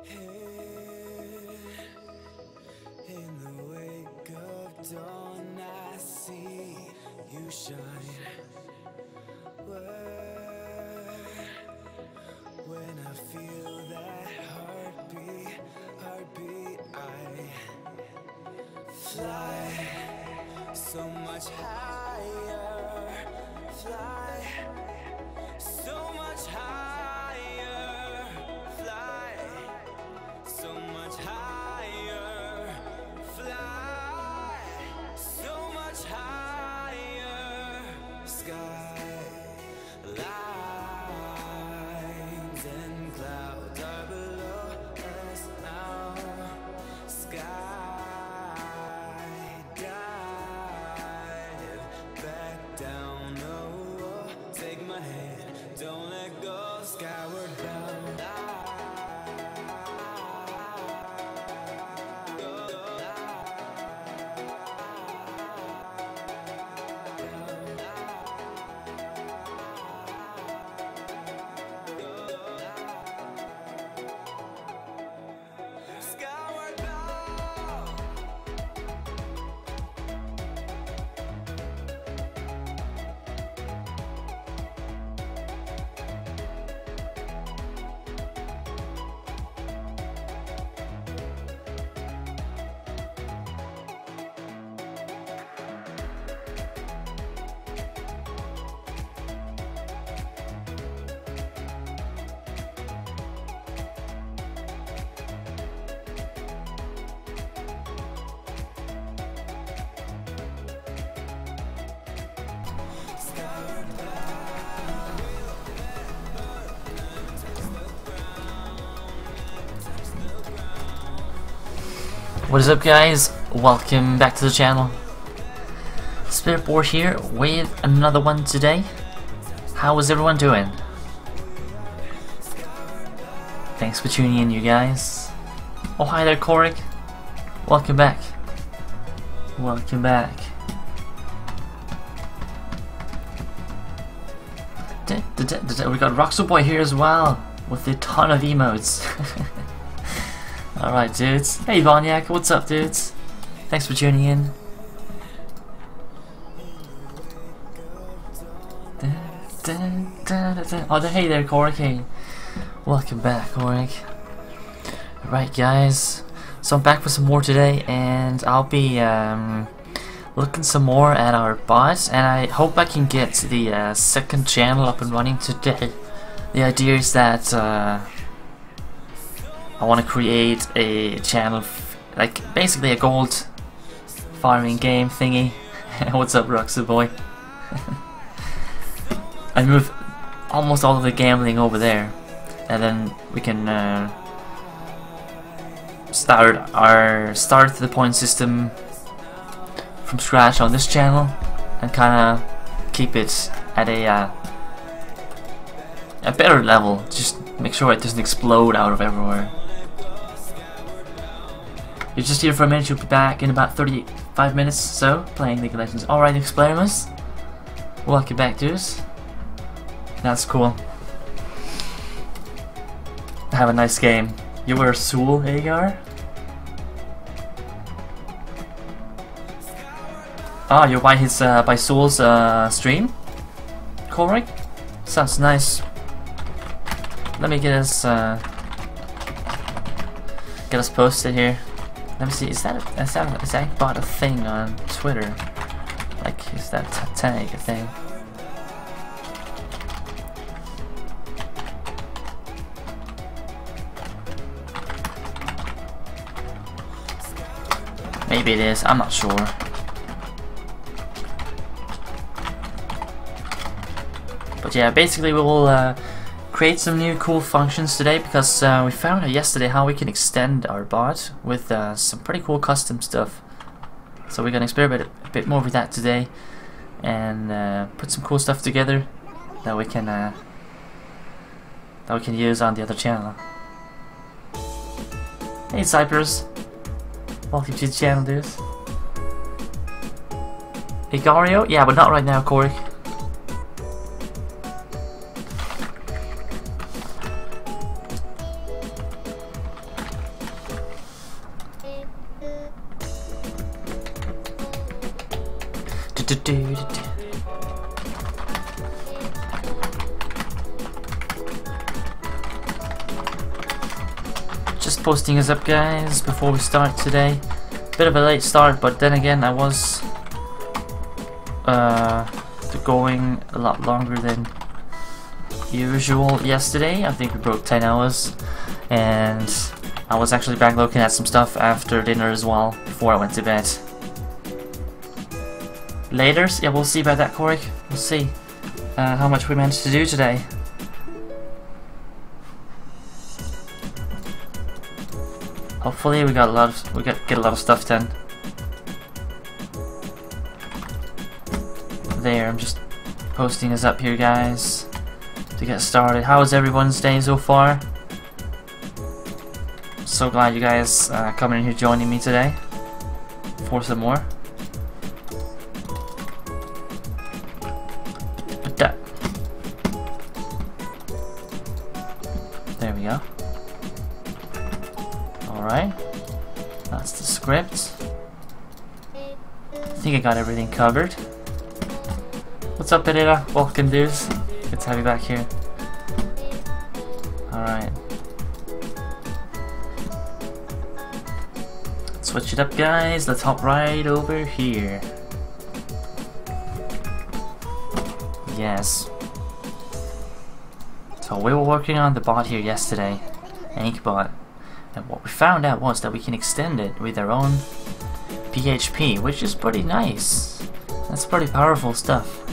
Here in the wake of dawn, I see you shine. When I feel that heartbeat, I fly so much higher, fly so much higher, fly so much higher, fly so much higher. Sky lines and clouds are below us now. Sky dive back down. Oh, take my hand, don't let go. Skyward bound. What is up, guys? Welcome back to the channel. Spiritboard here with another one today. How is everyone doing? Thanks for tuning in, you guys. Oh, hi there, Korik. Welcome back. Welcome back. We got Roxo here as well with a ton of emotes. Alright, dudes. Hey, Vonyak, what's up, dudes? Thanks for tuning in. Oh, hey there, Korik. Hey. Welcome back, Korik. Right, guys. So I'm back for some more today, and I'll be looking some more at our bot, and I hope I can get the second channel up and running today. The idea is that I want to create a channel, like basically a gold farming game thingy. What's up, Roxy boy? I move almost all of the gambling over there, and then we can start the point system from scratch on this channel, and kind of keep it at a better level. Just make sure it doesn't explode out of everywhere. You're just here for a minute, you'll be back in about 35 minutes or so, playing League of Legends. Alright, Explainers. Welcome back, dudes. That's cool. Have a nice game. You were Soul, Agar? Ah, you're by his, by Soul's, stream? Korik? Sounds nice. Let me get us posted here. Let me see, is AnkhBot a thing on Twitter? Like, is that tag a thing? Maybe it is, I'm not sure. But yeah, basically we will create some new cool functions today, because we found out yesterday how we can extend our bot with some pretty cool custom stuff. So we're gonna experiment a bit more with that today, and put some cool stuff together that we can use on the other channel. Hey, Cypress, welcome to the channel, dudes. Hey, Gario, yeah, but not right now, Korik. Just posting this up, guys, before we start today. Bit of a late start, but then again, I was going a lot longer than usual yesterday. I think we broke 10 hours, and I was actually back looking at some stuff after dinner as well, before I went to bed. Later, yeah, we'll see about that, Corey. We'll see how much we managed to do today. Hopefully, we get a lot of stuff done. There, I'm just posting this up here, guys, to get started. How was everyone's day so far? So glad you guys coming in here joining me today for some more. There we go. Alright, that's the script. I think I got everything covered. What's up, Pereira? Welcome, dudes. Good to have you back here. Alright. Switch it up, guys. Let's hop right over here. Yes. So we were working on the bot here yesterday, AnkhBot. And what we found out was that we can extend it with our own PHP, which is pretty nice. That's pretty powerful stuff.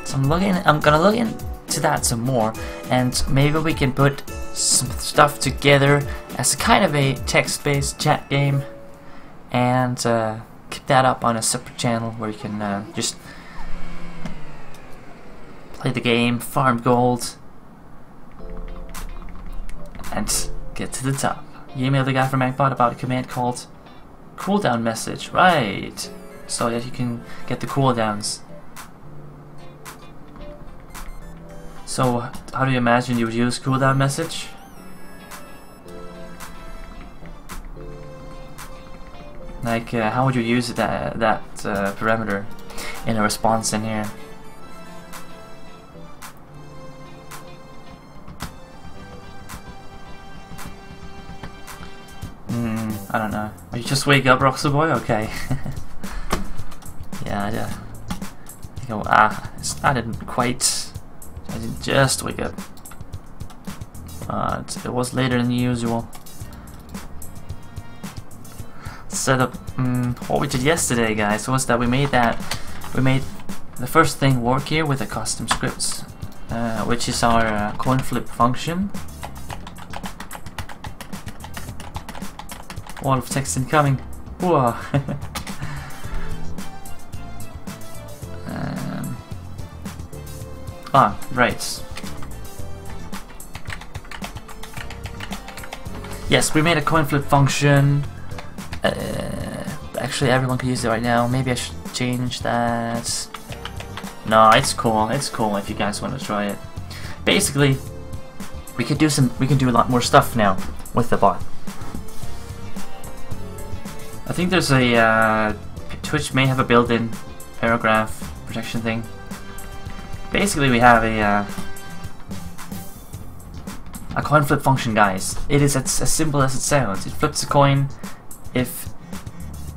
So I'm gonna look into that some more, and maybe we can put some stuff together as a kind of a text-based chat game, and keep that up on a separate channel where you can just play the game, farm gold, and get to the top. You emailed the guy from AnkhBot about a command called cooldown message, right? So that you can get the cooldowns. So how do you imagine you would use cooldown message? Like how would you use that parameter in a response in here? I don't know. You just wake up, Roxy Boy? Okay. Yeah, I didn't quite. I didn't just wake up. It was later than usual. Set up. What we did yesterday, guys, was that we made the first thing work here with the custom scripts, which is our coin flip function. Wall of text incoming. Whoa. Right. Yes, we made a coin flip function. Actually, everyone can use it right now. Maybe I should change that. No, it's cool. It's cool if you guys want to try it. Basically, we can do a lot more stuff now with the bot. I think there's a Twitch may have a built-in paragraph protection thing. Basically, we have a coin flip function, guys. It is as simple as it sounds. It flips a coin. If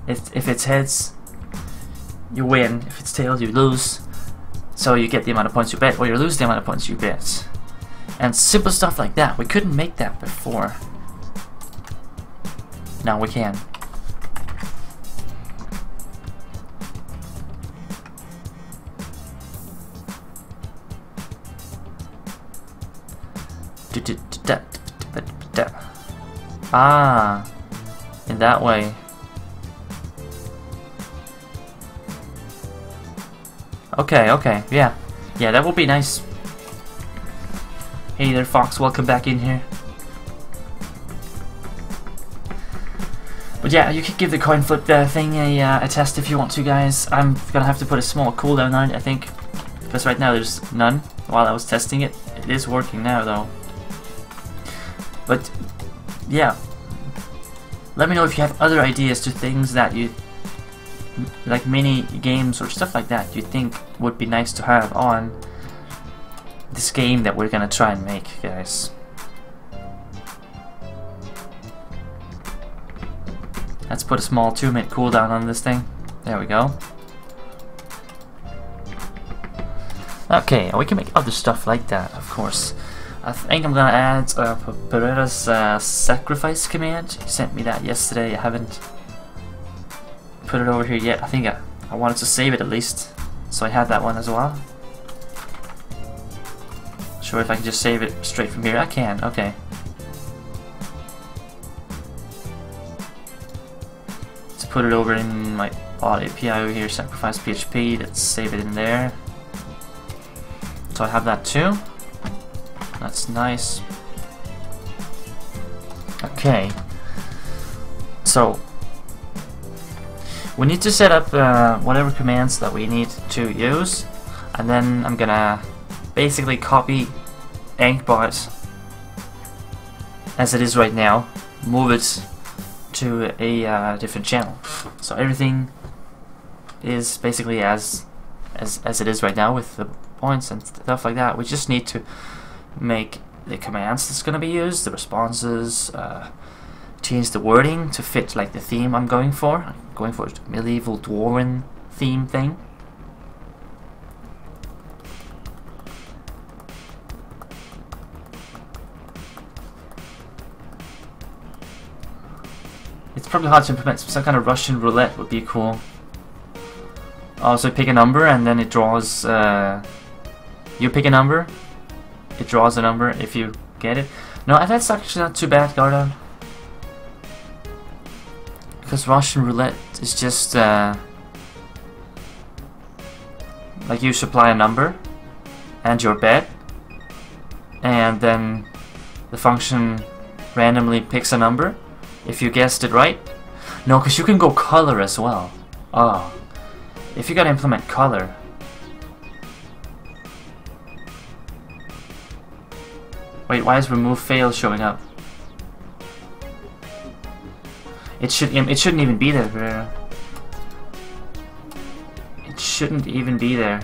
it's heads, you win. If it's tails, you lose. So you get the amount of points you bet, or you lose the amount of points you bet. And simple stuff like that. We couldn't make that before. Now we can. Ah, in that way. Okay, yeah, that would be nice. Hey there, Fox, welcome back in here. But yeah, you could give the coin flip thing a test if you want to, guys. I'm gonna have to put a small cooldown on it, I think, because right now there's none while I was testing it. It is working now, though. But yeah, let me know if you have other ideas to things that you like mini games or stuff like that you think would be nice to have on this game that we're gonna try and make, guys. Let's put a small 2-minute cooldown on this thing. There we go. Okay, we can make other stuff like that, of course. I think I'm gonna add Pereira's sacrifice command. He sent me that yesterday. I haven't put it over here yet. I think I wanted to save it at least, so I have that one as well. Sure, if I can just save it straight from here. I can, okay. Let's put it over in my bot API over here, sacrifice PHP. Let's save it in there. So I have that too. That's nice. Okay. So we need to set up whatever commands that we need to use, and then I'm gonna basically copy AnkhBot as it is right now, move it to a different channel. So everything is basically as it is right now with the points and stuff like that. We just need to make the commands that's gonna be used, the responses, change the wording to fit like the theme I'm going for. I'm going for a medieval dwarven theme thing. It's probably hard to implement. Some kind of Russian roulette would be cool. Also pick a number and then it draws, you pick a number, it draws a number if you get it. No, that's actually not too bad, Garda. Because Russian roulette is just, like you supply a number and your bet, and then the function randomly picks a number if you guessed it right. No, because you can go color as well. Oh. If you gotta implement color. Wait, why is remove fail showing up? It shouldn't even be there. It shouldn't even be there.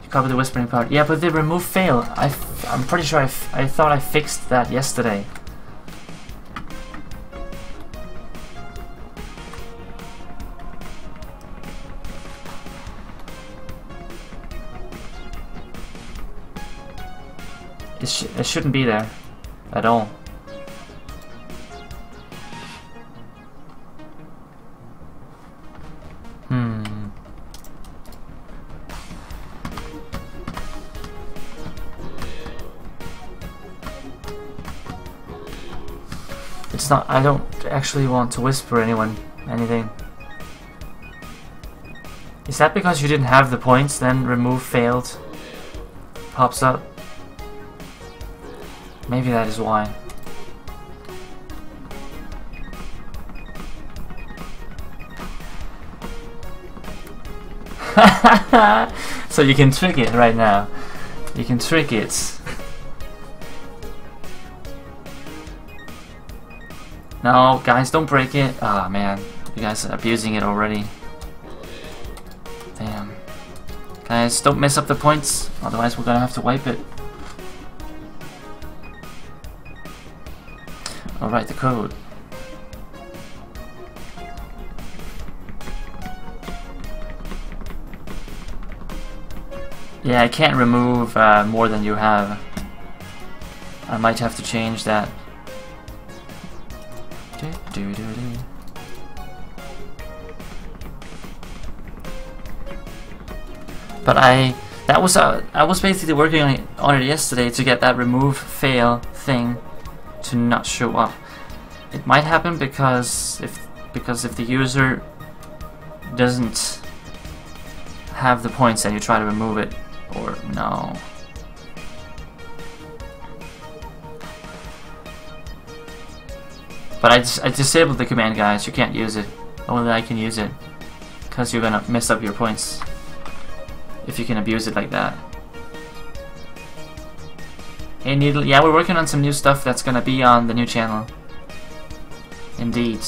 You copy the whispering part. Yeah, but the remove fail. I'm pretty sure I thought I fixed that yesterday. It shouldn't be there at all. It's not. I don't actually want to whisper anything. Is that because you didn't have the points? Then remove failed pops up. Maybe that is why. So you can trick it right now. You can trick it. No, guys, don't break it. Ah, man. You guys are abusing it already. Damn. Guys, don't mess up the points. Otherwise, we're gonna have to wipe it. I'll write the code. Yeah, I can't remove more than you have. I might have to change that. But I was basically working on it yesterday to get that remove fail thing to not show up. It might happen because if the user doesn't have the points and you try to remove it, or no. But I disabled the command, guys. You can't use it. Only I can use it, because you're gonna mess up your points if you can abuse it like that. Hey Needle, yeah, we're working on some new stuff that's gonna be on the new channel. Indeed.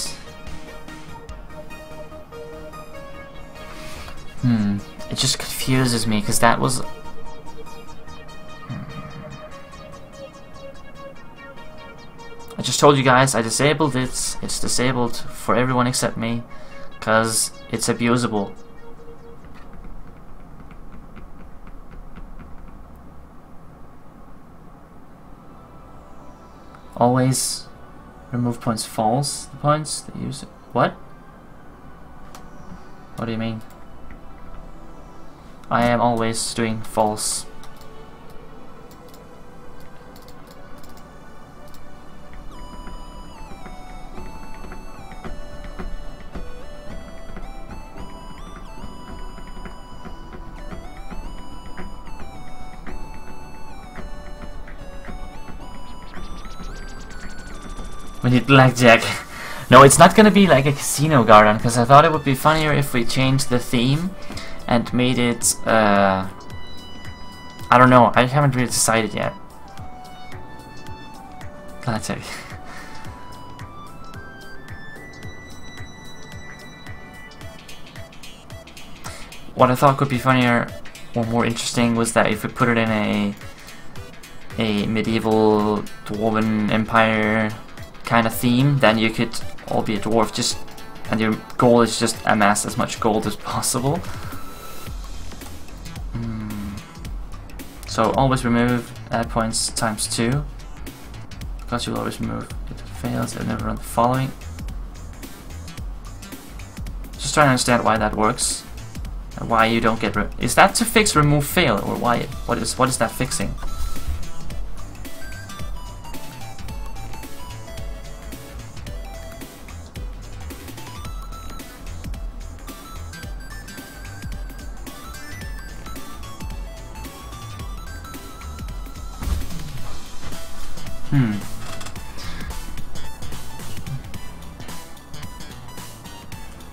It just confuses me, because that was... I just told you guys I disabled it. It's disabled for everyone except me, because it's abusable. Always remove points false. The points that use it. What? What do you mean? I am always doing false. We need blackjack. No, it's not gonna be like a casino garden, because I thought it would be funnier if we changed the theme and made it, I don't know, I haven't really decided yet. Blackjack. What I thought could be funnier or more interesting was that if we put it in a medieval dwarven empire kind of theme, then you could all be a dwarf, just, and your goal is just amass as much gold as possible. So always remove add points times 2, because you'll always remove if it fails and never run the following. Just trying to understand why that works and why you don't get is that to fix remove fail, or why? What is that fixing?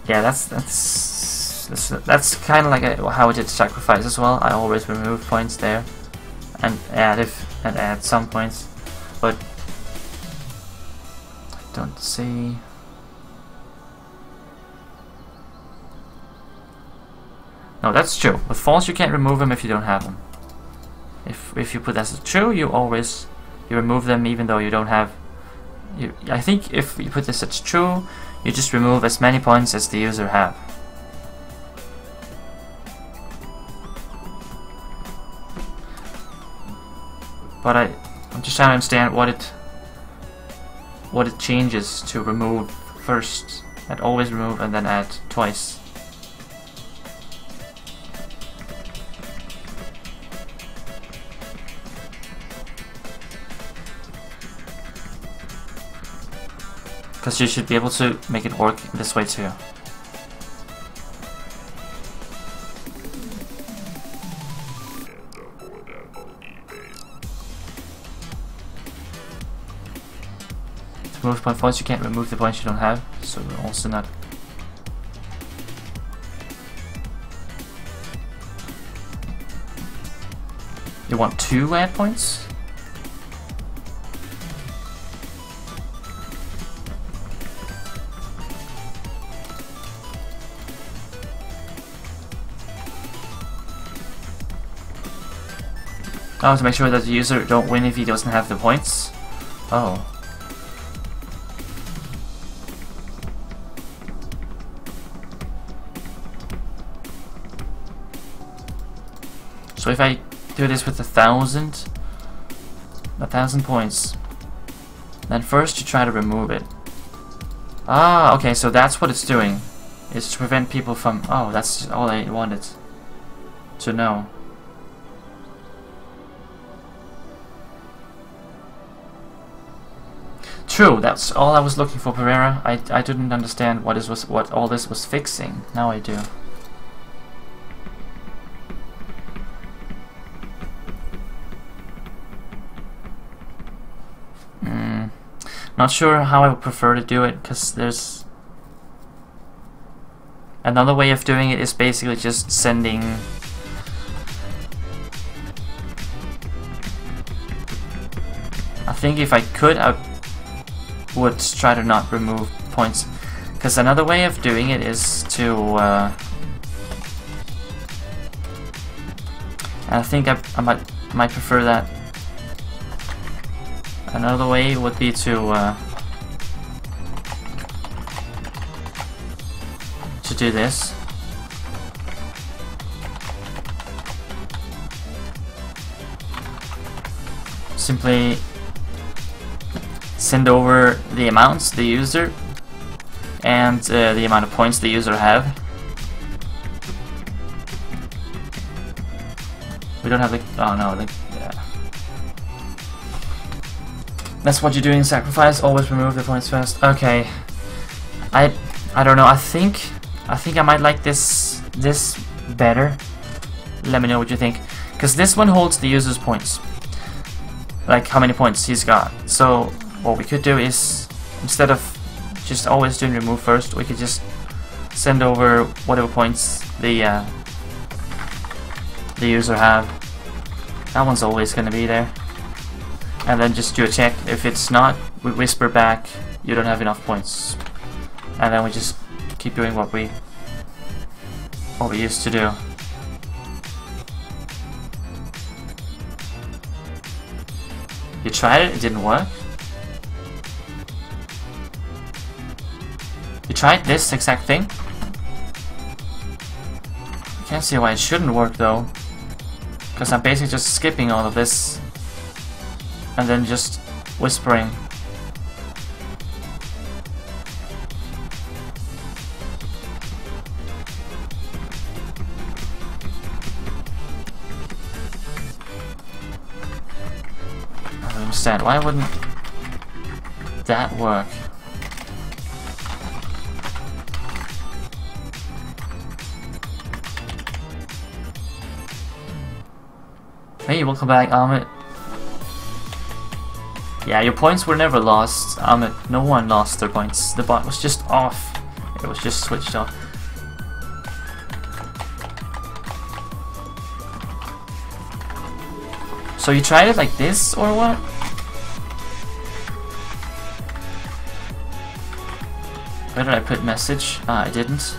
Yeah, that's kind of like how I did sacrifice as well. I always remove points there and add some points, but I don't see. No, that's true. With false, you can't remove them if you don't have them. If you put that as true, you remove them even though you don't have. I think if you put this as true, you just remove as many points as the user have. But I'm just trying to understand what it changes to remove first, and always remove and then add twice. Because you should be able to make it work this way too. To remove point points, you can't remove the points you don't have, so also not. You want 2 add points? Oh, to make sure that the user don't win if he doesn't have the points? Oh. So if I do this with 1,000 points, then first you try to remove it. Ah, okay, so that's what it's doing. It's to prevent people from... Oh, that's all I wanted to know. True, that's all I was looking for, Pereira. I didn't understand what all this was fixing. Now I do. Not sure how I would prefer to do it, because there's another way of doing it is basically just sending I think if I could, I would try to not remove points, because another way of doing it is to And I think I might prefer that. Another way would be to do this. Simply send over the amounts the user and the amount of points the user have. We don't have the... oh no, that's what you do in Sacrifice, always remove the points first. Okay. I don't know, I think I might like this better. Let me know what you think. Because this one holds the user's points. Like how many points he's got. So what we could do is, instead of just always doing remove first, we could just send over whatever points the user have. That one's always gonna be there. And then just do a check. If it's not, we whisper back, you don't have enough points. And then we just keep doing what we used to do. You tried it, it didn't work. You tried this exact thing. I can't see why it shouldn't work though. Because I'm basically just skipping all of this and then just whispering. I don't understand. Why wouldn't that work? Hey, welcome back, Ahmed. Yeah, your points were never lost, Ahmed. No one lost their points. The bot was just off. It was just switched off. So you tried it like this, or what? Where did I put message? Ah, I didn't.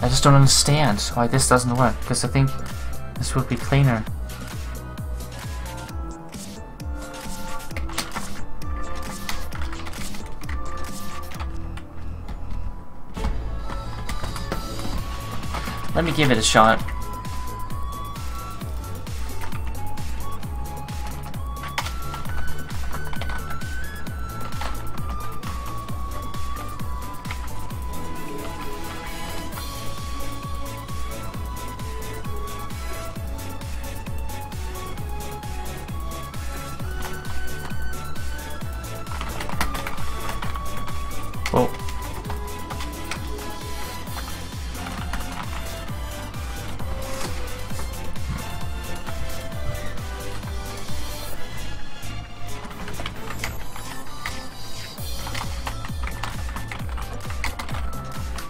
I just don't understand why this doesn't work, because I think this would be cleaner. Let me give it a shot. Oh.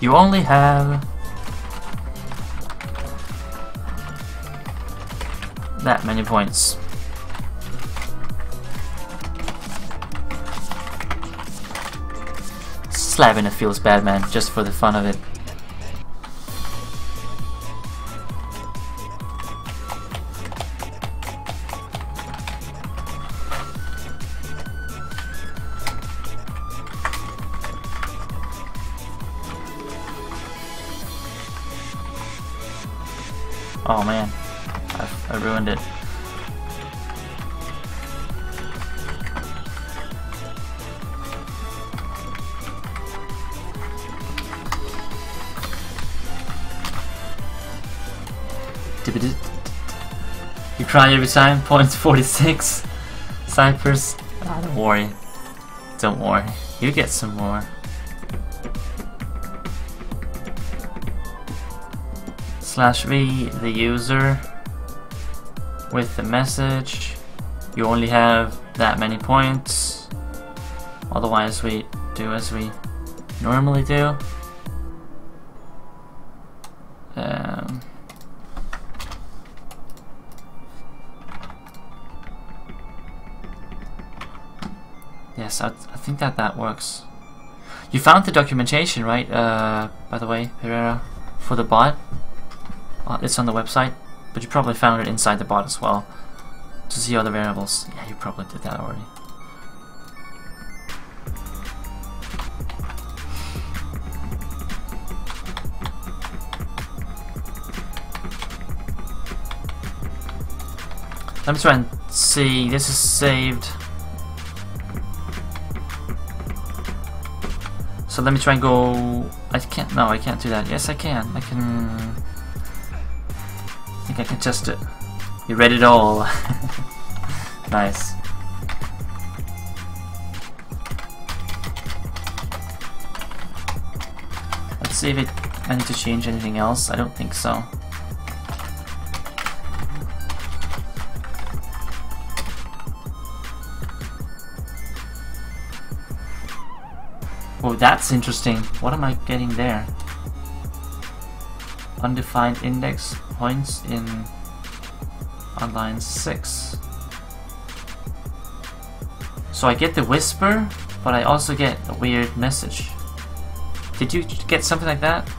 You only have that many points. Slapping it feels bad, man, just for the fun of it. Oh man, I ruined it. You cry every time, point 46. Cypress. Ah, don't worry. Don't worry. You get some more. /v the user with the message. You only have that many points. Otherwise we do as we normally do. Yes, I think that works. You found the documentation, right? By the way, Pereira, for the bot. It's on the website, but you probably found it inside the bot as well to see other variables. Yeah, you probably did that already. Let me try and see. This is saved. So let me try and go. I can't. No, I can't do that. Yes, I can. I can. I think I can test it. You read it all. Nice. Let's see if I need to change anything else. I don't think so. Oh, that's interesting. What am I getting there? Undefined index points on line 6. So I get the whisper, but I also get a weird message. Did you get something like that?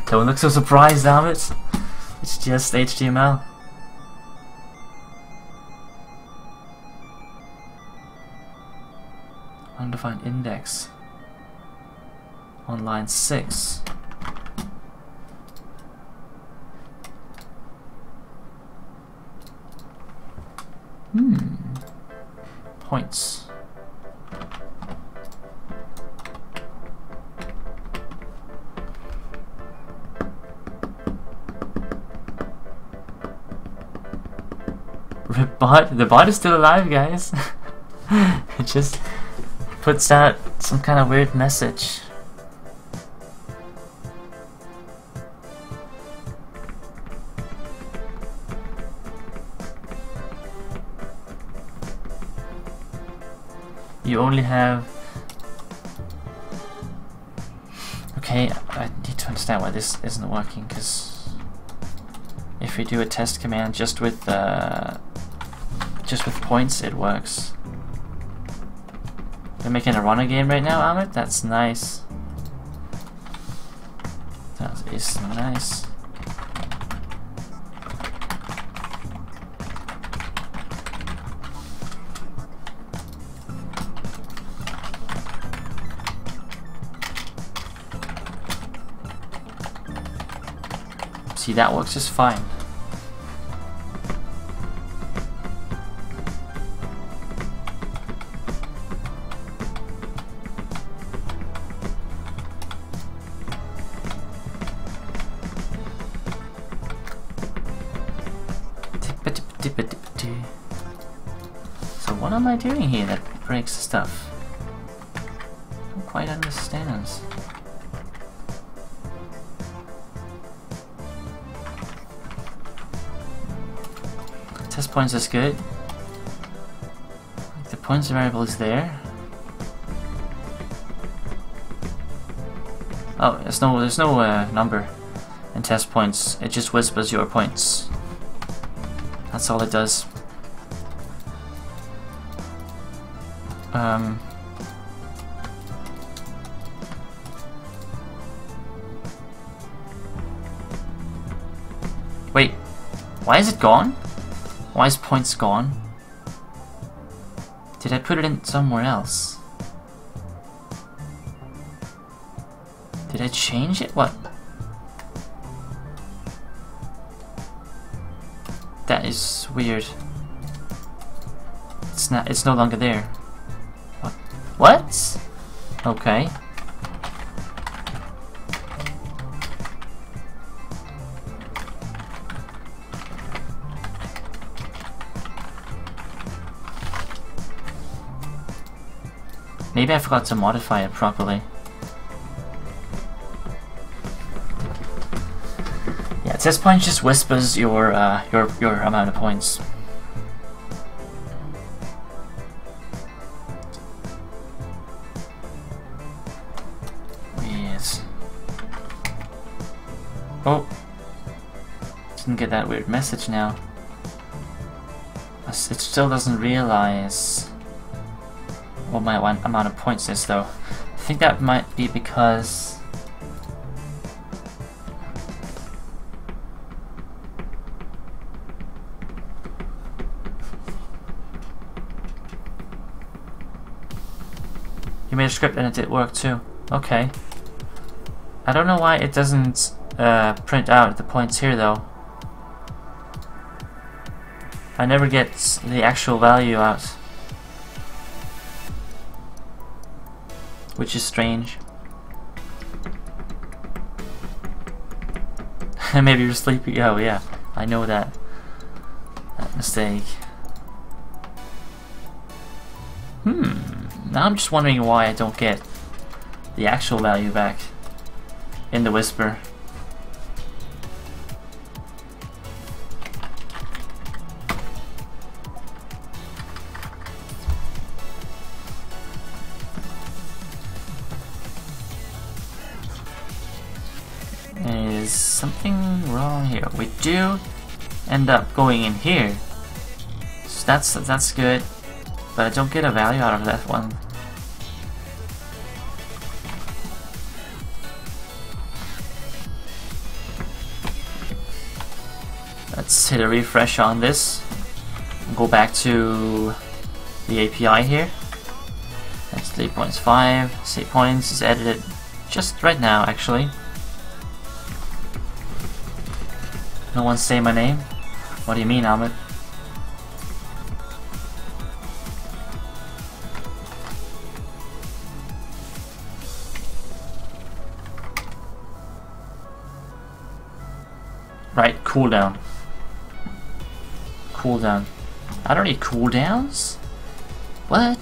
Don't look so surprised, damn it. It's just HTML. Undefined index on line 6. Points. The bot is still alive, guys. It just puts out some kind of weird message. You only have... Okay, I need to understand why this isn't working, because if we do a test command just with points, it works. You're making a runner game right now, Ahmed? That's nice. That is nice. See, that works just fine. So what am I doing here that breaks stuff? I don't quite understand. Test points is good. The points variable is there. Oh, there's no number in test points. It just whispers your points. That's all it does. Wait, why is it gone? Why is points gone? Did I put it in somewhere else? Did I change it? What? That is weird. It's no longer there. What? What? Okay. Maybe I forgot to modify it properly. Yeah, test point just whispers your amount of points. Oh. Didn't get that weird message now. It still doesn't realize what my amount of points is though. I think that might be because you made a script and it did work too. Okay. I don't know why it doesn't print out the points here though. I never get the actual value out, which is strange. Maybe you're sleepy. Oh yeah, I know that mistake. Now I'm just wondering why I don't get the actual value back in the Whisper. Is something wrong here? We do end up going in here, so that's good, but I don't get a value out of that one. Let's hit a refresh on this and go back to the API here. That's 3.5. Save points is edited just right now actually. No one say my name? What do you mean, Ahmed? Right, cooldown. Cooldown. I don't need cooldowns? What?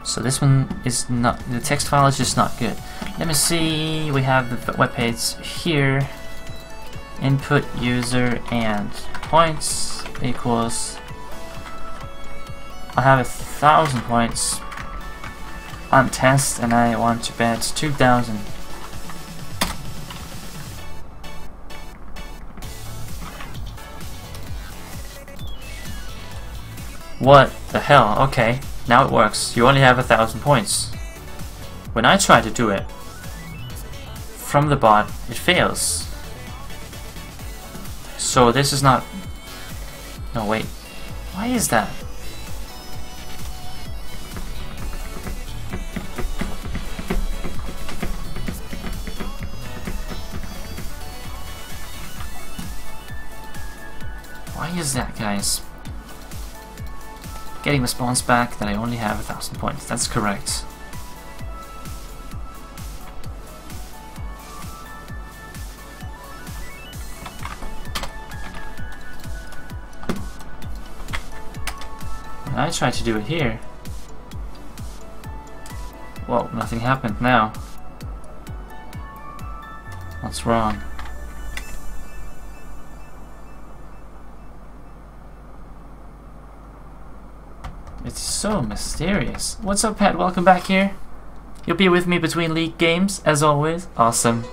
So this one is not, the text file is just not good. Let me see, we have the web page here. Input user and points equals, I have 1,000 points on test and I want to bet 2,000. What the hell? Okay, now it works. You only have 1,000 points. When I try to do it from the bot, it fails. So this is not... No, wait. Why is that? Why is that, guys? Getting response back that I only have 1,000 points. That's correct. I tried to do it here. Whoa, nothing happened now. What's wrong? It's so mysterious. What's up, Pat? Welcome back here. You'll be with me between league games, as always. Awesome.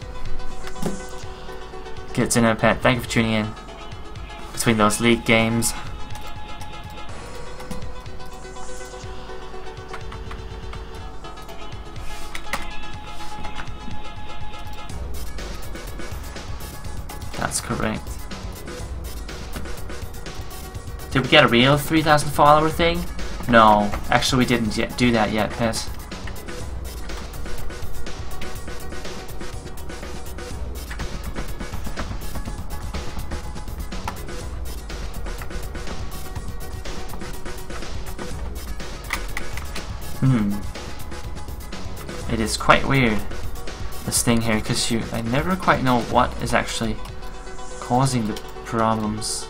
Good to know, Pat. Thank you for tuning in. Between those league games. That's correct. Did we get a real 3,000 follower thing? No, actually we didn't yet do that yet, Pet. It is quite weird, this thing here, because I never quite know what is actually causing the problems.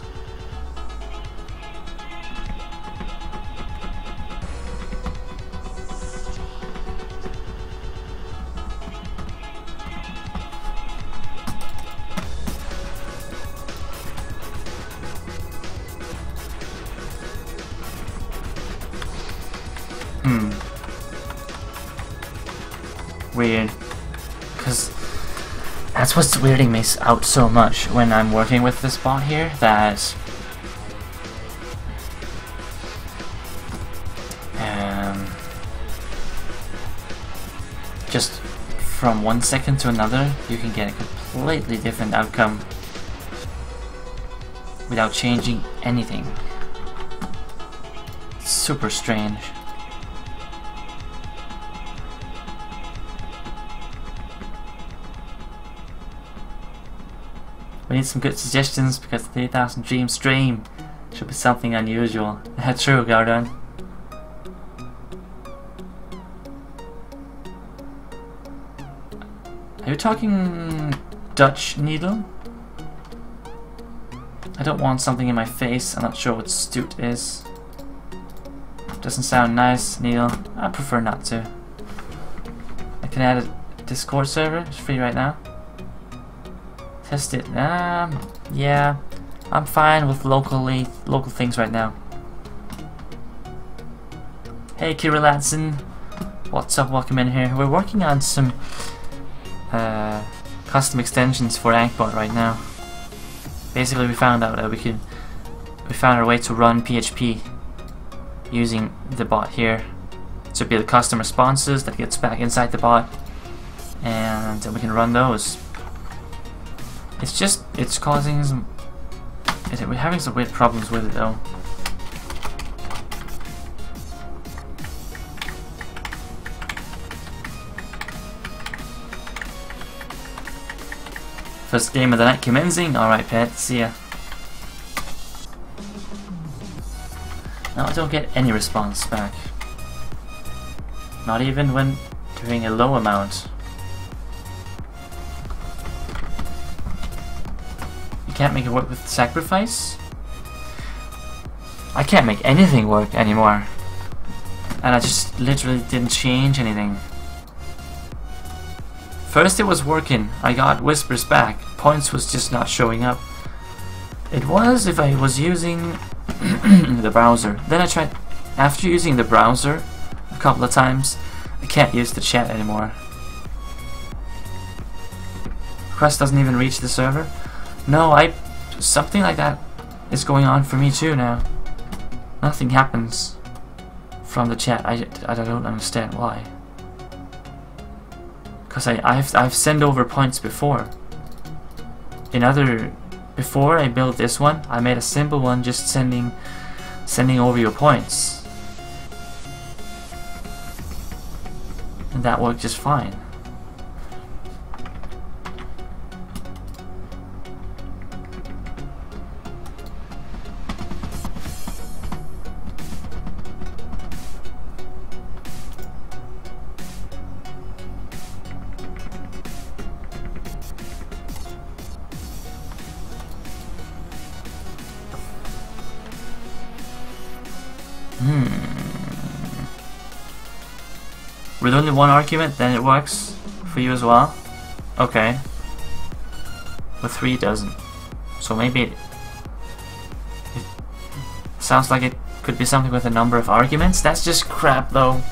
weird, because that's what's weirding me out so much when I'm working with this bot here, that just from 1 second to another you can get a completely different outcome without changing anything. It's super strange. We need some good suggestions because the 3000 Dream stream should be something unusual. True, Gardon. Are you talking Dutch needle? I don't want something in my face. I'm not sure what Stoot is. Doesn't sound nice, Neil. I prefer not to. I can add a Discord server. It's free right now. Test it. Yeah. I'm fine with local things right now. Hey, Kirilatson. What's up? Welcome in here. We're working on some custom extensions for AnkhBot right now. Basically, we found out that we found our way to run PHP using the bot here. So it'll be the custom responses that gets back inside the bot, and we can run those. It's causing some. We're having some weird problems with it though. First game of the night commencing. Alright, Pet, see ya. Now I don't get any response back. Not even when doing a low amount. You can't make it work with sacrifice? I can't make anything work anymore. And I just literally didn't change anything. First it was working, I got whispers back, points was just not showing up. It was if I was using the browser. Then I tried, after using the browser a couple of times, I can't use the chat anymore. Request doesn't even reach the server. No, something like that is going on for me too now. Nothing happens from the chat. I don't understand why. Because I've sent over points before. Before I built this one, I made a simple one just sending over your points. And that worked just fine. With only one argument, then it works for you as well? Okay. With 3 it doesn't. So maybe it sounds like it could be something with a number of arguments. That's just crap though,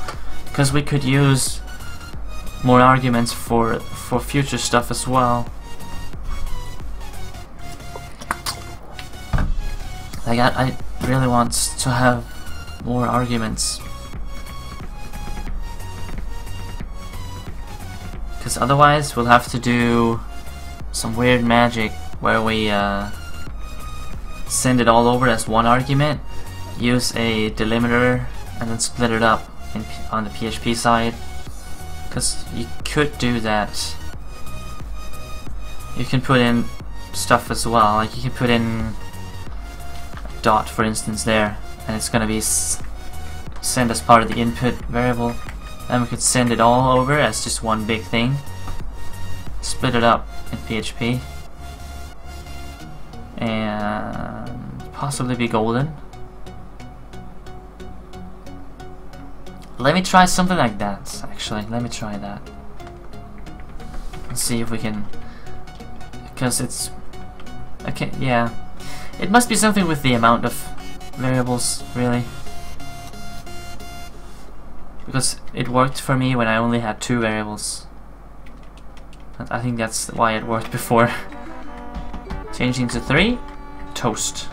because we could use more arguments for future stuff as well. Like I really want to have more arguments. Because otherwise we'll have to do some weird magic where we send it all over as one argument, use a delimiter, and then split it up on the PHP side. Because you could do that. You can put in stuff as well, like you can put in a dot for instance there, and it's gonna be sent as part of the input variable. Then we could send it all over as just one big thing, split it up in PHP, and possibly be golden. Let me try something like that, actually. Let me try that. Let's see if we can, because it's, okay, yeah. It must be something with the amount of variables, really. Because it worked for me when I only had 2 variables. I think that's why it worked before. Changing to 3. Toast.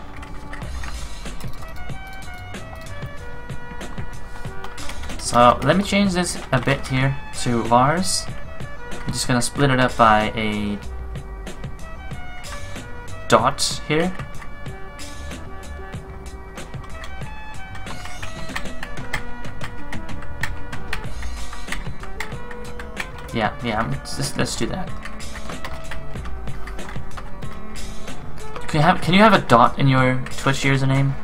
So let me change this a bit here to vars. I'm just gonna split it up by a dot here. Yeah, let's do that. Can you have a dot in your Twitch username?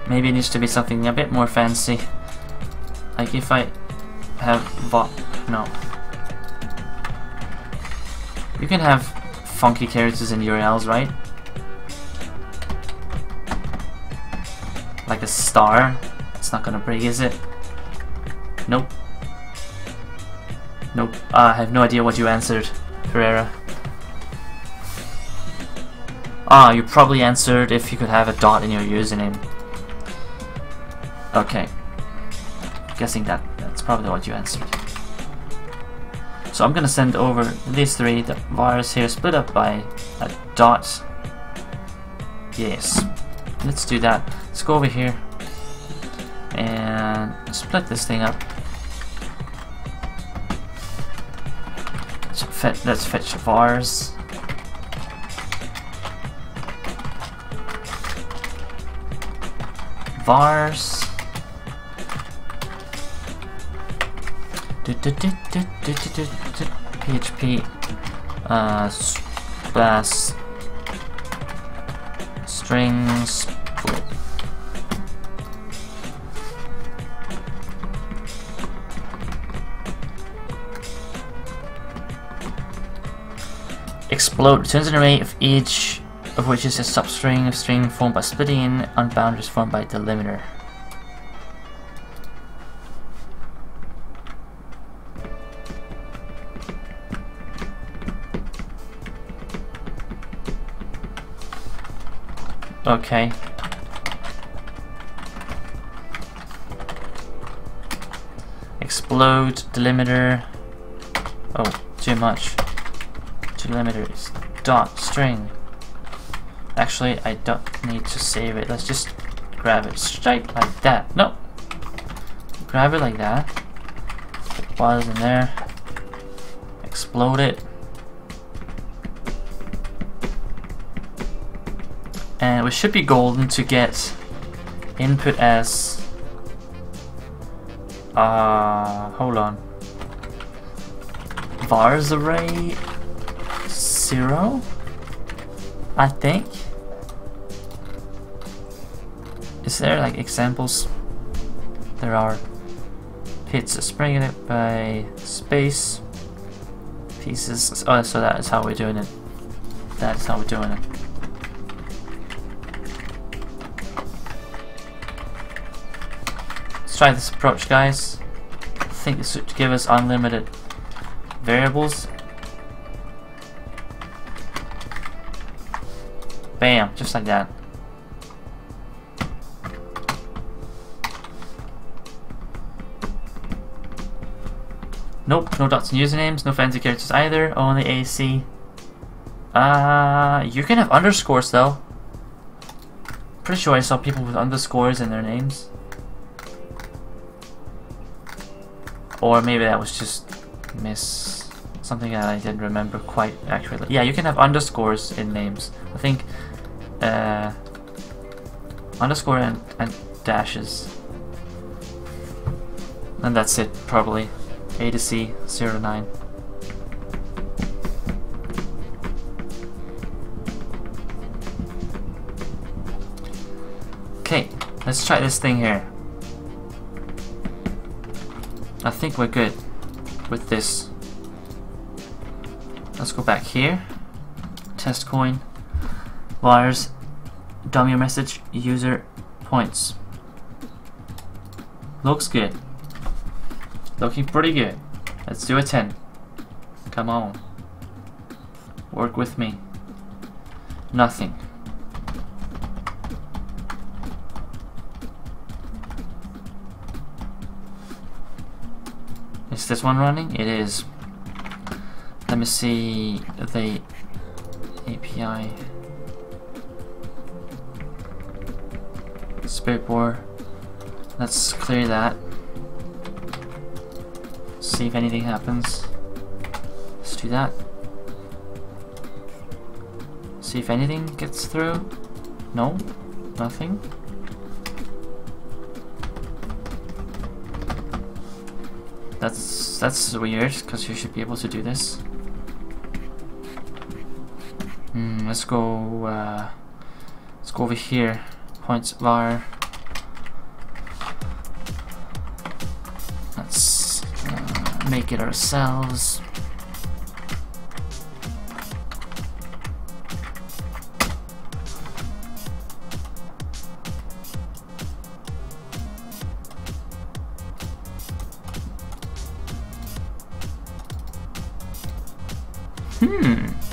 Maybe it needs to be something a bit more fancy. Like if I have no. You can have funky characters in URLs, right? Like a star. It's not gonna break, is it? Nope. Nope. I have no idea what you answered, Ferreira. You probably answered if you could have a dot in your username. Okay. Guessing that's probably what you answered. So I'm gonna send over these 3 vars here, split up by a dot. Yes. Let's do that. Let's go over here and split this thing up. Let's fetch vars. Vars. PHP string split. Explode returns an array of each of which is a substring of string formed by splitting in, unbounded is formed by delimiter. Okay. Explode, delimiter. Oh, too much. Delimiter is dot string. Actually, I don't need to save it. Let's just grab it straight like that. No. Grab it like that. Put bars in there. Explode it. And we should be golden to get input as hold on. Vars array 0, I think. Is there like examples? There are. Pizza, spreading it by space pieces. Oh, so that is how we're doing it. That is how we're doing it. Let's try this approach, guys. I think this should give us unlimited variables. Bam, just like that. Nope, no dots and usernames, no fancy characters either, only AC. You can have underscores though. Pretty sure I saw people with underscores in their names. Or maybe that was just something that I didn't remember quite accurately. Yeah, you can have underscores in names. I think underscore and dashes. And that's it, probably. A to C, 0 to 9. Okay, let's try this thing here. I think we're good with this. Let's go back here. Test coin. Vars. Dummy message. User points. Looks good. Looking pretty good. Let's do a 10. Come on. Work with me. Nothing. Is this one running? It is. Let me see the API. Spirit board. Let's clear that. See if anything happens. Let's do that. See if anything gets through. No, nothing. That's weird, because you should be able to do this. Let's go over here. Points var. Let's make it ourselves.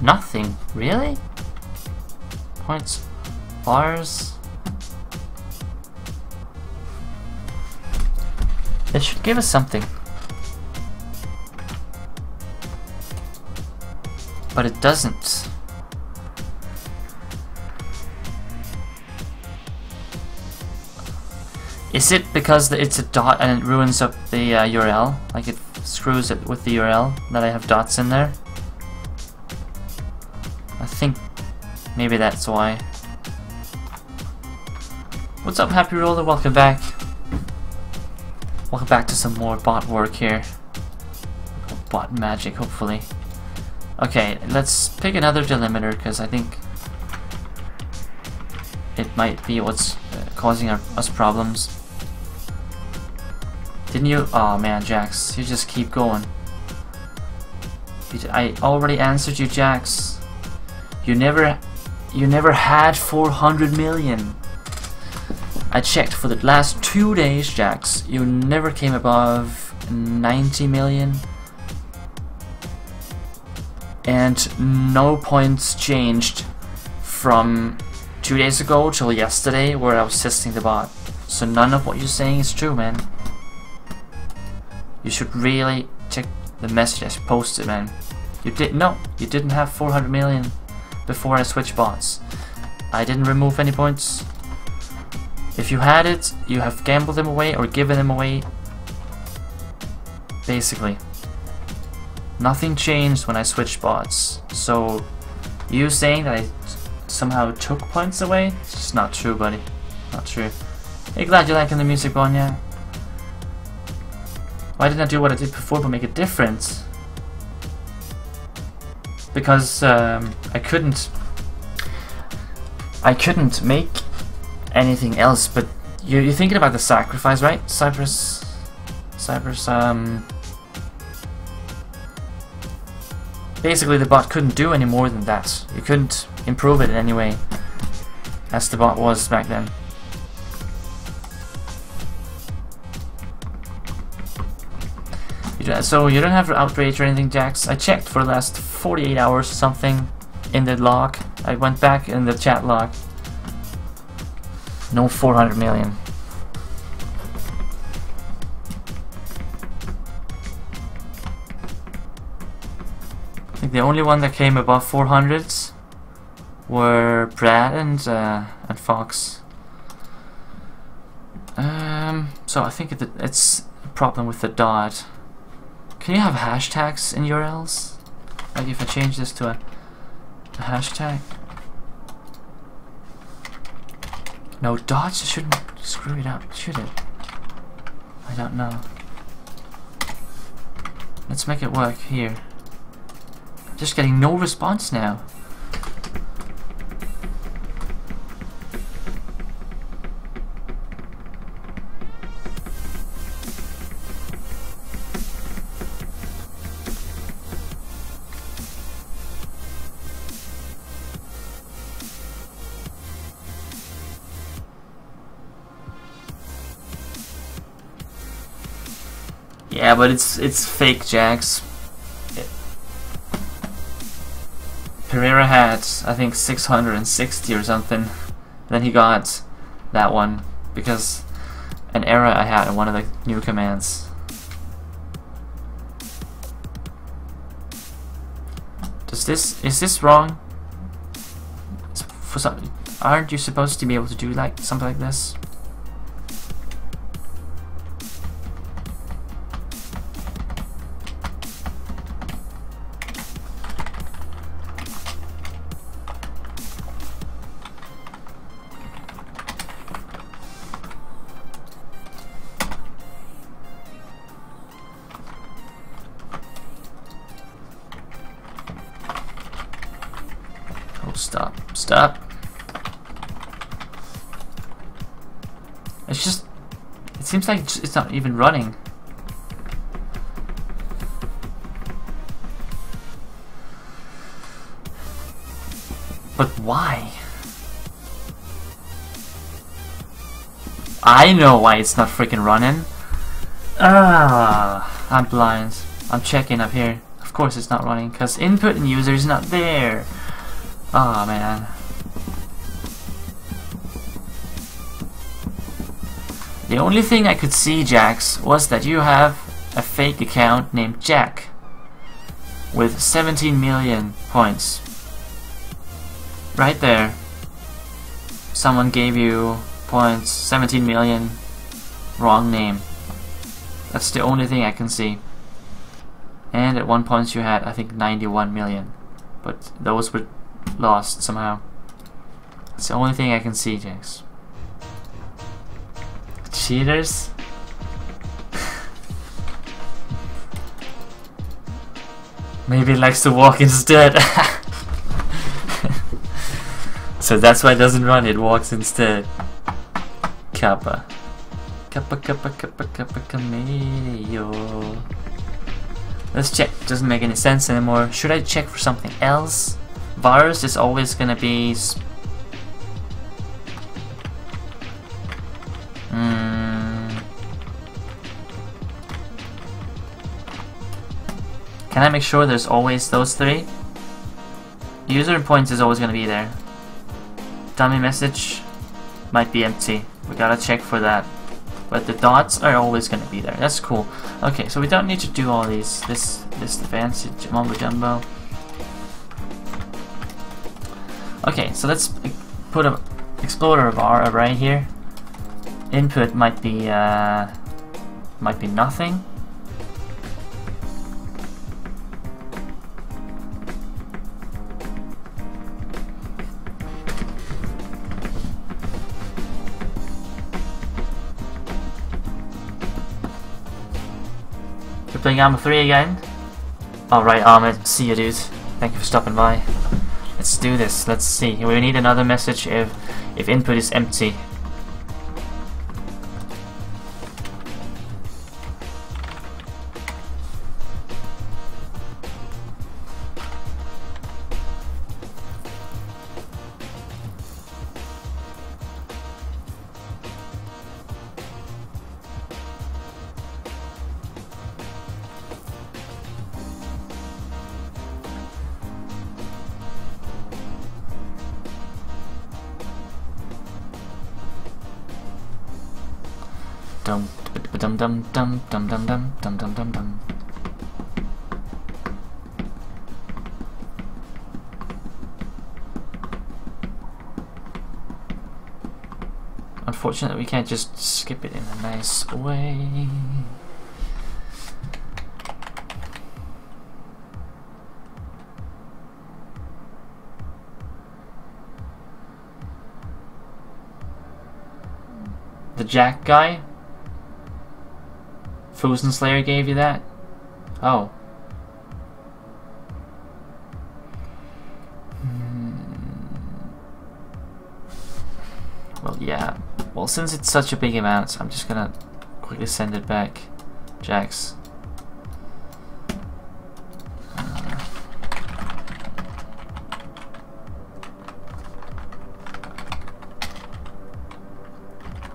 Nothing, really? Points, bars. It should give us something. But it doesn't. Is it because it's a dot and it ruins up the URL? Like it screws it with the URL that I have dots in there? I think maybe that's why. What's up, Happy Roller? Welcome back. Welcome back to some more bot work here. Bot magic, hopefully. Okay, let's pick another delimiter because I think it might be what's causing us problems. Didn't you? Oh man, Jax, you just keep going. I already answered you, Jax. You never had 400 million. I checked for the last 2 days, Jax. You never came above 90 million. And no points changed from 2 days ago till yesterday where I was testing the bot. So none of what you're saying is true, man. You should really check the message I posted, man. You didn't have 400 million before I switched bots. I didn't remove any points. If you had it, you have gambled them away or given them away. Basically. Nothing changed when I switched bots. So, you saying that I somehow took points away? It's just not true, buddy. Not true. Hey, glad you're liking the music, Bonya. Why didn't I do what I did before but make a difference? Because I couldn't make anything else. But you're thinking about the sacrifice, right? Cypress. Basically, the bot couldn't do any more than that. You couldn't improve it in any way, as the bot was back then. So you don't have outrage or anything, Jax. I checked for the last 48 hours or something in the log. I went back in the chat log. No 400 million. I think the only one that came above 400s were Brad and Fox. So I think it's a problem with the dot. Can you have hashtags in URLs? Like if I change this to a hashtag? No, dots shouldn't screw it up, should it? I don't know. Let's make it work here. I'm just getting no response now. Yeah, but it's fake, Jax. Pereira had, I think, 660 or something. Then he got that one because an error I had in one of the new commands. Is this wrong? For some, aren't you supposed to be able to do like something like this? Stop. It's just, it seems like it's not even running. But why? I know why it's not freaking running. I'm blind. I'm checking up here. Of course it's not running, because input and user is not there. Oh man. The only thing I could see, Jax, was that you have a fake account named Jack with 17 million points. Right there. Someone gave you points, 17 million, wrong name. That's the only thing I can see. And at one point you had, I think, 91 million. But those were lost somehow. It's the only thing I can see, Jax. Cheaters? Maybe it likes to walk instead. So that's why it doesn't run, it walks instead. Kappa. Kappa kappa kappa kappa camelio. Let's check. Doesn't make any sense anymore. Should I check for something else? Virus is always gonna be Can I make sure there's always those three? User points is always gonna be there. Dummy message might be empty. We gotta check for that. But the dots are always gonna be there. That's cool. Okay, so we don't need to do all these. This fancy mumbo jumbo. Okay, so let's put a explorer bar right here. Input might be nothing. You're playing Arma 3 again? Alright, Ahmed, see you, dude. Thank you for stopping by. Let's do this. Let's see. We need another message if input is empty. Dum dum dum dum dum dum dum dum dum dum dum. Unfortunately, we can't just skip it in a nice way. The Jack guy? Frozen Slayer gave you that? Oh. Well, yeah. Well, since it's such a big amount, I'm just gonna quickly send it back. Jax.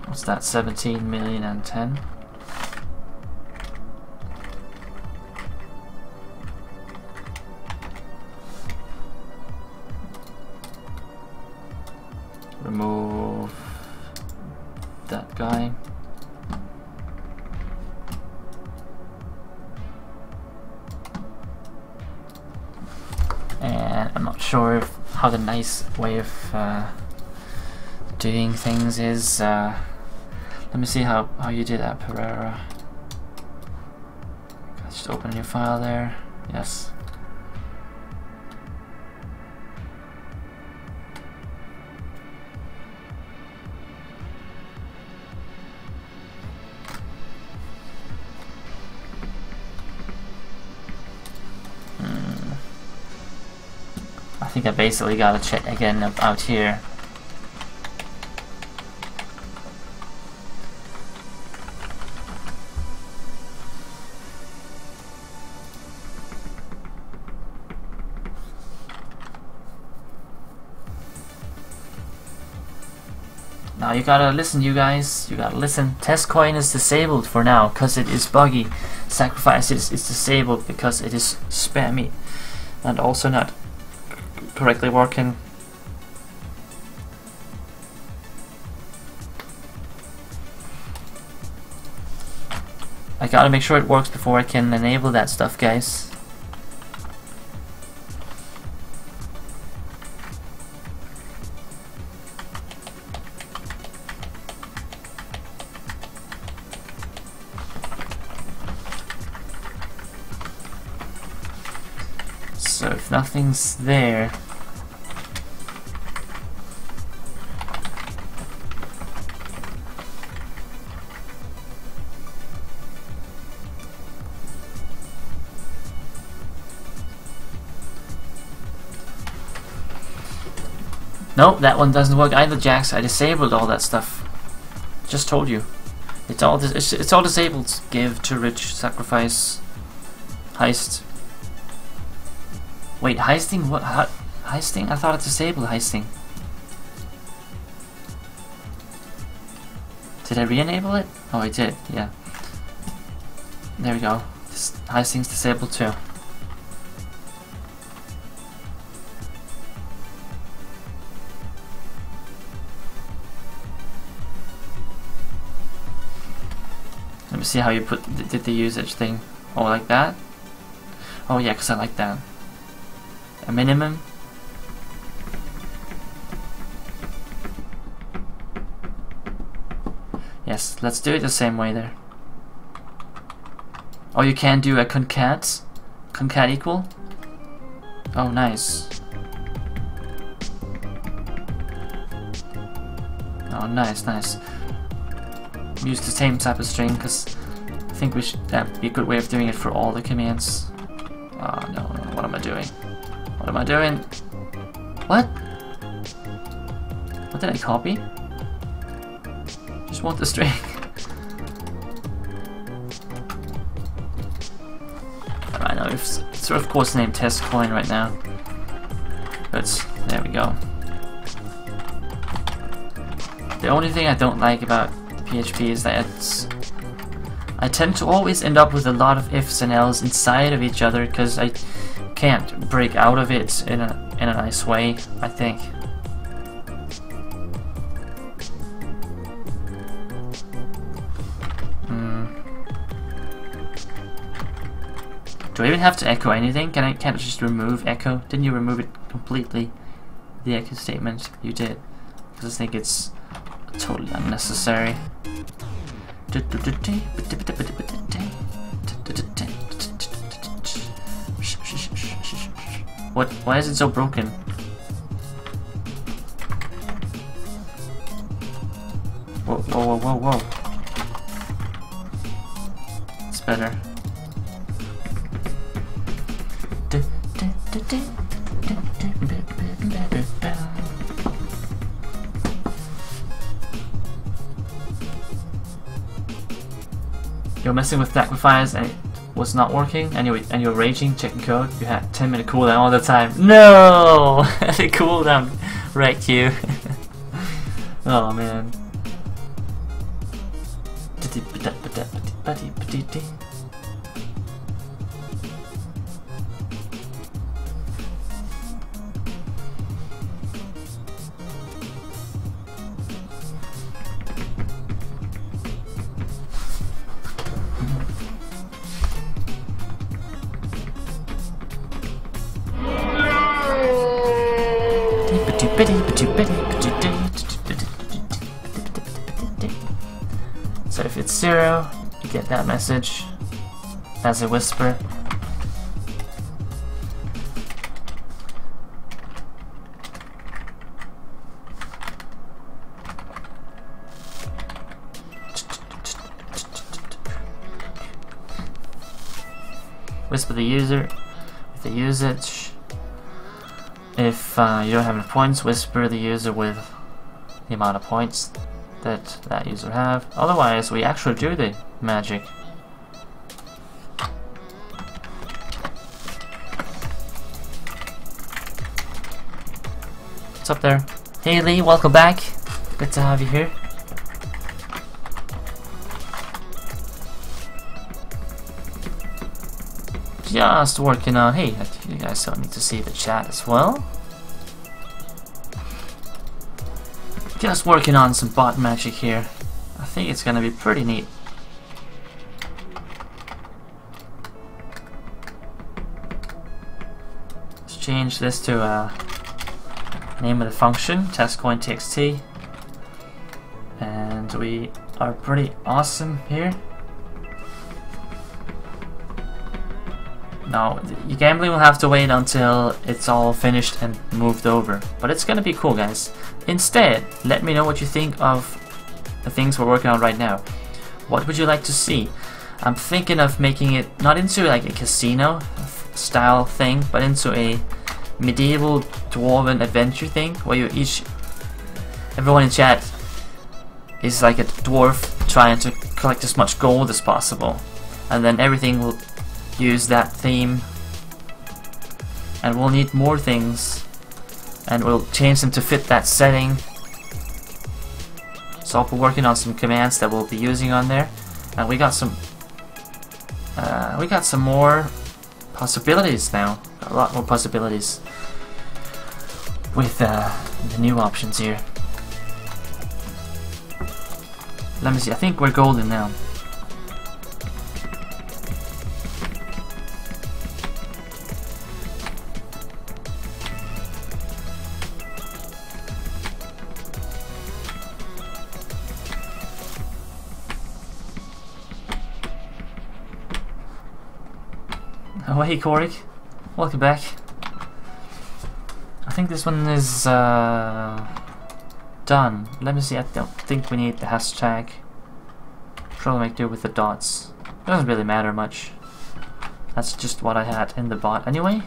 What's that? 17 million and 10? Remove that guy. I'm not sure how the nice way of doing things is. Let me see how you did that, Pereira. Just open a new file there. Yes. I think I basically gotta check again out here. Now you gotta listen, you guys. You gotta listen. Test coin is disabled for now because it is buggy. Sacrifice is disabled because it is spammy and also not correctly working. I gotta make sure it works before I can enable that stuff, guys. So if nothing's there, nope, that one doesn't work either, Jax. I disabled all that stuff. Just told you. It's all disabled. Give to rich, sacrifice, heist. Wait, heisting? What? Heisting? I thought it disabled heisting. Did I re-enable it? Oh, I did. Yeah. There we go. Heisting's disabled too. Let me see how you did the usage thing. Oh, like that? Oh yeah, because I like that. A minimum. Yes, let's do it the same way there. Oh, you can do a concat? Concat equal? Oh, nice. Oh, nice, nice. Use the same type of string because I think that'd be a good way of doing it for all the commands. Oh, no, what am I doing? What am I doing? What? What did I copy? Just want the string. I know it's sort of course named test coin right now. But there we go. The only thing I don't like about PHP is that I tend to always end up with a lot of ifs and else inside of each other because I can't break out of it in a nice way, I think. Do I even have to echo anything? Can't I just remove echo? Didn't you remove it completely? The echo statement? You did. Because I think it's totally unnecessary. What? Why is it so broken? Whoa, whoa, whoa, whoa, whoa. It's better. You're messing with sacrifice and it was not working, and you're raging, checking code. You had 10-minute cooldown all the time. No, the cooldown wrecked you. Oh man. So if it's 0, you get that message as a whisper. Whisper the user with the usage. If you don't have enough points, whisper the user with the amount of points that user have. Otherwise, we actually do the magic. What's up there? Hey Lee, welcome back. Good to have you here. Just working on, hey, you guys don't need to see the chat as well. Just working on some bot magic here. I think it's gonna be pretty neat. Let's change this to name of the function, testcoin.txt, and we are pretty awesome here. Now, your gambling will have to wait until it's all finished and moved over, but it's gonna be cool, guys. Instead, let me know what you think of the things we're working on right now. What would you like to see? I'm thinking of making it not into like a casino style thing, but into a medieval dwarven adventure thing where everyone in chat is like a dwarf trying to collect as much gold as possible, and then everything will use that theme, and we'll need more things, and we'll change them to fit that setting. So I'll be working on some commands that we'll be using on there, and we got some more possibilities now. A lot more possibilities with the new options here. Let me see. I think we're golden now. Oh hey Korik, welcome back. I think this one is done. Let me see, I don't think we need the hashtag. Probably make do with the dots. Doesn't really matter much. That's just what I had in the bot anyway.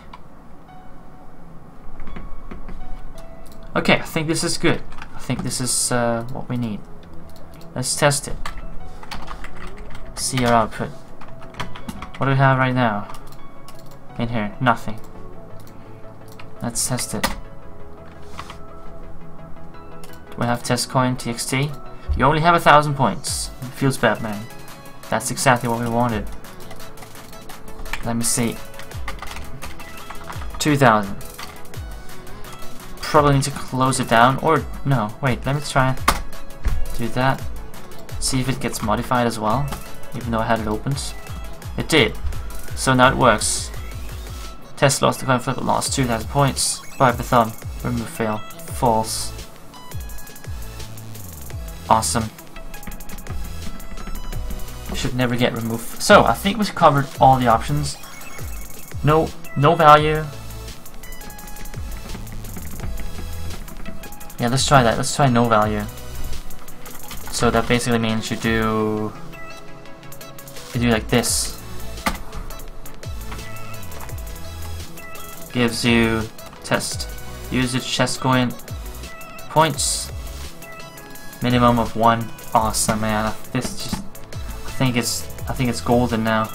Okay, I think this is good. I think this is what we need. Let's test it. See our output. What do we have right now? In here, nothing. Let's test it. Do we have testcoin.txt? You only have 1,000 points. It feels bad, man. That's exactly what we wanted. Let me see. 2,000. Probably need to close it down, or no, wait, let me try and do that. See if it gets modified as well, even though I had it opened. It did. So now it works. Test lost the coin flip, lost 2,000 points. Buy the thumb. Remove fail. False. Awesome. Should never get removed. So I think we covered all the options. No value. Yeah, let's try that. Let's try no value. So that basically means you do like this. Gives you test usage chest coin points, minimum of 1. Awesome, man. This just I think it's golden now.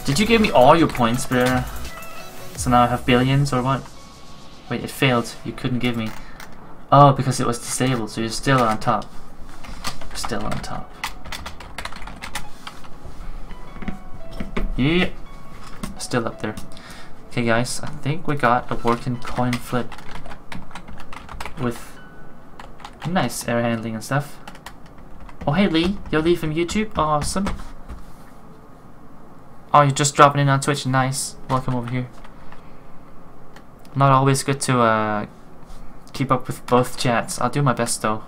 Did you give me all your points, Bear? So now I have billions or what? Wait, it failed. You couldn't give me. Oh, because it was disabled, so you're still on top. You're still on top. Yeah, still up there. Okay guys, I think we got a working coin flip with nice air handling and stuff. Oh hey Lee, you're Lee from YouTube? Awesome. Oh, you're just dropping in on Twitch, nice. Welcome over here. Not always good to keep up with both chats. I'll do my best though.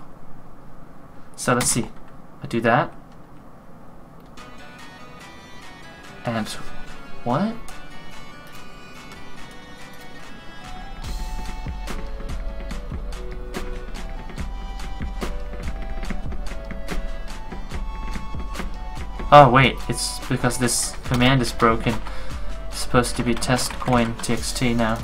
So let's see. I do that. And what? Oh wait, it's because this command is broken. It's supposed to be test coin txt now.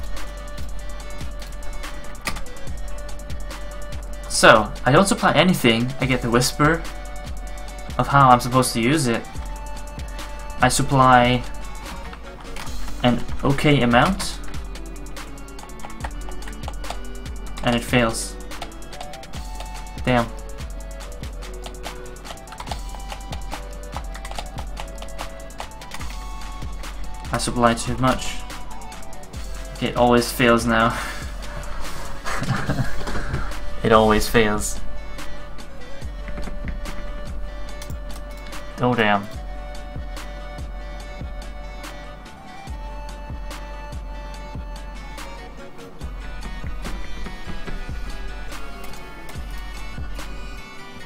So, I don't supply anything, I get the whisper of how I'm supposed to use it. I supply an okay amount, and it fails. Damn. I supply too much. Okay, it always fails now. It always fails. Oh damn.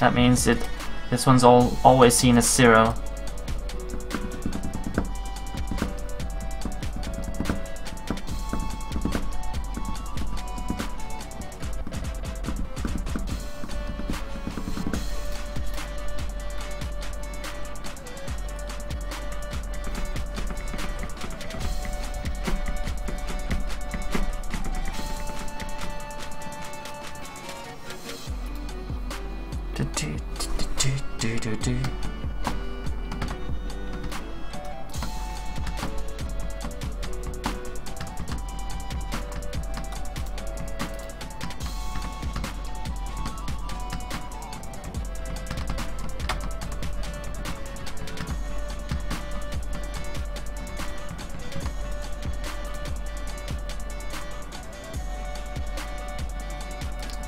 That means this one's always seen as 0.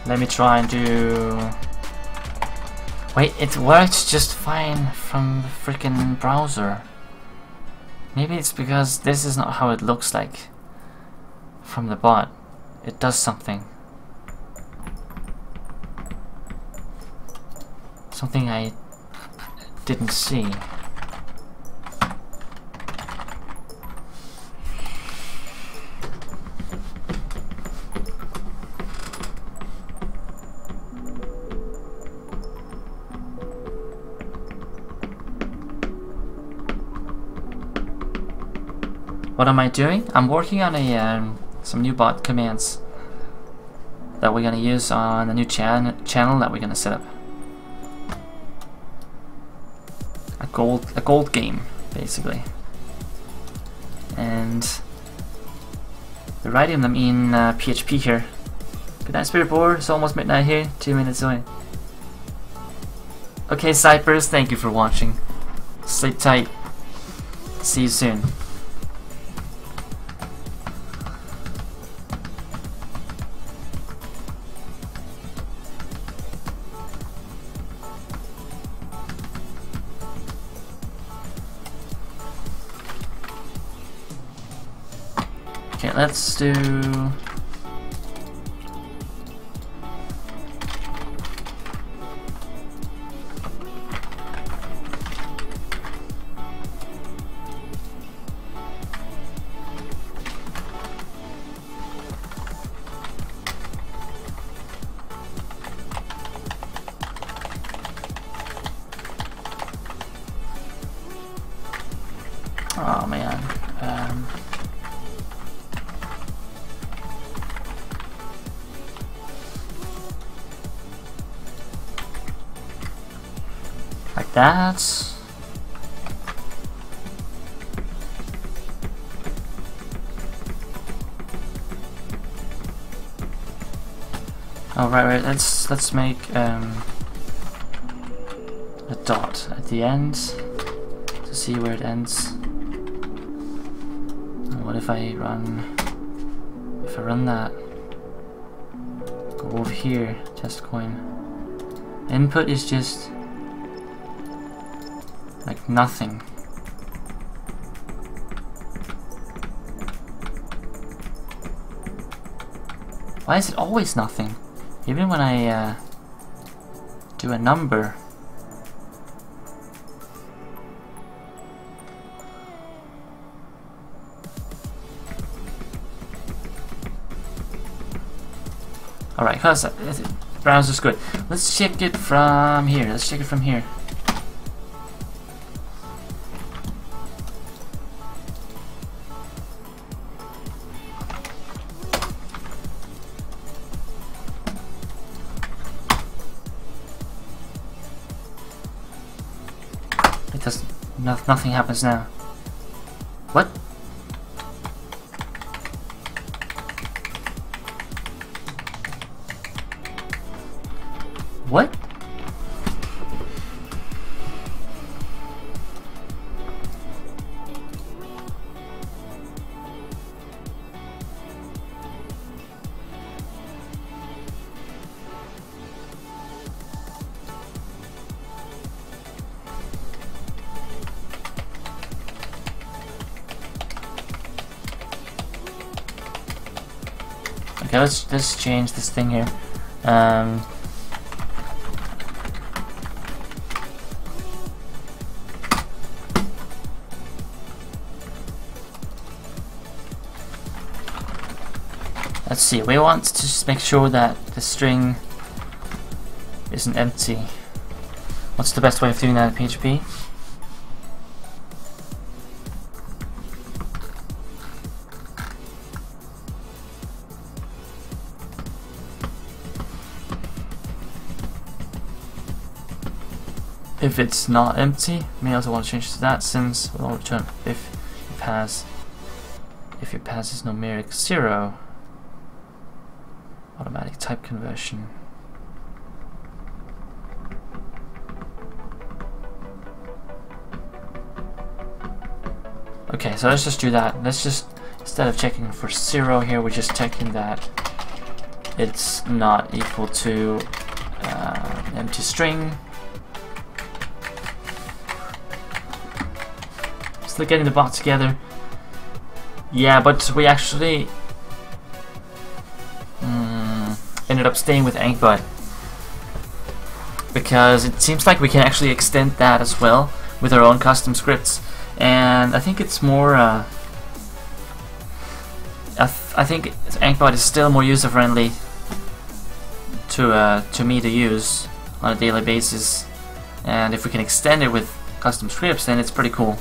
Let me try and do... Wait, it works just fine from the freaking browser. Maybe it's because this is not how it looks like from the bot. It does something. Something I didn't see. What am I doing? I'm working on some new bot commands that we're gonna use on a new channel that we're gonna set up. A gold game, basically. And we're writing them in PHP here. Good night, Spirit Board. It's almost midnight here. 2 minutes away. Okay, Cypers, thank you for watching. Sleep tight. See you soon. Okay, let's do... Oh man. Like that. Oh right. Let's make a dot at the end to see where it ends. What if I run? If I run that, go over here, test coin. Input is just like nothing. Why is it always nothing? Even when I do a number. Alright, cause browser's good. Let's check it from here. Let's check it from here. It doesn't. Nothing happens now. What? What? Okay, let's change this thing here. Let's see, we want to just make sure that the string isn't empty. What's the best way of doing that in PHP? If it's not empty, may also want to change to that, since we'll return if it passes numeric 0. Automatic type conversion. Okay, so let's just do that. Let's just, instead of checking for 0 here, we're just checking that it's not equal to an empty string. Still getting the bot together. Yeah, but we actually ended up staying with AnkhBot because it seems like we can actually extend that as well with our own custom scripts, and I think it's more I think AnkhBot is still more user friendly to me to use on a daily basis, and if we can extend it with custom scripts, then it's pretty cool.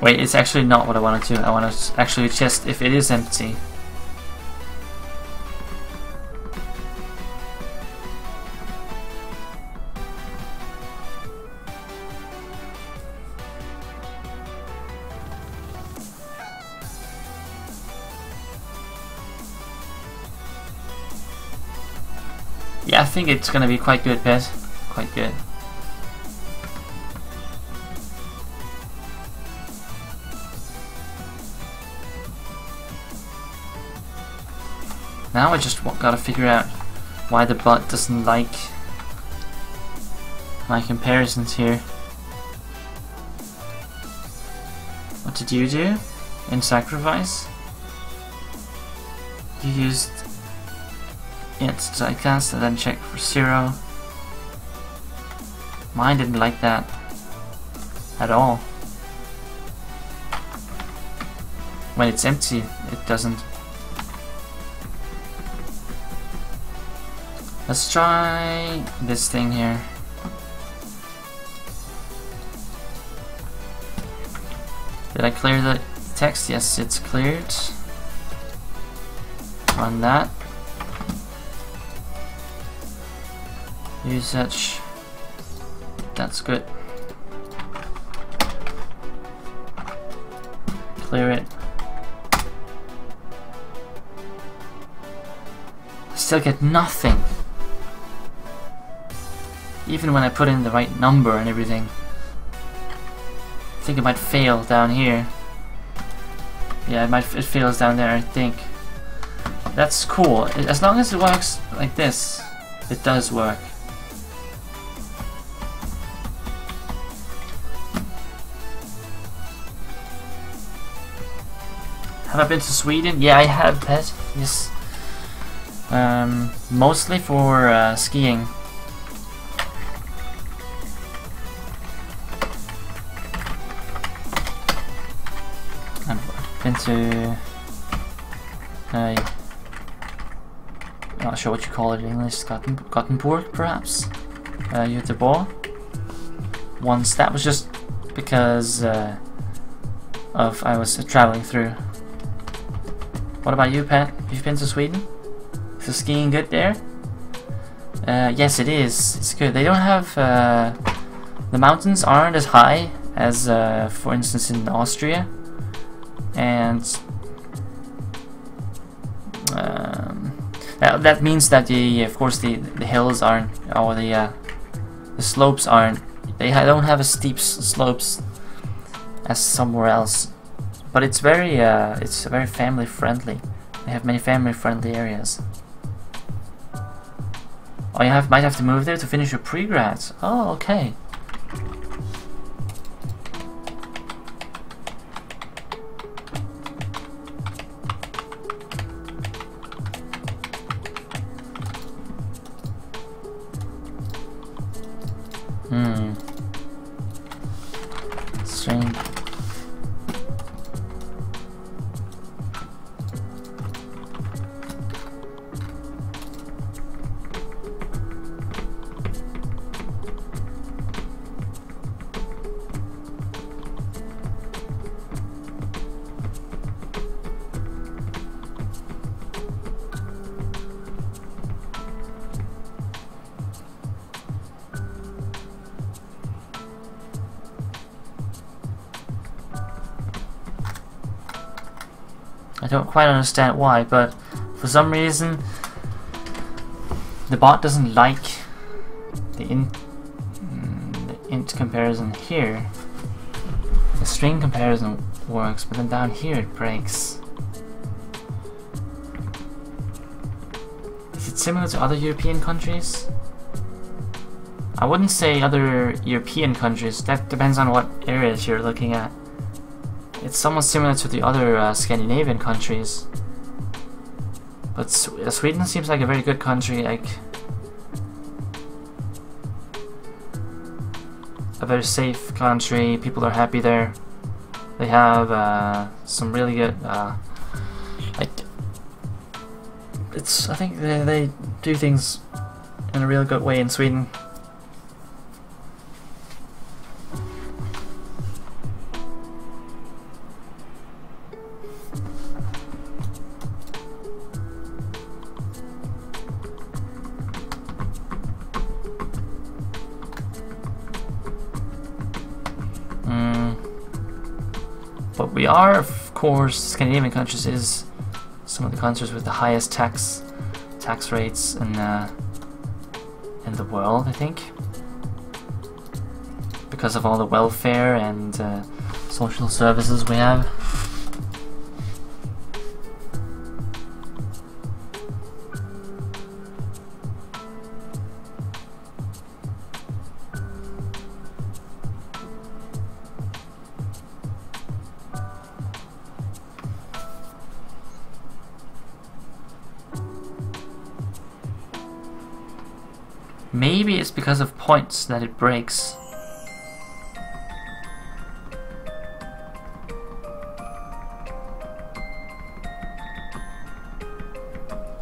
Wait, it's actually not what I want to do. I want to actually test if it is empty. Yeah, I think it's gonna be quite good, Pet. Quite good. Now I just gotta figure out why the bot doesn't like my comparisons here. What did you do in Sacrifice? You used typecast and then check for 0. Mine didn't like that at all. When it's empty, it doesn't. Let's try this thing here. Did I clear the text? Yes, it's cleared. Run that. Usage. That's good. Clear it. I still get nothing. Even when I put in the right number and everything. I think it might fail down here. Yeah, it fails down there, I think. That's cool. As long as it works like this, it does work. Have I been to Sweden? Yeah, I have, pet. Yes. Mostly for skiing. I've been to... I'm not sure what you call it in English. Gothenburg, perhaps? Göteborg. Once. That was just because I was traveling through. What about you, Pat? You've been to Sweden? Is the skiing good there? Yes, it is. It's good. They don't have... the mountains aren't as high as, for instance, in Austria. And... that means that of course the hills aren't, or the slopes aren't. They don't have as steep slopes as somewhere else. But it's very family friendly. They have many family friendly areas. Oh, you might have to move there to finish your pre-grads. Oh, okay. Strange. I don't quite understand why, but for some reason the bot doesn't like the int comparison here. The string comparison works, but then down here it breaks. Is it similar to other European countries? I wouldn't say other European countries. That depends on what areas you're looking at. It's somewhat similar to the other Scandinavian countries, but Sweden seems like a very good country, like a very safe country. People are happy there. They have some really good, like I think they do things in a real good way in Sweden. But we are, of course, Scandinavian countries is some of the countries with the highest tax rates in the world, I think, because of all the welfare and social services we have. Maybe it's because of points that it breaks.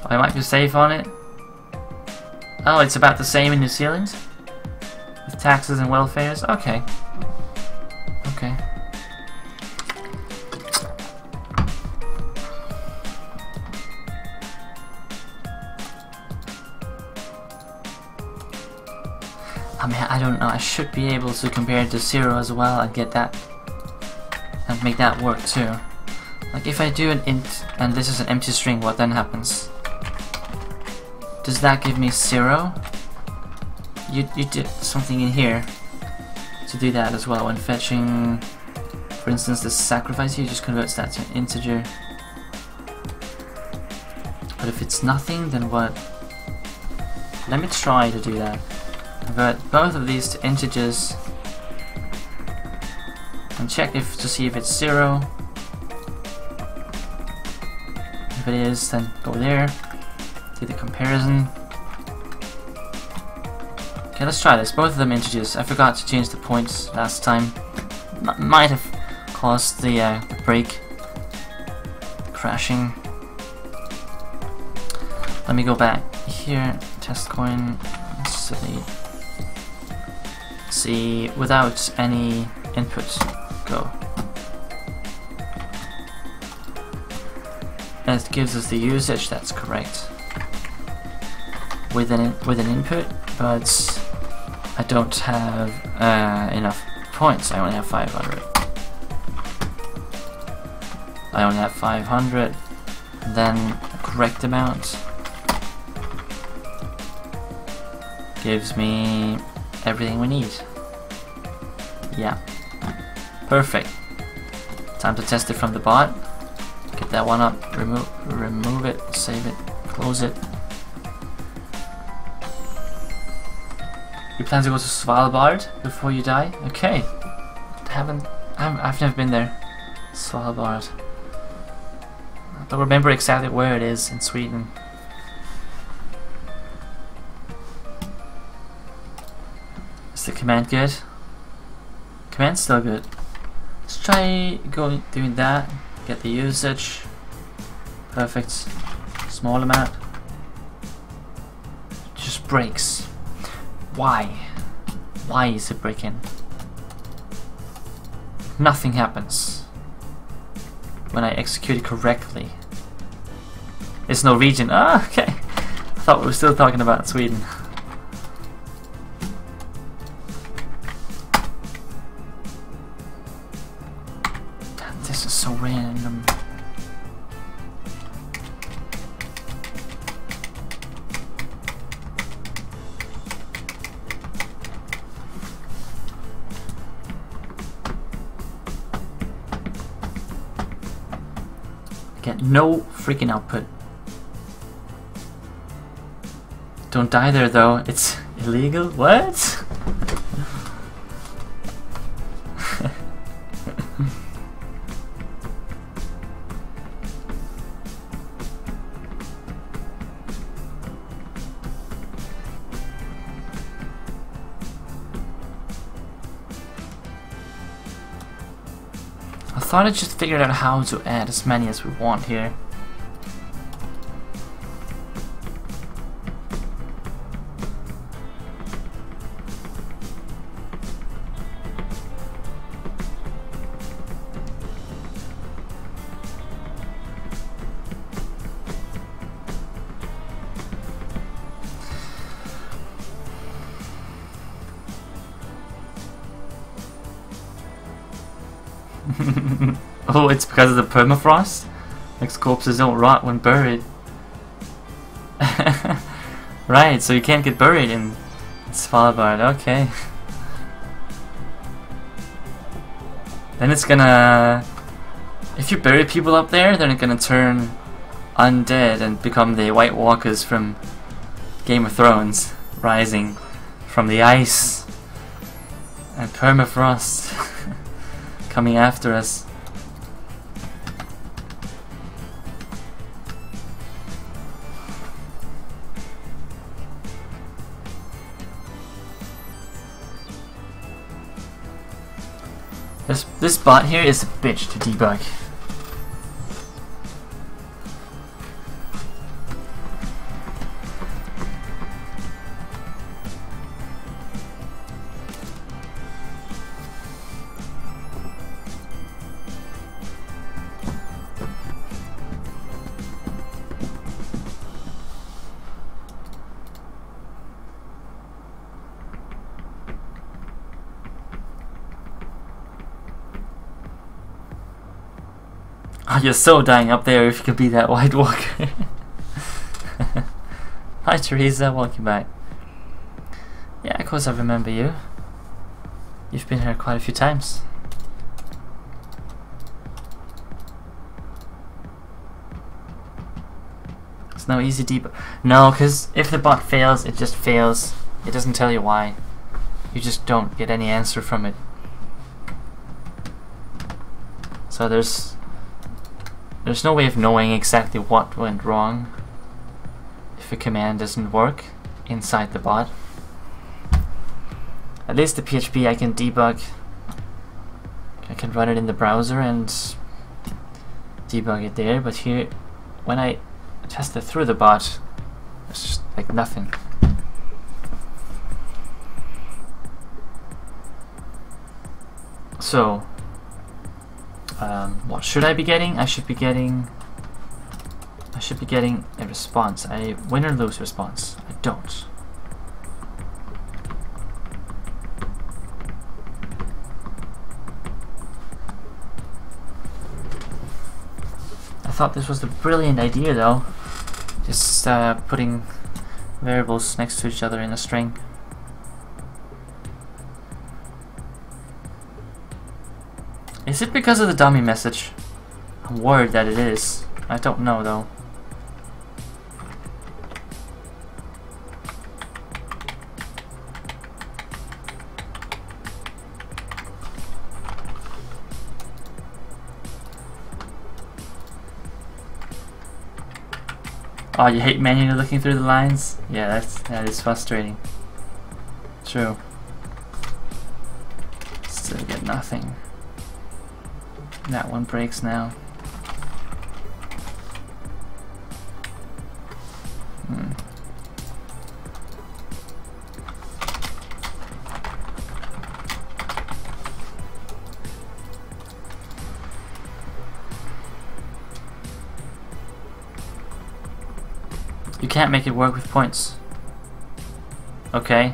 I might be safe on it. Oh, it's about the same in New Zealand? With taxes and welfares? Okay. Okay. I mean, I don't know, I should be able to compare it to 0 as well and get that and make that work too. Like if I do an int and this is an empty string, what then happens? Does that give me 0? You did something in here to do that as well when fetching, for instance, the sacrifice here just converts that to an integer. But if it's nothing, then what? Let me try to do that. Convert both of these to integers and check if to see if it's 0. If it is, then go there. Do the comparison. Okay, let's try this. Both of them integers. I forgot to change the points last time. Might have caused the break, crashing. Let me go back here. Test coin. See, without any input, go. And it gives us the usage. That's correct. With an input, but I don't have enough points. I only have 500. I only have 500. Then correct amount gives me everything we need. Yeah, perfect. Time to test it from the bot. Get that one up. Remove it. Save it. Close it. You plan to go to Svalbard before you die? Okay. I've never been there. Svalbard. I don't remember exactly where it is in Sweden. Is the command good? Command's still good. Let's try doing that. Get the usage. Perfect. Small amount. Just breaks. Why? Why is it breaking? Nothing happens when I execute it correctly. It's Norwegian. Ah, okay. I thought we were still talking about Sweden. Damn, this is so random. Get no freaking output. Don't die there though, it's illegal? What? I thought I just figured out how to add as many as we want here. Oh, it's because of the permafrost? Like corpses don't rot when buried. Right, so you can't get buried in Svalbard, okay. Then it's gonna... If you bury people up there, then it's gonna turn undead and become the White Walkers from Game of Thrones, rising from the ice and permafrost coming after us. This bot here is a bitch to debug. Oh, you're so dying up there if you could be that White Walker. Hi Teresa, welcome back. Yeah, of course I remember you. You've been here quite a few times. It's no easy debug. No, because if the bot fails, it just fails. It doesn't tell you why. You just don't get any answer from it. So there's no way of knowing exactly what went wrong if a command doesn't work inside the bot. At least the PHP I can debug. I can run it in the browser and debug it there, but here when I test it through the bot, it's just like nothing. So what should I be getting? I should be getting a response. A win or lose response. I don't. I thought this was a brilliant idea though. Just putting variables next to each other in a string. Is it because of the dummy message? I'm worried that it is. I don't know though. Oh, you hate manually looking through the lines? Yeah, that is frustrating. True. Still get nothing. That one breaks now. You can't make it work with points. Okay.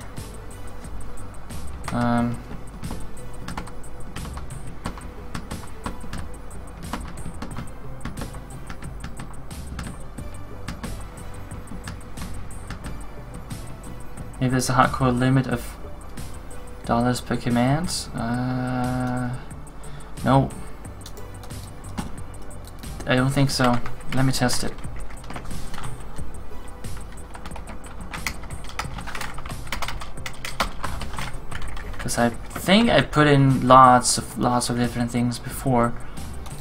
Maybe there's a hardcore limit of dollars per command. No. I don't think so. Let me test it. Because I think I put in lots of different things before.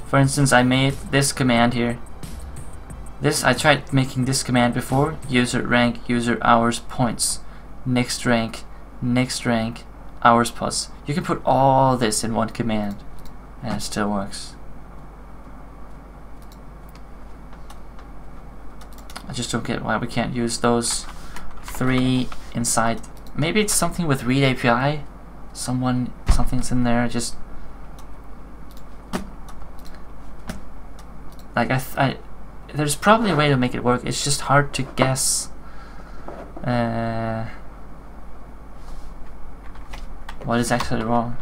For instance, I made this command here. I tried making this command before. User rank, user hours, points. Next rank, hours plus. You can put all this in one command and it still works. I just don't get why we can't use those three inside. Maybe it's something with read API. Something's in there. Just like there's probably a way to make it work. It's just hard to guess. What is actually wrong?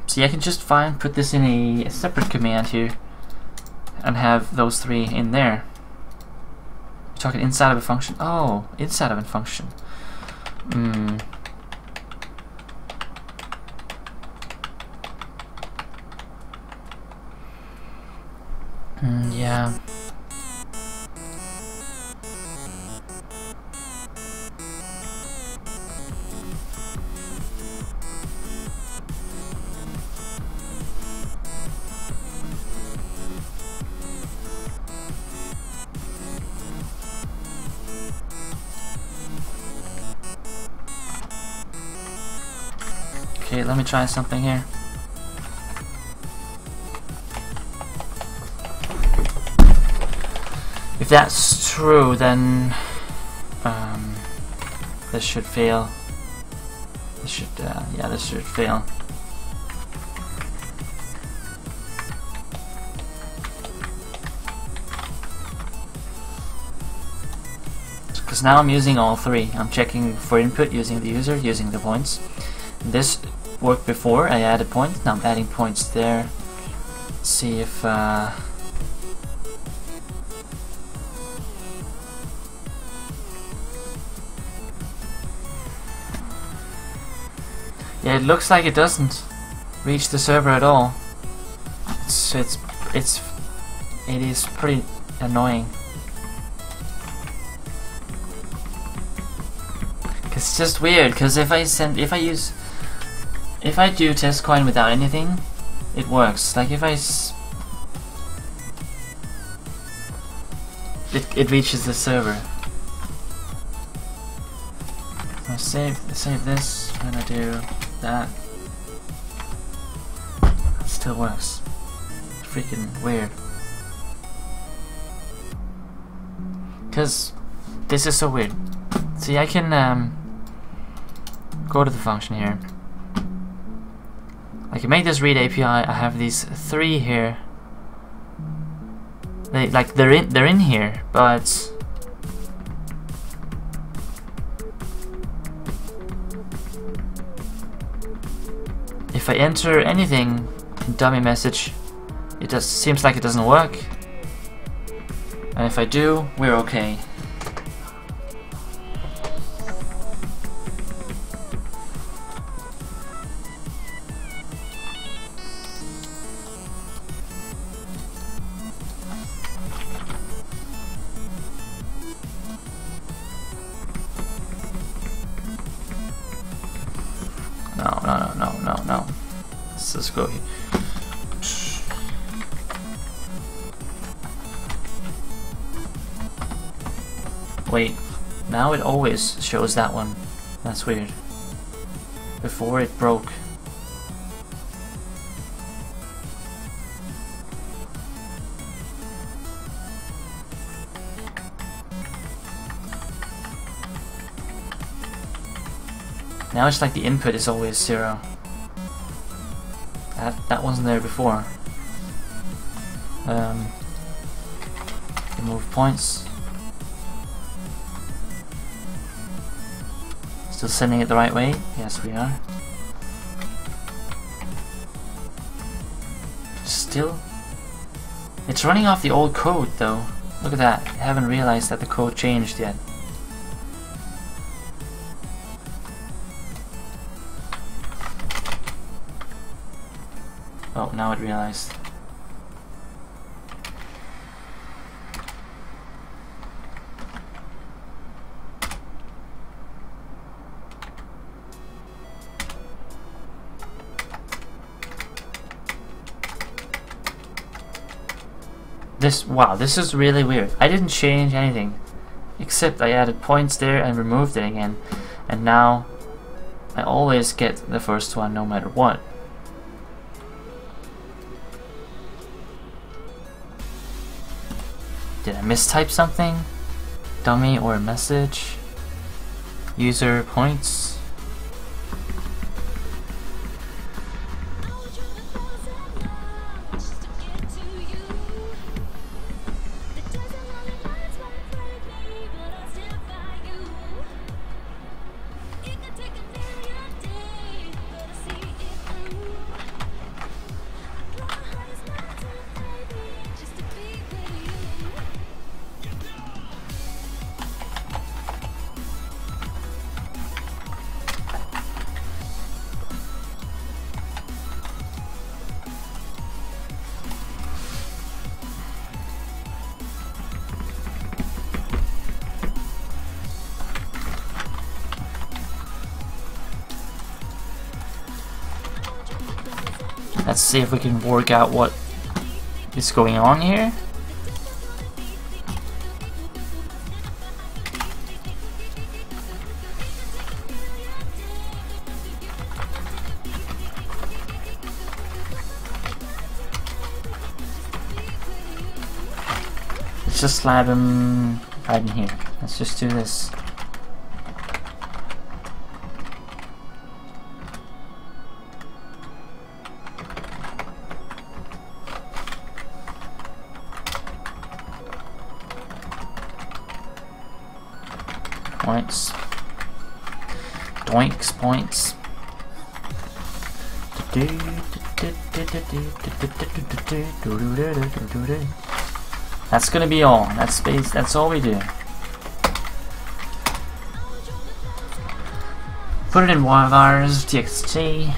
See, I can just put this in a separate command here and have those three in there. You're talking inside of a function? Oh, inside of a function. Yeah. Okay, let me try something here. If that's true, then this should fail. This should, yeah, this should fail. Because now I'm using all three. I'm checking for input using the user, using the points. This worked before. I added points. Now I'm adding points there. Let's see if yeah, it looks like it doesn't reach the server at all. So it is pretty annoying. It's just weird, because if I do test coin without anything, it works. Like if it reaches the server. I save this, and I do that. It still works. Freaking weird. Cause this is so weird. See, I can go to the function here. I can make this read API. I have these 3 here. They're in here, but if I enter anything in dummy message, it just seems like it doesn't work. And if I do, we're okay. No. Let's just go here. Wait, now it always shows that one. That's weird. Before it broke. Now it's like the input is always 0. That wasn't there before. Remove points. Still sending it the right way? Yes, we are. Still? It's running off the old code though. Look at that. I haven't realized that the code changed yet. Oh, now it realized. Wow, this is really weird. I didn't change anything, except I added points there and removed it again, and now I always get the first one no matter what. Did I mistype something? Dummy or message? User points? Let's see if we can work out what is going on here. Let's just slap him right in here. Let's just do this. Points. Doinks points. That's gonna be all. That's all we do. Put it in vars txt.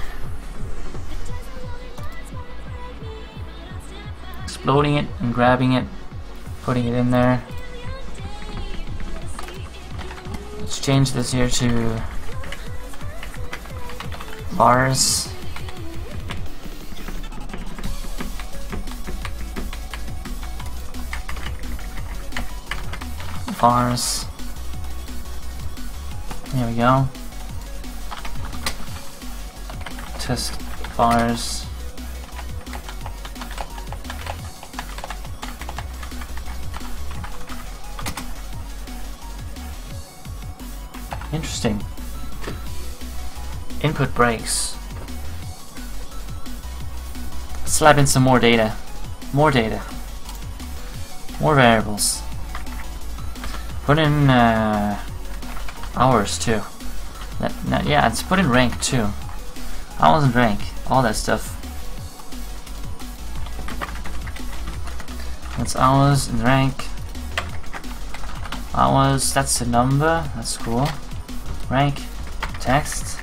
loading it and grabbing it, putting it in there. Let's change this here to bars. Bars. There we go. Test bars. Interesting. Input breaks. Slap in some more data. More data. More variables. Put in hours too. Yeah, let's put in rank too. Hours and rank. All that stuff. That's hours and rank. Hours, that's the number. That's cool. Rank. Text.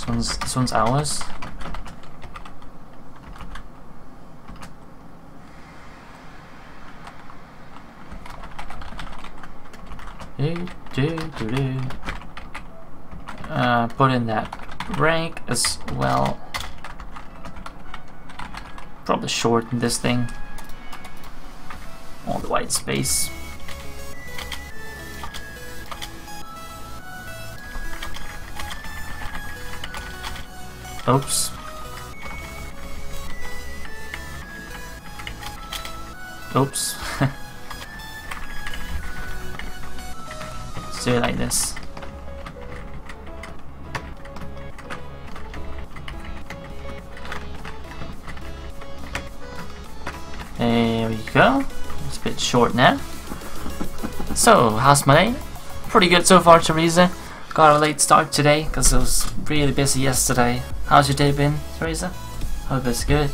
This one's hours. Put in that rank as well. Probably shorten this thing. All the white space. Oops. Oops. Let's do it like this. There we go. It's a bit short now. So, how's my day? Pretty good so far, Teresa. Got a late start today because it was really busy yesterday. How's your day been, Teresa? Hope it's good.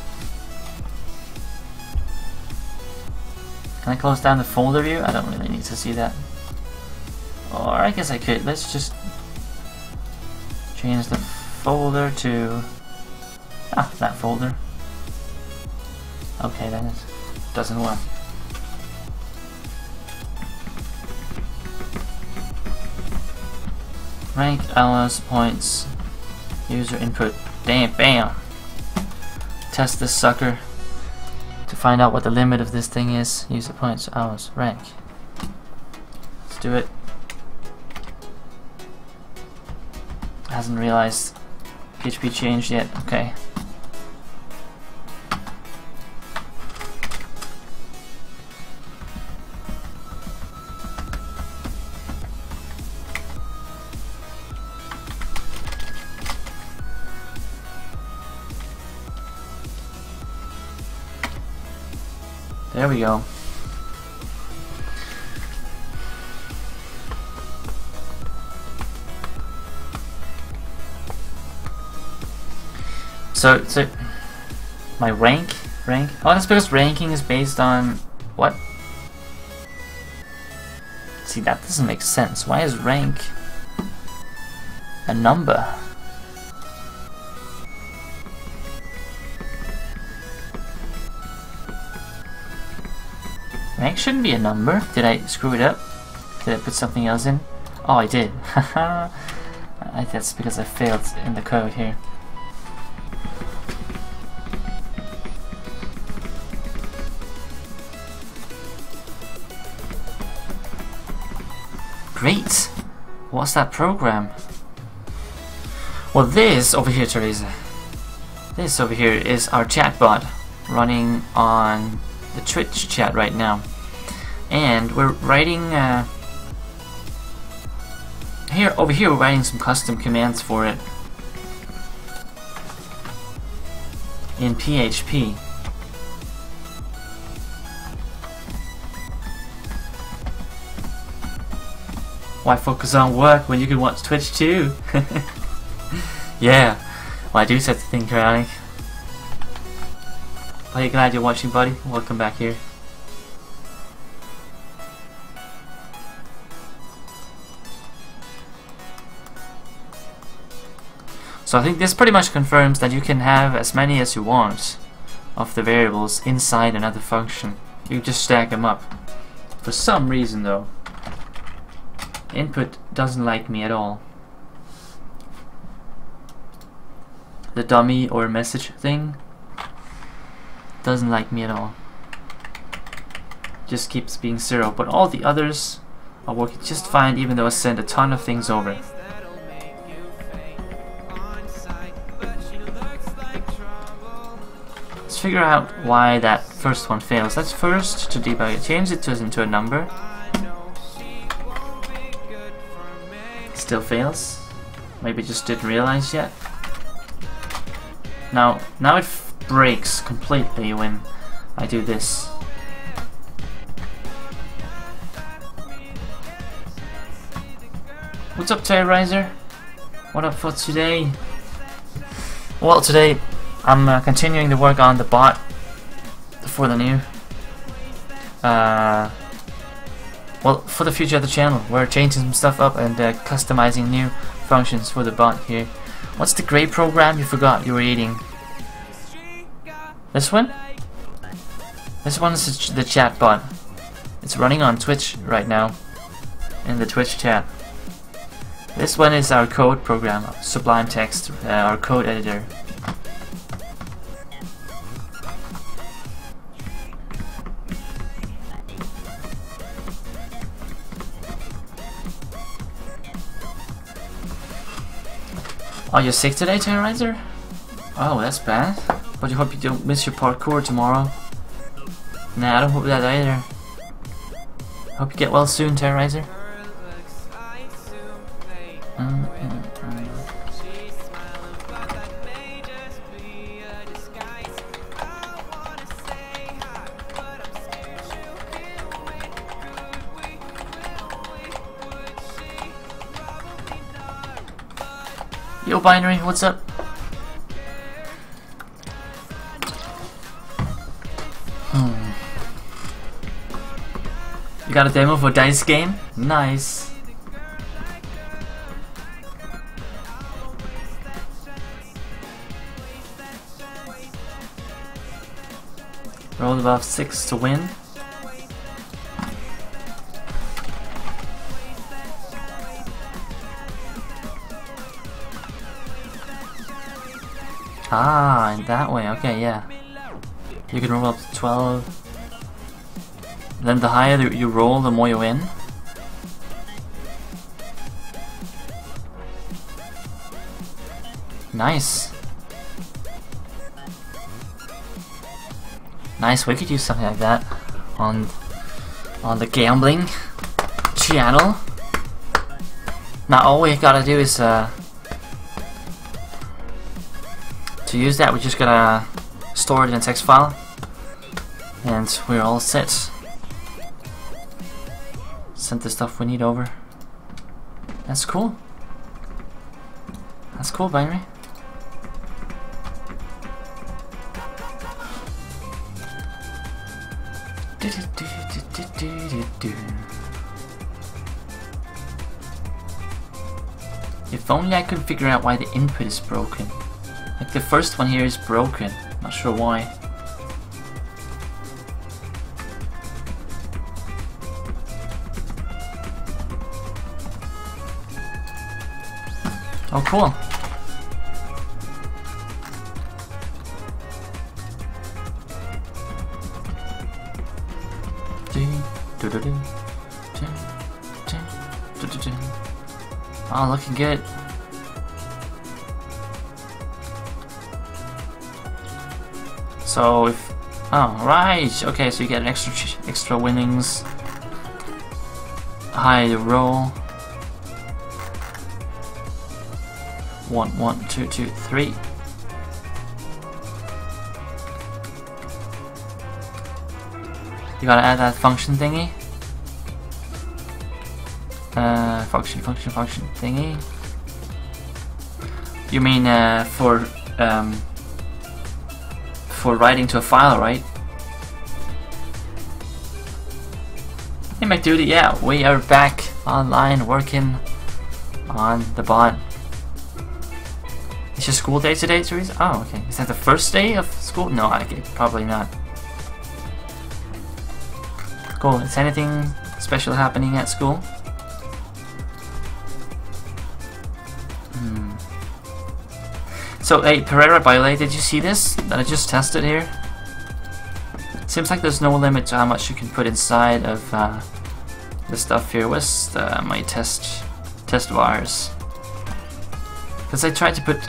Can I close down the folder view? I don't really need to see that. Or I guess I could. Let's just change the folder to that folder. Okay, then it doesn't work. Rank, hours, points, user input. Damn, bam! Test this sucker to find out what the limit of this thing is. User points, hours, rank. Let's do it. Hasn't realized PHP changed yet. Okay. There we go. So my rank. Oh, that's because ranking is based on what? See, that doesn't make sense. Why is rank a number? Rank shouldn't be a number. Did I screw it up? Did I put something else in? Oh, I did. That's because I failed in the code here. Great! What's that program? Well, this over here, Teresa. This over here is our chatbot running on the Twitch chat right now. And we're writing over here we're writing some custom commands for it in PHP. Why focus on work when you can watch Twitch too? Yeah, well, I do set the thing, Karalik. Are you glad you're watching, buddy? Welcome back here. So I think this pretty much confirms that you can have as many as you want of the variables inside another function. You just stack them up. For some reason though, input doesn't like me at all. The dummy or message thing doesn't like me at all. Just keeps being 0, but all the others are working just fine, even though I send a ton of things over. Let's figure out why that first one fails. Let's first, to debug it, change it into a number. Still fails. Maybe just didn't realize yet. Now it breaks completely when I do this. What's up, Terrorizer? What up for today? Well, today I'm continuing to work on the bot for the new well, for the future of the channel. We're changing some stuff up and customizing new functions for the bot here. What's the gray program you forgot you were eating? This one? This one is the chat bot. It's running on Twitch right now, in the Twitch chat. This one is our code program, Sublime Text, our code editor. Oh, you're sick today, Terrorizer? Oh, that's bad. But you hope you don't miss your parkour tomorrow. Nah, I don't hope that either. Hope you get well soon, Terrorizer. Yo, Binary, what's up? You got a demo for Dice Game? Nice. Roll above 6 to win. Ah, in that way, okay, yeah. You can roll up to 12. Then the higher you roll, the more you win. Nice. Nice, we could use something like that on the gambling channel. Now all we gotta do is to use that, we just gotta store it in a text file, and we're all set. Send the stuff we need over. That's cool. That's cool, Binary. If only I could figure out why the input is broken. Like the first one here is broken. Not sure why. Oh, cool. Oh, looking good. So if, oh right, okay, so you get an extra winnings. High roll. 1, 1, 2, 2, 3. You gotta add that function thingy. Function thingy. You mean for writing to a file, right? Hey McDuty, yeah, we are back online working on the bot. It's your school day today, Teresa? Oh, okay. Is that the first day of school? No, probably not. Cool. Is anything special happening at school? So, hey, Pereira, by the way, did you see this that I just tested here? Seems like there's no limit to how much you can put inside of the stuff here. Where's my test bars? Because I tried to put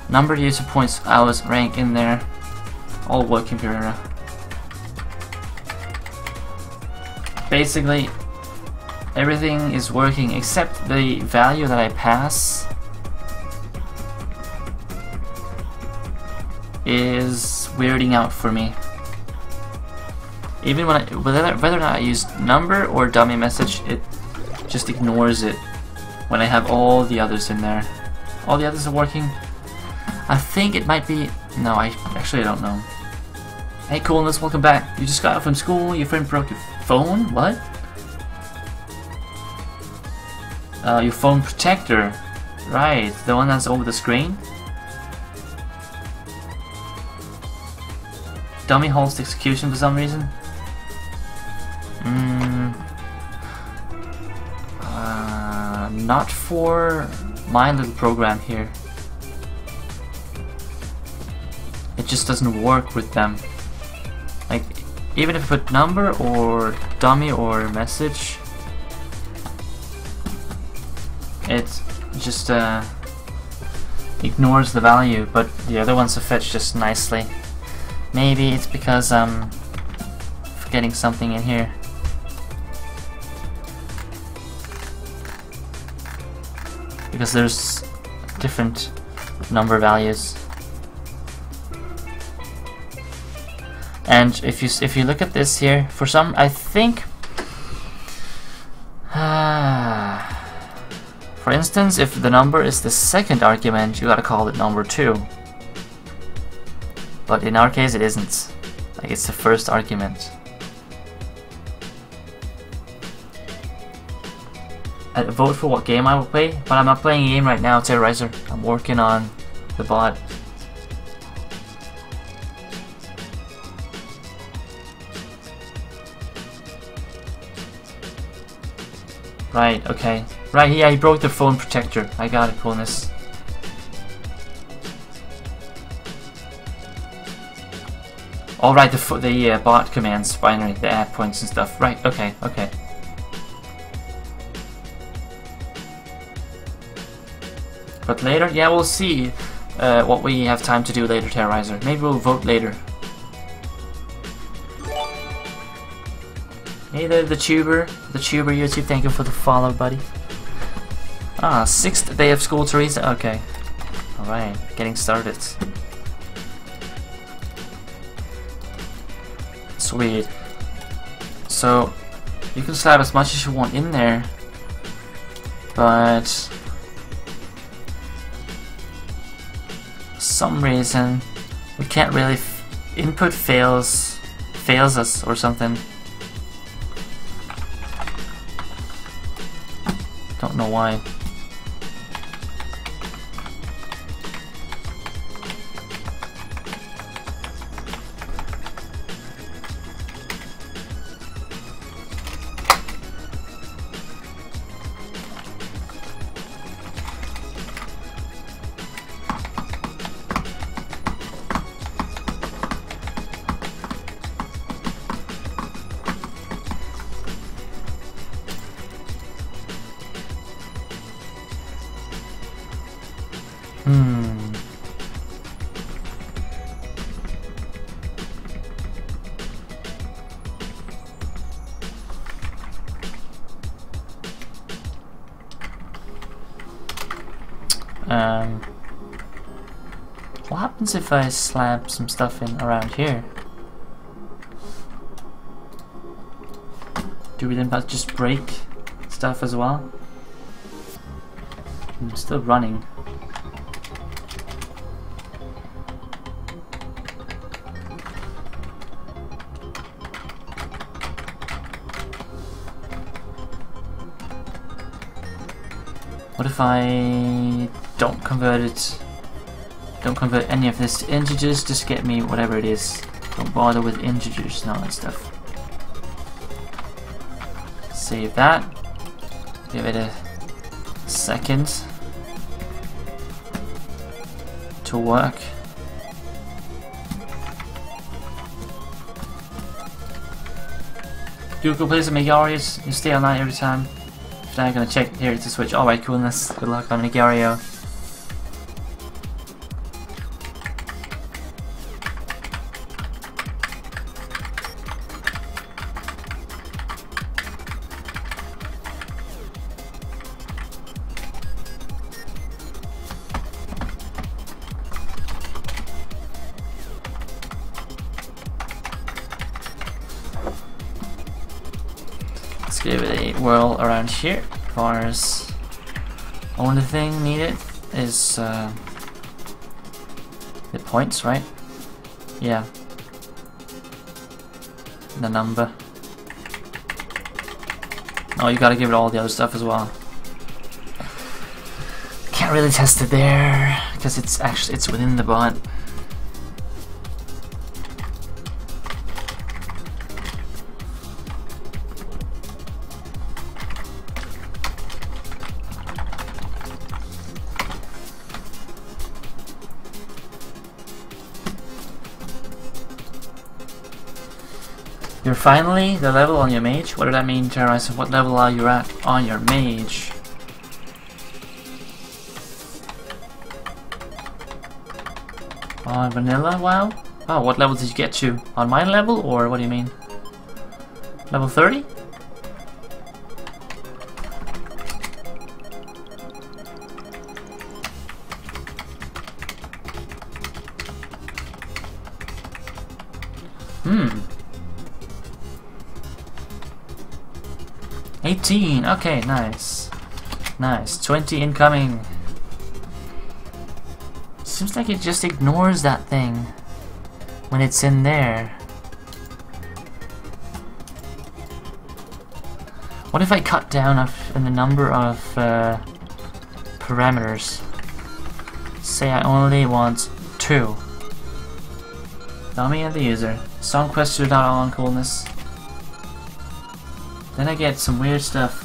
number of user points, hours, rank in there. All working, Pereira. Basically, everything is working except the value that I pass is weirding out for me. Even when whether or not I use number or dummy message, it just ignores it when I have all the others in there. All the others are working. I think it might be... No, I actually don't know. Hey Coolness, welcome back. You just got out from school, your friend broke your phone? What? Your phone protector. Right, the one that's over the screen? Dummy holds the execution for some reason? Not for my little program here. It just doesn't work with them. Like, even if I put number or dummy or message, it just ignores the value, but the other ones are fetched just nicely. Maybe it's because I'm forgetting something in here. Because there's different number values. And if you look at this here, for some, I think, for instance, if the number is the second argument, you gotta call it number 2. But in our case, it isn't. Like, it's the first argument. I vote for what game I will play, but I'm not playing a game right now, Terrorizer. I'm working on the bot. Right, okay. Right, yeah, he broke the phone protector. I got it, Coolness. Alright, the bot commands, binary, the add points and stuff. Right, okay, okay. But later, yeah, we'll see what we have time to do later, Terrorizer. Maybe we'll vote later. Hey there, the tuber YouTube, thank you for the follow, buddy. Ah, 6th day of school, Teresa. Okay. Alright, getting started. Sweet. So, you can slap as much as you want in there, but for some reason we can't really input fails us or something. Don't know why. What happens if I slap some stuff in around here? Do we then just break stuff as well? I'm still running. What if I don't convert it Don't convert any of this to integers, just get me whatever it is. Don't bother with integers and all that stuff. Save that. Give it a second to work. Google plays Megario, you stay online every time. If not, I'm gonna check here to switch. Alright, coolness. Good luck on Megario. Let's give it a whirl around here. As far as only thing needed is the points, right? Yeah. The number. Oh, you gotta give it all the other stuff as well. Can't really test it there because it's within the bot. You're finally the level on your mage? What did that mean, Terrorizer? What level are you at on your mage? On vanilla? Wow. Oh, what level did you get to? On my level, or what do you mean? Level 30? Hmm. 18, okay, nice. Nice, 20 incoming. Seems like it just ignores that thing when it's in there. What if I cut down in the number of parameters? Say I only want 2. Dummy and the user. Song quest without all on coolness. Then I get some weird stuff.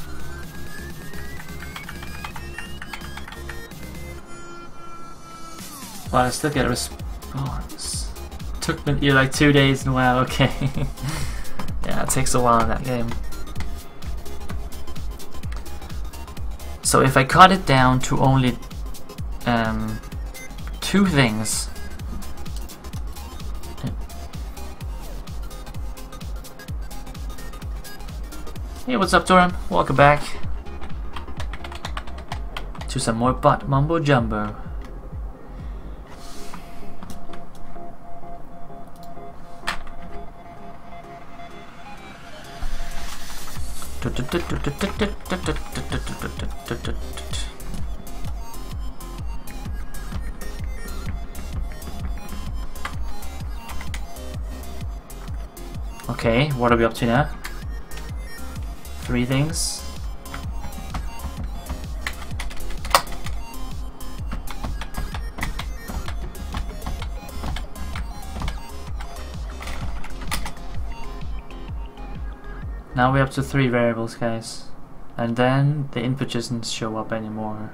But I still get a response. Took me like 2 days and wow, okay. Yeah, it takes a while in that game. So if I cut it down to only 2 things. Hey, what's up, Torum? Welcome back to some more bot mumbo jumbo. Okay, what are we up to now? 3 things. Now we're up to 3 variables, guys. And then the input doesn't show up anymore.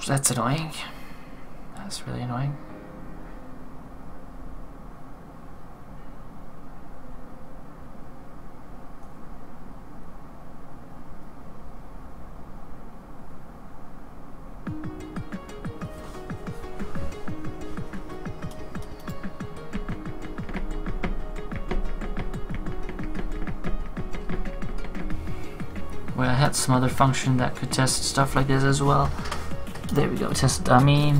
That's annoying. That's really annoying. Well, I had some other function that could test stuff like this as well. There we go, test dummy.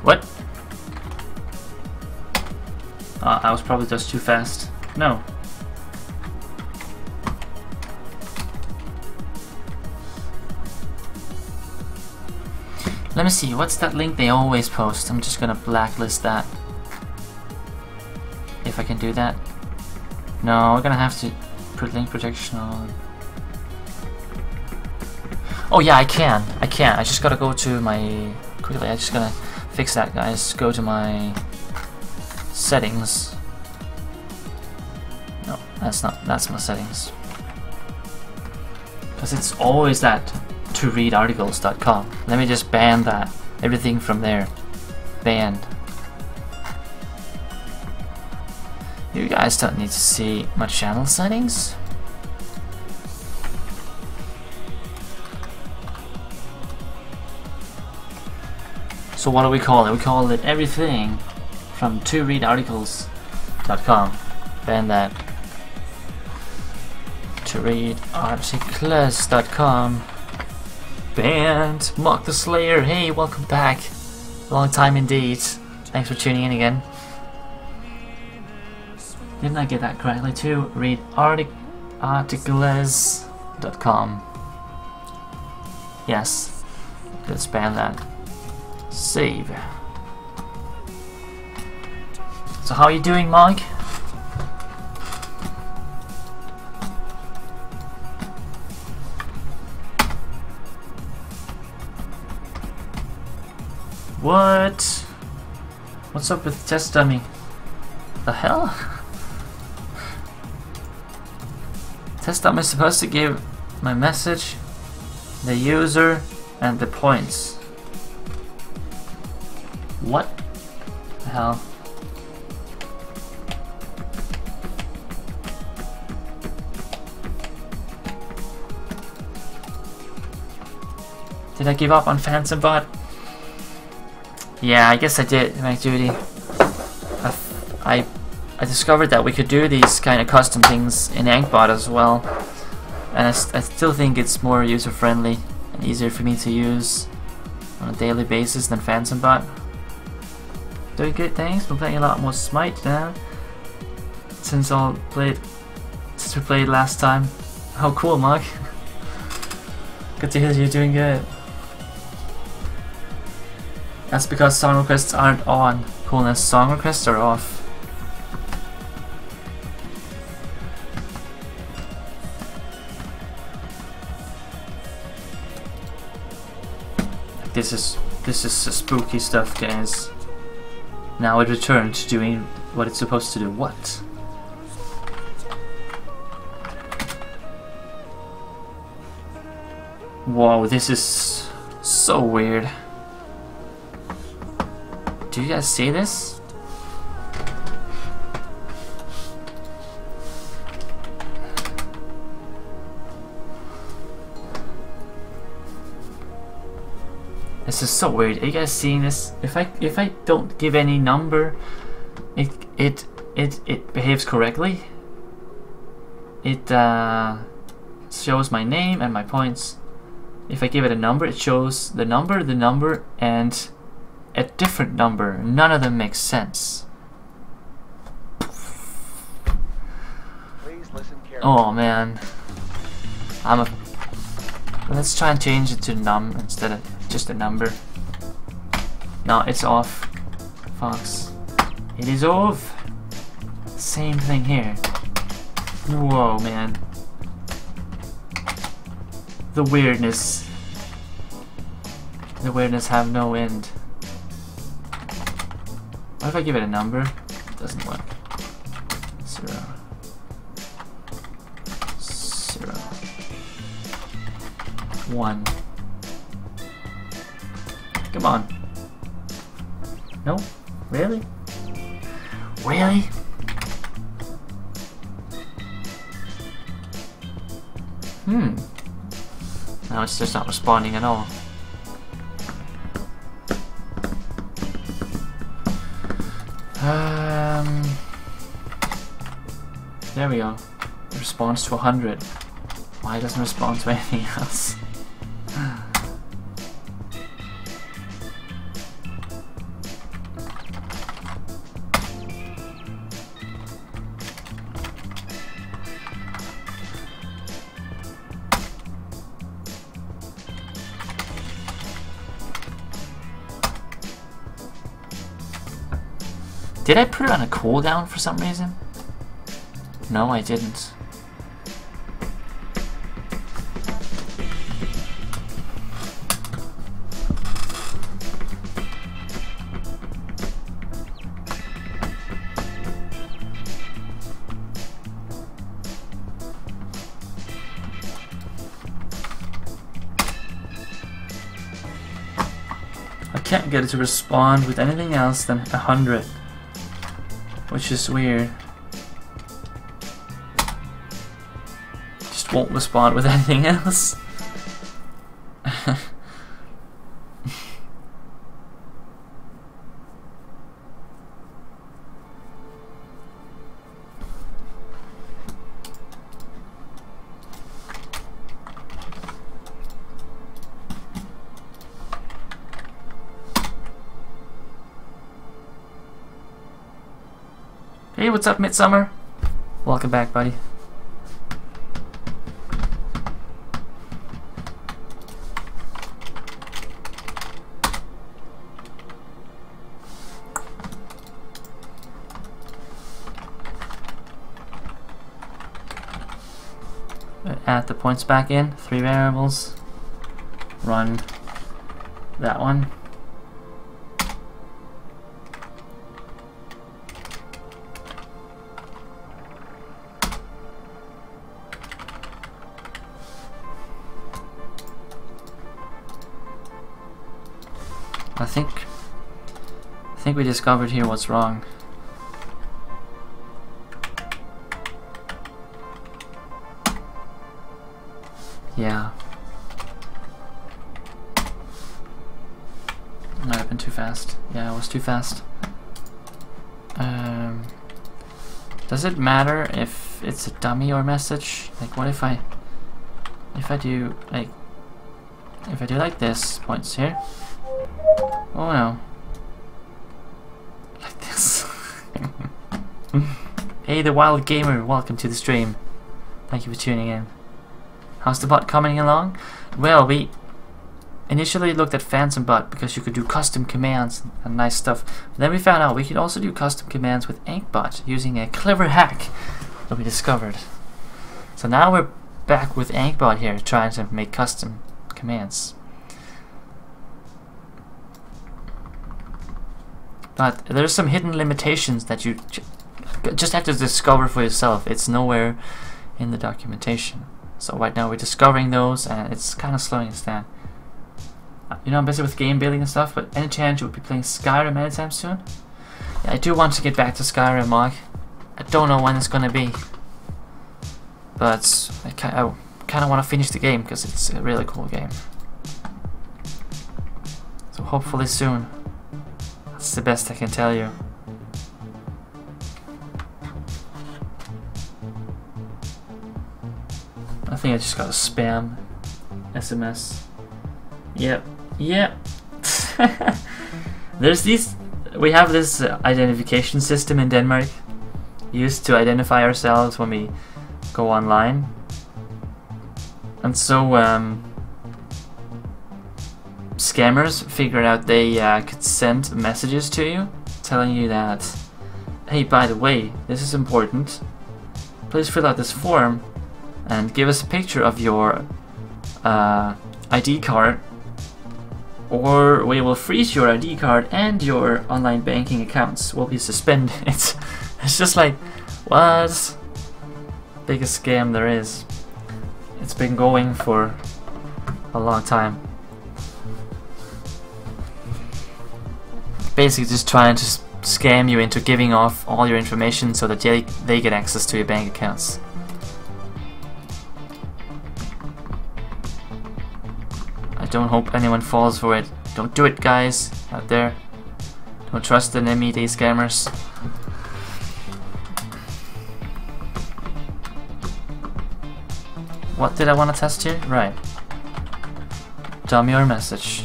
What? I was probably just too fast. No. Let me see, what's that link they always post? I'm just gonna blacklist that. If I can do that. No, we're gonna have to put link protection on. Oh yeah, I can. I just gotta go to my... Quickly, I just gotta fix that, guys. Go to my settings. No, that's my settings. Because it's always that toreadarticles.com. Let me just ban that. Everything from there. Banned. You guys don't need to see my channel settings. So what do we call it? We call it everything from toreadarticles.com. Ban that. Toreadarticles.com. Banned. Mock the Slayer. Hey, welcome back. Long time indeed. Thanks for tuning in again. Didn't I get that correctly too? Toreadarticles.com. Yes. Let's ban that. Save. So how are you doing, Mike? What? What's up with test dummy? The hell? Test dummy is supposed to give my message, the user, and the points. What the hell? Did I give up on AnkhBot? Yeah, I guess I did, MacJudy. I discovered that we could do these kind of custom things in AnkhBot as well. And I still think it's more user-friendly and easier for me to use on a daily basis than AnkhBot. Doing good, thanks. Been playing a lot more Smite now since we played last time. How cool, Mark. Good to hear you're doing good. That's because song requests aren't on. Coolness, song requests are off. This is spooky stuff, guys. Now it returned to doing what it's supposed to do. What? Whoa, this is so weird. Do you guys see this? This is so weird. Are you guys seeing this? If I don't give any number, it behaves correctly. It shows my name and my points. If I give it a number, it shows the number, and a different number. None of them makes sense. Please listen carefully. Oh man, let's try and change it to num instead of just a number. No, it's off, Fox. It is off. Same thing here. Whoa, man. The weirdness have no end. What if I give it a number? It doesn't work. 0. 0. 1. Come on. No? Really? Really? Now it's just not responding at all. There we go. It responds to 100. Why doesn't it respond to anything else? Did I put it on a cooldown for some reason? No, I didn't. I can't get it to respond with anything else than 100, which is weird. Just won't respond with anything else. Hey, what's up, Midsummer? Welcome back, buddy. Add the points back in, 3 variables. Run that one. I think we discovered here what's wrong. Yeah. Might have been too fast. Yeah, it was too fast. Does it matter if it's a dummy or message? Like, what if I do like this, points here? Oh no. Like this. Hey, the Wild Gamer, welcome to the stream. Thank you for tuning in. How's the bot coming along? Well, we initially looked at Phantom Bot because you could do custom commands and nice stuff. But then we found out we could also do custom commands with AnkhBot using a clever hack that we discovered. So now we're back with AnkhBot here, trying to make custom commands. But there's some hidden limitations that you just have to discover for yourself. It's nowhere in the documentation. So right now we're discovering those, and it's kind of slowing us down. You know, I'm busy with game building and stuff, but any chance you would be playing Skyrim anytime soon? Yeah, I do want to get back to Skyrim, Mark. I don't know when it's gonna be, but I kind of want to finish the game because it's a really cool game. So hopefully soon. That's the best I can tell you. I think I just got a spam SMS. Yep. There's these. We have this identification system in Denmark used to identify ourselves when we go online, and so scammers figured out they could send messages to you telling you that, hey, by the way, this is important. Please fill out this form and give us a picture of your ID card, or we will freeze your ID card and your online banking accounts will be suspended. It's just like, what? Biggest scam there is. It's been going for a long time. Basically just trying to scam you into giving off all your information so that they get access to your bank accounts. I don't hope anyone falls for it. Don't do it, guys out there. Don't trust the MED scammers. What did I want to test here? Right. Dummy or message.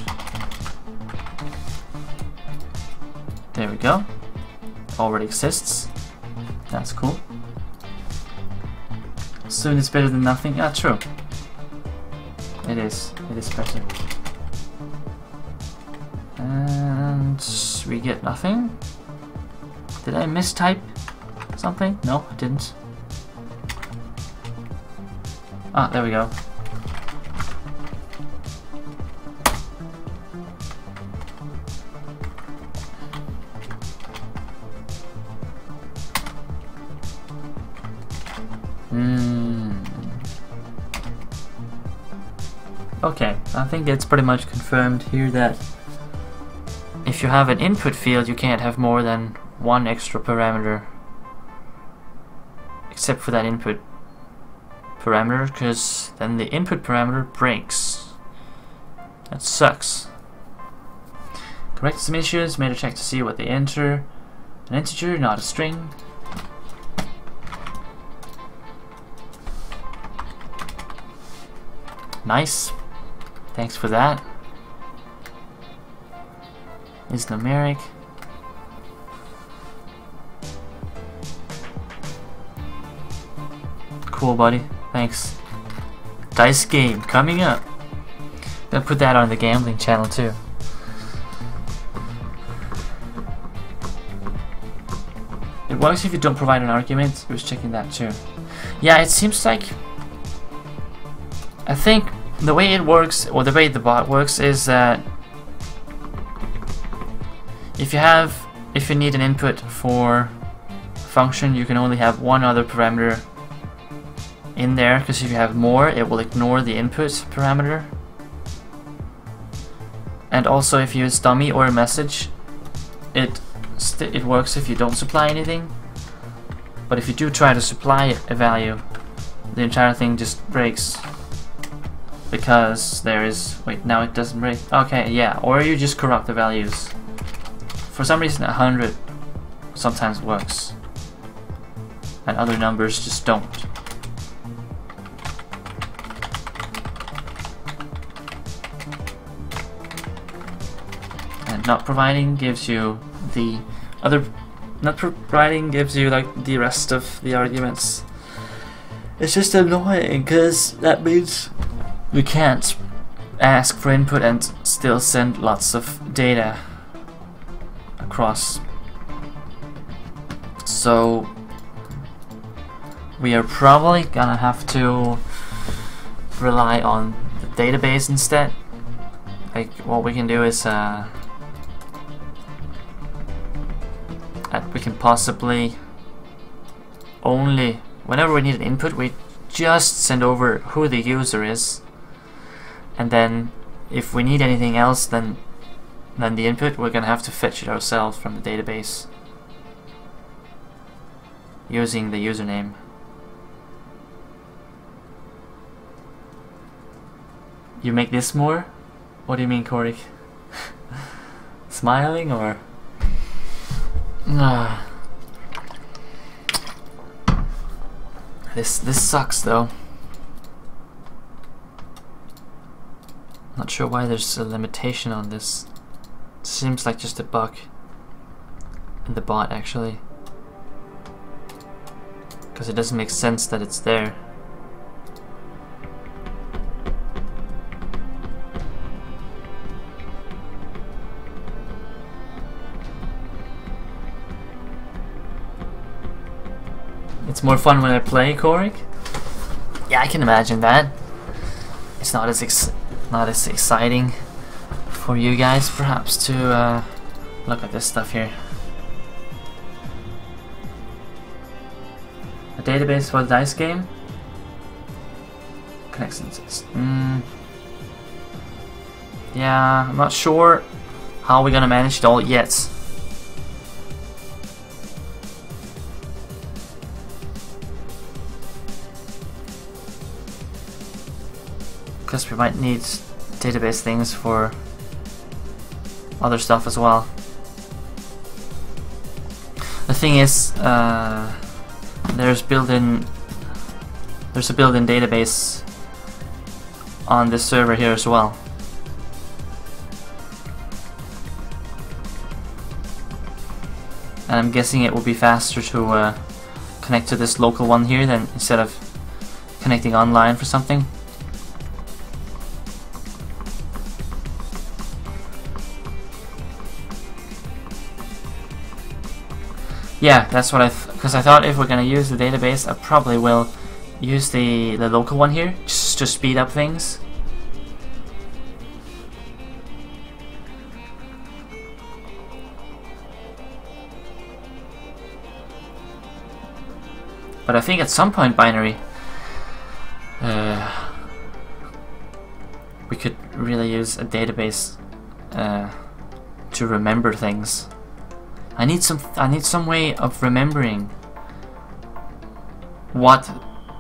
There we go. Already exists. That's cool. Soon it's better than nothing. Yeah, true. It is. It is better. And we get nothing. Did I mistype something? No, I didn't. Ah, there we go. Okay, I think it's pretty much confirmed here that if you have an input field, you can't have more than one extra parameter, except for that input parameter, because then the input parameter breaks. That sucks. Correct some issues, made a check to see what they enter. An integer, not a string. Nice. Thanks for that. Is numeric. Cool, buddy. Thanks. Dice game coming up. Gonna put that on the gambling channel too. It works if you don't provide an argument. I was checking that too. Yeah, it seems like, I think the way it works, or the way the bot works, is that if you need an input for a function, you can only have one other parameter in there, because if you have more, it will ignore the input parameter. And also, if you use dummy or a message, it works if you don't supply anything. But if you do try to supply a value, the entire thing just breaks. Because there is... wait, now it doesn't break. Okay, yeah, or you just corrupt the values. For some reason 100 sometimes works, and other numbers just don't. And not providing gives you the other... not providing gives you like the rest of the arguments. It's just annoying, because that means we can't ask for input and still send lots of data across. So we are probably gonna have to rely on the database instead. Like, what we can do is that we can possibly only, whenever we need an input, we just send over who the user is. And then if we need anything else than the input, we're gonna have to fetch it ourselves from the database using the username. You make this more? What do you mean, Korik? Smiling or? This sucks though. Not sure why there's a limitation on this. It seems like just a bug in the bot actually, because it doesn't make sense that it's there. It's more fun when I play, Korik? Yeah, I can imagine that. It's not as exciting for you guys, perhaps, to look at this stuff here. A database for the dice game? Connections. Yeah, I'm not sure how we're gonna manage it all yet. Because we might need database things for other stuff as well. The thing is, there's a built-in database on this server here as well. And I'm guessing it will be faster to connect to this local one here than instead of connecting online for something. Yeah, that's what because I thought if we're gonna use the database, I probably will use the local one here, just to speed up things. But I think at some point, Binary, we could really use a database to remember things. I need some way of remembering what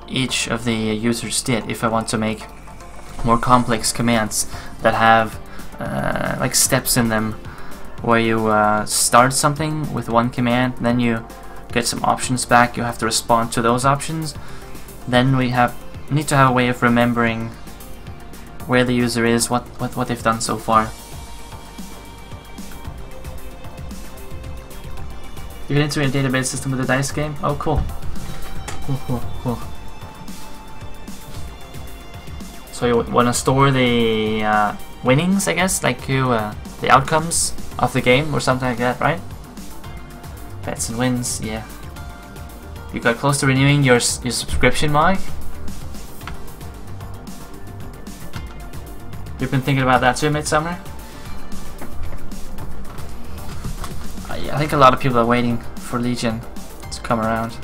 each of the users did if I want to make more complex commands that have like steps in them, where you start something with one command, then you get some options back, you have to respond to those options. Then we need to have a way of remembering where the user is, what they've done so far. You get into a database system with a dice game? Oh, cool. Cool. So you want to store the winnings, I guess, like the outcomes of the game or something like that, right? Bets and wins, yeah. You got close to renewing your subscription, Mike? You've been thinking about that too, Midsummer? I think a lot of people are waiting for Legion to come around.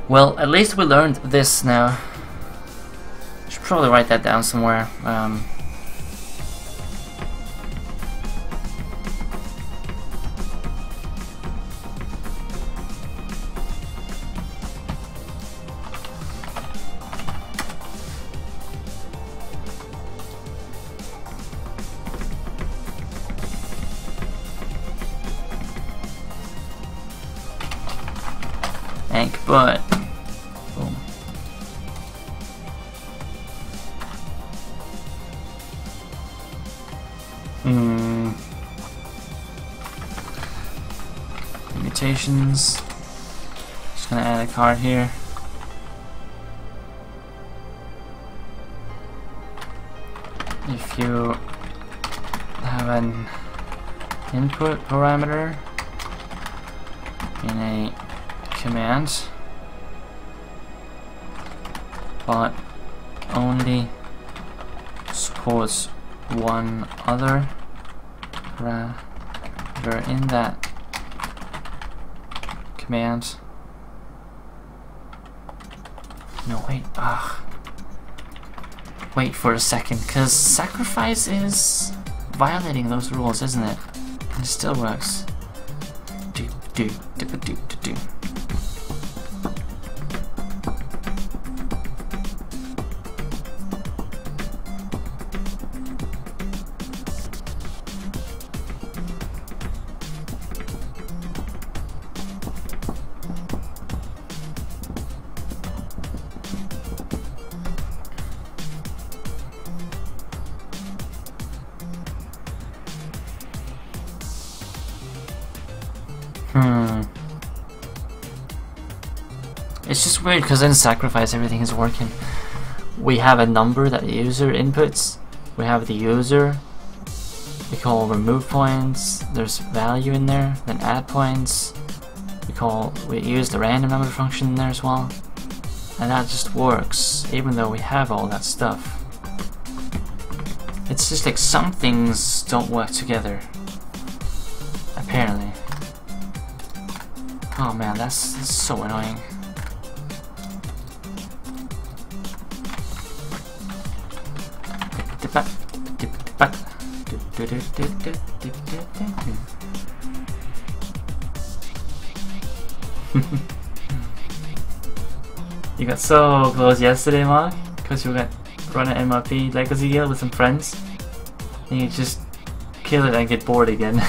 Well, at least we learned this now. Should probably write that down somewhere. AnkhBot. Boom. Limitations. Just gonna add a card here. If you have an input parameter in a command, but only supports one other parameter in that command. No, wait, wait for a second, because sacrifice is violating those rules, isn't it? It still works. Do. It's just weird because in sacrifice everything is working. We have a number that the user inputs. We have the user. We call remove points. There's value in there. Then add points. We use the random number function in there as well. And that just works even though we have all that stuff. It's just like some things don't work together. Apparently. Oh man, that's so annoying. You got so close yesterday, Mark, because you got run an MRP Legacy Guild with some friends, and you just kill it and get bored again.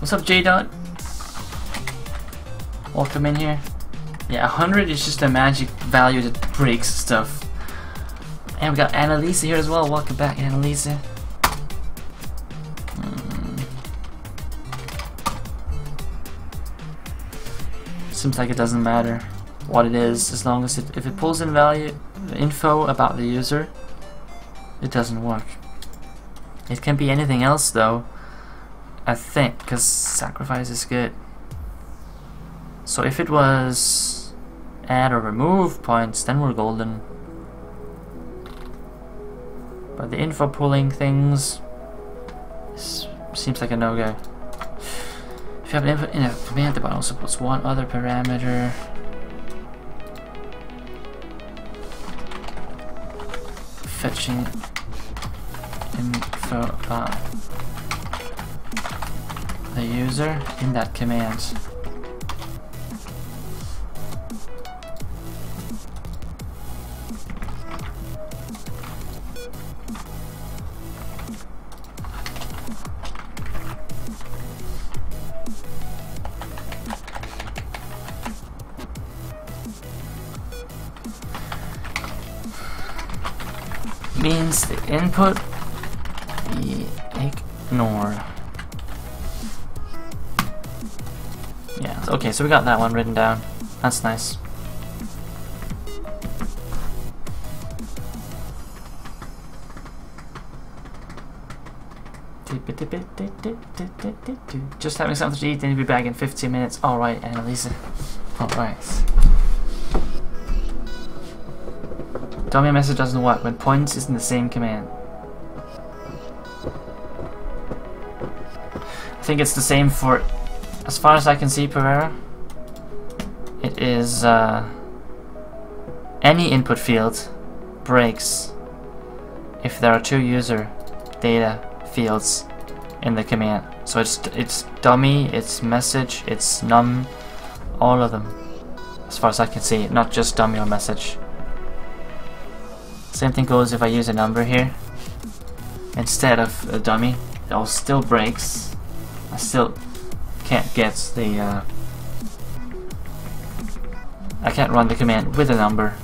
What's up, J-Dot? Welcome in here. Yeah, 100 is just a magic value that breaks stuff. And we got Annalisa here as well. Welcome back, Annalisa. Seems like it doesn't matter what it is, as long as if it pulls in info about the user, it doesn't work. It can be anything else though, I think, because sacrifice is good. So if it was add or remove points, then we're golden. But the info pulling things seems like a no-go. If you have an input in a command, the button also puts one other parameter. Fetching info about the user in that command. Means the input be ignored. Yeah, okay, so we got that one written down. That's nice. Just having something to eat, then you'll be back in 15 minutes. Alright, Annalisa. Alright. Dummy message doesn't work when points is in the same command. I think it's the same for, as far as I can see, Pereira. It is any input field breaks if there are two user data fields in the command. So it's dummy, it's message, it's num, all of them, as far as I can see, not just dummy or message. Same thing goes if I use a number here instead of a dummy. It all still breaks. I still can't get the I can't run the command with a number.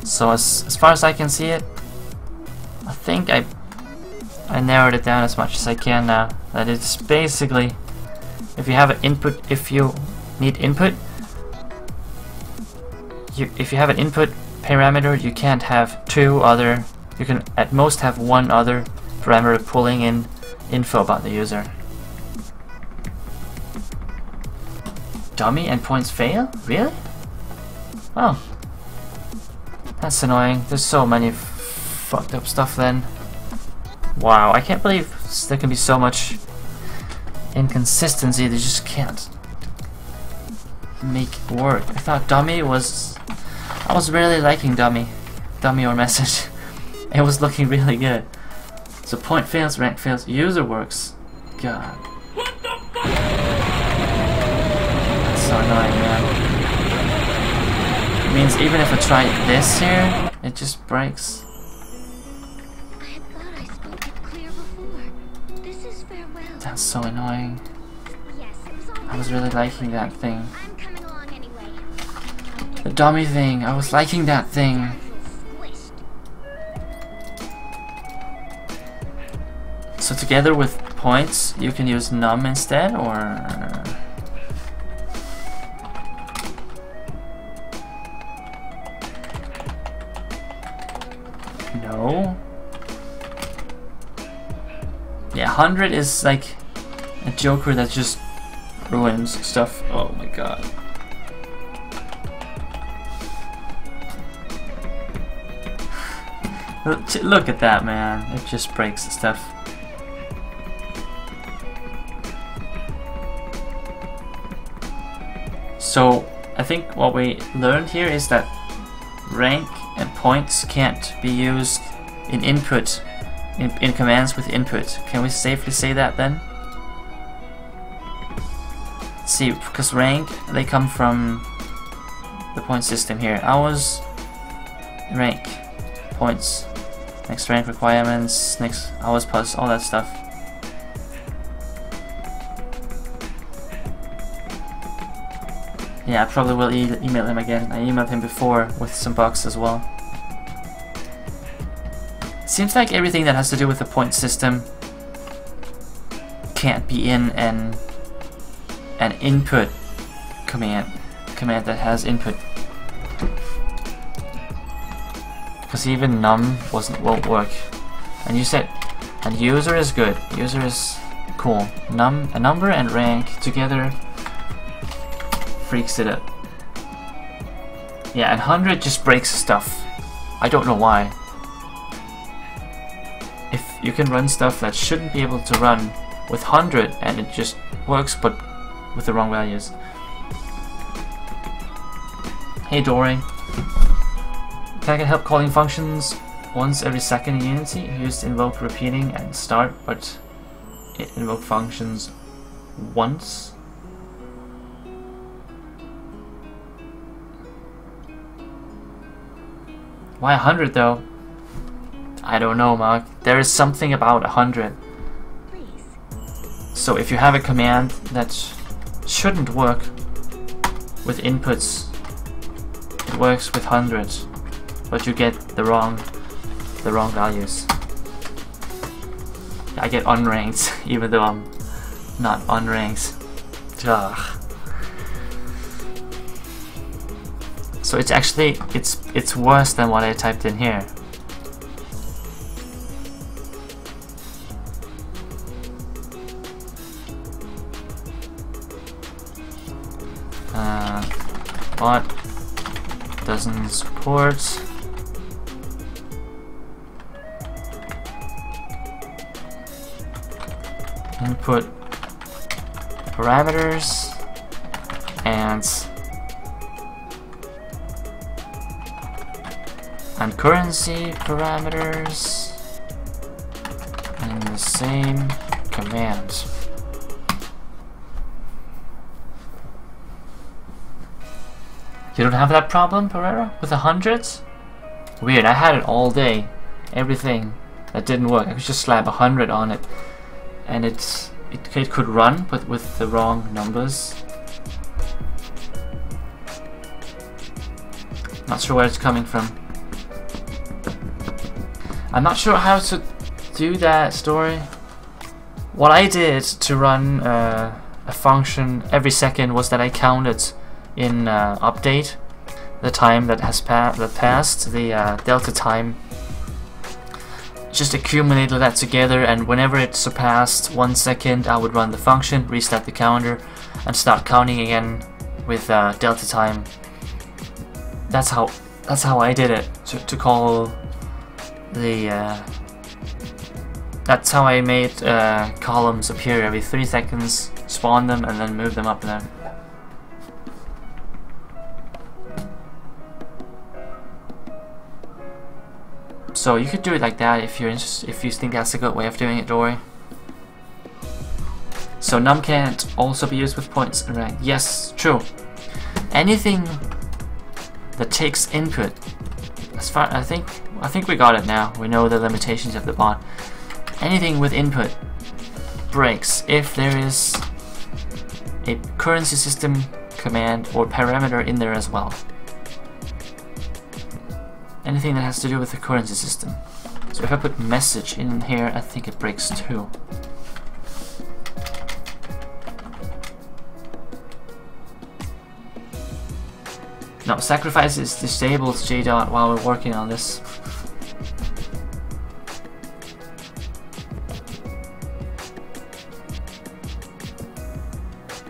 So as far as I can see it, I think I narrowed it down as much as I can now. That it's basically, if you have an input, if you need input, if you have an input parameter, you can't have two other, you can at most have one other parameter pulling in info about the user. Dummy and points fail? Really? Oh. That's annoying. There's so many fucked up stuff then. Wow, I can't believe there can be so much inconsistency. They just can't make it work. I thought dummy was... I was really liking dummy or message. It was looking really good. So point fails, rank fails, user works. God. That's so annoying, man. It means even if I try this here, it just breaks. I had thought I spoke it clear before. This is farewell. That's so annoying. Yes, it was all I was really liking that thing. I'm coming along anyway. The dummy thing, I was liking that thing. Squished. So together with points, you can use num instead, or... No? Yeah, 100 is like a joker that just ruins stuff. Oh my god. Look at that, man. It just breaks the stuff. So I think what we learned here is that rank and points can't be used in input, in commands with input. Can we safely say that then? Let's see, because rank, they come from the point system here. Ours, rank, points. next rank requirements, next hours plus, all that stuff. Yeah, I probably will email him again. I emailed him before with some bugs as well. Seems like everything that has to do with the point system can't be in an input command that has input. Because even num won't work. And you said, and user is good. User is cool. A number and rank together freaks it up. Yeah, and 100 just breaks stuff. I don't know why. If you can run stuff that shouldn't be able to run with 100 and it just works, but with the wrong values. Hey Dory. Can I get help calling functions once every second in Unity? Used invoke repeating and start, but it invoke functions once. Why 100 though? I don't know, Mark. There is something about 100. So if you have a command that shouldn't work with inputs, it works with 100, but you get the wrong values. I get unranked even though I'm not unranked. Ugh. So it's actually it's worse than what I typed in here. Bot doesn't support input parameters and currency parameters in the same command. You don't have that problem, Pereira, with 100s? Weird, I had it all day. Everything that didn't work, I could just slap 100 on it, and it could run, but with the wrong numbers. Not sure where it's coming from. I'm not sure how to do that story. What I did to run a function every second was that I counted in update the time that has passed, the delta time. Just accumulated that together, and whenever it surpassed 1 second, I would run the function, restart the counter, and start counting again with delta time. That's how I did it to call the. That's how I made columns appear every 3 seconds, spawn them, and then move them up there. So you could do it like that if you're if you think that's a good way of doing it, Dory. So num can't also be used with points and rank. Yes, true. Anything that takes input. As far I think we got it now. We know the limitations of the bot. Anything with input breaks if there is a currency system command or parameter in there as well. Anything that has to do with the currency system. So if I put message in here, I think it breaks too. No, sacrifice is disabled, J-Dot, while we're working on this.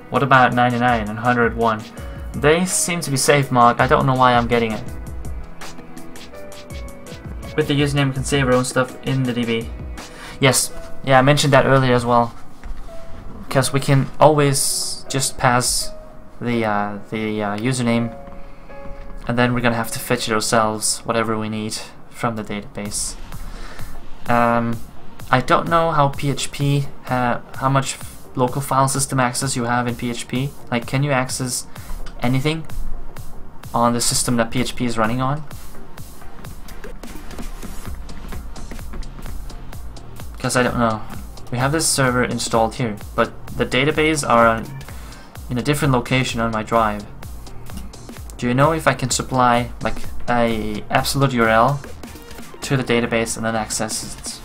What about 99 and 101? They seem to be safe, Mark. I don't know why I'm getting it. With the username, we can save our own stuff in the DB. Yes, yeah, I mentioned that earlier as well. Because we can always just pass the username, and then we're gonna have to fetch it ourselves, whatever we need from the database. I don't know how PHP, how much local file system access you have in PHP. Like, can you access anything on the system that PHP is running on? because I don't know. We have this server installed here, but the database are in a different location on my drive. Do you know if I can supply like a absolute URL to the database and then access it?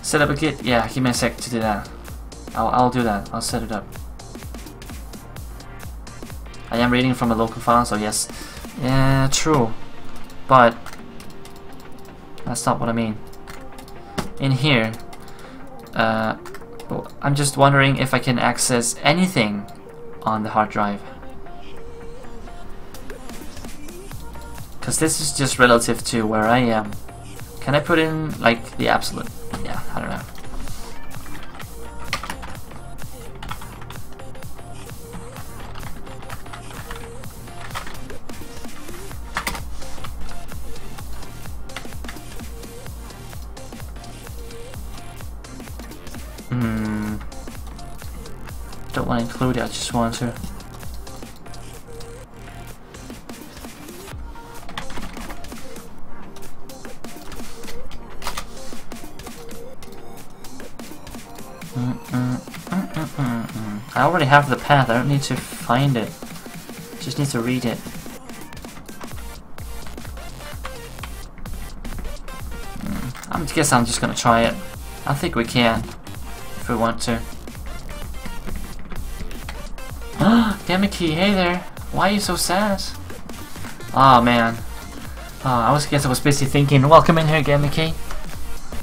Set up a Git? Yeah, give me a sec to do that. I'll do that. I'll set it up. I am reading from a local file, so yes. Yeah, true. But that's not what I mean. In here, I'm just wondering if I can access anything on the hard drive. Because this is just relative to where I am. Can I put in like the absolute? Yeah, I don't know. Don't want to include it, I just want to. I already have the path, I don't need to find it. Just need to read it. I guess I'm just gonna try it. I think we can, if we want to. Gamiki, hey there. Why are you so sad? Oh man. I guess I was busy thinking. Welcome in here, Gamiki.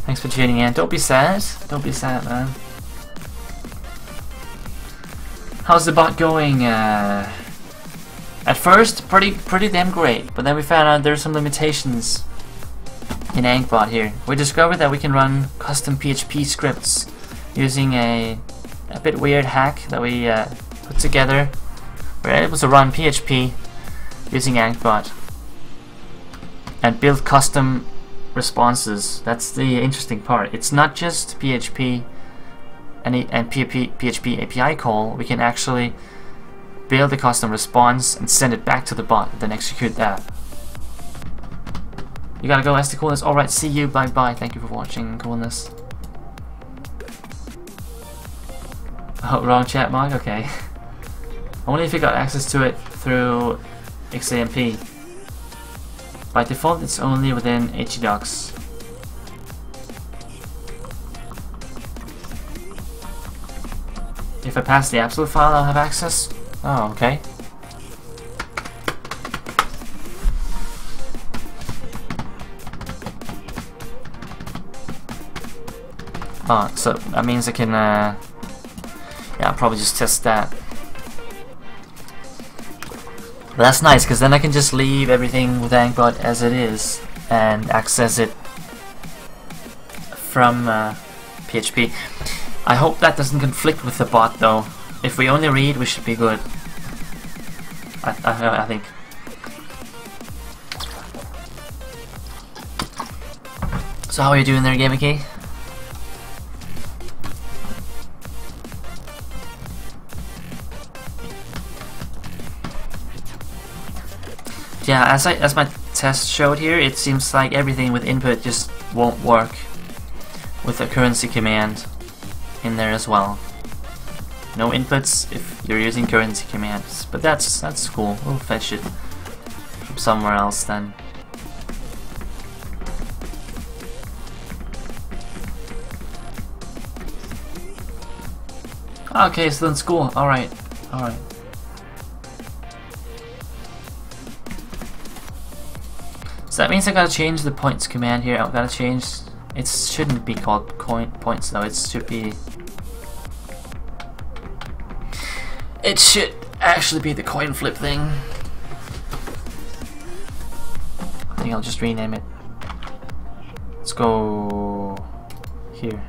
Thanks for tuning in. Don't be sad. Don't be sad, man. How's the bot going? At first, pretty damn great. But then we found out there's some limitations in AnkhBot here. We discovered that we can run custom PHP scripts using a bit weird hack that we put together. We're able to run PHP using AnkhBot and build custom responses. That's the interesting part. It's not just PHP and PHP API call. We can actually build a custom response and send it back to the bot, then execute that. You gotta go, SD Coolness. Alright, see you, bye bye. Thank you for watching, Coolness. Oh, wrong chat mark? Okay. Only if you got access to it through XAMP. By default, it's only within htdocs. If I pass the absolute file, I'll have access? Oh, okay. Oh, so that means I can, yeah, I'll probably just test that. But that's nice, because then I can just leave everything with AnkhBot as it is and access it from PHP. I hope that doesn't conflict with the bot though. If we only read, we should be good. I think. So how are you doing there, Gamekey? Yeah, as my test showed here, it seems like everything with input just won't work with the currency command in there as well. No inputs if you're using currency commands, but that's cool. We'll fetch it from somewhere else then. Okay, so then school. Alright, alright. So that means I gotta change the points command here. I've gotta change. It shouldn't be called points though. It should be. It should actually be the coin flip thing. I think I'll just rename it. Let's go here.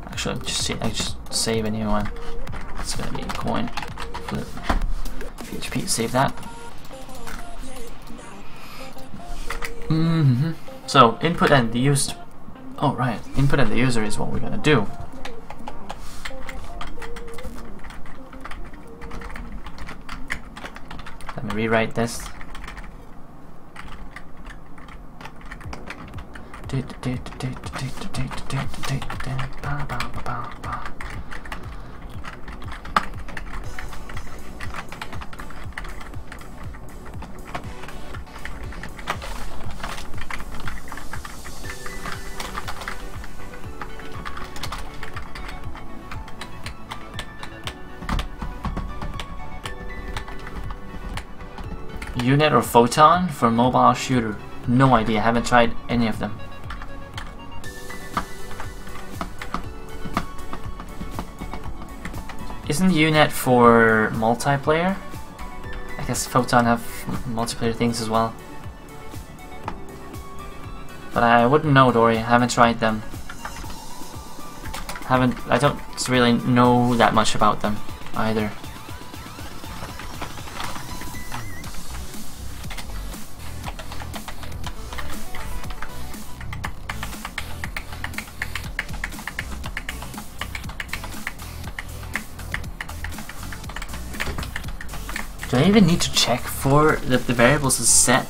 Actually, I just save a new one. It's gonna be coin flip. PHP. Save that. So input and the user. Oh right, input and the user is what we're gonna do. Let me rewrite this. Unit or Photon for mobile shooter? No idea, haven't tried any of them. Isn't Unit for multiplayer? I guess Photon have multiplayer things as well. But I wouldn't know, Dory, I haven't tried them. I don't really know that much about them either. Do I even need to check for that the variables is set?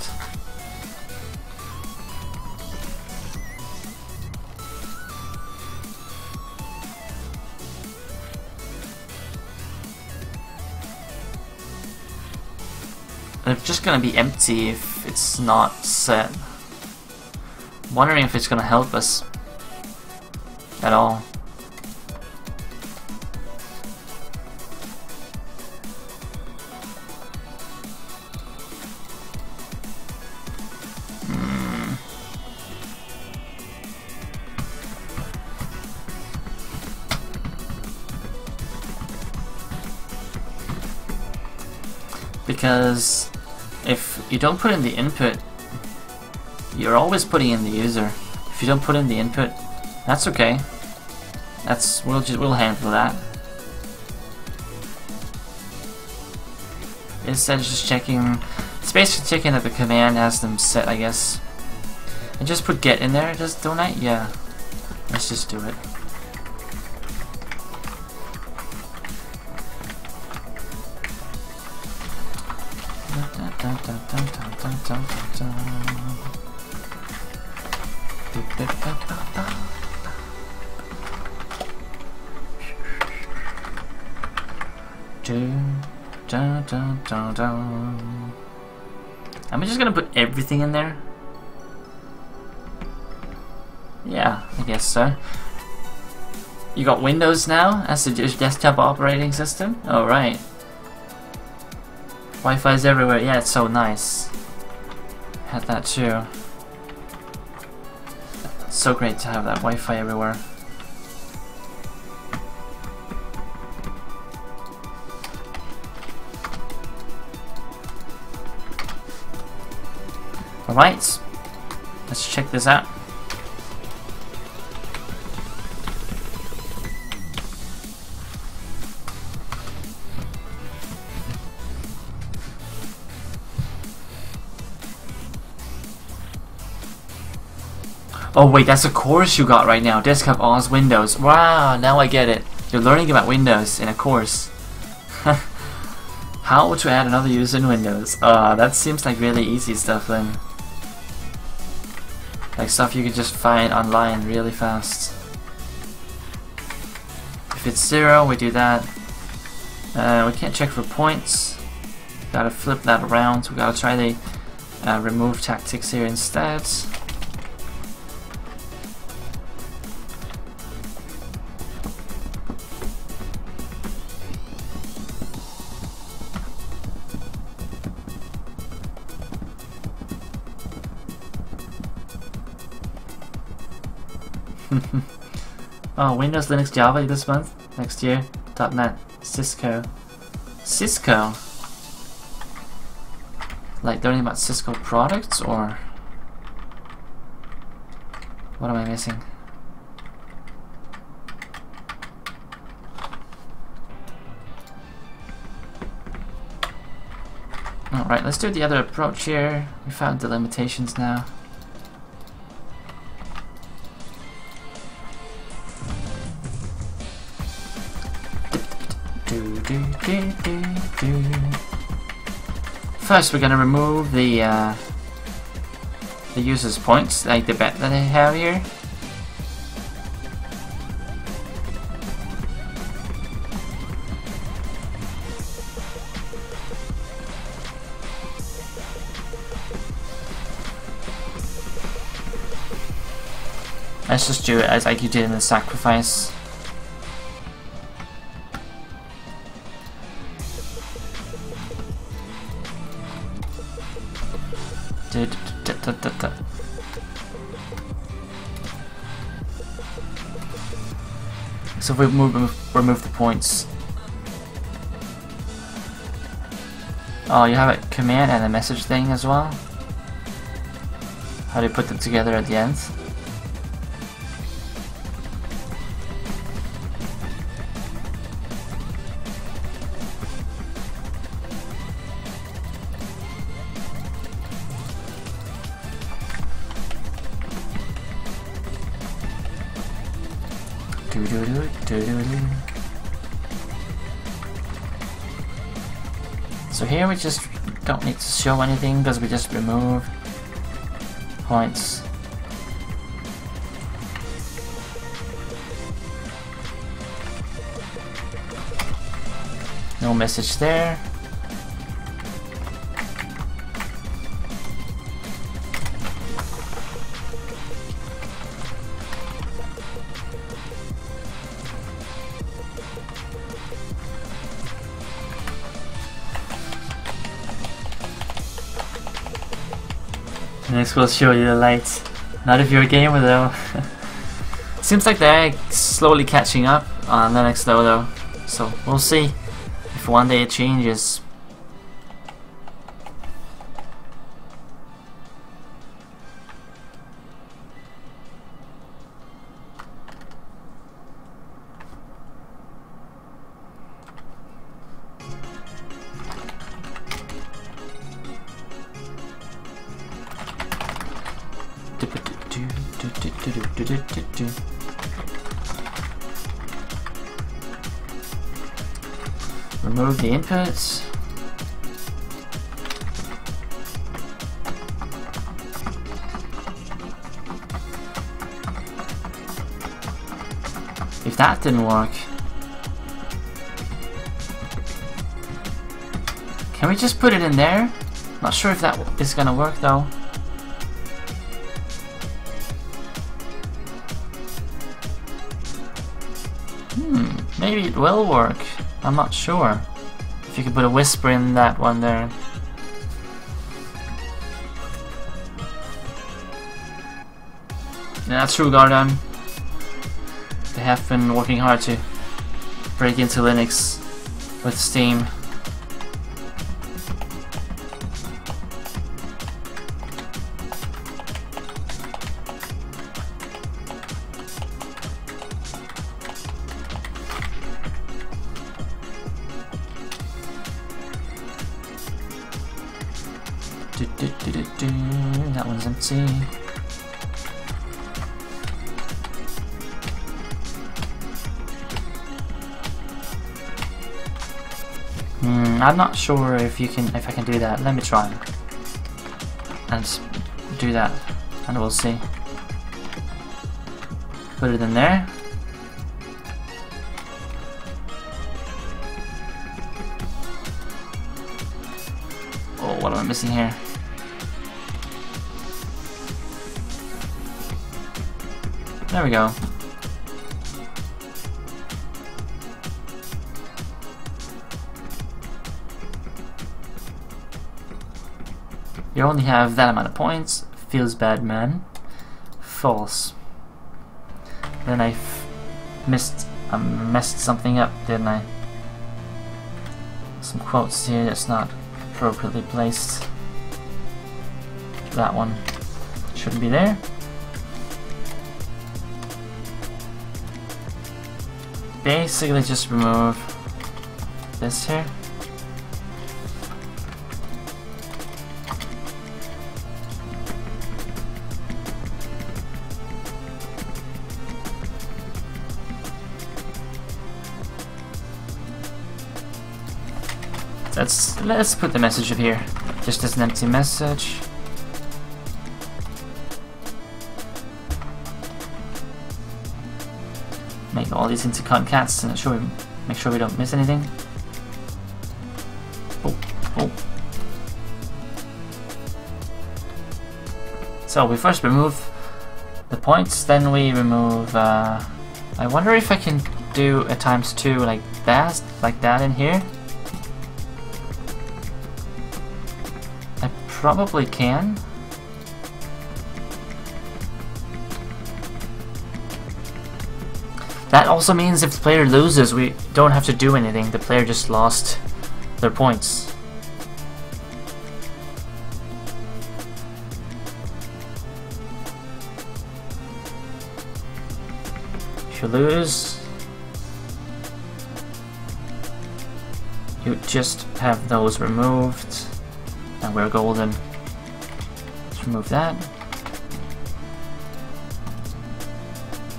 It's just gonna be empty if it's not set. I'm wondering if it's gonna help us at all. Because if you don't put in the input, you're always putting in the user. If you don't put in the input, that's okay. We'll handle that. Instead of just checking, it's basically checking that the command has them set, I guess. And just put get in there, don't I? Yeah. Let's just do it. I'm just gonna put everything in there. Yeah, I guess so. You got Windows now as the desktop operating system? Oh, right. Wi-Fi's everywhere. Yeah, it's so nice. Had that too. It's so great to have that Wi-Fi everywhere. Alright, let's check this out. Oh wait, that's a course you got right now. Desktop OS Windows. Wow, now I get it. You're learning about Windows in a course. How to add another user in Windows. That seems like really easy stuff then. Like stuff you could just find online really fast. If it's 0, we do that. We can't check for points. Gotta flip that around. We gotta try the remove tactics here instead. Oh, Windows, Linux, Java this month, next year, .NET, Cisco. Cisco? Like learning about Cisco products, or what am I missing? Alright, let's do the other approach here. We found the limitations now. First, we're gonna remove the the user's points, like the bet that I have here. Let's just do it as like you did in the sacrifice. So if we remove the points. Oh, you have a command and a message thing as well? How do you put them together at the end? So here we just don't need to show anything because we just remove points. No message there. Next we'll show you the lights. Not if you're a gamer though. Seems like they're slowly catching up on Linux though. So we'll see if one day it changes. Remove the inputs. If that didn't work, can we just put it in there? Not sure if that is gonna work though. Maybe it will work. I'm not sure. If you could put a whisper in that one there. Yeah, true, Garden. They have been working hard to break into Linux with Steam. That one's empty. I'm not sure if I can do that. Let me try and do that, and we'll see. Put it in there. Oh, what am I missing here? There we go. You only have that amount of points. Feels bad, man. False. Then I messed something up, didn't I? Some quotes here that's not appropriately placed. That one shouldn't be there. Basically just remove this here. Let's put the message up here, just as an empty message. make all these into concats and make sure we don't miss anything. Oh, oh. So we first remove the points, then we remove, I wonder if I can do a ×2 like that in here. I probably can. That also means if the player loses, we don't have to do anything. The player just lost their points. If you lose, you just have those removed, and we're golden. Let's remove that.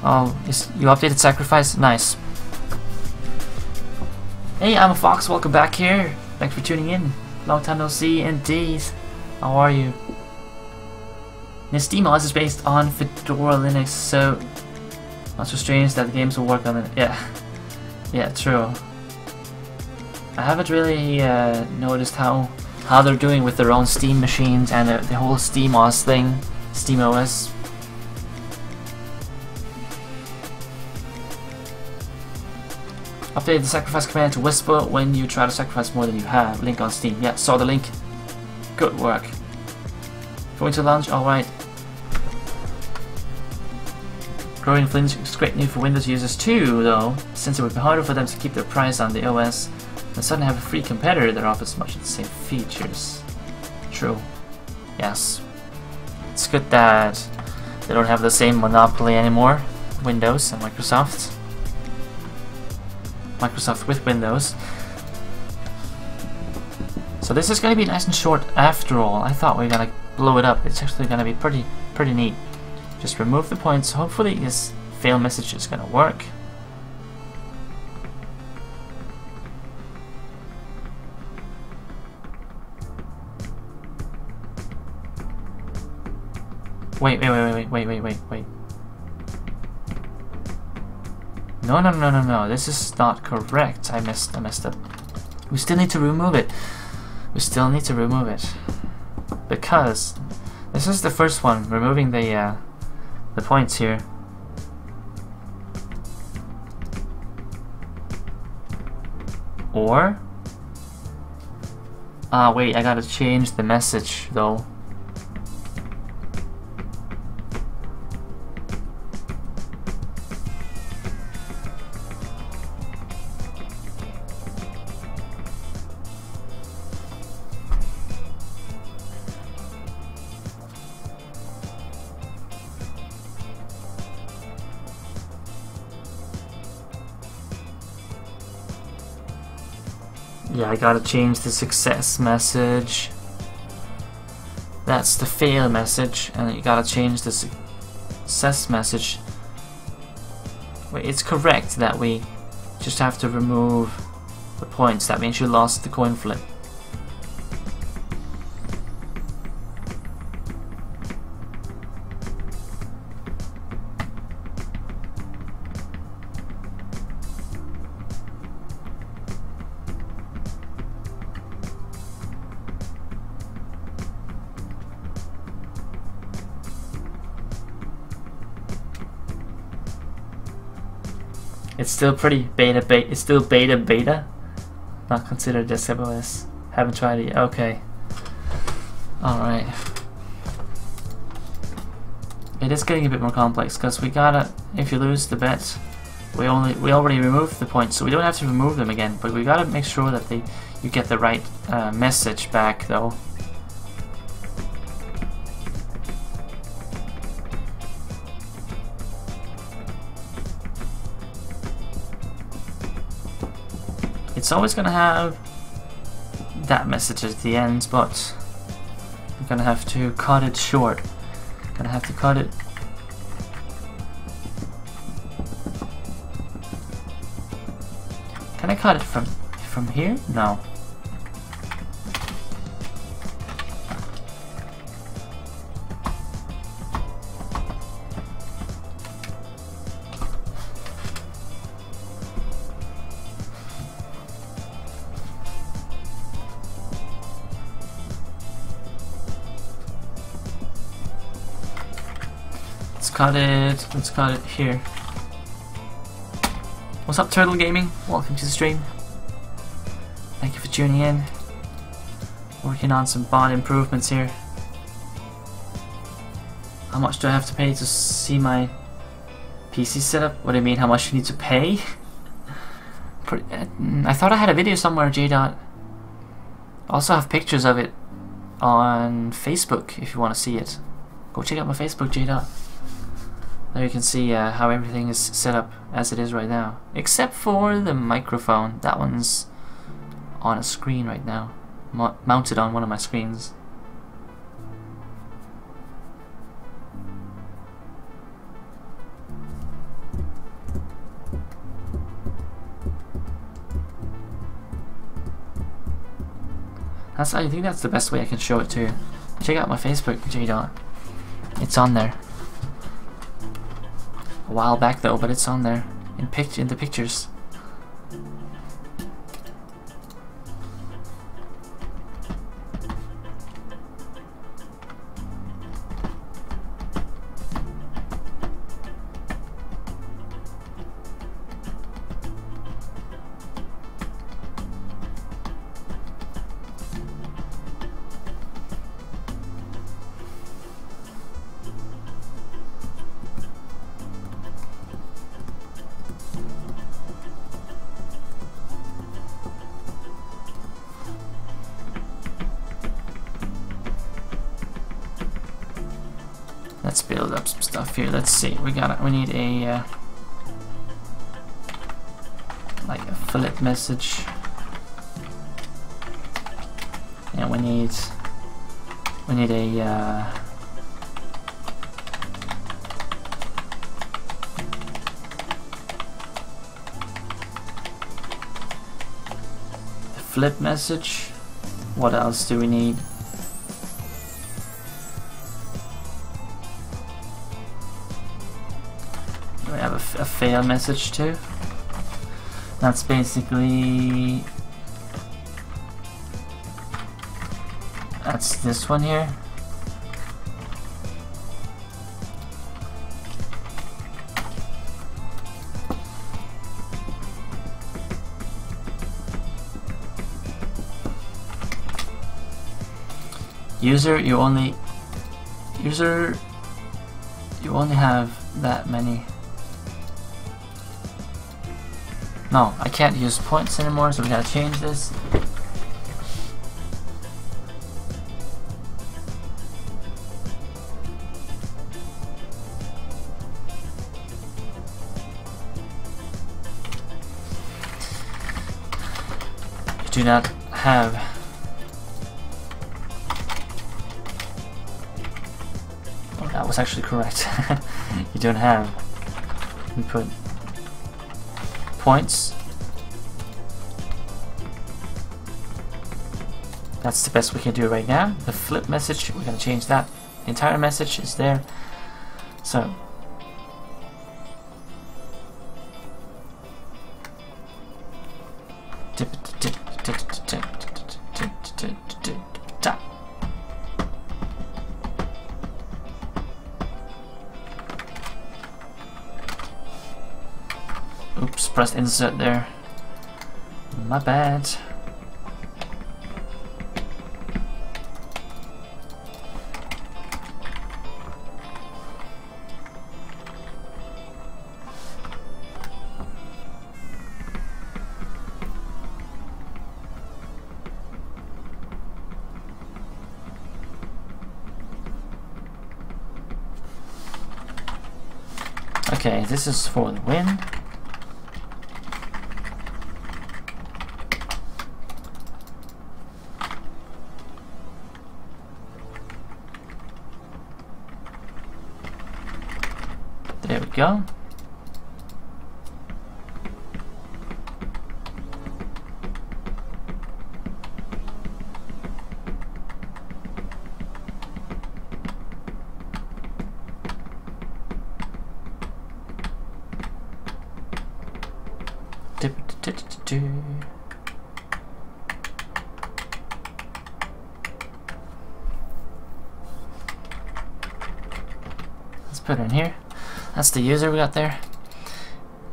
Oh, you updated sacrifice? Nice. Hey, I'm a Fox, welcome back here. Thanks for tuning in. Long time no see indeed. How are you? This SteamOS is based on Fedora Linux, so not so strange that the games will work on it. Yeah, true. I haven't really noticed how they're doing with their own Steam machines and the whole SteamOS thing, SteamOS. Update the sacrifice command to whisper when you try to sacrifice more than you have. Link on Steam. Yeah, saw the link. Good work. Going to launch? Alright. Growing Flinch is great news for Windows users too, though, since it would be harder for them to keep their price on the OS and suddenly have a free competitor that offers much of the same features. True. Yes. It's good that they don't have the same monopoly anymore. Windows and Microsoft. Microsoft with Windows. So this is going to be nice and short after all. I thought we were going to blow it up. It's actually going to be pretty neat. Just remove the points. Hopefully this fail message is going to work. Wait. No. This is not correct. I messed up. We still need to remove it. Because this is the first one, removing the points here. Or wait, I gotta change the message though. Yeah, I gotta change the success message. That's the fail message, and you gotta change the success message. Wait, it's correct that we just have to remove the points. That means you lost the coin flip. It's still pretty beta. It's still beta. Not considered SWS. Haven't tried it yet. Okay. Alright. It is getting a bit more complex because we gotta. If you lose the bet, we already removed the points, so we don't have to remove them again. But we gotta make sure that you get the right message back though. It's always gonna have that message at the end, but I'm gonna have to cut it short. Gonna have to cut it. Can I cut it from here? No. cut it. Let's cut it here. What's up, Turtle Gaming? Welcome to the stream. Thank you for tuning in. Working on some bot improvements here. How much do I have to pay to see my PC setup? What do you mean, how much you need to pay? I thought I had a video somewhere, J-Dot. I also have pictures of it on Facebook if you want to see it. Go check out my Facebook, J-Dot. There you can see how everything is set up as it is right now. Except for the microphone. That one's on a screen right now. Mounted on one of my screens. I think that's the best way I can show it to you. Check out my Facebook, J-Dot. It's on there. A while back though, but it's on there in the pictures. Let's build up some stuff here. Let's see. We need a like a flip message, and we need a flip message. What else do we need? We have a fail message too. That's basically this one here. User, you only have that many. No, I can't use points anymore, so we gotta change this. You do not have oh, that was actually correct. You don't have. We put points. That's the best we can do right now. The flip message, we're gonna change that. The entire message is there. So oops, pressed insert there. My bad. Okay, this is for the win. There we go. Let's put it in here. That's the user we got there.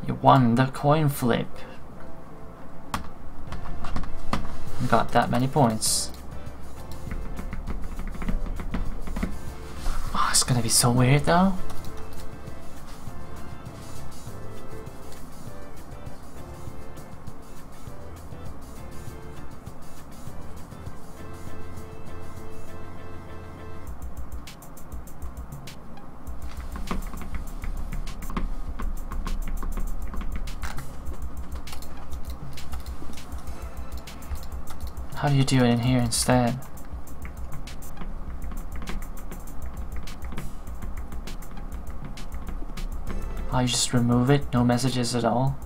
You won the coin flip. Got that many points. Oh, it's gonna be so weird though. How do you do it in here instead? Oh, you just remove it? No messages at all?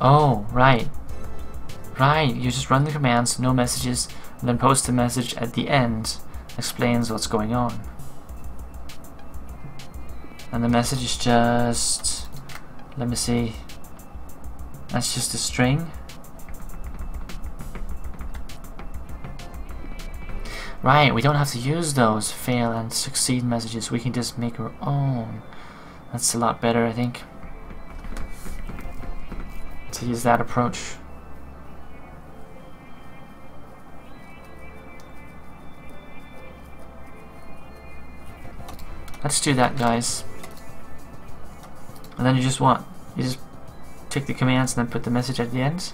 Oh, right. Right, you just run the commands, no messages, and then post a message at the end. Explains what's going on. And the message is just... let me see. That's just a string. Right, we don't have to use those fail and succeed messages. We can just make our own. That's a lot better, I think, to use that approach. Let's do that, guys. And then you just take the commands and then put the message at the end.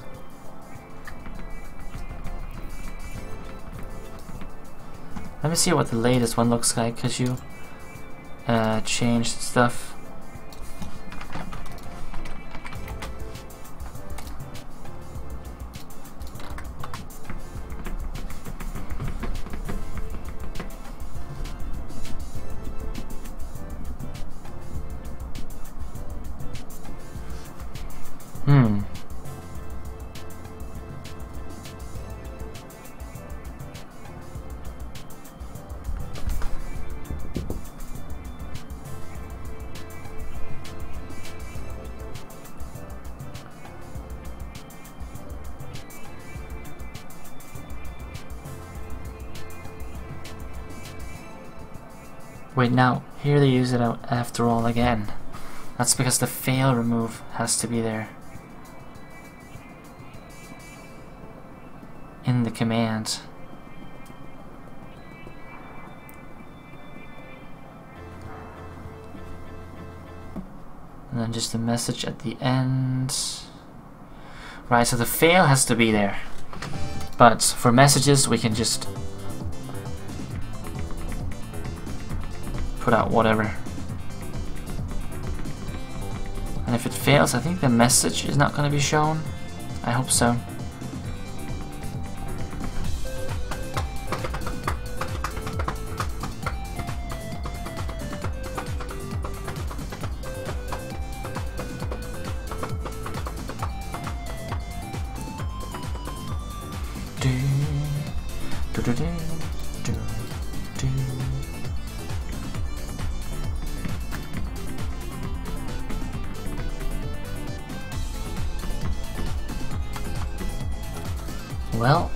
Let me see what the latest one looks like, because you changed stuff. Wait, now, here they use it out after all again. That's because the fail remove has to be there in the command. And then just a message at the end. Right, so the fail has to be there. But for messages, we can just put out whatever. And if it fails, I think the message is not going to be shown. I hope so. Well,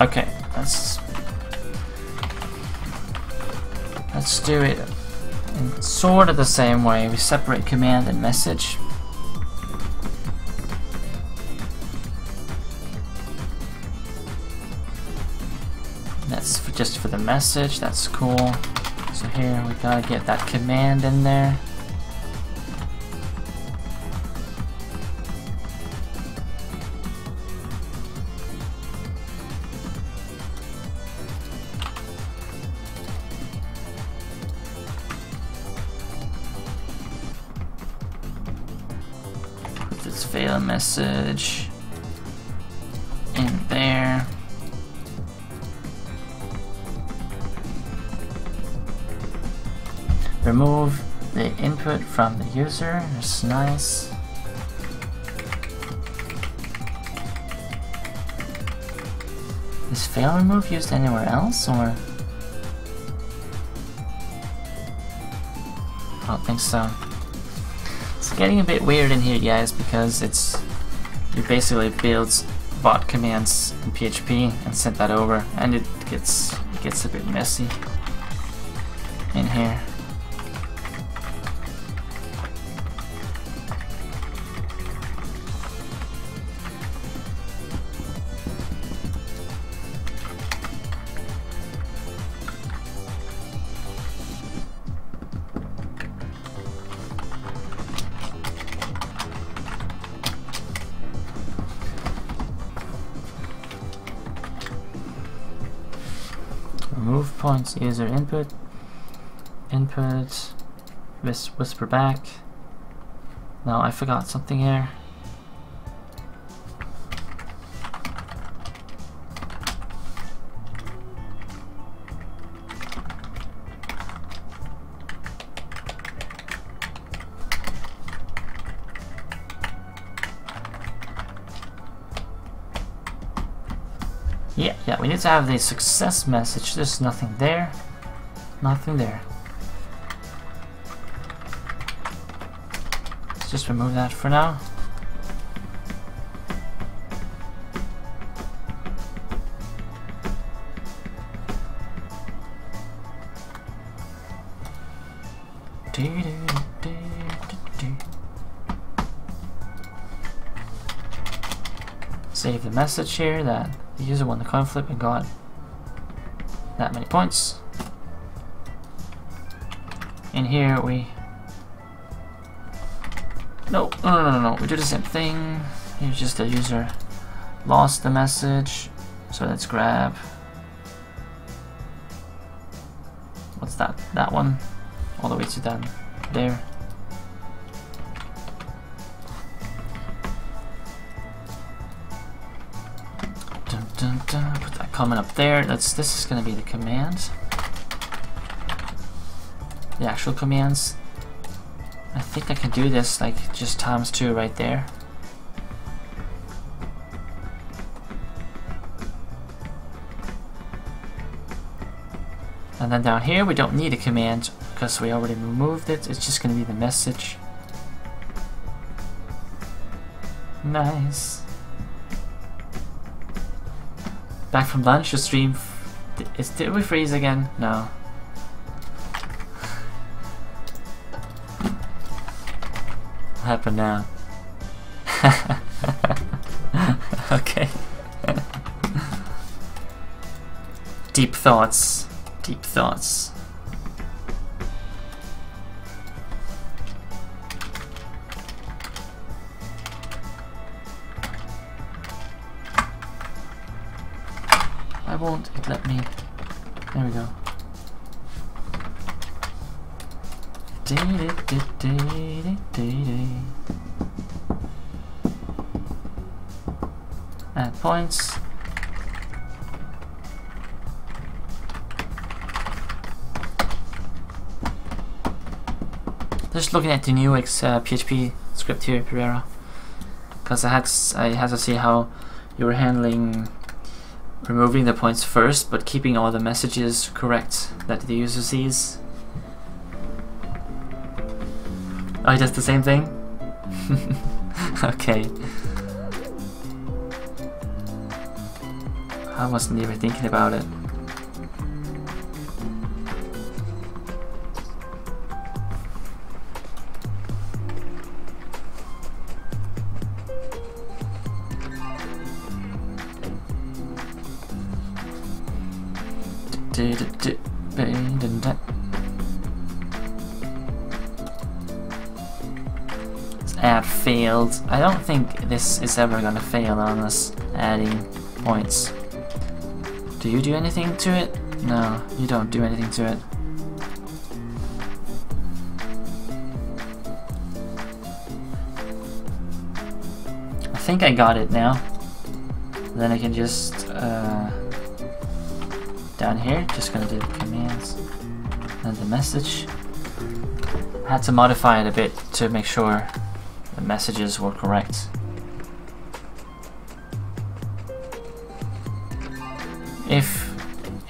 okay, let's do it in sort of the same way. We separate command and message. That's just for the message. That's cool. So here we gotta get that command in there. the message in there. Remove the input from the user. That's nice. Is fail remove used anywhere else, or? I don't think so. It's getting a bit weird in here, guys, because you basically build bot commands in PHP and send that over, and it gets a bit messy in here. Remove points user input, whisper back. No, I forgot something here. Yeah, we need to have the success message. There's nothing there. Nothing there. Let's just remove that for now. Save the message here that the user won the coin flip and got that many points. In here we... No, we do the same thing. Here's just the user lost the message. So let's grab... What's that? That one. All the way to down there. Put that comment up there. This is gonna be the command. The actual commands. I think I can do this like just ×2 right there. And then down here we don't need a command because we already removed it. It's just gonna be the message. Nice. Back from lunch, your stream. Did we freeze again? No. What happened now? Okay. Deep thoughts. Deep thoughts. Why won't it let me? There we go. Add points. Just looking at the new PHP script here, Pereira, because I had to see how you were handling removing the points first, but keeping all the messages correct that the user sees. Oh, he does the same thing? Okay. I wasn't even thinking about it. Add failed. I don't think this is ever gonna fail on us adding points. Do you do anything to it? No, you don't do anything to it. think I got it now. Then I can just down here, just gonna do the commands and the message. I had to modify it a bit to make sure the messages were correct. If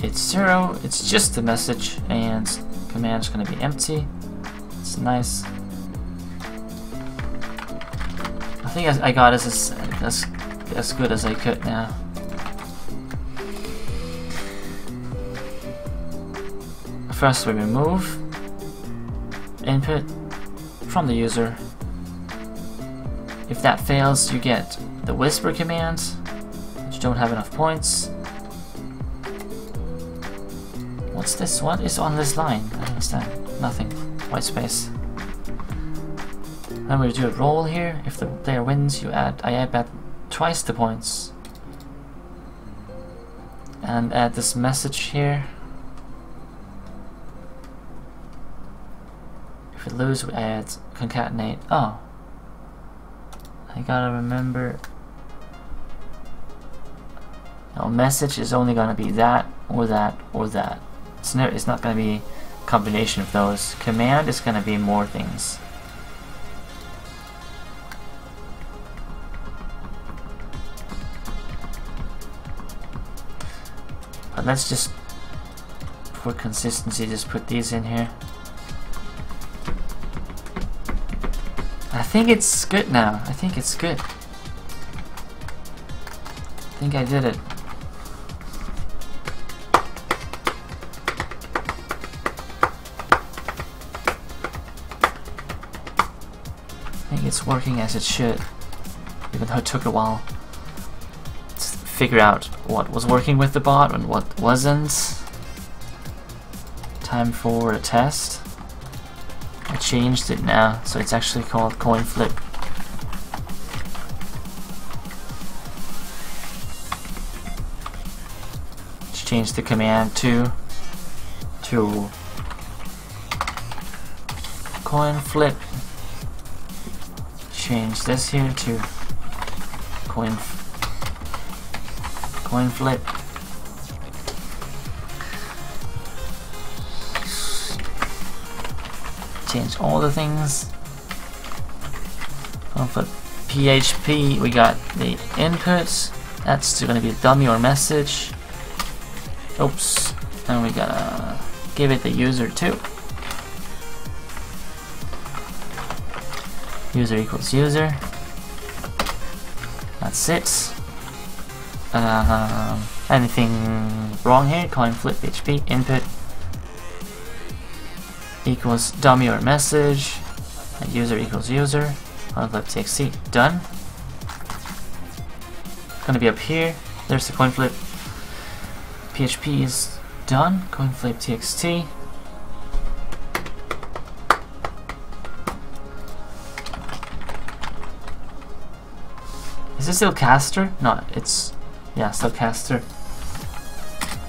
it's 0, it's just the message, and command's gonna be empty. It's nice. I think I got it as good as I could now. First we remove input from the user. If that fails, you get the whisper command, but you don't have enough points. What's this? What is on this line? I don't understand. Nothing. White space. Then we do a roll here. If the player wins, I add back twice the points. And add this message here. If we lose, we add concatenate. Oh. I gotta remember. No, message is only gonna be that or that or that. It's not gonna be a combination of those. Command is gonna be more things. But let's just, for consistency, just put these in here. I think it's good now. I think it's good. I think I did it. I think it's working as it should, even though it took a while to figure out what was working with the bot and what wasn't. Time for a test. I changed it now, so it's actually called coin flip. Let's change the command to coin flip. Change this here to coin flip. Change all the things. For PHP, we got the inputs. That's going to be a dummy or message. Oops. And we gotta give it the user too. User equals user. That's it. Anything wrong here? Coin flip PHP input equals dummy or message, and user equals user, coinflip txt, done. Gonna be up here, there's the coinflip. PHP is done, coinflip txt. Is this still caster? No, it's, yeah, still caster.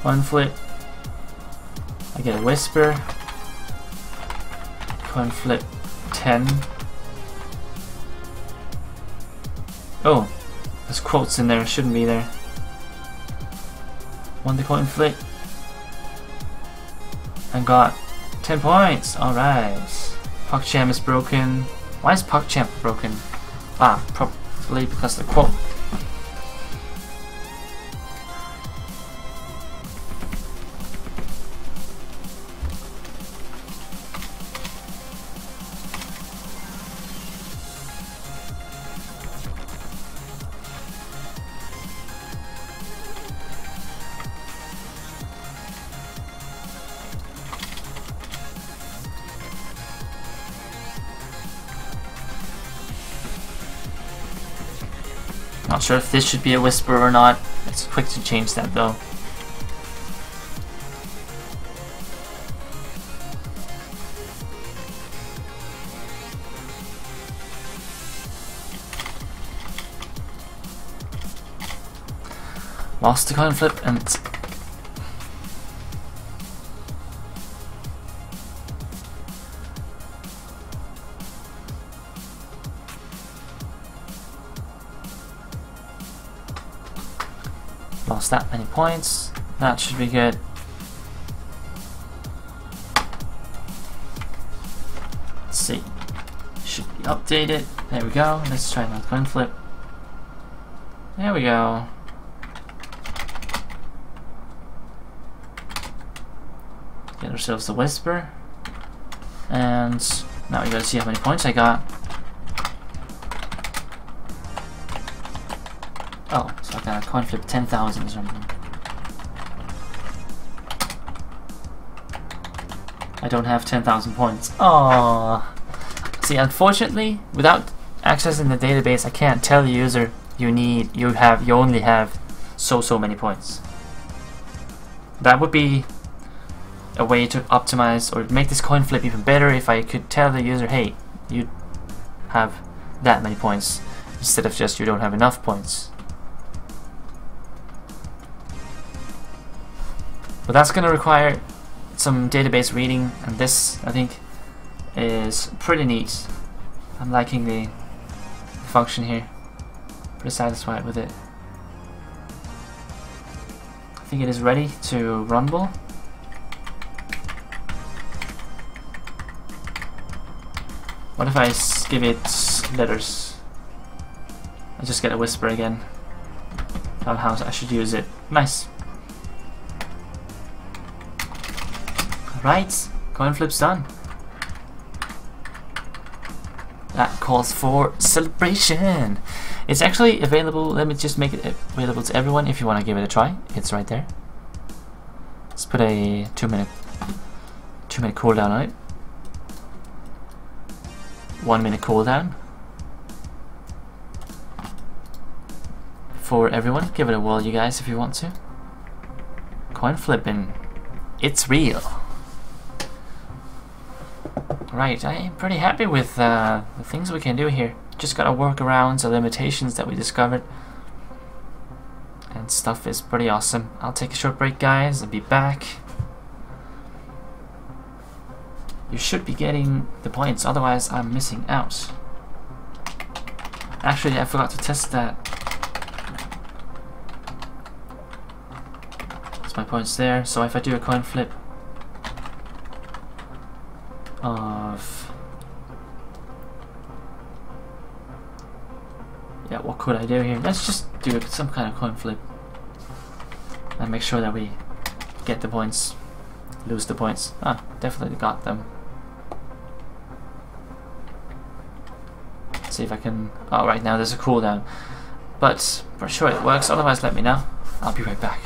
Coinflip, I get a whisper. Coin flip 10. Oh, there's quotes in there, shouldn't be there. Won the coin flip and got 10 points. Alright. PogChamp is broken. Why is PogChamp broken? Ah, probably because of the quote. Not sure if this should be a whisper or not. It's quick to change that though. Lost the coin flip and lost that many points. That should be good. Let's see. Should be updated. There we go. Let's try another coin flip. There we go. Get ourselves a whisper. And now we gotta see how many points I got. Oh, so I got a coin flip 10,000 or something. I don't have 10,000 points. Aww. See, unfortunately, without accessing the database, I can't tell the user you only have so many points. That would be a way to optimize or make this coin flip even better if I could tell the user, hey, you have that many points, instead of just you don't have enough points. But that's going to require some database reading, and this, I think, is pretty neat. I'm liking the function here. Pretty satisfied with it. I think it is ready to rumble. What if I give it letters? I just get a whisper again about how I should use it. Nice. Right, coin flip's done. That calls for celebration. It's actually available. Let me just make it available to everyone if you want to give it a try. It's right there. Let's put a 2-minute cooldown on it. 1-minute cooldown for everyone. Give it a whirl, you guys, if you want to. Coin flipping, it's real. Right, I am pretty happy with the things we can do here. Just gotta work around the limitations that we discovered, and stuff is pretty awesome. I'll take a short break, guys. I'll be back. You should be getting the points, otherwise I'm missing out. Actually, I forgot to test that. That's my points there. So if I do a coin flip of... yeah, what could I do here? Let's just do some kind of coin flip and make sure that we get the points, lose the points. Ah, definitely got them. See if I can... oh, right now there's a cooldown, but for sure it works. Otherwise, let me know. I'll be right back.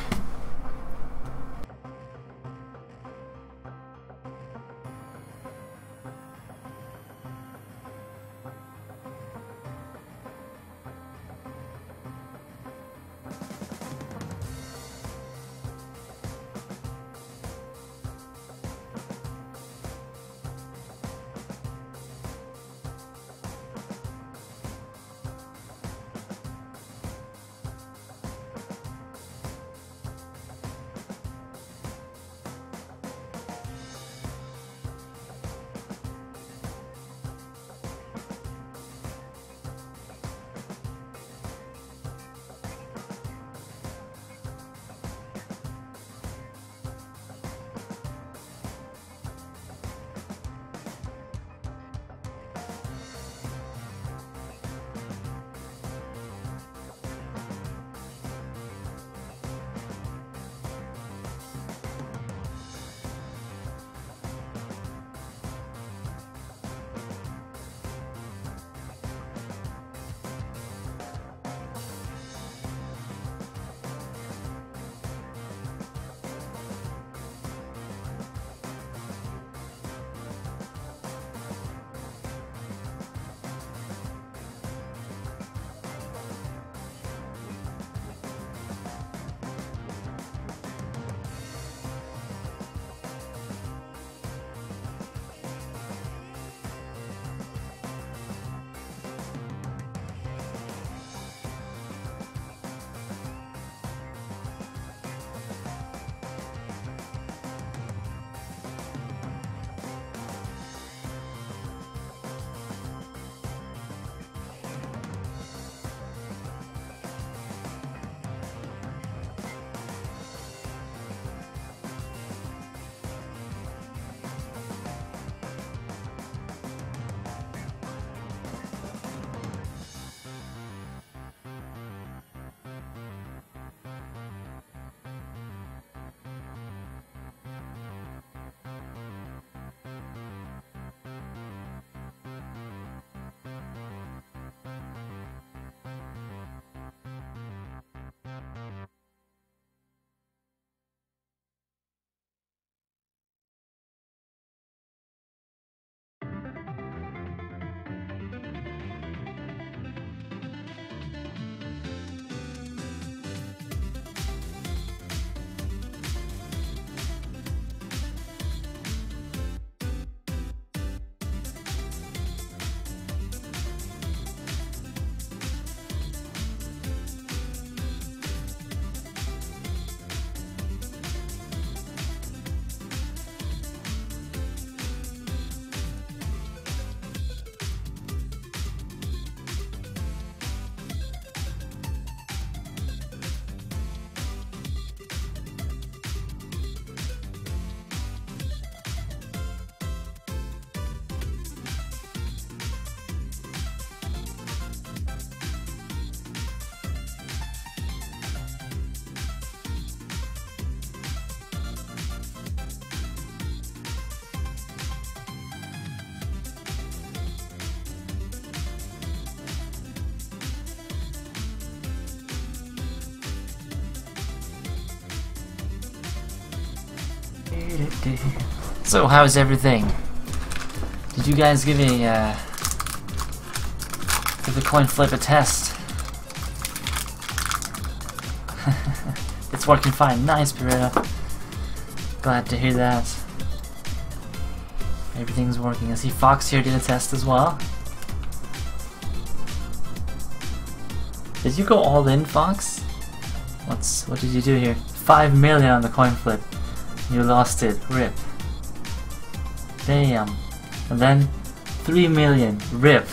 So how's everything? Did you guys give a give the coin flip a test? It's working fine. Nice, Beretta. Glad to hear that. Everything's working. I see Fox here did a test as well. Did you go all in, Fox? What did you do here? 5 million on the coin flip. You lost it. RIP. Damn. And then 3 million. RIP.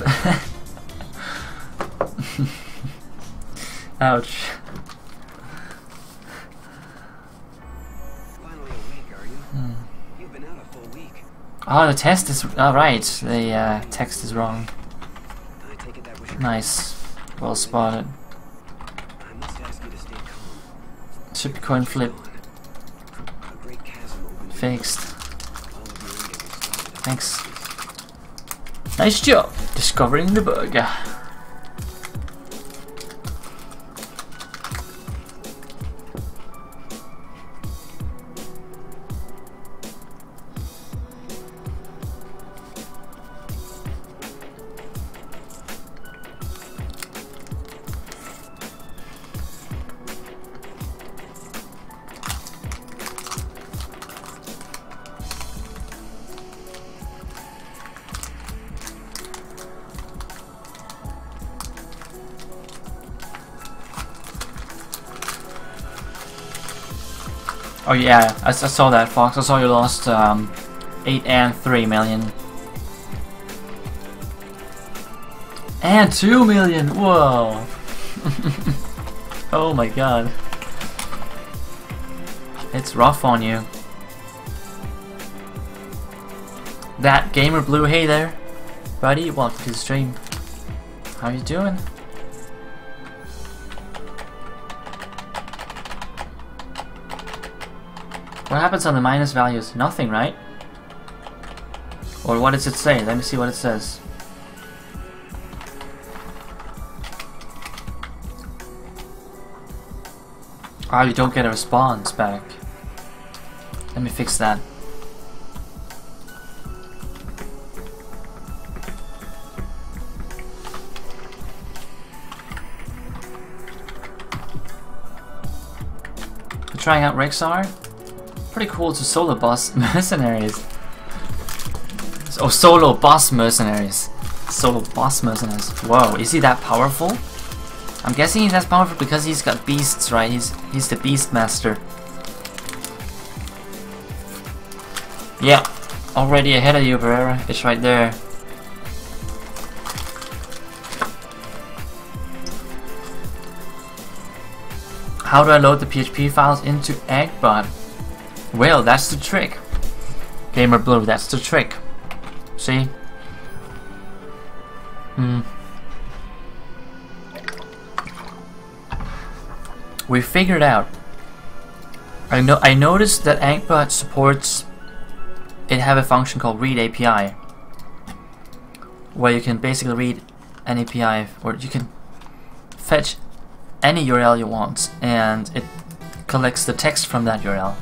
Ouch. Finally awake, are you? You've been out a full week. Oh, the test is... Oh, right. The text is wrong. I take it that was your Nice. Well spotted. I must ask you to stay calm. Should be coin flip. A great chasm opened. Fixed. All of your ingots started up. Thanks. Nice job discovering the bug. Oh yeah, I saw that, Fox. I saw you lost 8 and 3 million. And 2 million! Whoa! Oh my god. It's rough on you. That Gamer Blue, hey there. Buddy, welcome to the stream. How you doing? What happens on the minus values? Nothing, right? Or what does it say? Let me see what it says. Oh, you don't get a response back. Let me fix that. We're trying out Rexar. Pretty cool to solo boss mercenaries. Oh, solo boss mercenaries. Solo boss mercenaries. Whoa, is he that powerful? I'm guessing he's that powerful because he's got beasts, right? He's the beast master. Yeah, already ahead of you, Pereira. It's right there. How do I load the PHP files into AnkhBot? Well, that's the trick. Gamer Blue, that's the trick. See? We figured out. I noticed that AnkhBot supports. It have a function called read API, where you can basically read an API, or you can fetch any URL you want, and it collects the text from that URL.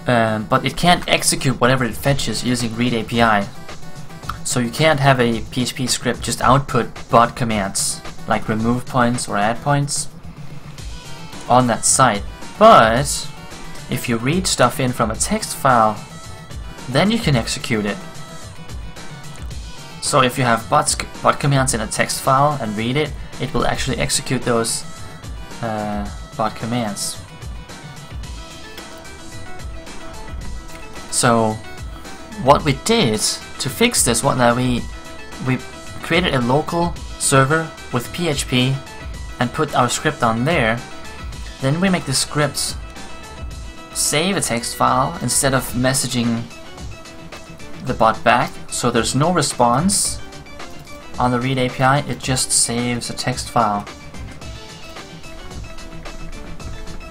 But it can't execute whatever it fetches using read API. So you can't have a PHP script just output bot commands like remove points or add points on that site. But if you read stuff in from a text file, then you can execute it. So if you have bot commands in a text file and read it, it will actually execute those bot commands. So what we did to fix this was that we created a local server with PHP and put our script on there. Then we make the script save a text file instead of messaging the bot back, so there's no response on the read API, it just saves a text file.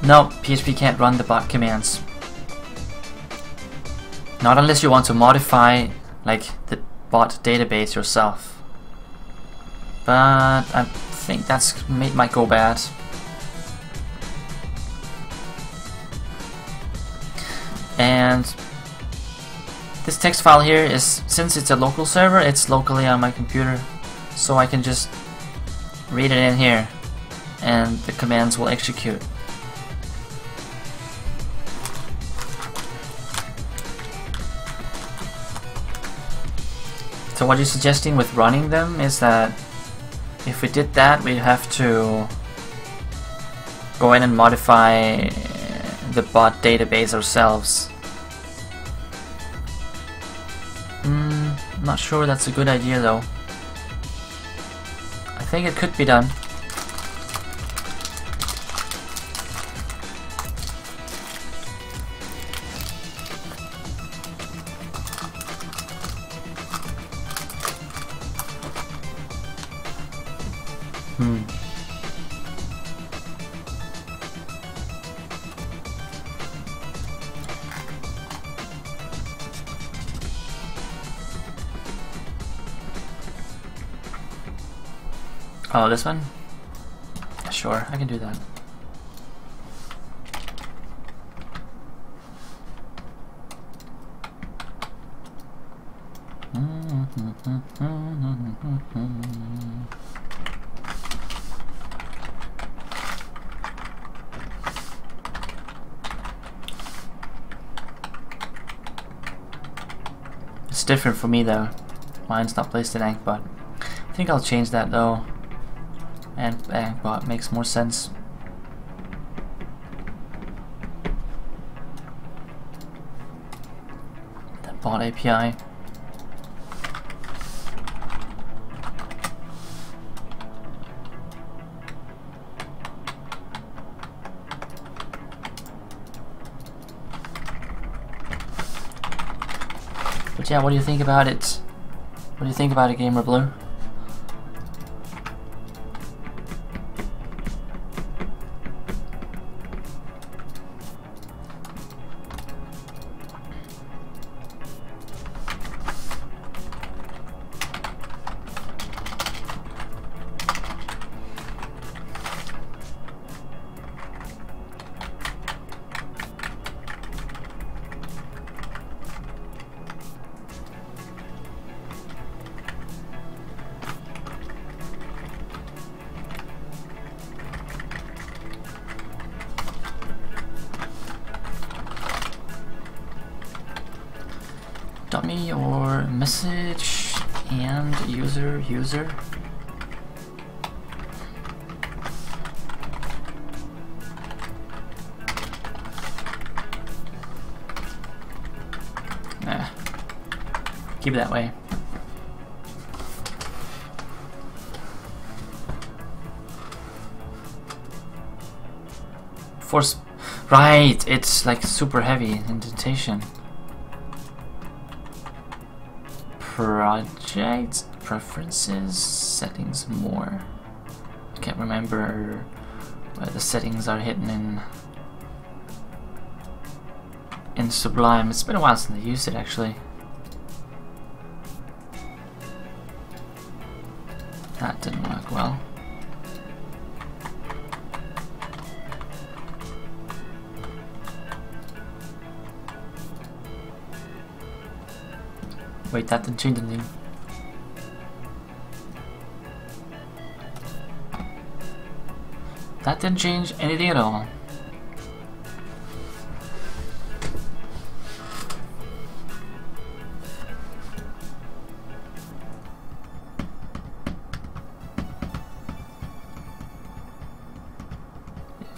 No, PHP can't run the bot commands. Not unless you want to modify like the bot database yourself. But I think that's might go bad. And this text file here is, since it's a local server, it's locally on my computer, so I can just read it in here and the commands will execute. So what you're suggesting with running them is that if we did that, we'd have to go in and modify the bot database ourselves. Not sure that's a good idea though. I think it could be done. Oh, this one? Sure, I can do that. It's different for me though. Mine's not placed in AnkhBot. I think I'll change that though. And AnkhBot makes more sense. The bot API. But yeah, what do you think about it? What do you think about it, Gamer Blue? Dummy or message and user. Nah, keep it that way. Force, right? It's like super heavy indentation. Project preferences, settings, more. I can't remember where the settings are hidden in Sublime. It's been a while since I used it actually. That didn't work well. Wait, that didn't change anything. That didn't change anything at all.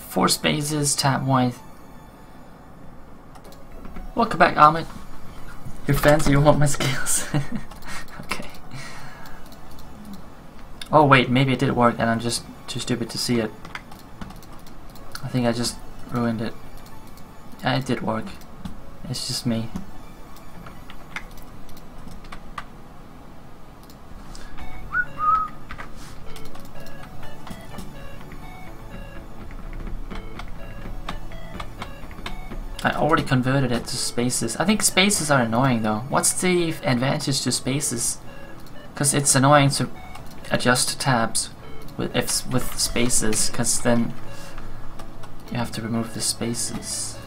Four spaces, tab wide. Welcome back, Ahmed. You're fancy, you want my skills. Okay. Oh wait, maybe it did work and I'm just too stupid to see it. I think I just ruined it. Yeah, it did work. It's just me. I already converted it to spaces. I think spaces are annoying though. What's the advantage to spaces? Because it's annoying to adjust tabs with spaces, because then you have to remove the spaces.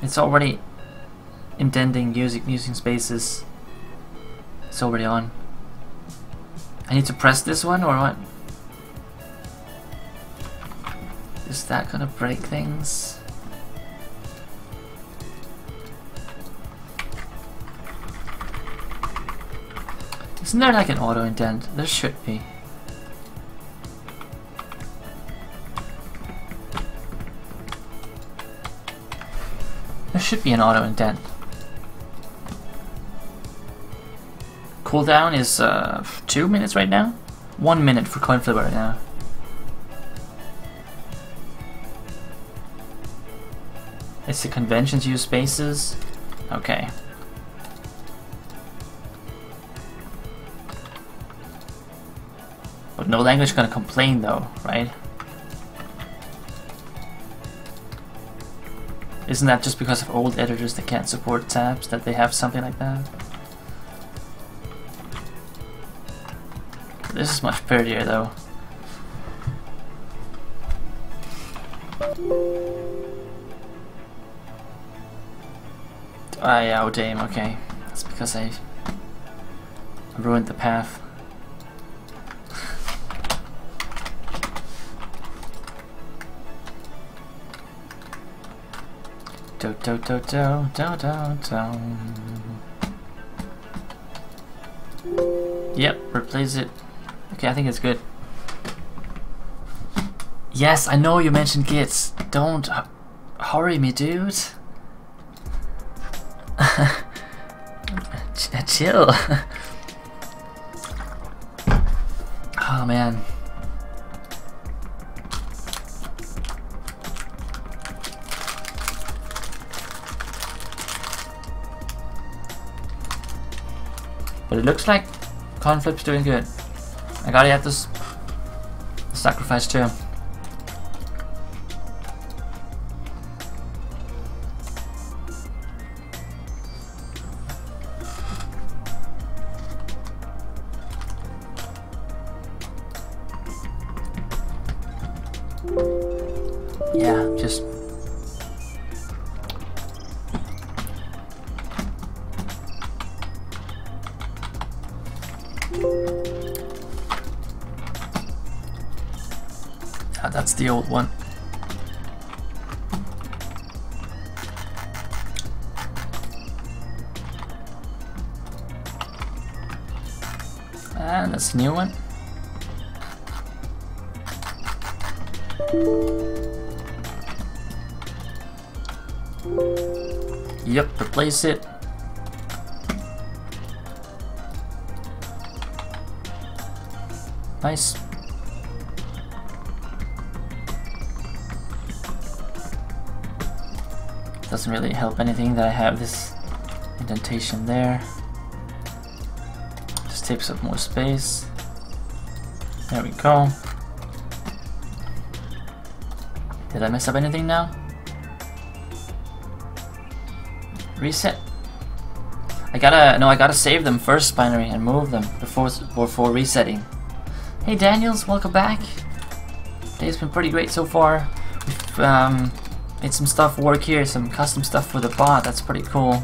It's already indenting using spaces. It's already on. I need to press this one or what? Is that gonna break things? Isn't there like an auto indent? There should be. There should be an auto indent. Cooldown is 2 minutes right now? 1 minute for coin flip right now. It's the convention to use spaces? Okay. But no language gonna complain though, right? Isn't that just because of old editors that can't support tabs that they have something like that? This is much prettier though. Ah, yeah, oh damn, okay. That's because I ruined the path. Do do do do do do do. Yep, replace it. Okay, I think it's good. Yes, I know you mentioned gits. Don't hurry me, dude. Chill. Oh man. But it looks like Conflip's doing good. I gotta add this sacrifice too. Yeah, just that's the old one. And that's the new one. Yep, replace it. Nice. Doesn't really help anything that I have this indentation there. Just takes up more space. There we go. Did I mess up anything now? Reset. I gotta save them first, Binary, and move them before resetting. Hey Daniels, welcome back. Day's been pretty great so far. We've made some stuff work here, some custom stuff for the bot. That's pretty cool.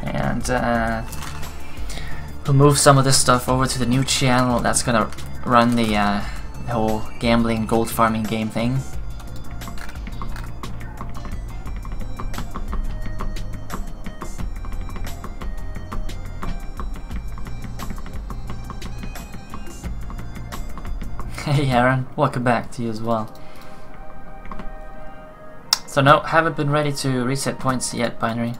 And we'll move some of this stuff over to the new channel that's gonna run the whole gambling gold farming game thing. Hey Aaron, welcome back to you as well. So no, haven't been ready to reset points yet, Binary.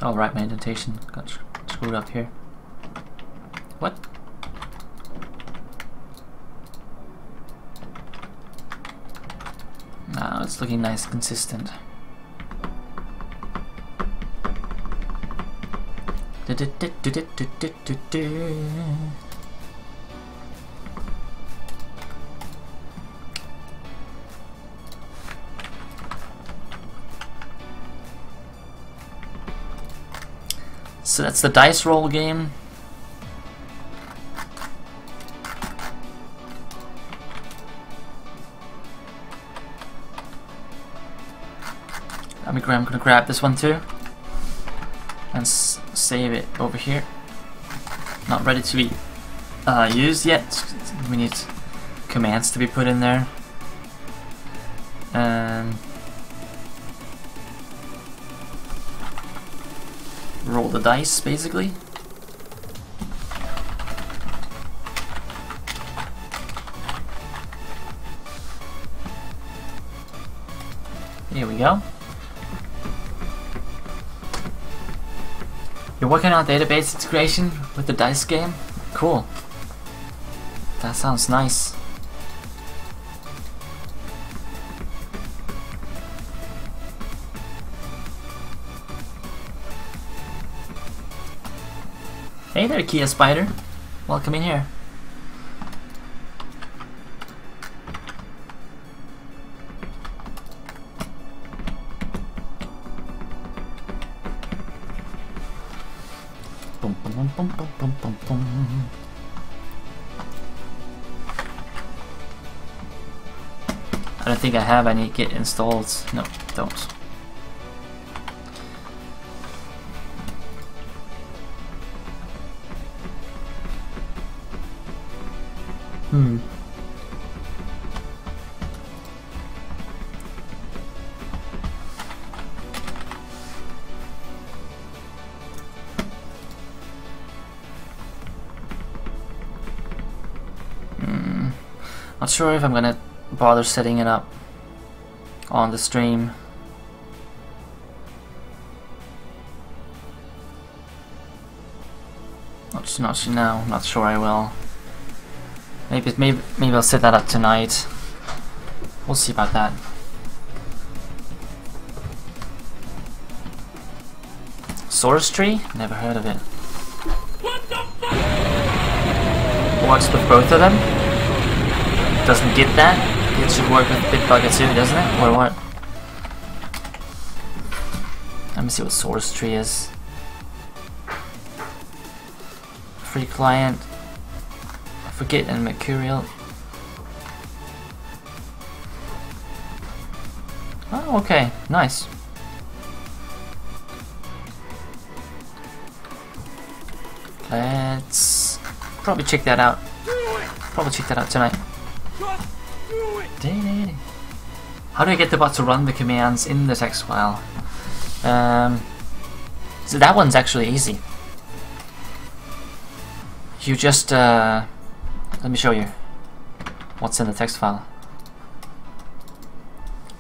Oh right, my indentation got screwed up here. What? Now it's looking nice and consistent. So that's the dice roll game. I'm gonna grab this one too and save it over here. Not ready to be used yet. We need commands to be put in there. Roll the dice, basically. Here we go. You're working on database integration with the dice game? Cool. That sounds nice. Hey there, Kia Spider. Welcome in here. Boom, boom, boom, boom, boom, boom, boom, boom. I don't think I have any Git installed. No, don't. Not sure if I'm gonna bother setting it up on the stream. Not now. Not sure I will. Maybe I'll set that up tonight. We'll see about that. Source tree? Never heard of it. Works with both of them? Doesn't get that? It should work with Bitbucket too, doesn't it? Or what? Let me see what source tree is. Free client. Forget and Mercurial. Oh, okay, nice. Let's probably check that out. Probably check that out tonight. How do I get the bot to run the commands in the text file? So that one's actually easy. You just let me show you what's in the text file.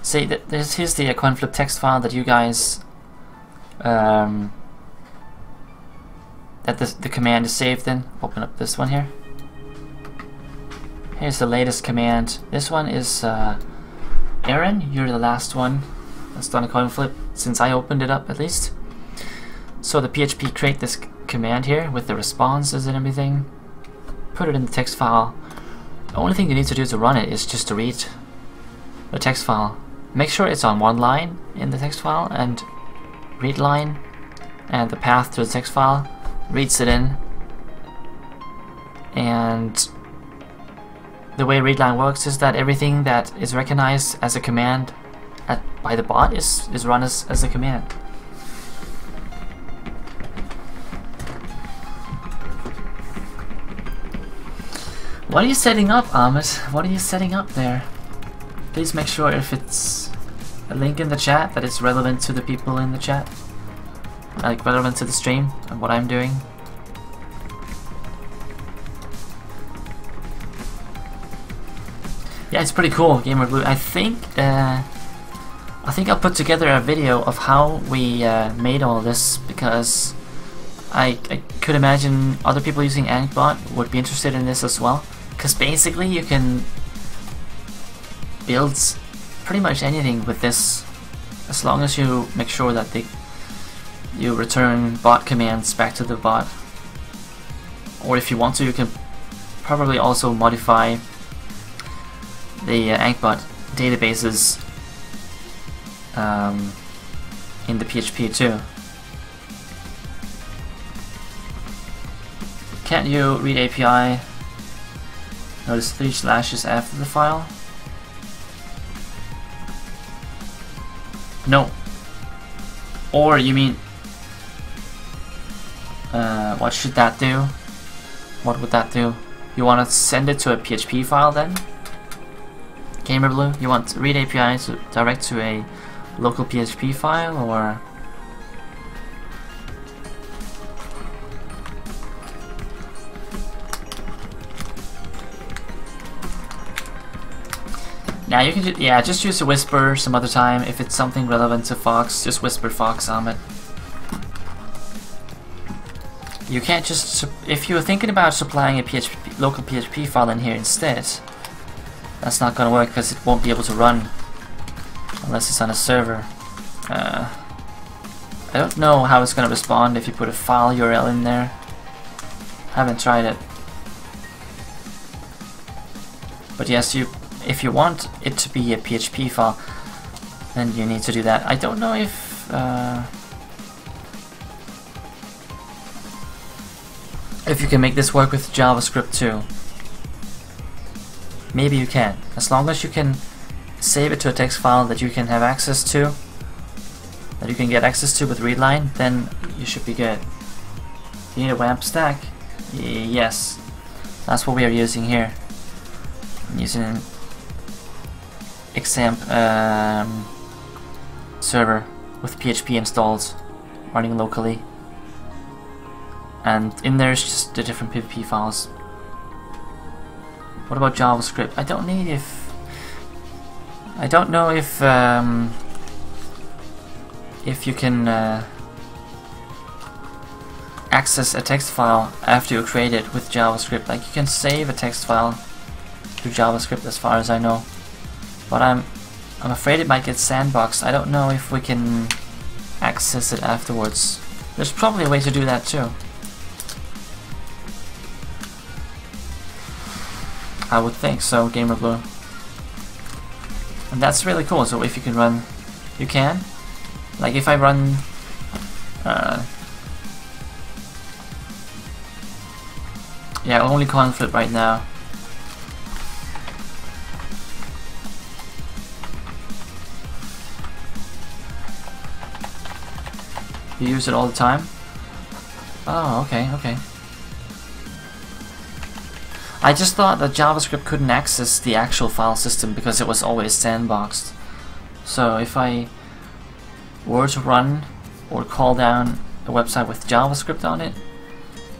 See, here's the CoinFlip text file that you guys that the command is saved in. Open up this one here. Here's the latest command. This one is Aaron. You're the last one that's done a CoinFlip since I opened it up, at least. So the PHP create this command here with the responses and everything. Put it in the text file. The only thing you need to do to run it is just to read the text file. Make sure it's on one line in the text file and read line, and the path to the text file reads it in. And the way readline works is that everything that is recognized as a command by the bot is run as a command. What are you setting up, Ahmed? What are you setting up there? Please make sure if it's a link in the chat that it's relevant to the people in the chat. Like relevant to the stream and what I'm doing. Yeah, it's pretty cool, Gamer Blue. I think I'll put together a video of how we made all this, because I could imagine other people using AnkhBot would be interested in this as well. Because basically you can build pretty much anything with this, as long as you make sure that you return bot commands back to the bot. Or if you want to, you can probably also modify the AnkhBot databases in the PHP too. Can't you read API? Notice 3 slashes after the file? No. Or you mean, what should that do? What would that do? You want to send it to a PHP file then? GamerBlue, you want read API to direct to a local PHP file, or? Now you can just use a whisper some other time. If it's something relevant to Fox, just whisper Fox on it. You can't just, if you're thinking about supplying a local PHP file in here instead, that's not gonna work because it won't be able to run unless it's on a server. I don't know how it's gonna respond if you put a file URL in there. I haven't tried it. But yes, if you want it to be a PHP file, then you need to do that. I don't know if you can make this work with JavaScript too. Maybe you can. As long as you can save it to a text file that you can have access to, that you can get access to with readline, then you should be good. You need a WAMP stack? Yes. That's what we are using here. I'm using an XAMPP server with PHP installed, running locally. And in there is just the different PHP files. What about JavaScript? I don't know if you can access a text file after you create it with JavaScript. Like, you can save a text file through JavaScript as far as I know. But I'm afraid it might get sandboxed. I don't know if we can access it afterwards. There's probably a way to do that too. I would think so, GamerBlue. And that's really cool. So if you can run, you can. Like if I run yeah, only conflict right now. You use it all the time? Oh, okay, okay. I just thought that JavaScript couldn't access the actual file system because it was always sandboxed. So if I were to run or call down a website with JavaScript on it,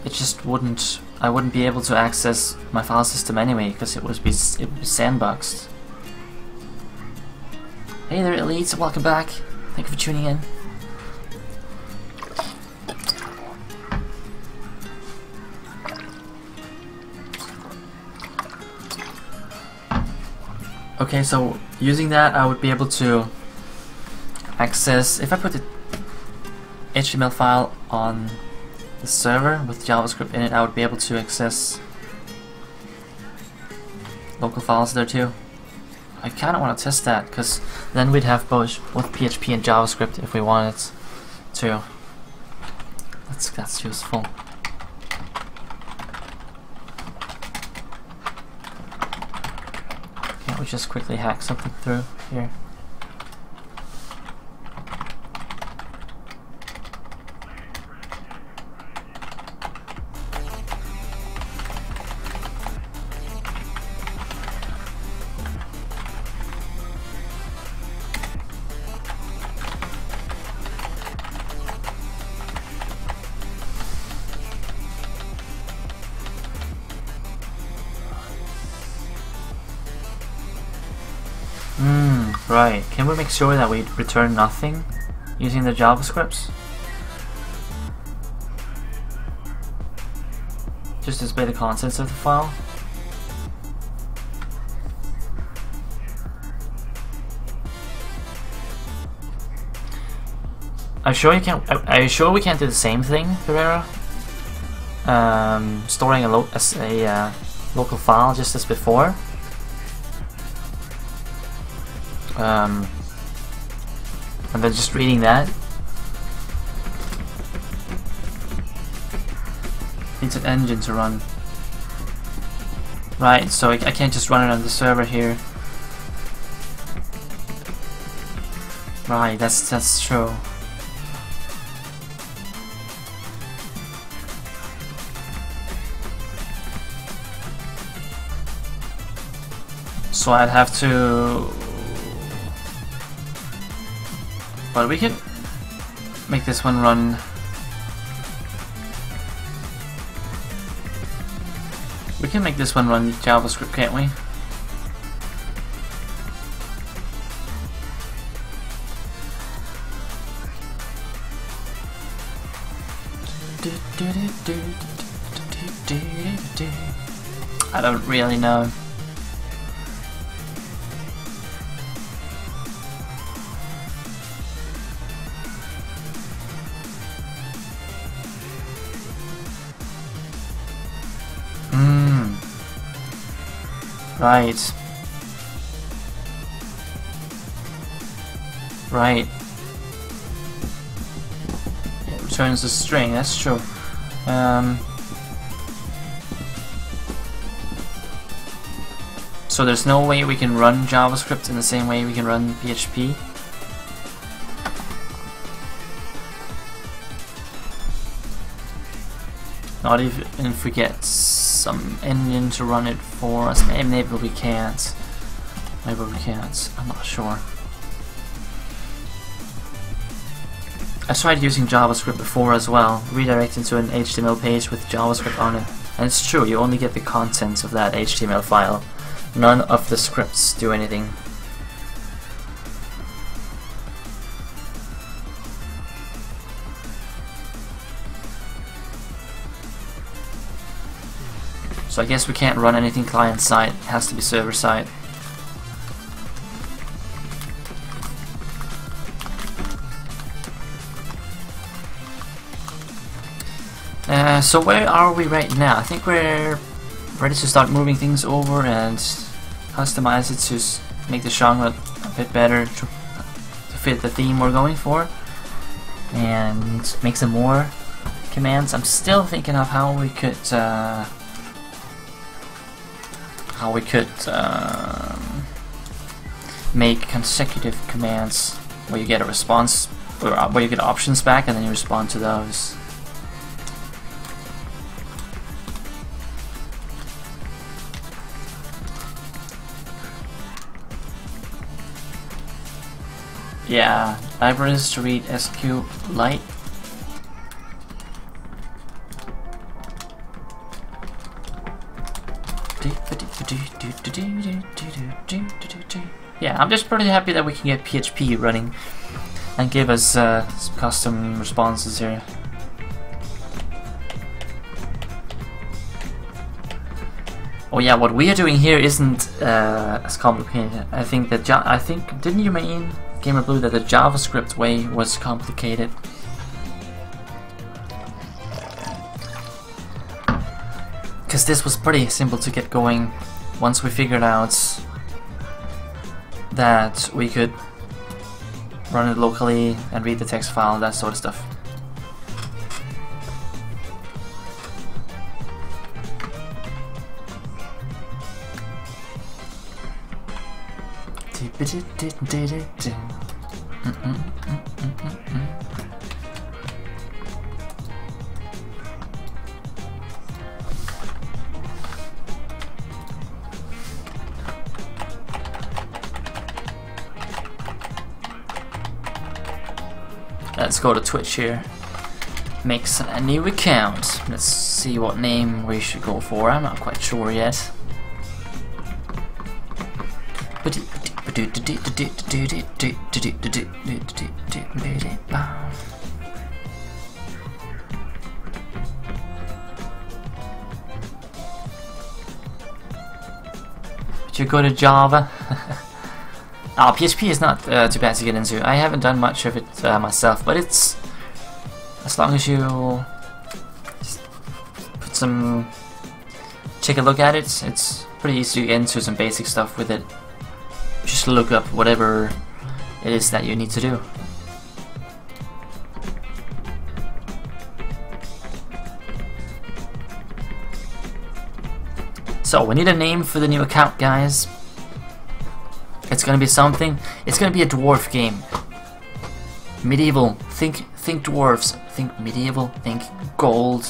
it just wouldn't, I wouldn't be able to access my file system anyway because it would be sandboxed. Hey there, elites, welcome back. Thank you for tuning in. Okay, so using that, I would be able to access, if I put the HTML file on the server with JavaScript in it, I would be able to access local files there too. I kind of want to test that, because then we'd have both PHP and JavaScript if we wanted to. That's useful. Can't we just quickly hack something through here? Right, can we make sure that we return nothing using the JavaScripts? Just display the contents of the file? Are you sure you can't? Are you sure we can't do the same thing, Pereira? Storing a local file just as before. And then just reading that. Needs an engine to run. Right, so I can't just run it on the server here. Right, that's true. So I'd have to... But we could make this one run. We can make this one run JavaScript, can't we? I don't really know. Right. Right. It returns a string, that's true. So there's no way we can run JavaScript in the same way we can run PHP? Not even if we get some engine to run it for us. Maybe we can't. Maybe we can't. I'm not sure. I tried using JavaScript before as well, redirecting to an HTML page with JavaScript on it. And it's true, you only get the contents of that HTML file. None of the scripts do anything. So I guess we can't run anything client-side, it has to be server-side. So where are we right now? I think we're ready to start moving things over and customize it to make the genre a bit better to fit the theme we're going for, and make some more commands. I'm still thinking of how we could make consecutive commands where you get a response, or where you get options back and then you respond to those. Yeah, libraries to read SQLite. Yeah, I'm just pretty happy that we can get PHP running and give us some custom responses here. Oh yeah, what we are doing here isn't as complicated. I think that didn't you mean, Gamer Blue, that the JavaScript way was complicated? Because this was pretty simple to get going once we figured out that we could run it locally and read the text file, that sort of stuff. Let's go to Twitch here. Make a new account. Let's see what name we should go for. I'm not quite sure yet. You go to Java. Oh, PHP is not too bad to get into. I haven't done much of it myself, but it's, as long as you take a look at it, it's pretty easy to get into some basic stuff with it. Just look up whatever it is that you need to do. So we need a name for the new account, guys. It's gonna be something. It's gonna be a dwarf game. Medieval. Think dwarves. Think medieval. Think gold,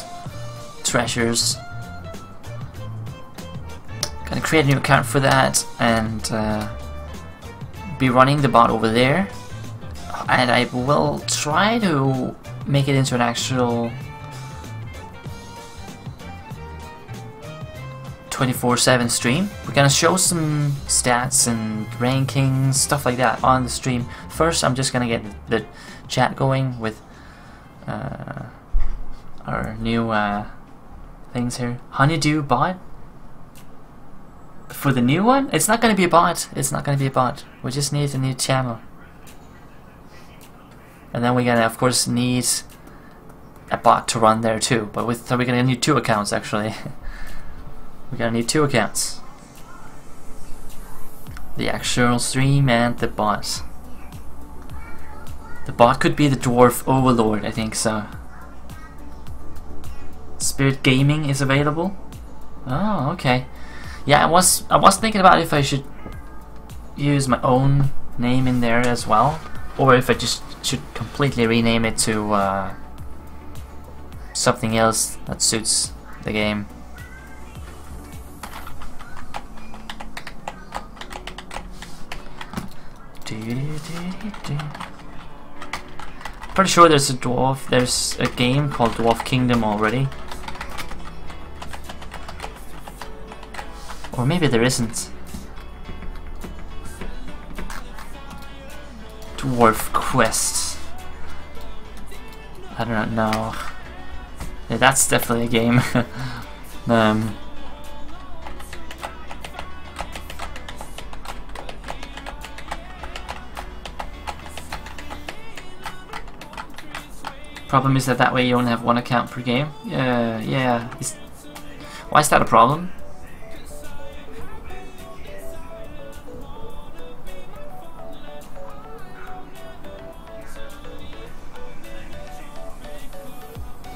treasures. Gonna create a new account for that and be running the bot over there. And I will try to make it into an actual 24/7 stream. We're gonna show some stats and rankings, stuff like that on the stream. First, I'm just gonna get the chat going with our new things here. Honeydew bot? For the new one? It's not gonna be a bot. It's not gonna be a bot. We just need a new channel. And then we're gonna, of course, need a bot to run there too. But we're gonna need 2 accounts actually. We're gonna need 2 accounts. The actual stream and the bot. The bot could be the Dwarf Overlord, I think so. Spirit Gaming is available. Oh, okay. Yeah, I was thinking about if I should use my own name in there as well, or if I just should completely rename it to something else that suits the game. Pretty sure there's a game called Dwarf Kingdom already. Or maybe there isn't. Dwarf Quest. I don't know. Yeah, that's definitely a game. Problem is that way you only have 1 account per game. Yeah. Why is that a problem?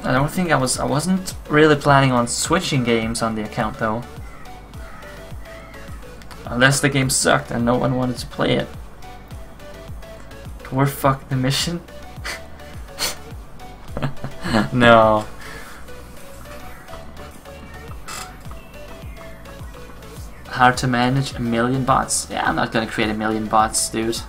I don't think I wasn't really planning on switching games on the account though. Unless the game sucked and no one wanted to play it. Dwarf fuck the mission? No. How to manage 1,000,000 bots? Yeah, I'm not gonna create 1,000,000 bots, dude.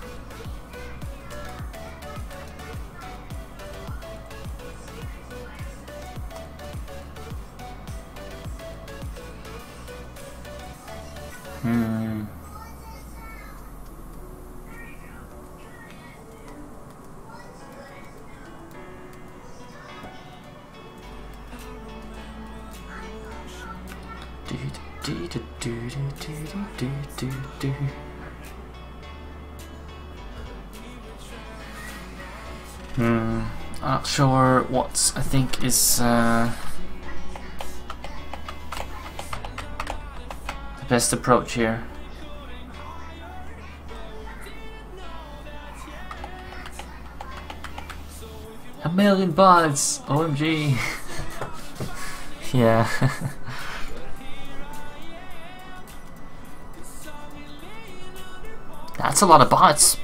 I'm not sure what I think is the best approach here. A 1,000,000 bots! OMG! Yeah. That's a lot of bots.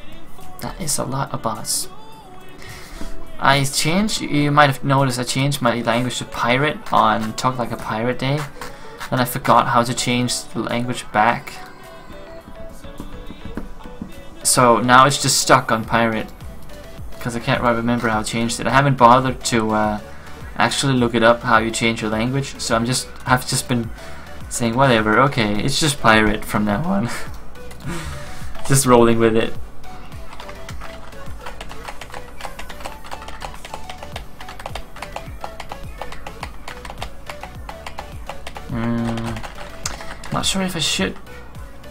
That is a lot of bots. I changed, you might have noticed I changed my language to pirate on Talk Like a Pirate Day. Then I forgot how to change the language back. So now it's just stuck on pirate. Because I can't remember how I changed it. I haven't bothered to actually look it up how you change your language. So I've just been saying whatever, okay, it's just pirate from now on. Just rolling with it. Not sure if I should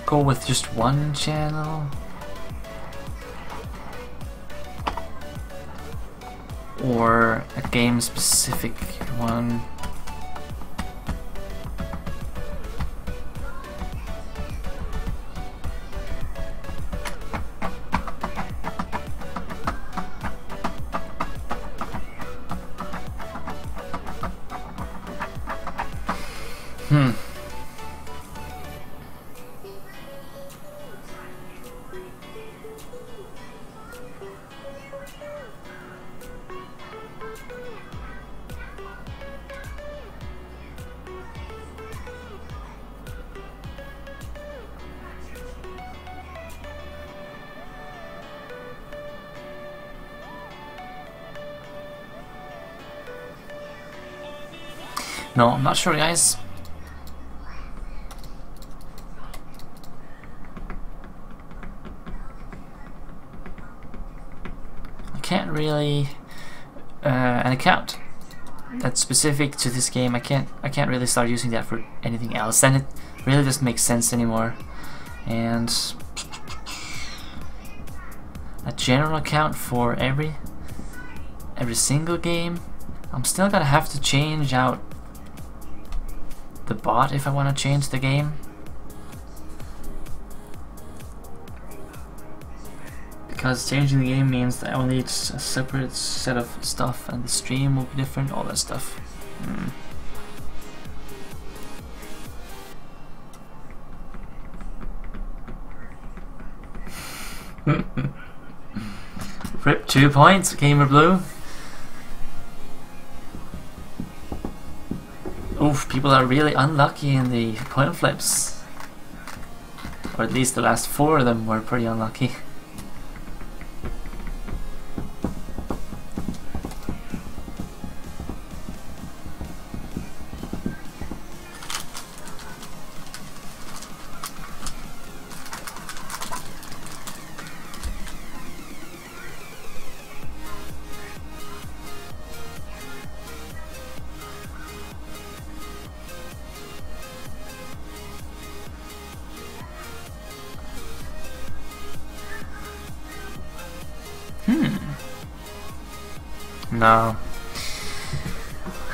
go with just 1 channel or a game specific one. No, I'm not sure, guys. I can't really an account that's specific to this game. I can't really start using that for anything else. Then it really doesn't make sense anymore. And a general account for every single game. I'm still gonna have to change out the bot if I want to change the game, because changing the game means that I will need a separate set of stuff, and the stream will be different, all that stuff. Rip 2 points, Gamer Blue. Oof, people are really unlucky in the coin flips. Or at least the last 4 of them were pretty unlucky. No.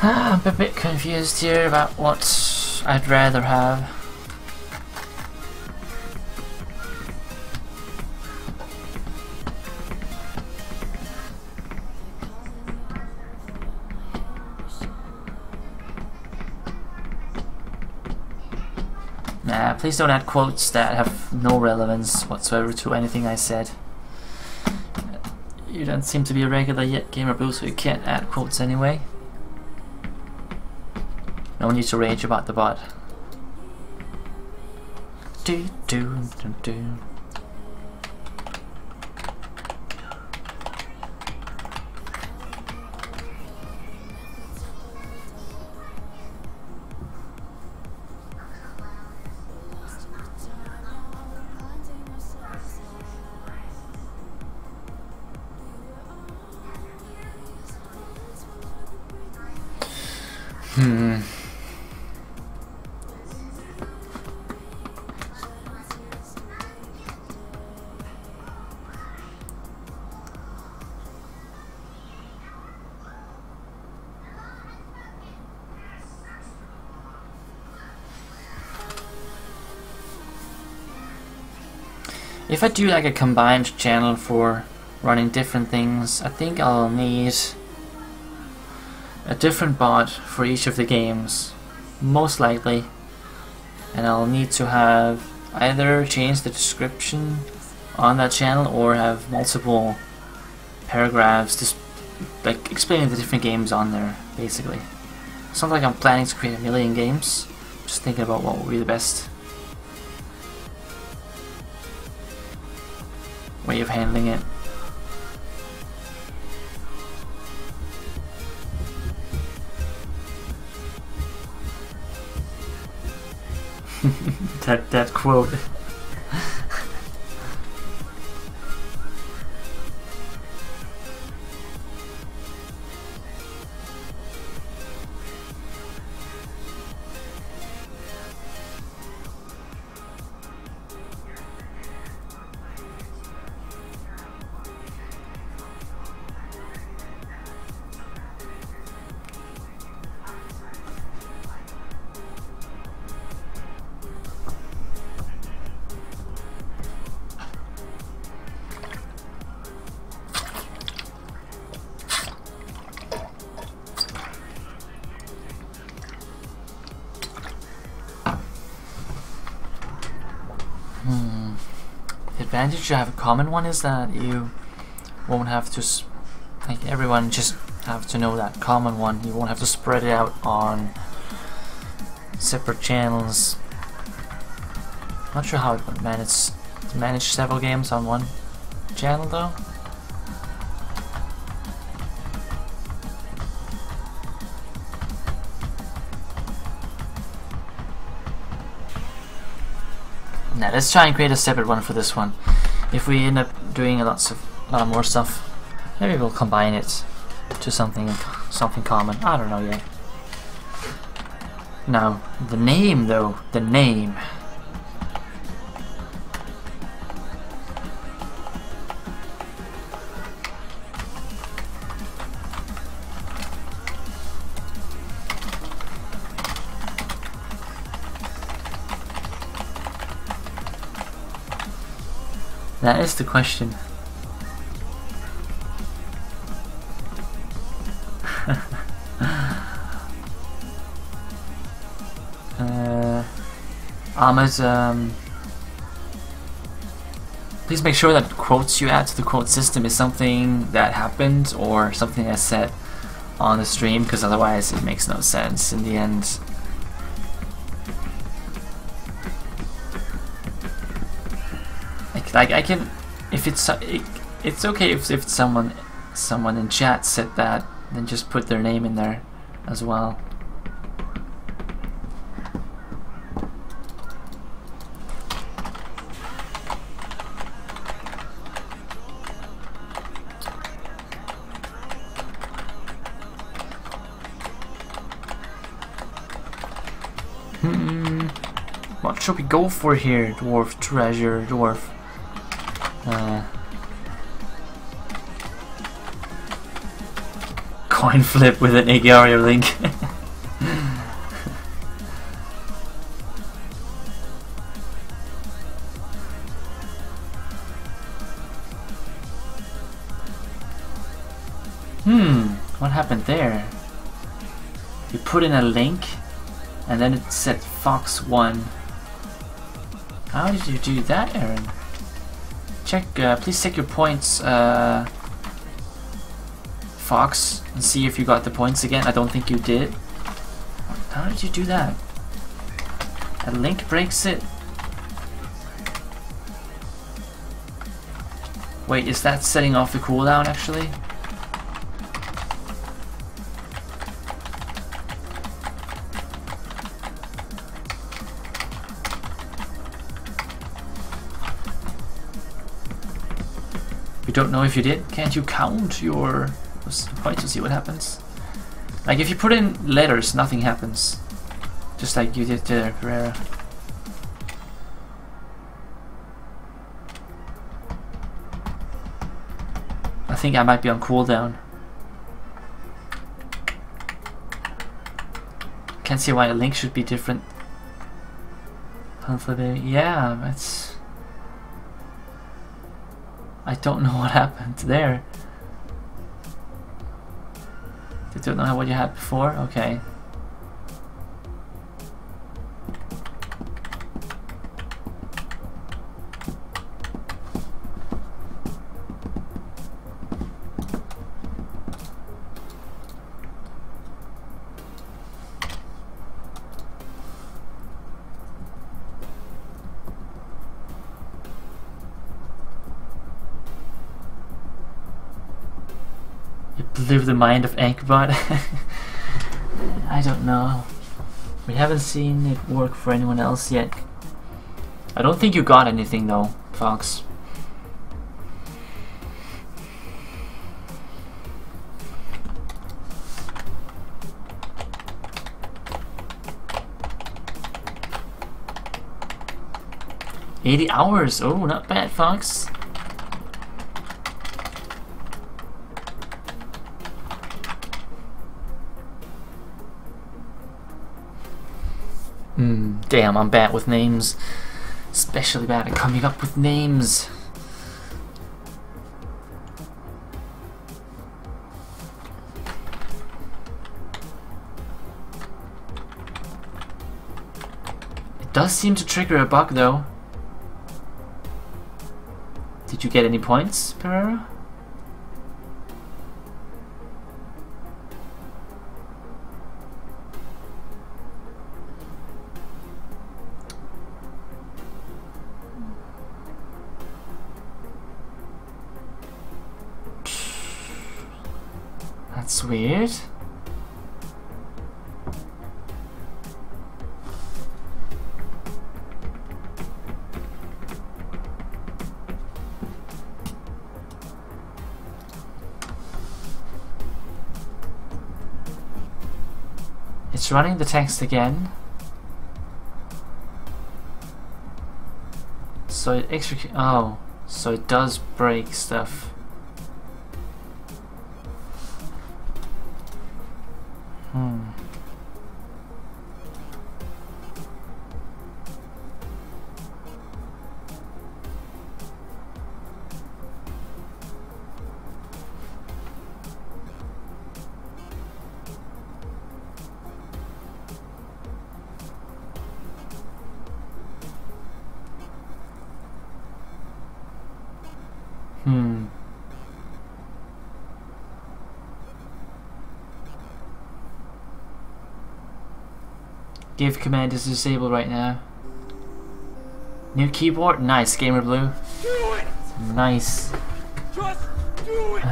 I'm a bit confused here about what I'd rather have. Nah, please don't add quotes that have no relevance whatsoever to anything I said. You don't seem to be a regular yet, Gamer Blue, so you can't add quotes anyway. No need to rage about the bot. Do do do do. If I do like a combined channel for running different things, I think I'll need a different bot for each of the games, most likely. And I'll need to have either change the description on that channel or have multiple paragraphs just like explaining the different games on there, basically. It's not like I'm planning to create a million games, just thinking about what would be the best way of handling it. that quote. The advantage to have a common one is that you won't have to, like, everyone just have to know that common one. You won't have to spread it out on separate channels. Not sure how it would manage several games on one channel though. Now let's try and create a separate one for this one. If we end up doing a lot more stuff, maybe we'll combine it to something common. I don't know yet. Now the name though, the name. That is the question. Ahmed, please make sure that quotes you add to the quote system is something that happened or something that's said on the stream, because otherwise it makes no sense in the end. Like I can, if it's okay if someone in chat said that, then just put their name in there as well. What should we go for here? Dwarf treasure, dwarf. Coin flip with an Igario link. What happened there? You put in a link and then it said Fox 1. How did you do that, Aaron? Check, please check your points, Fox, and see if you got the points again. I don't think you did. How did you do that? A link breaks it? Wait, is that setting off the cooldown actually? Don't know if you did. Can't you count your points to see what happens? Like if you put in letters, nothing happens. Just like you did to Pereira. I think I might be on cooldown. Can't see why a link should be different. Yeah, that's... I don't know what happened there. You don't know what you had before? Okay. Live the mind of AnkhBot. I don't know. We haven't seen it work for anyone else yet. I don't think you got anything though, Fox. $80 hours. Oh, not bad, Fox. Damn, I'm bad with names. Especially bad at coming up with names. It does seem to trigger a bug though. Did you get any points, Pereira? That's weird. It's running the text again. So it executes. Oh, so it does break stuff. Give command is disabled right now. New keyboard? Nice, Gamer Blue. Do it! Nice. Just do it!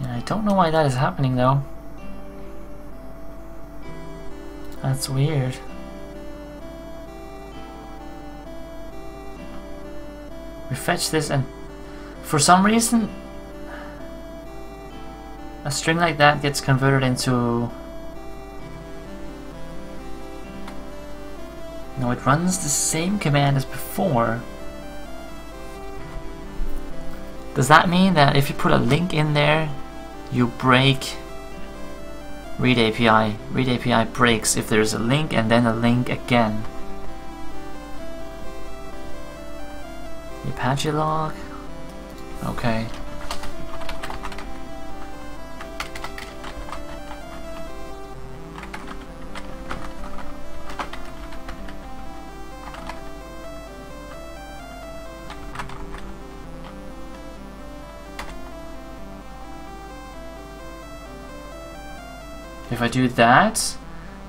Yeah, I don't know why that is happening though. That's weird. We fetch this and for some reason a string like that gets converted into... No, it runs the same command as before. Does that mean that if you put a link in there, you break read API? Read API breaks if there's a link and then a link again. The Apache log? Okay. If I do that,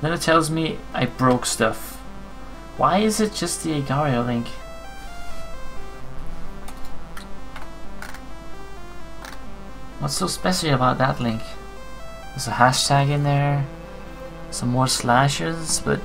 then it tells me I broke stuff. Why is it just the Agario link? What's so special about that link? There's a hashtag in there, some more slashes, but...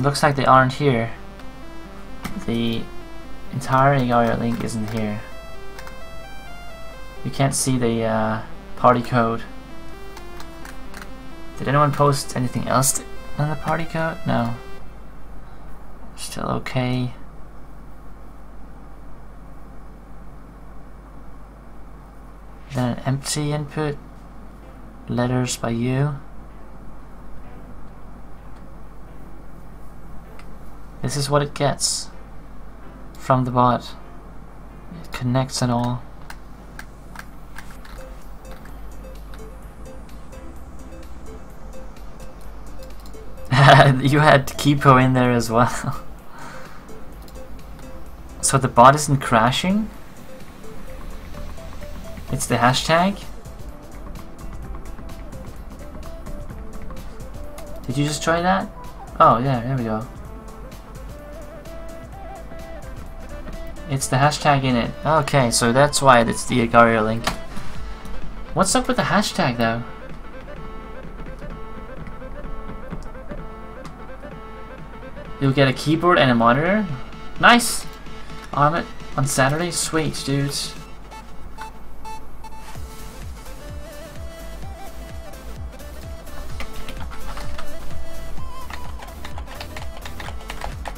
looks like they aren't here. The entire Agario link isn't here. You can't see the party code. Did anyone post anything else on the party code? No. Still okay. Then an empty input. Letters by you. This is what it gets from the bot. It connects and all. You had Kipo in there as well. So the bot isn't crashing? It's the hashtag? Did you just try that? Oh yeah, there we go. It's the hashtag in it. Okay, so that's why it's the Agario link. What's up with the hashtag though? You'll get a keyboard and a monitor? Nice! On it on Saturday? Sweet, dudes.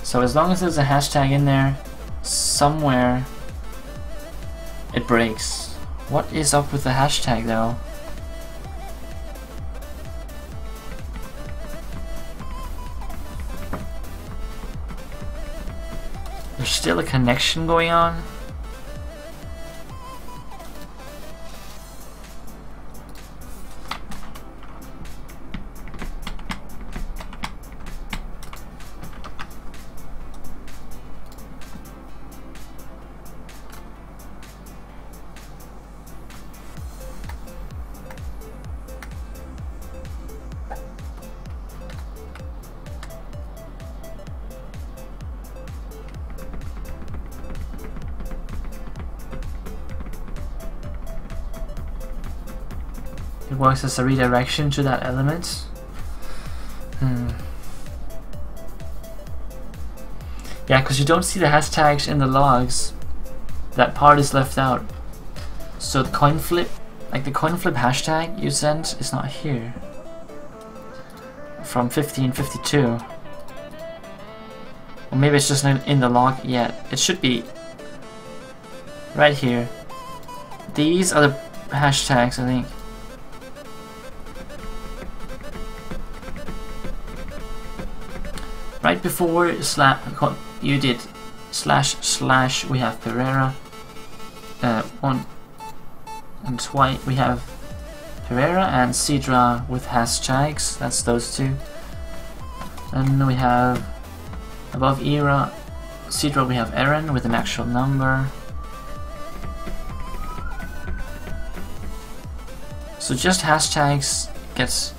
So as long as there's a hashtag in there, somewhere it breaks. What is up with the hashtag though? There's still a connection going on. It works as a redirection to that element. Yeah, because you don't see the hashtags in the logs. That part is left out. So the coin flip, like the coin flip hashtag you sent, is not here. From 1552. Or maybe it's just not in the log yet. It should be right here. These are the hashtags, I think. Right before you did // we have Pereira. 1 and twice we have Pereira and Sidra with hashtags. That's those two. Then we have above Era Sidra we have Eren with an actual number. So just hashtags gets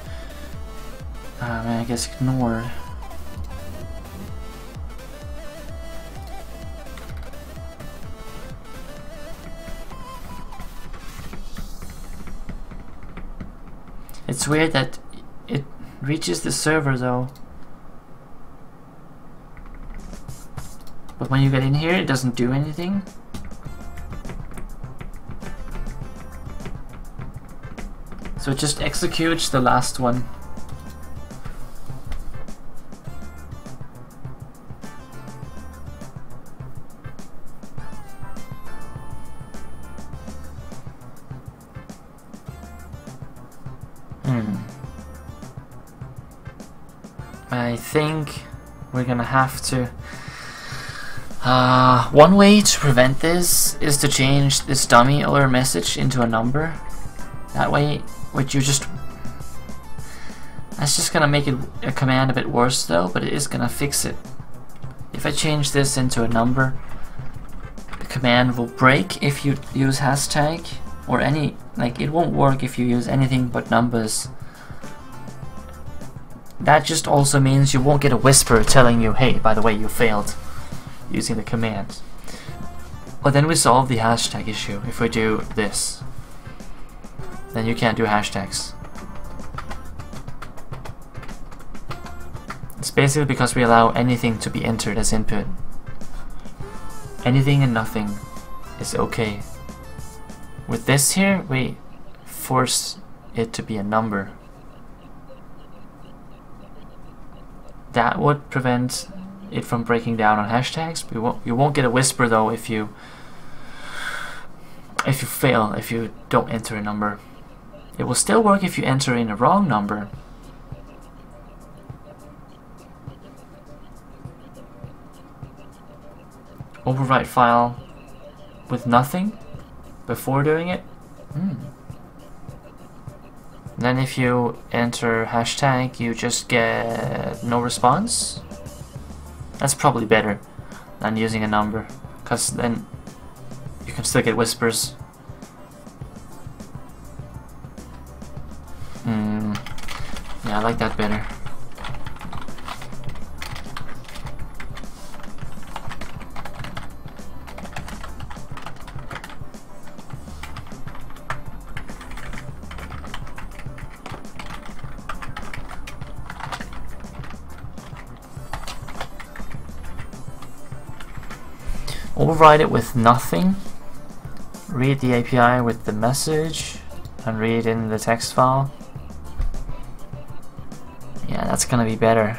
I guess ignored. It's weird that it reaches the server though. But when you get in here, it doesn't do anything. So it just executes the last one. I think we're gonna have to... one way to prevent this is to change this dummy error message into a number. That way, that's just gonna make a command a bit worse though, but it is gonna fix it. If I change this into a number, the command will break if you use hashtag, or any, like, it won't work if you use anything but numbers. That just also means you won't get a whisper telling you, hey, by the way, you failed using the command. But then we solve the hashtag issue if we do this. Then you can't do hashtags. It's basically because we allow anything to be entered as input. Anything and nothing is okay. With this here, we force it to be a number. That would prevent it from breaking down on hashtags. You won't get a whisper though if you fail, if you don't enter a number. It will still work if you enter in a wrong number. Overwrite file with nothing before doing it. Then if you enter hashtag, you just get no response. That's probably better than using a number, because then you can still get whispers. Yeah, I like that better. Override it with nothing. Read the API with the message and read in the text file. Yeah, that's gonna be better.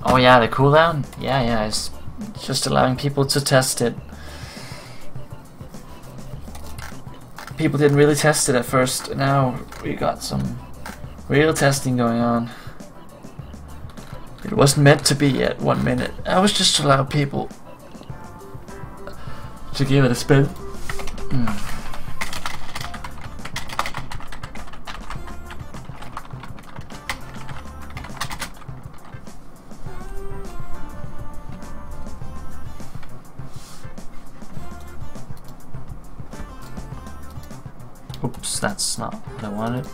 Oh yeah, the cooldown? Yeah, it's just allowing people to test it. people didn't really test it at first. Now we got some real testing going on. It wasn't meant to be at 1 minute. I was just to allow people to give it a spin. Oops, that's not what I wanted.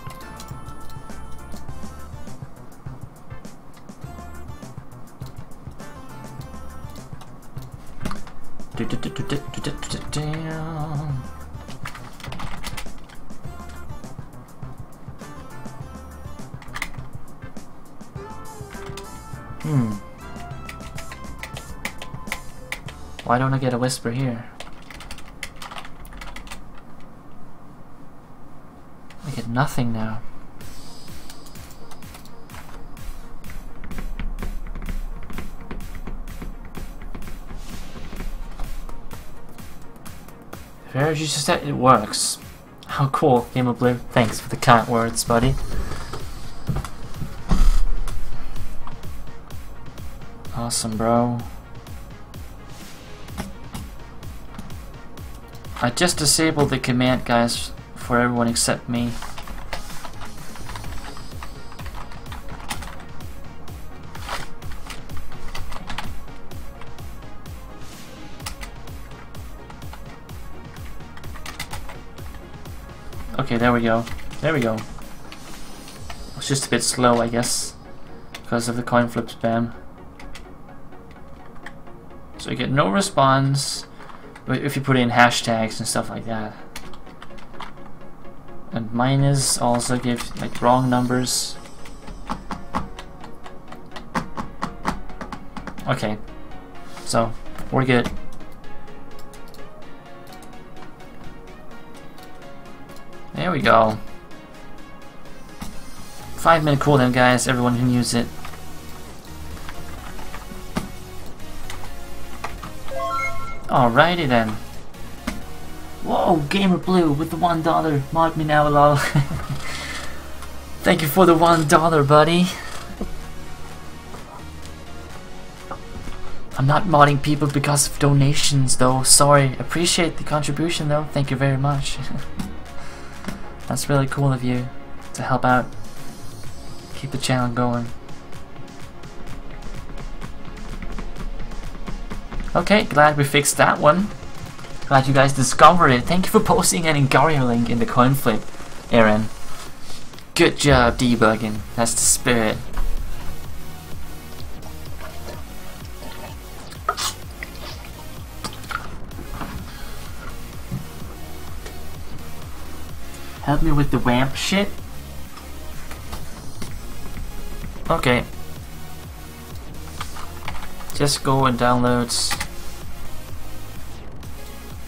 Why don't I get a whisper here? I get nothing now. Where did you just say it works? How cool, Game of Blue. Thanks for the kind words, buddy. Awesome, bro. I just disabled the command, guys, for everyone except me. Okay, there we go. There we go. It's just a bit slow, I guess, because of the coin flip spam. So you get no response if you put in hashtags and stuff like that. And minus also give like wrong numbers. Okay, so we're good. There we go. 5-minute cooldown, guys. Everyone can use it. Alrighty then. Whoa, Gamer Blue with the $1. Mod me now, lol. Thank you for the $1, buddy. I'm not modding people because of donations, though. Sorry. Appreciate the contribution, though. Thank you very much. That's really cool of you to help out. Keep the channel going. Okay, glad we fixed that one. Glad you guys discovered it. Thank you for posting an Engaria link in the coin flip, Aaron. Good job debugging. That's the spirit. Help me with the WAMP shit. Okay. Just go and download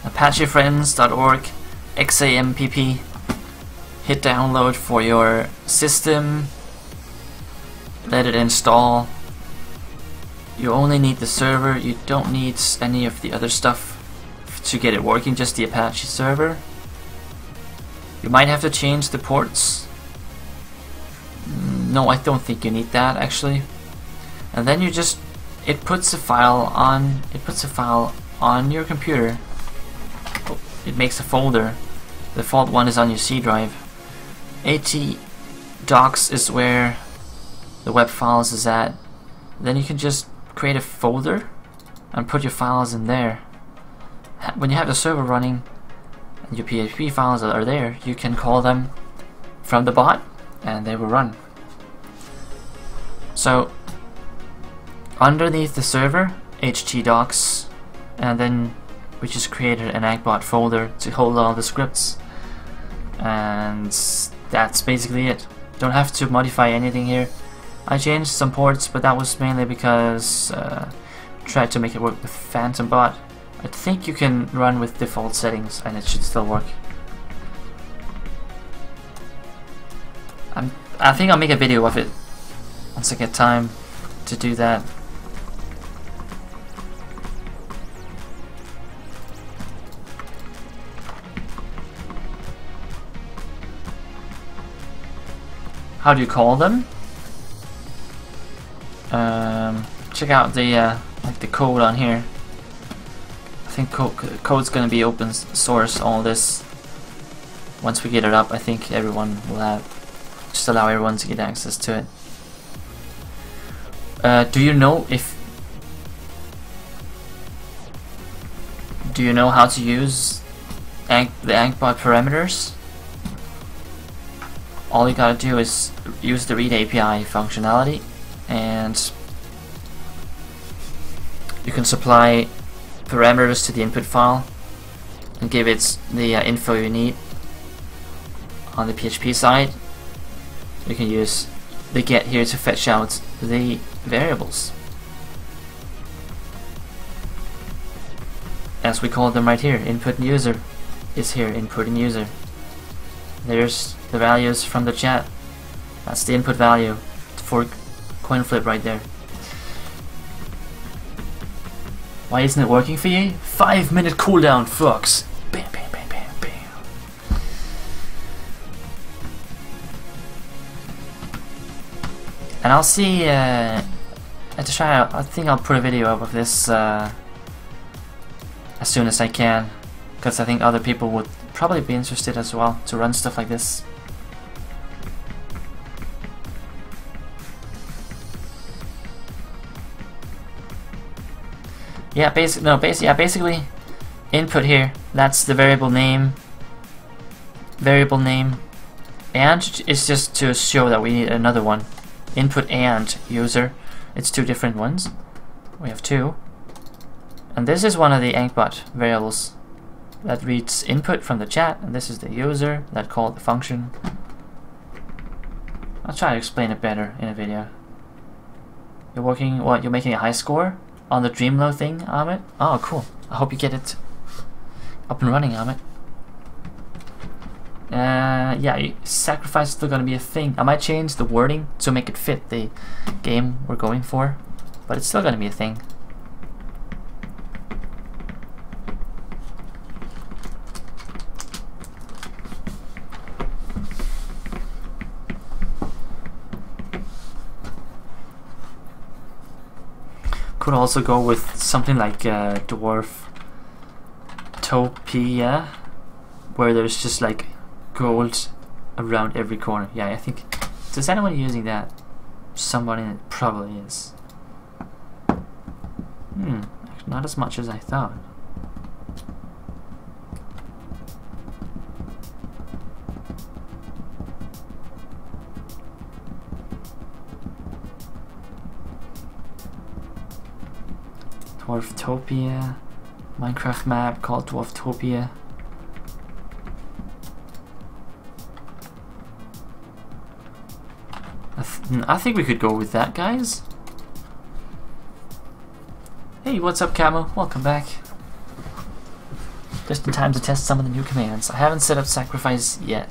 ApacheFriends.org XAMPP. Hit download for your system. Let it install. You only need the server. You don't need any of the other stuff to get it working, just the Apache server. You might have to change the ports. No, I don't think you need that actually. And then you just it puts a file on your computer. Oh, it makes a folder. The default one is on your C drive. AT-docs is where the web files is at. Then you can just create a folder and put your files in there. When you have the server running and your PHP files are there, you can call them from the bot and they will run. So underneath the server, htdocs, and then we just created an AnkhBot folder to hold all the scripts, and that's basically it. Don't have to modify anything here. I changed some ports, but that was mainly because I tried to make it work with PhantomBot. I think you can run with default settings and it should still work. I think I'll make a video of it once I get time to do that. how do you call them? Check out the like the code on here. I think code's gonna be open source. All this. Once we get it up, I think everyone will have. Just allow everyone to get access to it. Do you know how to use the AnkhBot parameters? All you gotta do is use the read API functionality, and you can supply parameters to the input file and give it the info you need. On the PHP side, you can use the get here to fetch out the variables, as we call them right here. Input and user is here, input and user. There's the values from the chat. That's the input value for coin flip right there. Why isn't it working for you? 5-minute cooldown, fucks. Bam, bam, bam, bam, bam. And I'll see. I think I'll put a video up of this as soon as I can, because I think other people would probably be interested as well to run stuff like this. Yeah, basically, input here. That's the variable name. Variable name, and it's just to show that we need another one. Input and user. It's two different ones. We have two, and this is one of the AnkhBot variables that reads input from the chat, and this is the user that called the function. I'll try to explain it better in a video. You're working. What? You're making a high score on the Dreamlow thing, Amit? Oh, cool. I hope you get it up and running, Amit. Yeah, sacrifice is still gonna be a thing. I might change the wording to make it fit the game we're going for, but it's still gonna be a thing. Could also go with something like Dwarftopia, where there's just like gold around every corner. Yeah, I think. Is anyone using that? Somebody probably is. Not as much as I thought. Dwarftopia, Minecraft map called Dwarftopia. I think we could go with that, guys. Hey, what's up, Camo? Welcome back. Just in time to test some of the new commands. I haven't set up sacrifice yet.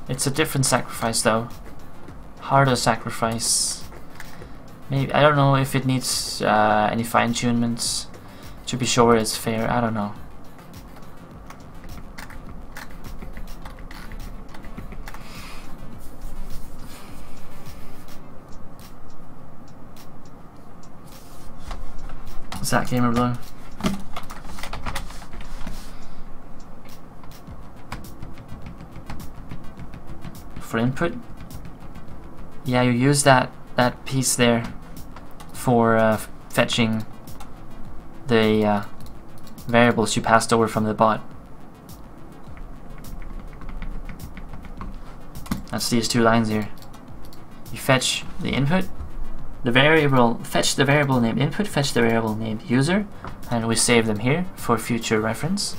It's a different sacrifice though. Harder sacrifice. Maybe, I don't know if it needs any fine-tunements to be sure it's fair. I don't know. What's that, Gamer Blue? For input? Yeah, you use that piece there for fetching the variables you passed over from the bot. That's these two lines here. You fetch the input, the variable, fetch the variable named input, fetch the variable named user, and we save them here for future reference.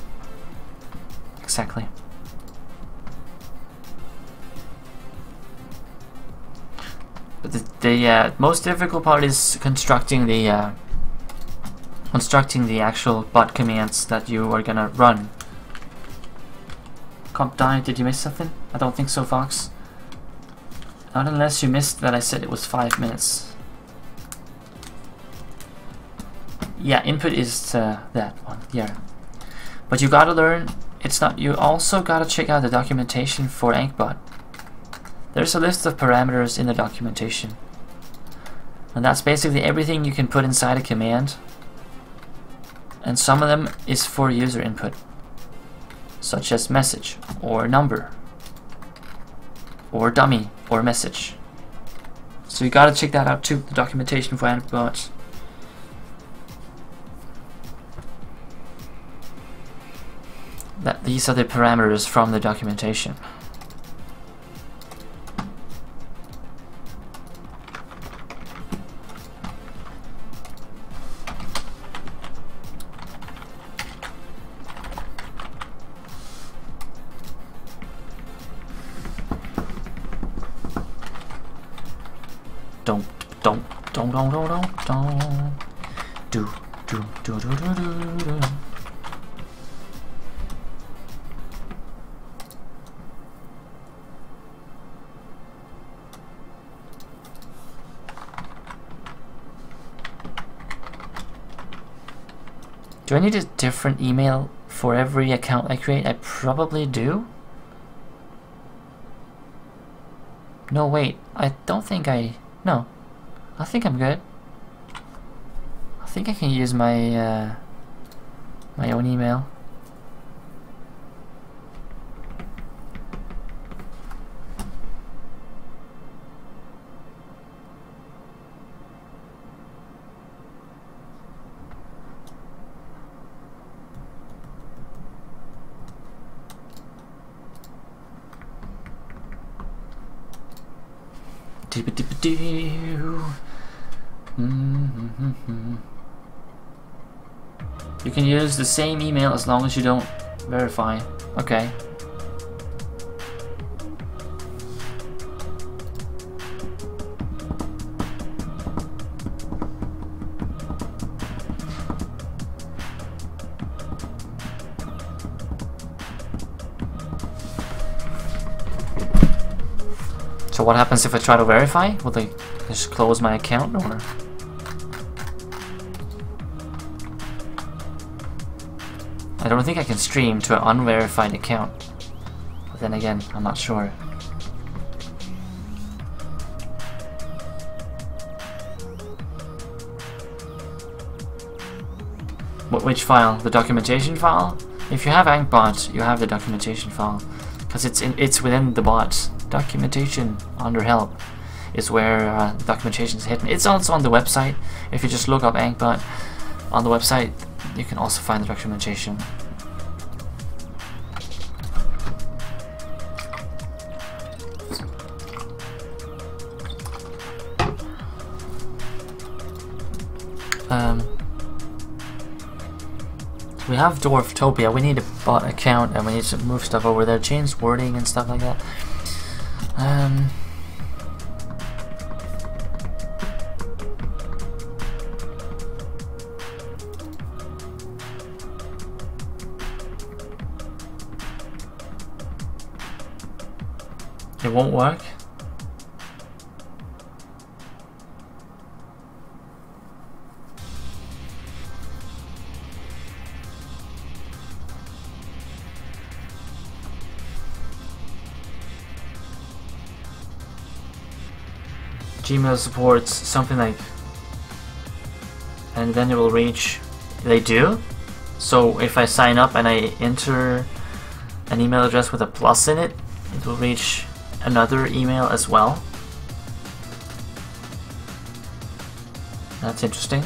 Exactly. The most difficult part is constructing the actual bot commands that you are gonna run. Comp die, did you miss something? I don't think so, Fox. Not unless you missed that I said it was 5 minutes. Yeah, input is that one, yeah. But you gotta learn it's not. You also gotta check out the documentation for AnkhBot. There's a list of parameters in the documentation, and that's basically everything you can put inside a command. And some of them is for user input, such as message or number or dummy or message. So you gotta check that out too, the documentation for AnkhBot. These are the parameters from the documentation. Don't do. Do I need a different email for every account I create? I probably do. No, wait. I don't think no. I think I'm good. I think I can use my my own email. You can use the same email as long as you don't verify. Okay. So what happens if I try to verify? Will they just close my account, or? I don't think I can stream to an unverified account. But then again, I'm not sure. Which file? The documentation file? If you have AnkhBot, you have the documentation file, because it's within the bot. Documentation under help is where documentation is hidden. It's also on the website. If you just look up AnkhBot on the website, you can also find the documentation. We have Dwarftopia. We need a bot account, and we need to move stuff over there, change wording and stuff like that. It won't work. Gmail supports something like, and then it will reach, they do? So if I sign up and I enter an email address with a plus in it, it will reach another email as well. That's interesting.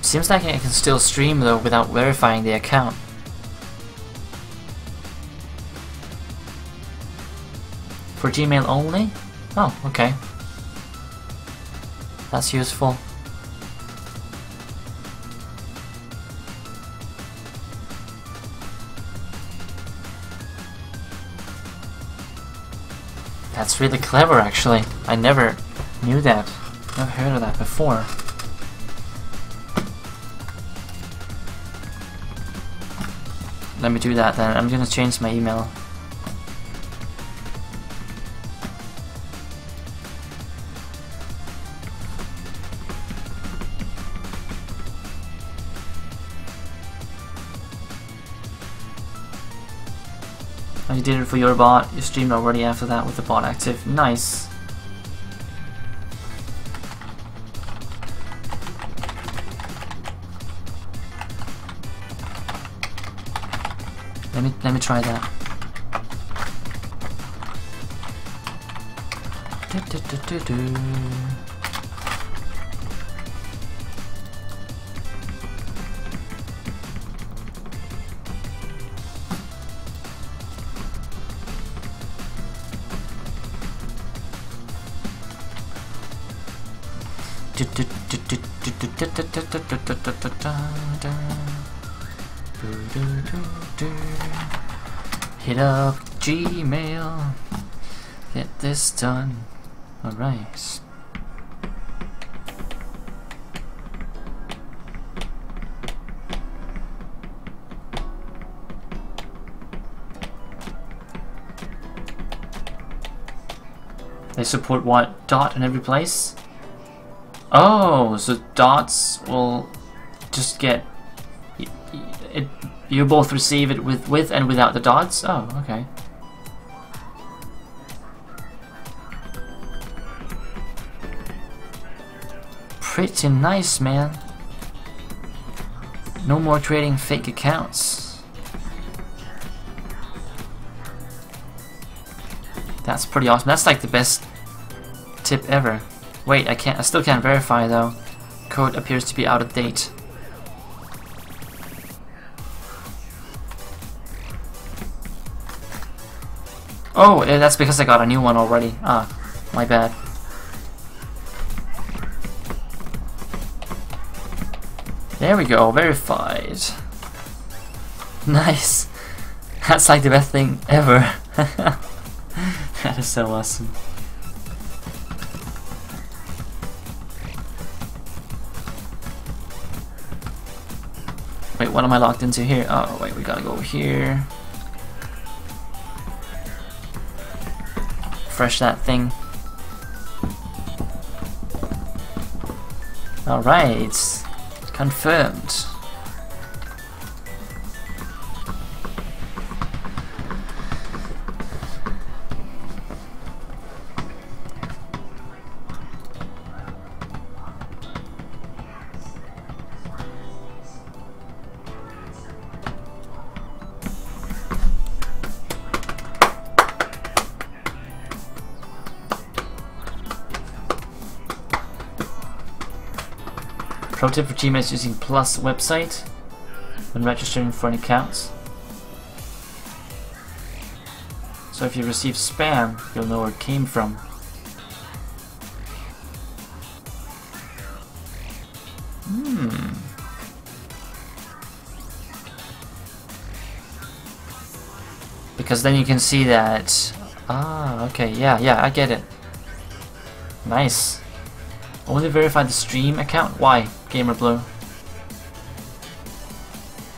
Seems like I can still stream though without verifying the account. For Gmail only? Oh, okay. That's useful. That's really clever actually. I never knew that. Never heard of that before. Let me do that then. I'm gonna change my email. Oh, you did it for your bot. You streamed already after that with the bot active. Nice. Let me try that. Hit up Gmail. Get this done. Alright. They support what? Dot in every place? Oh, so dots will just get you both receive it with and without the dots? Oh, okay. Pretty nice, man. No more creating fake accounts. That's pretty awesome. That's like the best tip ever. Wait, I still can't verify though. Code appears to be out of date. Oh, that's because I got a new one already. Ah, my bad. There we go, verified. Nice. That's like the best thing ever. That is so awesome. Wait, what am I logged into here? Oh, wait, we gotta go over here. Refresh that thing. Alright. Confirmed. Pro tip for Gmail is using Plus website when registering for an account. So if you receive spam, you'll know where it came from. Because then you can see that. Ah, okay, yeah, I get it. Nice. Only verify the stream account? Why, GamerBlue?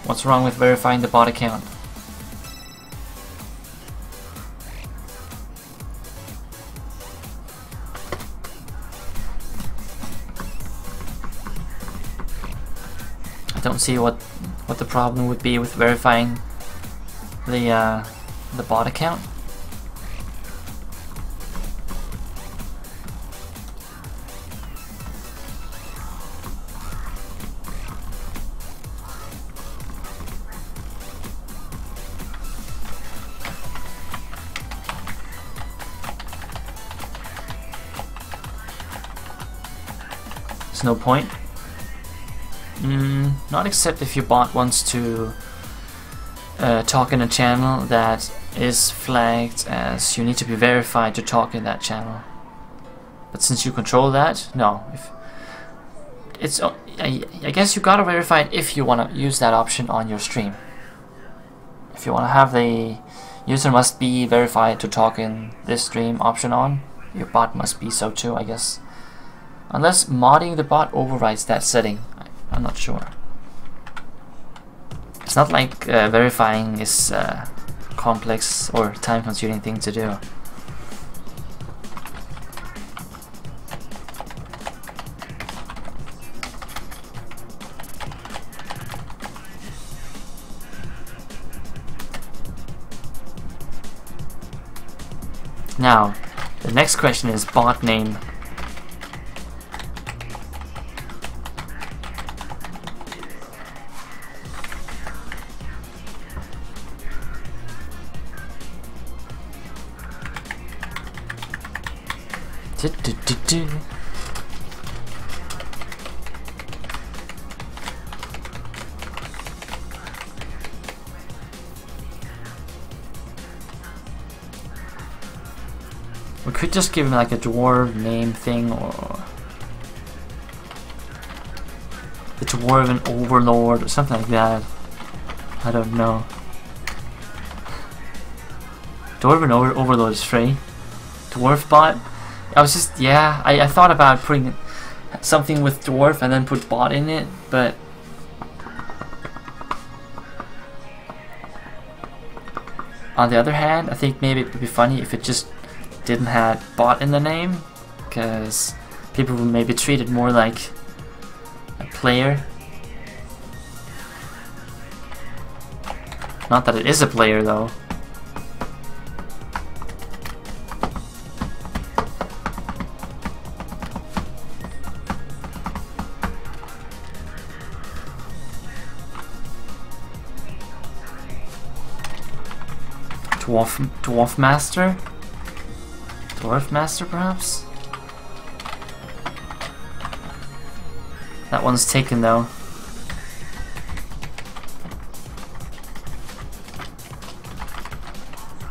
What's wrong with verifying the bot account? I don't see what the problem would be with verifying the bot account. There's no point. Not except if your bot wants to talk in a channel that is flagged as you need to be verified to talk in that channel. But since you control that, no. If it's, I guess you gotta verify it if you want to use that option on your stream. If you want to have the user must be verified to talk in this stream option on, your bot must be so too, I guess. Unless modding the bot overrides that setting. I'm not sure. It's not like verifying is complex or time-consuming thing to do. Now, the next question is bot name. We could just give him like a dwarf name thing, or the Dwarven Overlord or something like that. I don't know. Dwarven Overlord is free. Dwarf bot? I was just, yeah, I thought about putting something with dwarf and then put bot in it, but on the other hand, I think maybe it would be funny if it just didn't have bot in the name, because people would maybe treat it more like a player. Not that it is a player though. Dwarf Master? Dwarf Master, perhaps? That one's taken, though.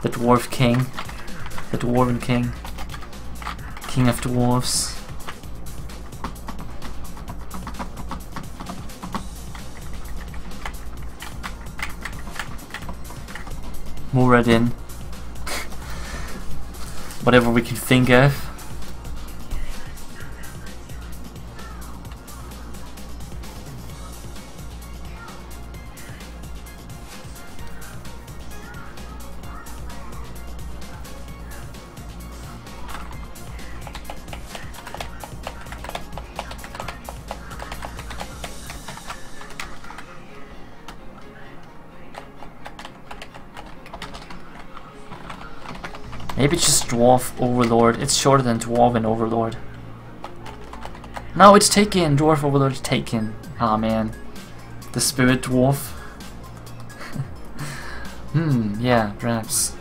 The Dwarf King. The Dwarven King. King of Dwarves. Moradin. Whatever we can think of. Maybe it's just Dwarf Overlord. It's shorter than Dwarven Overlord. No, it's taken. Dwarf Overlord is taken. Ah, man. The Spirit Dwarf. Yeah, perhaps.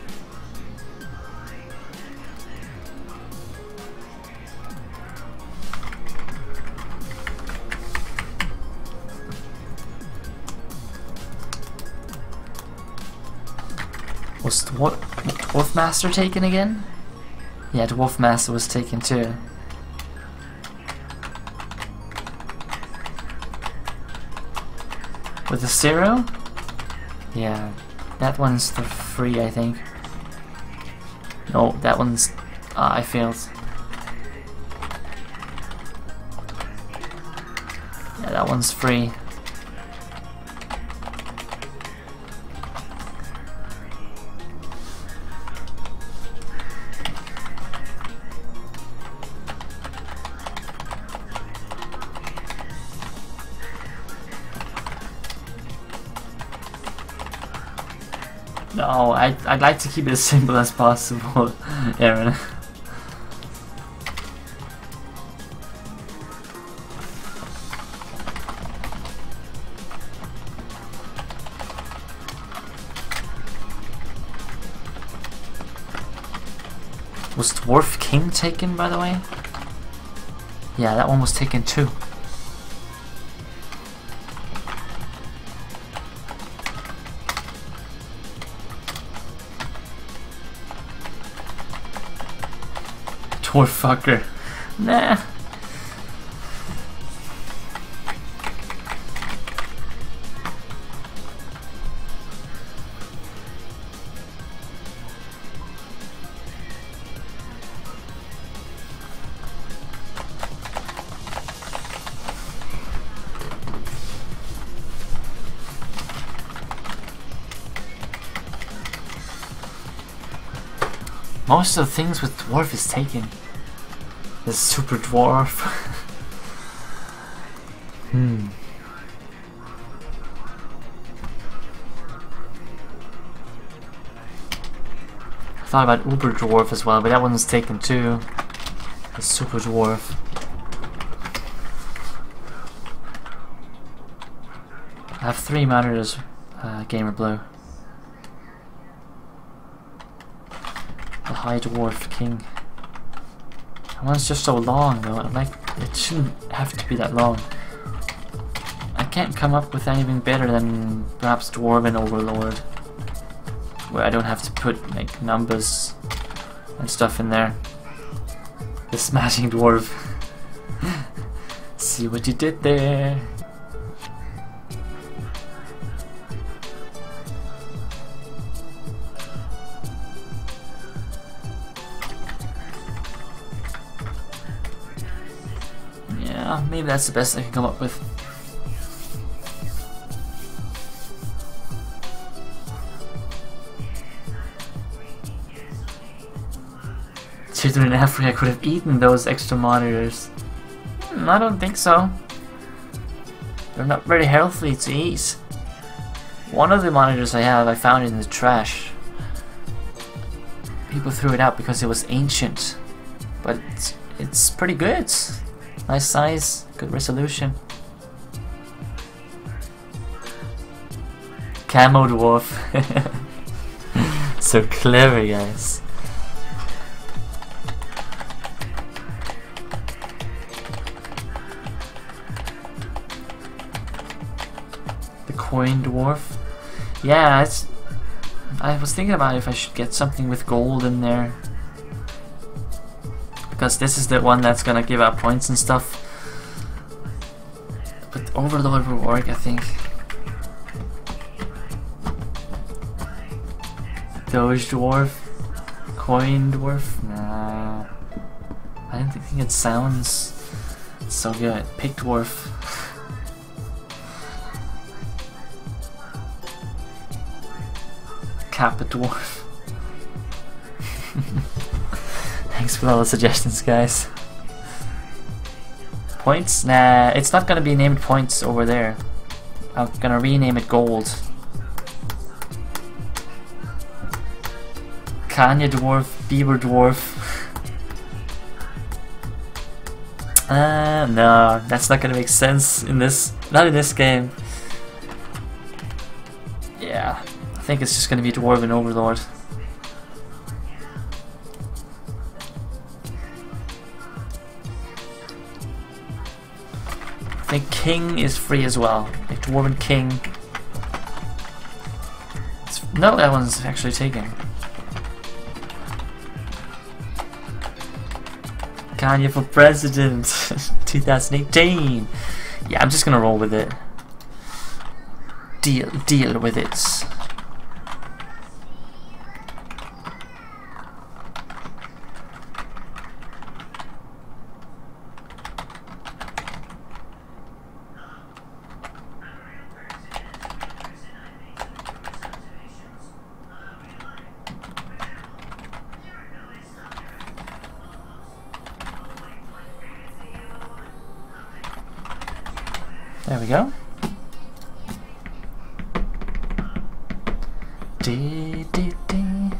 Was Dwarf Master taken again? Yeah, Dwarf Master was taken too. With a 0? Yeah, that one's the free, I think. No, that one's... I failed. Yeah, that one's free. No, I'd like to keep it as simple as possible, Aaron. Was Dwarf King taken, by the way? Yeah, that one was taken too. Poor fucker. Nah. Most of the things with dwarf is taken. The super dwarf. I thought about uber dwarf as well, but that one's taken too. The super dwarf. I have 3 monitors, Gamer Blue. The High Dwarf King. That one's just so long though, like, it shouldn't have to be that long. I can't come up with anything better than perhaps Dwarven Overlord, where I don't have to put like numbers and stuff in there. The Smashing Dwarf. See what you did there. Yeah, maybe that's the best I can come up with. Children in Africa could have eaten those extra monitors. I don't think so. They're not very healthy to eat. One of the monitors I found in the trash. People threw it out because it was ancient. But it's pretty good. Nice size, good resolution. Camo dwarf. So clever, guys. The coin dwarf. Yeah, I was thinking about if I should get something with gold in there. Because this is the one that's gonna give out points and stuff. But Overlord will work, I think. Doge dwarf, coin dwarf. Nah, I don't think it sounds so good. Pig dwarf. Kappa dwarf. Thanks for all the suggestions, guys. Points? Nah, it's not gonna be named points over there. I'm gonna rename it gold. Kanya dwarf, Beaver dwarf. No, that's not gonna make sense in this. Not in this game. Yeah, I think it's just gonna be Dwarven Overlord. I think King is free as well. Like Dwarven King. No, that one's actually taken. Kanye for president 2018. Yeah, I'm just gonna roll with it. Deal with it. There we go. Dee, dee, dee.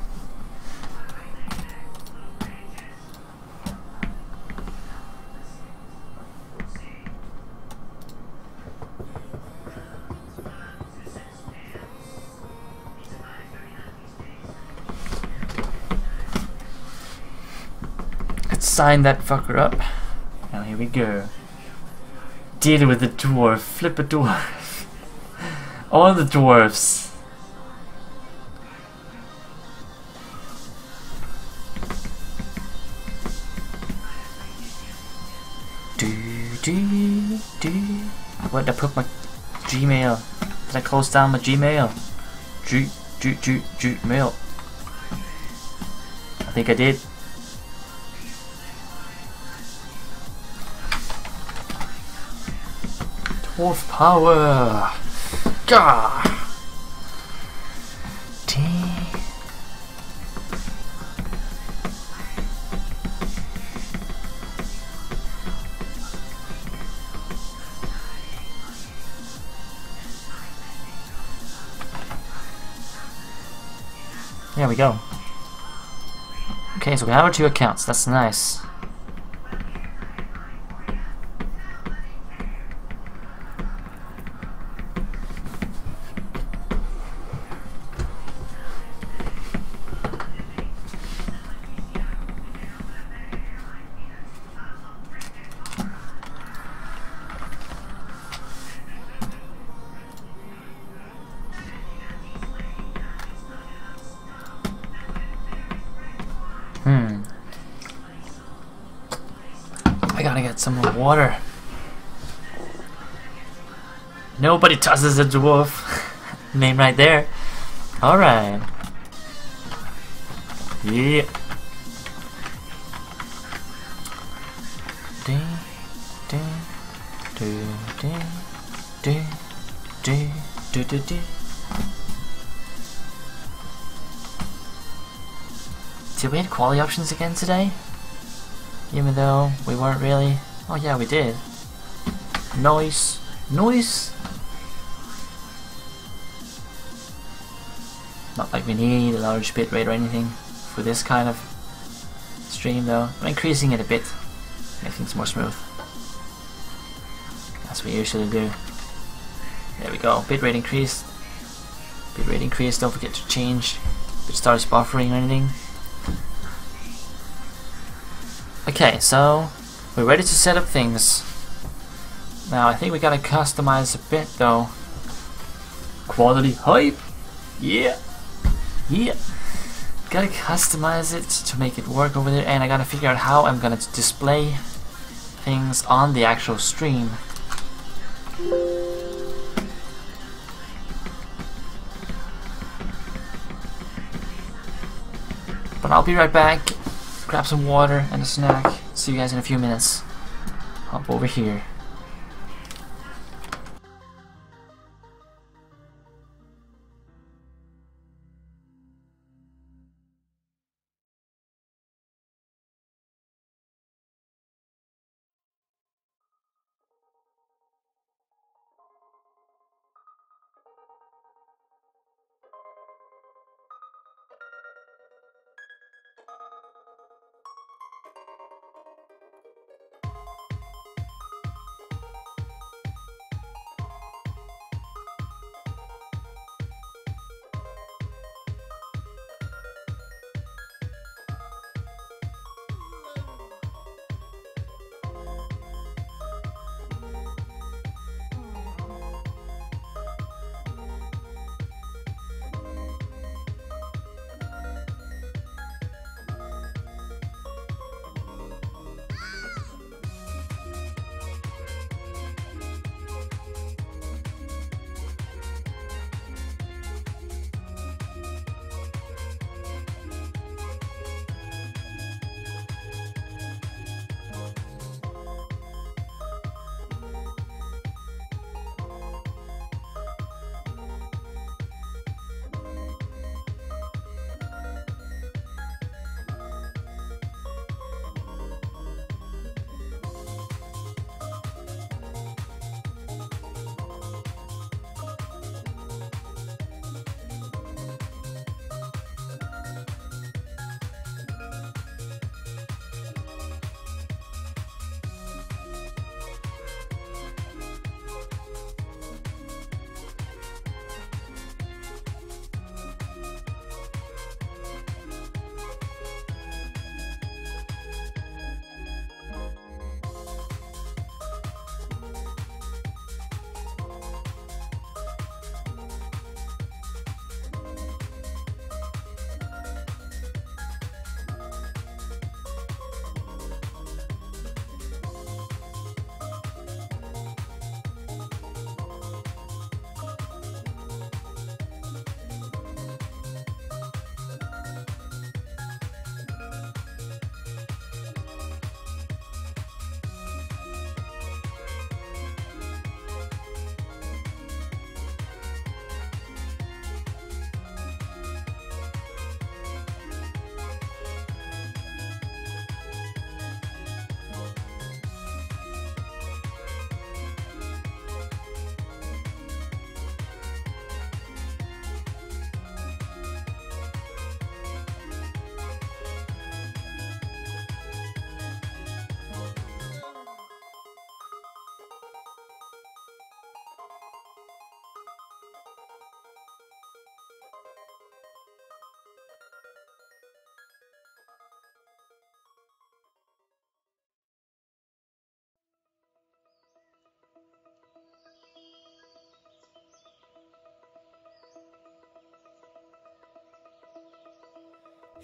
Let's sign that fucker up. Now here we go. Deal with the dwarf. Flip a dwarf. All the dwarfs. What did I put my Gmail? Did I close down my Gmail? Gmail. I think I did. Dwarf power. Gah. There we go. Okay, so we have our 2 accounts. That's nice. I gotta get some more water. Nobody tosses a dwarf. Name right there. Alright. Yeah. Ding, ding, do, ding, ding, ding, do, do, do. Did we hit quality options again today? Even though we weren't really... Oh yeah, we did. Nice. Nice. Not like we need a large bitrate or anything for this kind of stream though. I'm increasing it a bit. Make things more smooth. That's what you usually do. There we go. Bitrate increased. Bitrate increased. Don't forget to change if it starts buffering or anything. Okay, so we're ready to set up things. Now I think we gotta customize a bit though. Quality hype! Yeah! Yeah! Gotta customize it to make it work over there, and I gotta figure out how I'm gonna display things on the actual stream. But I'll be right back. Grab some water and a snack. See you guys in a few minutes. Hop over here.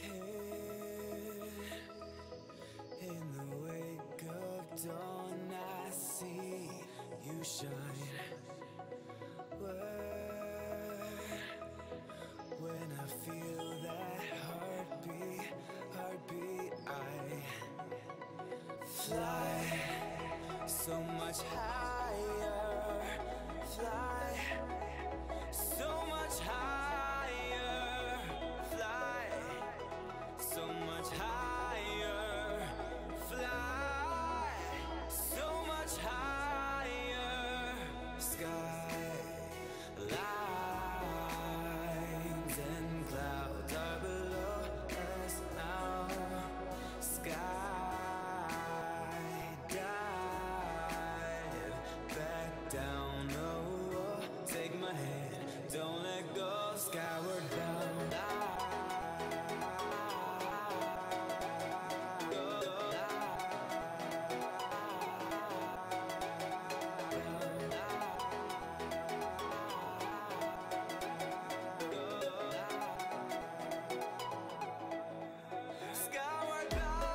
Here in the wake of dawn, I see you shine. When I feel that heartbeat, I fly so much higher, fly so much higher, fly so much higher, fly so much higher, sky lines and clouds are below us now, sky dive back down, oh, take my hand, don't let go, skyward bound. Skyward bound.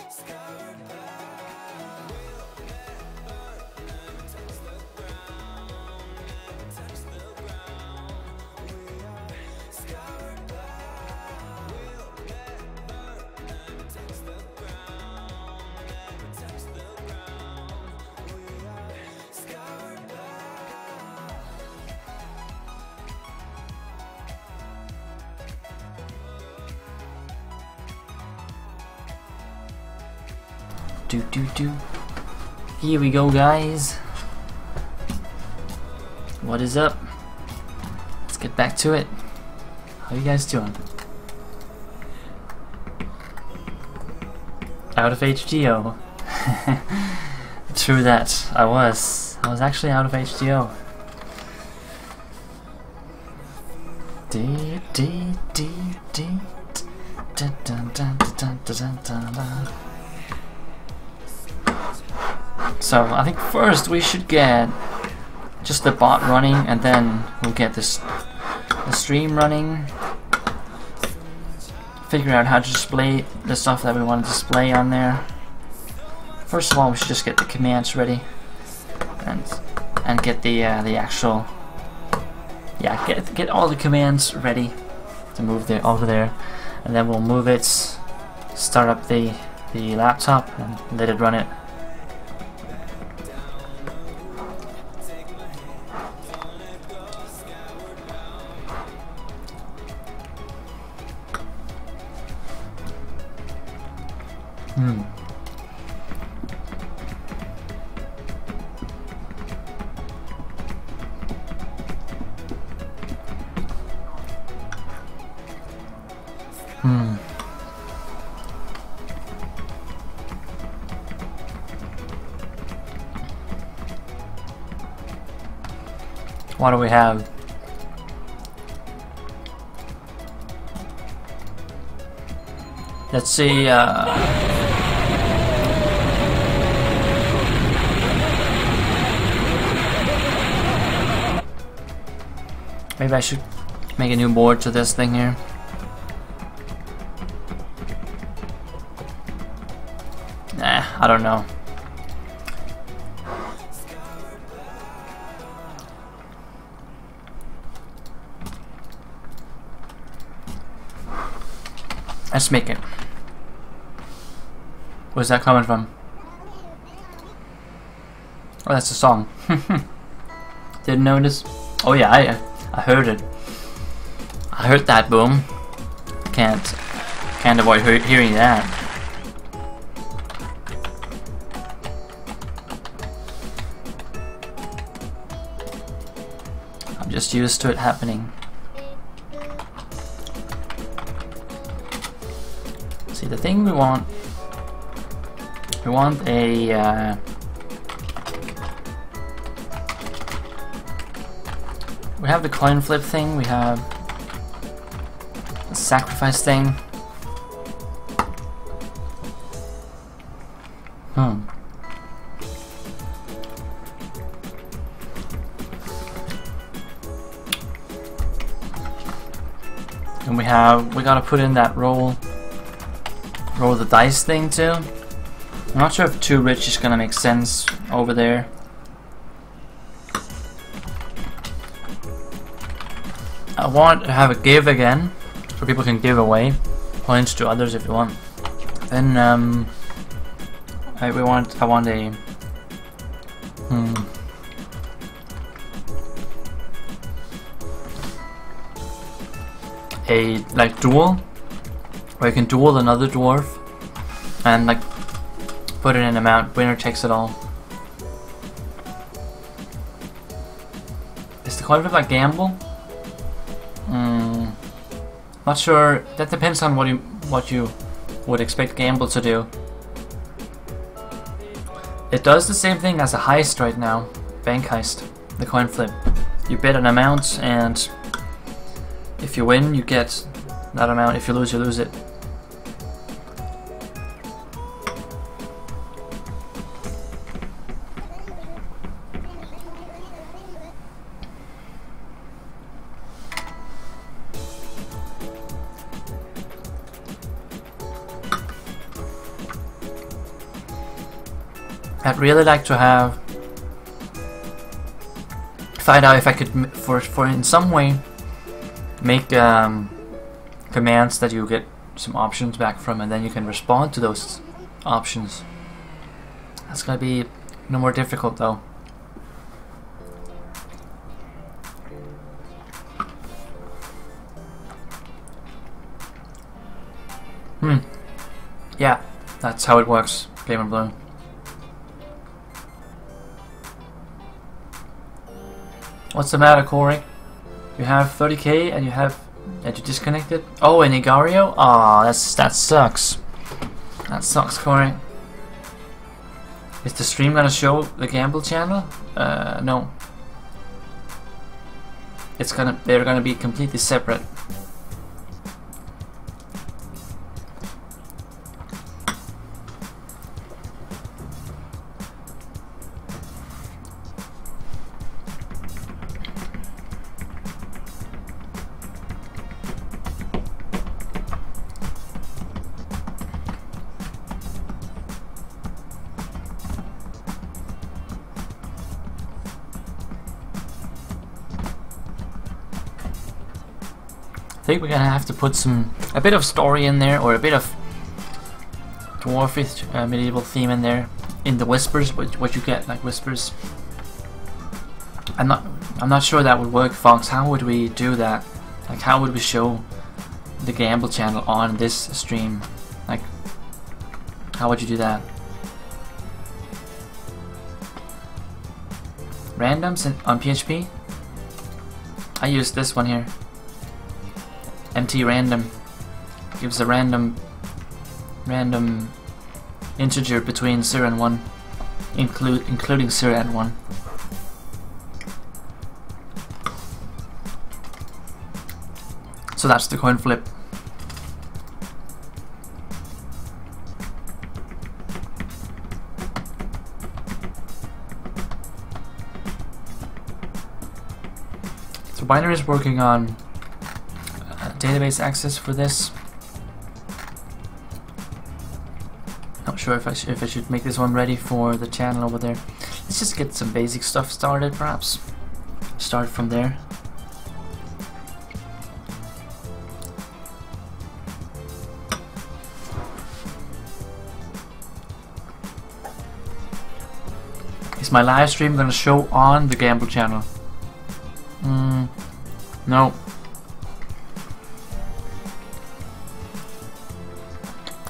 Skyward bound. We'll never touch the ground, never touch the ground. We are skyward bound. We'll never touch the ground, never touch the ground. We are skyward bound. Do. Here we go, guys. What is up? Let's get back to it. How you guys doing? Out of HDO. True that. I was actually out of HDO. So I think first we should get just the bot running, and then we'll get the stream running. Figure out how to display the stuff that we want to display on there. First of all, we should just get the commands ready, and get the actual get all the commands ready to move over there, and then we'll move it, start up the laptop, and let it run it. What do we have? Let's see. Maybe I should make a new board to this thing here. Nah, I don't know. Let's make it. Where's that coming from? Oh, that's a song. Didn't notice. Oh yeah, I heard it. I heard that boom. Can't avoid hearing that. I'm just used to it happening. See, the thing we want a we have the coin flip thing, we have the sacrifice thing. And we gotta put in that roll the dice thing too. I'm not sure if too rich is gonna make sense over there. I want to have a give again, so people can give away points to others if you want. Then I want a like duel, where you can duel another dwarf and like put in an amount, winner takes it all. Is the coin flip like gamble? Not sure. That depends on what you would expect gamble to do. It does the same thing as a heist right now, bank heist, the coin flip. You bet an amount, and if you win, you get that amount. If you lose, you lose it. I'd really like to find out if I could, for in some way, make commands that you get some options back from, and then you can respond to those options. That's gonna be no more difficult though. Yeah, that's how it works. Game and Blue. What's the matter, Corey? You have 30k and you disconnected? Oh, and Igario? Aw, that sucks. That sucks, Corey. Is the stream gonna show the Gamble channel? No. They're gonna be completely separate. I think we're gonna have to put a bit of story in there, or a bit of dwarfish medieval theme in there, in the whispers, what you get, like whispers. I'm not sure that would work, Fox. How would we do that? Like, how would we show the Gamble channel on this stream? Like, how would you do that? Randoms on PHP? I use this one here. MT random gives a random integer between 0 and 1, including 0 and 1. So that's the coin flip. So Binary is working on database access for this. Not sure if I should make this one ready for the channel over there. Let's just get some basic stuff started, perhaps. Start from there. Is my live stream gonna show on the Gamble channel? No.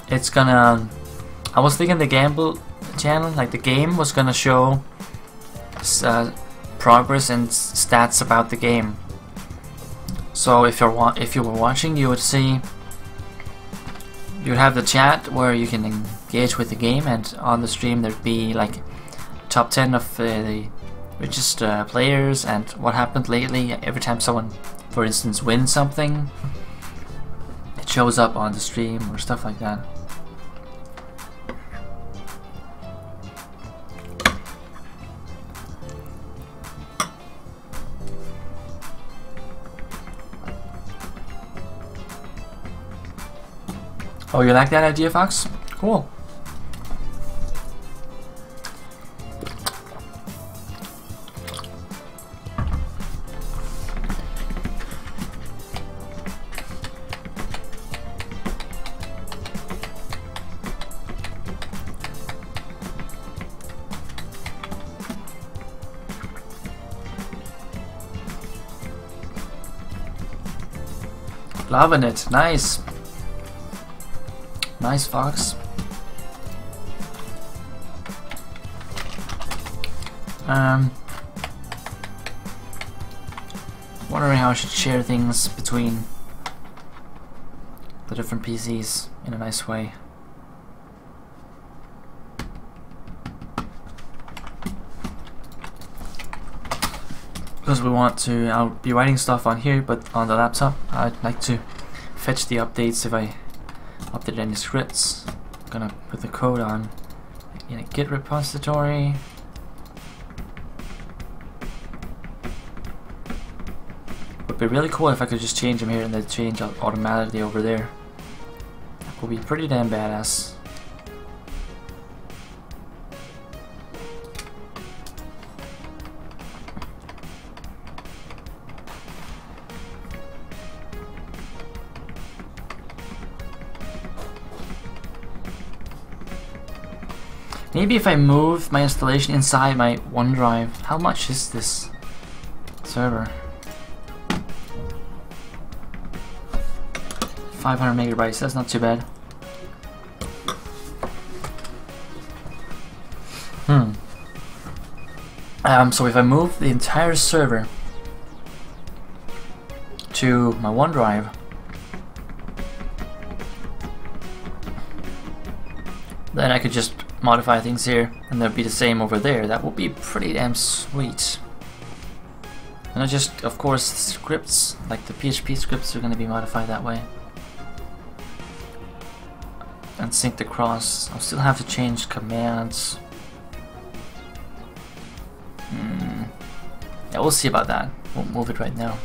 It's gonna... I was thinking the Gamble channel, like the game, was gonna show progress and stats about the game. So if you were watching, you would see you would have the chat where you can engage with the game, and on the stream there'd be like top 10 of the richest players and what happened lately. Every time someone, for instance, wins something, it shows up on the stream or stuff like that. Oh, you like that idea, Fox? Cool. Loving it. Nice. Nice, Fox. Wondering how I should share things between the different PCs in a nice way. Because we want to, I'll be writing stuff on here, but on the laptop I'd like to fetch the updates if I update any scripts. I'm gonna put the code on in a Git repository. Would be really cool if I could just change them here and they change automatically over there. That would be pretty damn badass. Maybe if I move my installation inside my OneDrive. How much is this server? 500 megabytes, that's not too bad. So if I move the entire server to my OneDrive, then I could just modify things here and they'll be the same over there. That would be pretty damn sweet. And I just, of course, scripts, like the PHP scripts, are going to be modified that way. And synced across. I'll still have to change commands. Yeah, we'll see about that. Won't move it right now.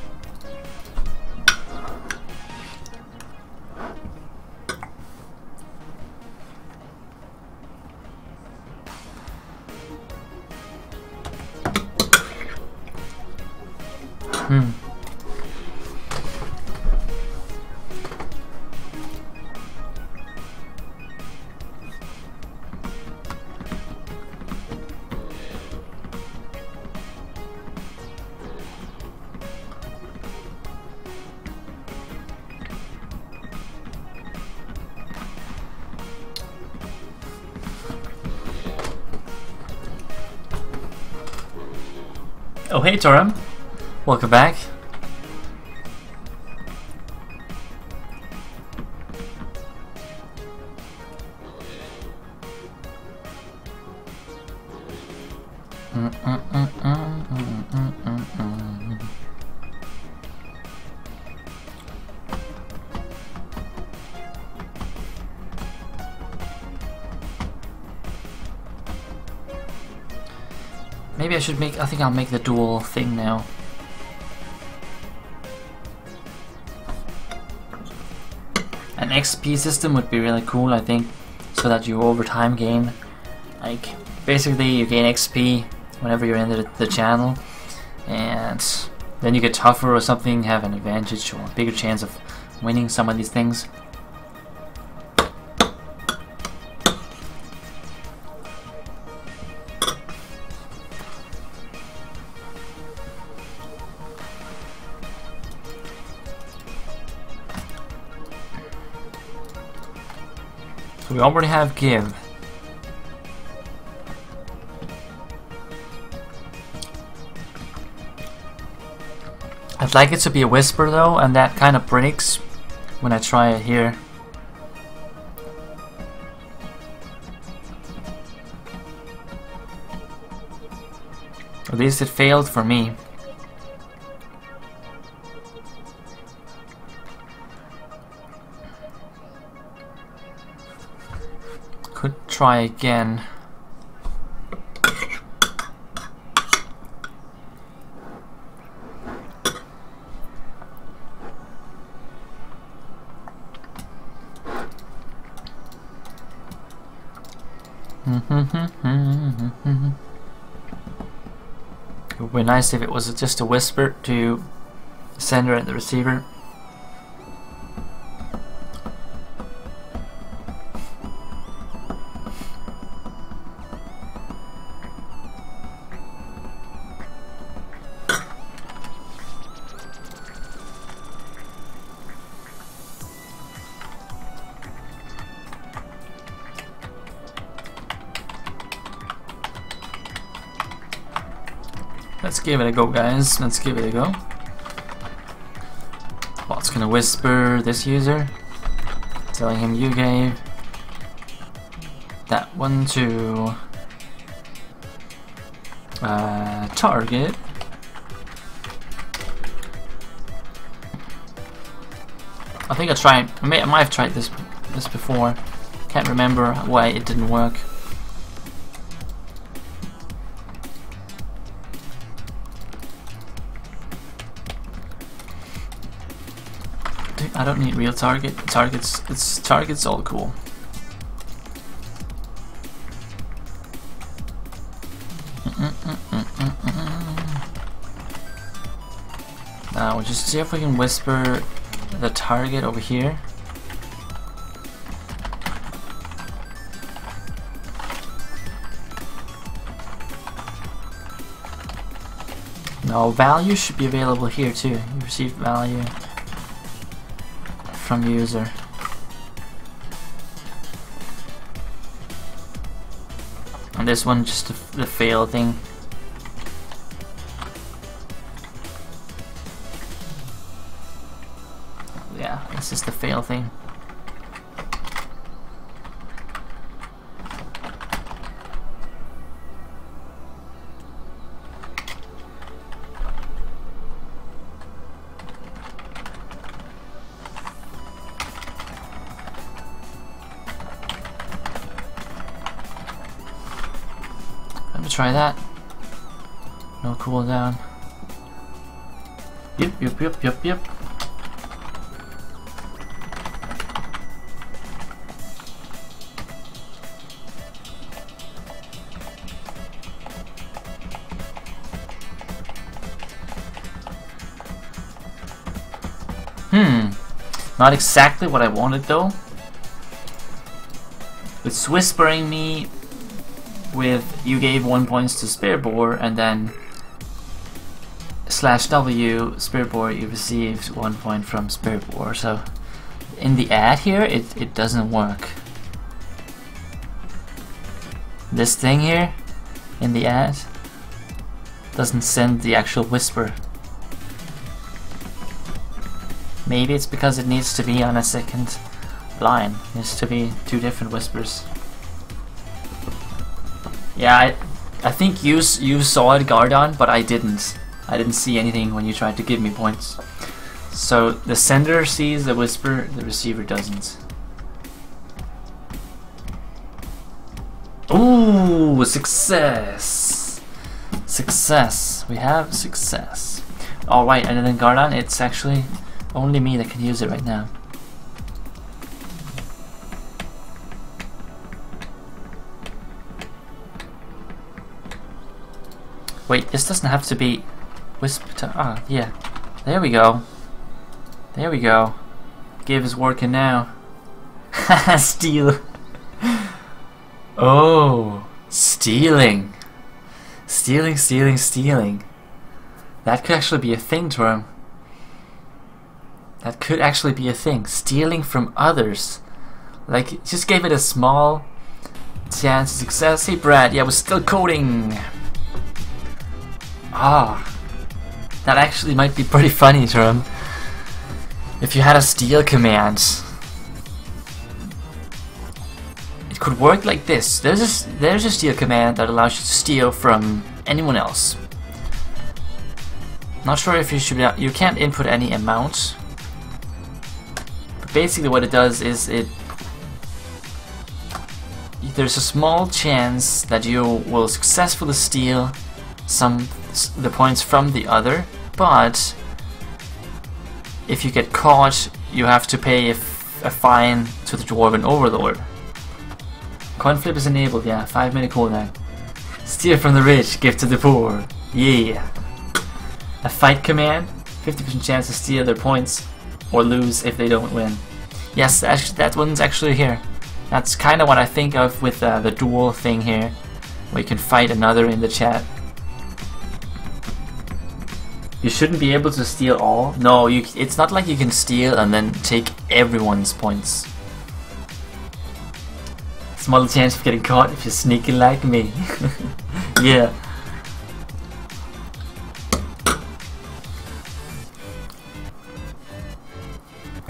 Oh, hey Torum, welcome back. Maybe I should make, I think I'll make the dual thing now. An XP system would be really cool, I think, so that you over time gain, like, basically you gain XP whenever you're in the channel, and then you get tougher or something, have an advantage or a bigger chance of winning some of these things. We already have give. I'd like it to be a whisper though, and that kind of breaks when I try it here. At least it failed for me. Could try again. It would be nice if it was just a whisper to the sender and the receiver. Let's give it a go, guys. Let's give it a go. Bot's gonna whisper this user, telling him you gave that one to target. I think I might have tried this before. Can't remember why it didn't work. I don't need real targets. It's targets all cool. Now we'll just see if we can whisper the target over here. No, value should be available here too. You receive value from user. And this one just the fail thing. Yeah, this is the fail thing. Try that. No cooldown. Yep. Not exactly what I wanted though. It's whispering me with you gave 1 point to Spearbore, and then /W Spearbore you received 1 point from Spearbore. So in the ad here it doesn't work. This thing here in the ad doesn't send the actual whisper. Maybe it's because it needs to be on a second line. It needs to be 2 different whispers. Yeah, I think you saw it, Gardon, but I didn't. I didn't see anything when you tried to give me points. So the sender sees the whisper, the receiver doesn't. Ooh, success! Success. We have success. Alright, and then Gardon, it's actually only me that can use it right now. Wait, this doesn't have to be whisper to, ah, yeah. There we go. There we go. Give is working now. Haha, steal. Oh, stealing. Stealing. That could actually be a thing, Torm. That could actually be a thing. Stealing from others. Like, just gave it a small chance of success. Hey, Brad, yeah, we're still coding. Ah. That actually might be pretty funny to him. If you had a steal command, it could work like this. There's a steal command that allows you to steal from anyone else. Not sure if you can't input any amount. But basically what it does is there's a small chance that you will successfully steal the points from the other, but if you get caught, you have to pay a fine to the Dwarven Overlord. Coin flip is enabled, yeah, 5-minute cooldown. Steal from the rich, give to the poor. Yeah. A fight command, 50% chance to steal their points or lose if they don't win. Yes, actually, that one's actually here. That's kind of what I think of with the duel thing here, where you can fight another in the chat. You shouldn't be able to steal all. No, it's not like you can steal and then take everyone's points. Small chance of getting caught if you're sneaky like me. Yeah.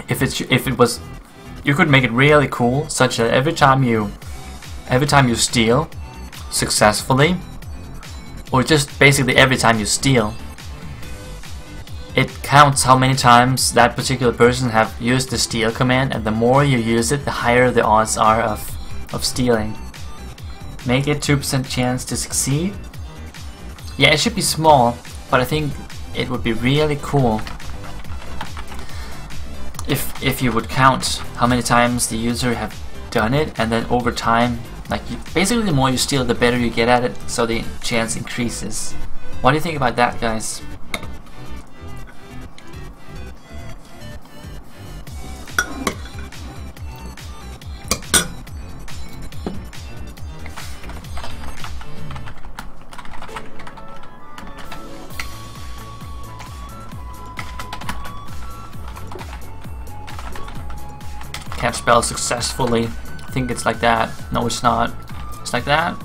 If it was, you could make it really cool, such that every time you steal successfully, or just basically every time you steal, it counts how many times that particular person have used the steal command, and the more you use it, the higher the odds are of stealing. Make it 2% chance to succeed. Yeah, it should be small, but I think it would be really cool if you would count how many times the user have done it, and then over time, like basically the more you steal, the better you get at it, so the chance increases. What do you think about that, guys? Can't spell successfully. I think it's like that. No, it's not. It's like that.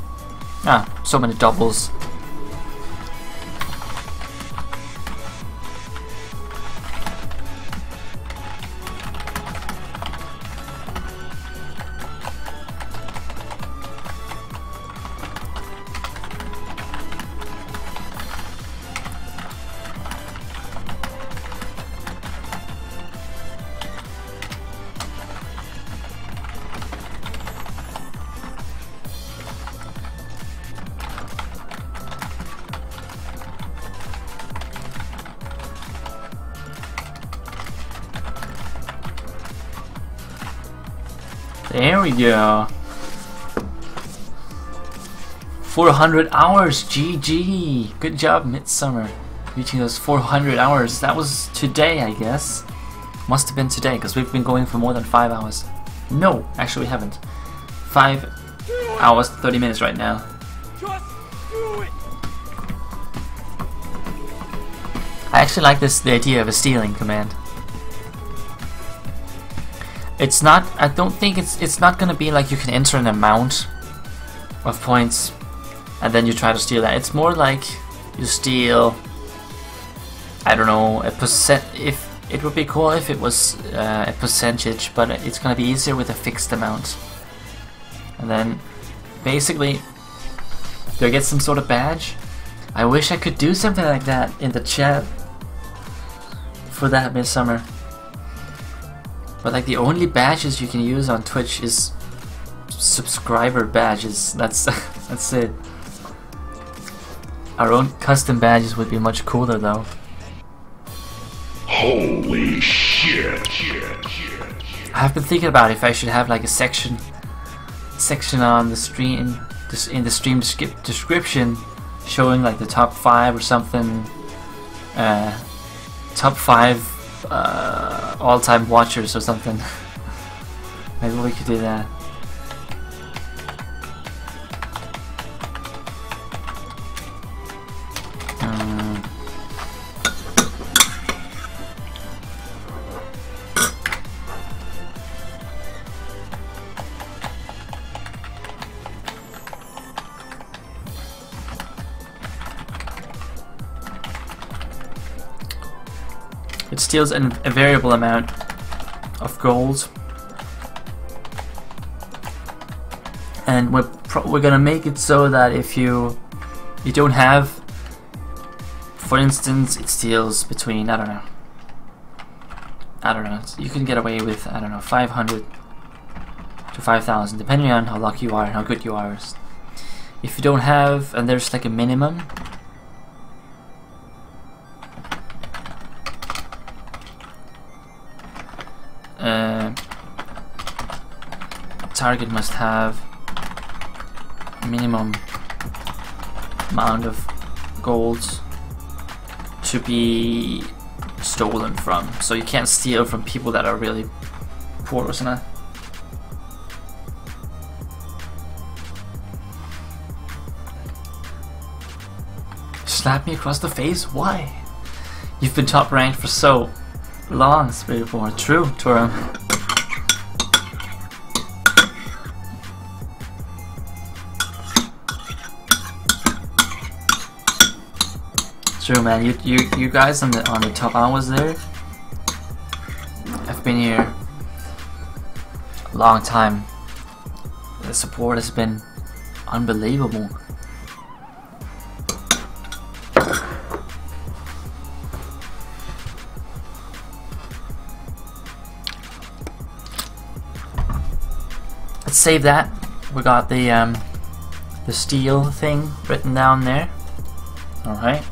Ah, so many doubles. There we go. 400 hours, GG. Good job, Midsummer. Reaching those 400 hours. That was today, I guess. Must have been today, because we've been going for more than 5 hours. No, actually we haven't. 5 hours, 30 minutes right now. Just do it. I actually like the idea of a stealing command. It's not, I don't think it's not gonna be like you can enter an amount of points and then you try to steal that. It's more like you steal, I don't know, a percent. If it would be cool if it was a percentage, but it's gonna be easier with a fixed amount. And then basically do I get some sort of badge? I wish I could do something like that in the chat for that, Midsummer. But like the only badges you can use on Twitch is subscriber badges. That's that's it. Our own custom badges would be much cooler though. Holy shit. I've been thinking about if I should have like a section on the stream, in the stream description, showing like the top 5 or something, top 5 all-time watchers or something. Maybe we could do that. It steals a variable amount of gold, and we're gonna make it so that if you don't have, for instance, it steals between, I don't know, you can get away with, I don't know, 500 to 5,000 depending on how lucky you are and how good you are. If you don't have, and there's like a minimum, target must have minimum amount of gold to be stolen from. So you can't steal from people that are really poor or something. Slap me across the face? Why? You've been top ranked for so long, Spiritborn. True, Turam. True, man. You guys on the top hours there. I've been here a long time. The support has been unbelievable. Let's save that. We got the steel thing written down there. All right.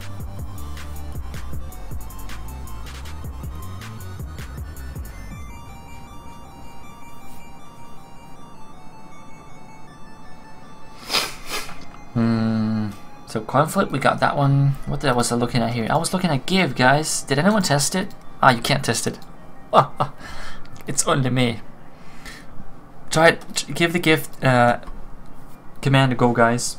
So conflict, we got that one. What was I looking at here? I was looking at give, guys. Did anyone test it? Ah, you can't test it. Oh, it's only me. Try it. Give the gift command a go, guys.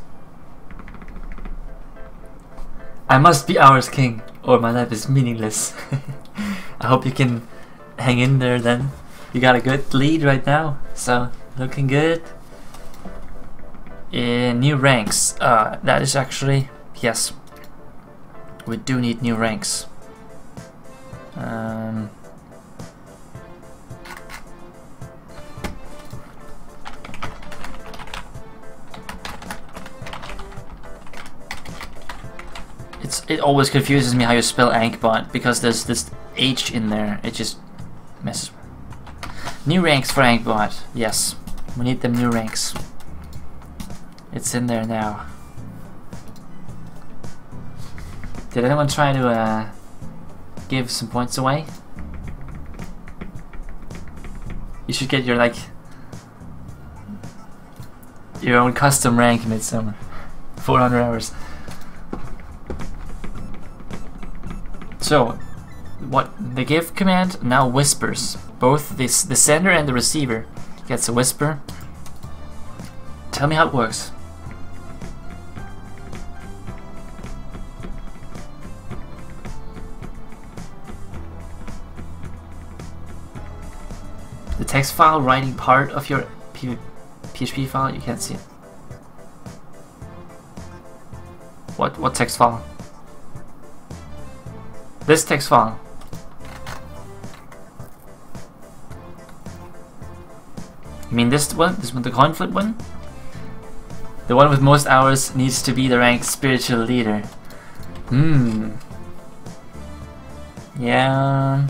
I must be ours, king, or my life is meaningless. I hope you can hang in there then. You got a good lead right now, so looking good. New ranks. That is actually, yes, we do need new ranks. It always confuses me how you spell AnkhBot because there's this H in there. It just messes. New ranks for AnkhBot. Yes, we need them new ranks. It's in there now. Did anyone try to give some points away? You should get your your own custom rank in Midsummer. 400 hours. So, what the give command now whispers. Both the sender and the receiver gets a whisper. Tell me how it works. The text file writing part of your PHP file, you can't see it. What text file? This text file. You mean this one? This one, the conflict one? The one with most hours needs to be the ranked spiritual leader. Yeah.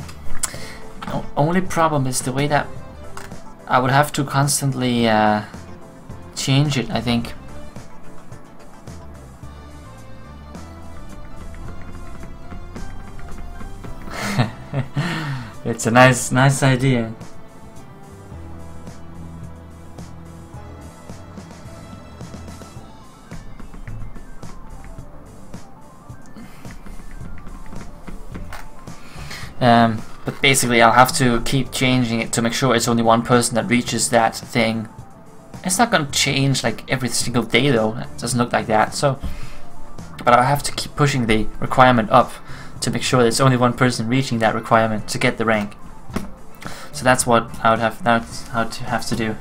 The only problem is the way that I would have to constantly change it, I think. It's a nice idea. But basically I'll have to keep changing it to make sure it's only one person that reaches that thing. It's not gonna change like every single day though, it doesn't look like that, so but I'll have to keep pushing the requirement up to make sure there's only one person reaching that requirement to get the rank. So that's what I would have to do.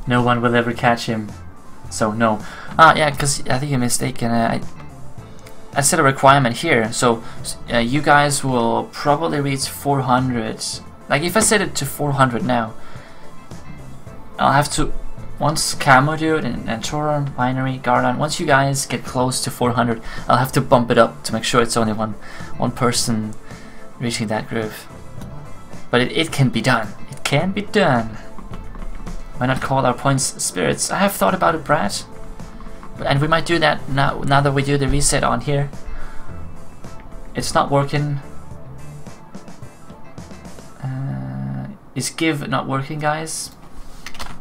No one will ever catch him. So no. Yeah, because I think you're mistaken. I set a requirement here, so you guys will probably reach 400. Like if I set it to 400 now, I'll have to, once Camo Dude and Torum, Binary, Garland, once you guys get close to 400, I'll have to bump it up to make sure it's only one person reaching that groove. But it can be done. It can be done. Why not call our points spirits? I have thought about it, Brad. And we might do that now that we do the reset on here. It's not working. Is give not working, guys?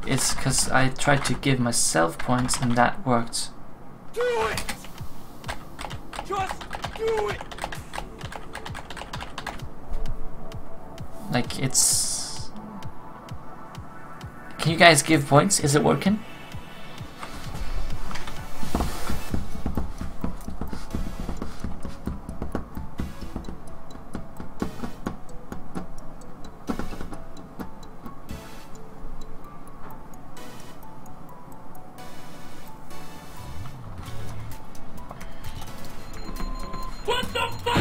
It's because I tried to give myself points and that worked. Do it! Just do it! Like it's... Can you guys give points? Is it working? What the fuck?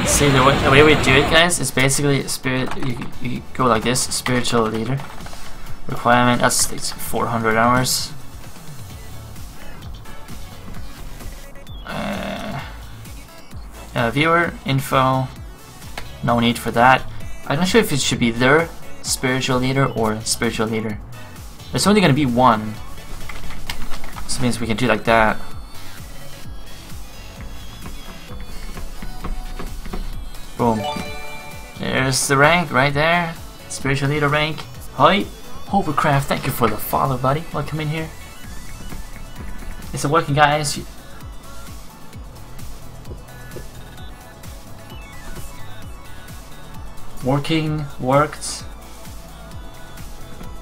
See, the way we do it, guys, is basically spirit. You go like this: spiritual leader requirement. That's it's 400 hours. Viewer info. No need for that. I'm not sure if it should be their spiritual leader or spiritual leader. There's only going to be one. This means we can do like that. Boom. There's the rank right there. Spiritual leader rank. Hi. Hovercraft, thank you for the follow, buddy. Welcome in here. Is it working, guys? Working, worked.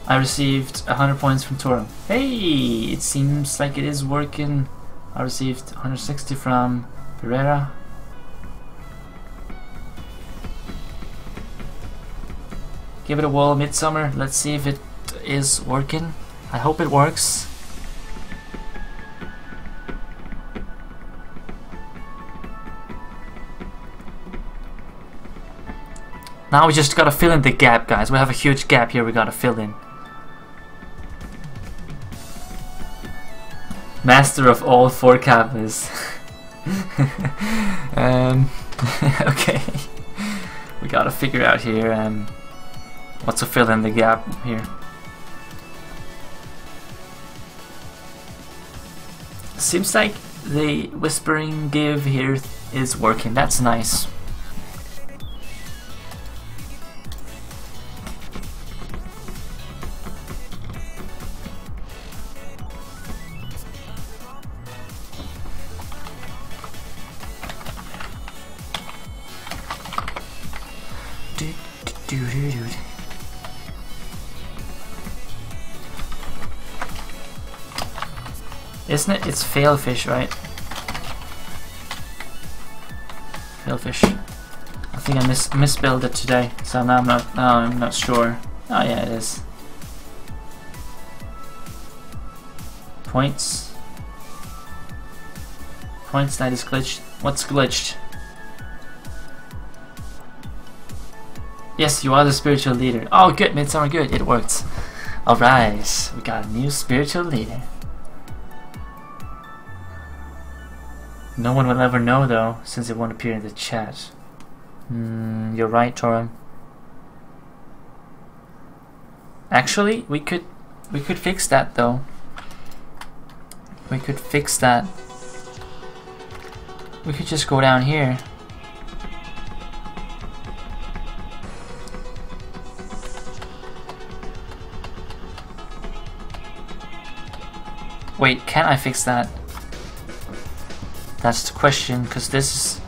I received 100 points from Torum. Hey, it seems like it is working. I received 160 from Pereira. Give it a whirl, Midsummer. Let's see if it is working. I hope it works. Now we just gotta fill in the gap, guys. We have a huge gap here we gotta fill in. Master of all 4 kappas. Okay. We gotta figure out here what to fill in the gap here. Seems like the whispering give here is working. That's nice. Isn't it? It's failfish, right? Failfish. I think I misspelled it today, so now I'm not sure. Oh yeah, it is. Points. Points, that is glitched. What's glitched? Yes, you are the spiritual leader. Oh, good, Midsummer, good. It worked. Alright, we got a new spiritual leader. No one will ever know, though, since it won't appear in the chat. You're right, Torum. Actually, we could fix that, though. We could fix that. We could just go down here. Wait, can I fix that? That's the question, because this is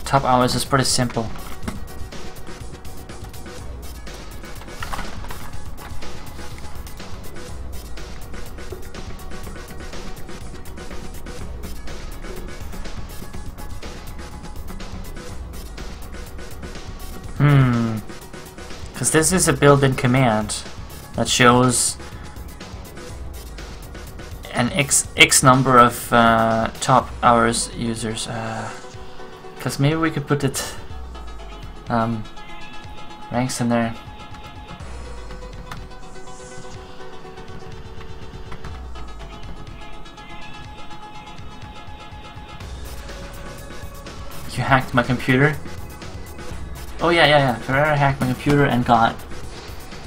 top hours is pretty simple. Because this is a built-in command that shows an X number of top hours users. Because maybe we could put it ranks in there. You hacked my computer? Oh yeah. Ferreira hacked my computer and got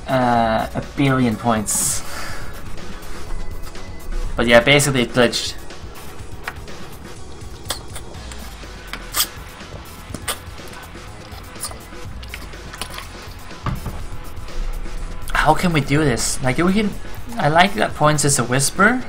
1 billion points. But yeah, basically it glitched. How can we do this? Like we can. I like that points is a whisper.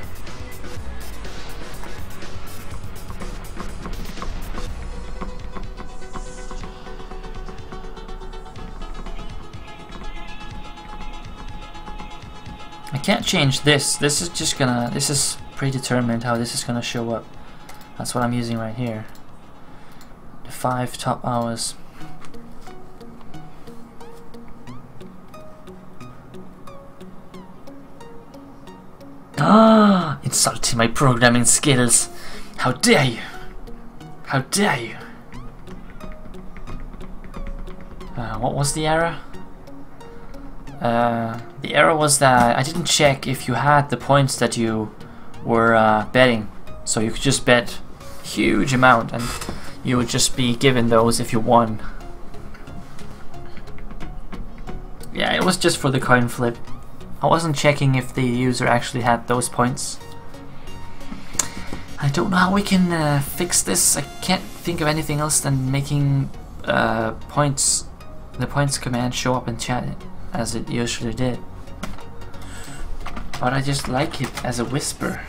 I can't change this. This is just gonna. This is predetermined how this is gonna show up. That's what I'm using right here. The 5 top hours. Ah! Insulting my programming skills. How dare you? How dare you? What was the error? The error was that I didn't check if you had the points that you were betting. So you could just bet a huge amount and you would just be given those if you won. Yeah, it was just for the coin flip. I wasn't checking if the user actually had those points. I don't know how we can fix this. I can't think of anything else than making the points command show up in chat as it usually did. But I just like it as a whisper.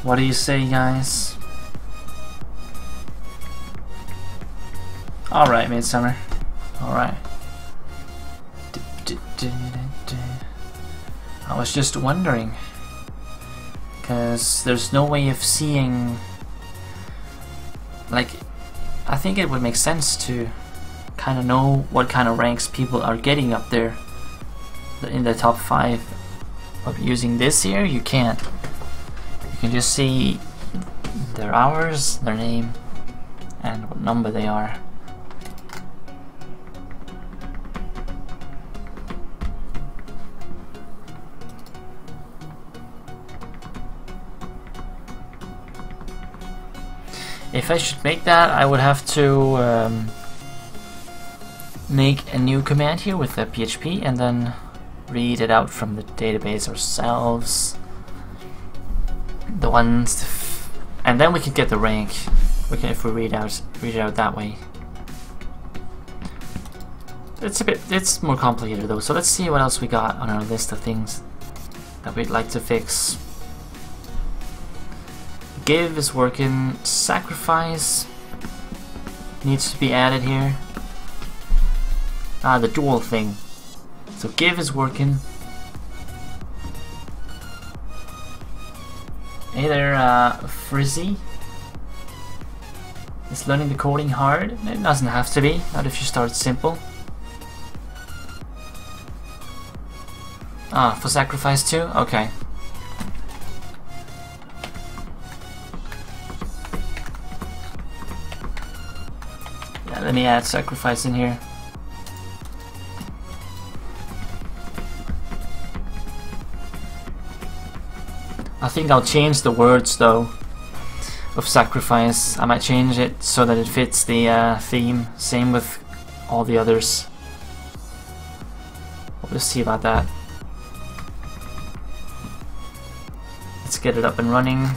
What do you say, guys? Alright, Midsummer. Alright. I was just wondering, because there's no way of seeing, like, I think it would make sense to kind of know what kind of ranks people are getting up there in the top 5. But using this here, you can't. You can just see their hours, their name, and what number they are. If I should make that, I would have to make a new command here with the PHP and then read it out from the database ourselves. The ones, and then we can get the rank. We can, if we read it out that way. It's more complicated though. So let's see what else we got on our list of things that we'd like to fix. Give is working. Sacrifice needs to be added here. The dual thing. So give is working. Hey there, Frizzy. Is learning the coding hard? It doesn't have to be, not if you start simple. For sacrifice too? Okay. Yeah, let me add sacrifice in here. I think I'll change the words though of sacrifice. I might change it so that it fits the theme. Same with all the others. We'll just see about that. Let's get it up and running.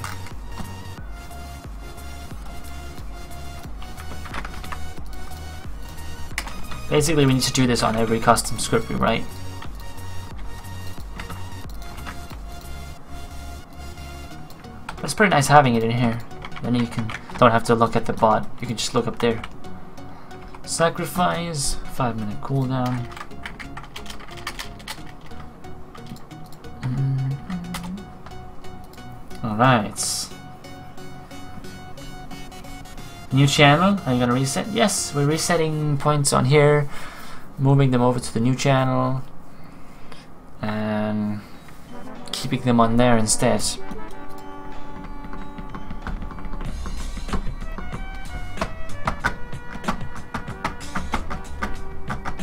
Basically we need to do this on every custom script we write. It's pretty nice having it in here. Then you don't have to look at the bot. You can just look up there. Sacrifice, 5-minute cooldown. Alright. New channel, are you gonna reset? Yes, we're resetting points on here, moving them over to the new channel, and keeping them on there instead.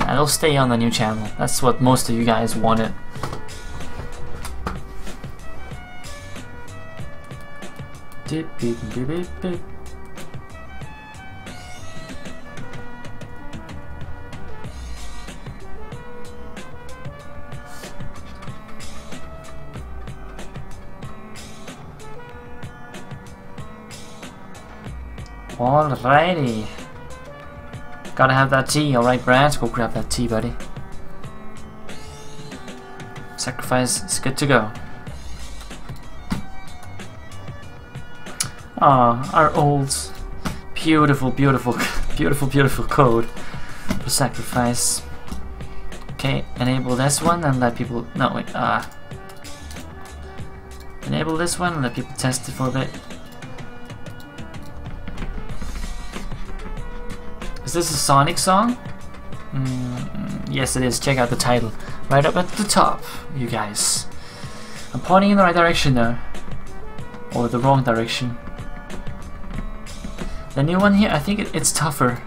And it'll stay on the new channel. That's what most of you guys wanted. Dip, beep, beep, beep, beep. Alrighty. Gotta have that tea, alright Brad? Go grab that tea, buddy. Sacrifice is good to go. Ah, our old, beautiful, beautiful, beautiful, beautiful code for sacrifice. Okay, enable this one and let people. No, wait. Enable this one and let people test it for a bit. Is this a Sonic song? Yes, it is. Check out the title right up at the top, you guys. I'm pointing in the right direction now, or the wrong direction. The new one here, I think it's tougher,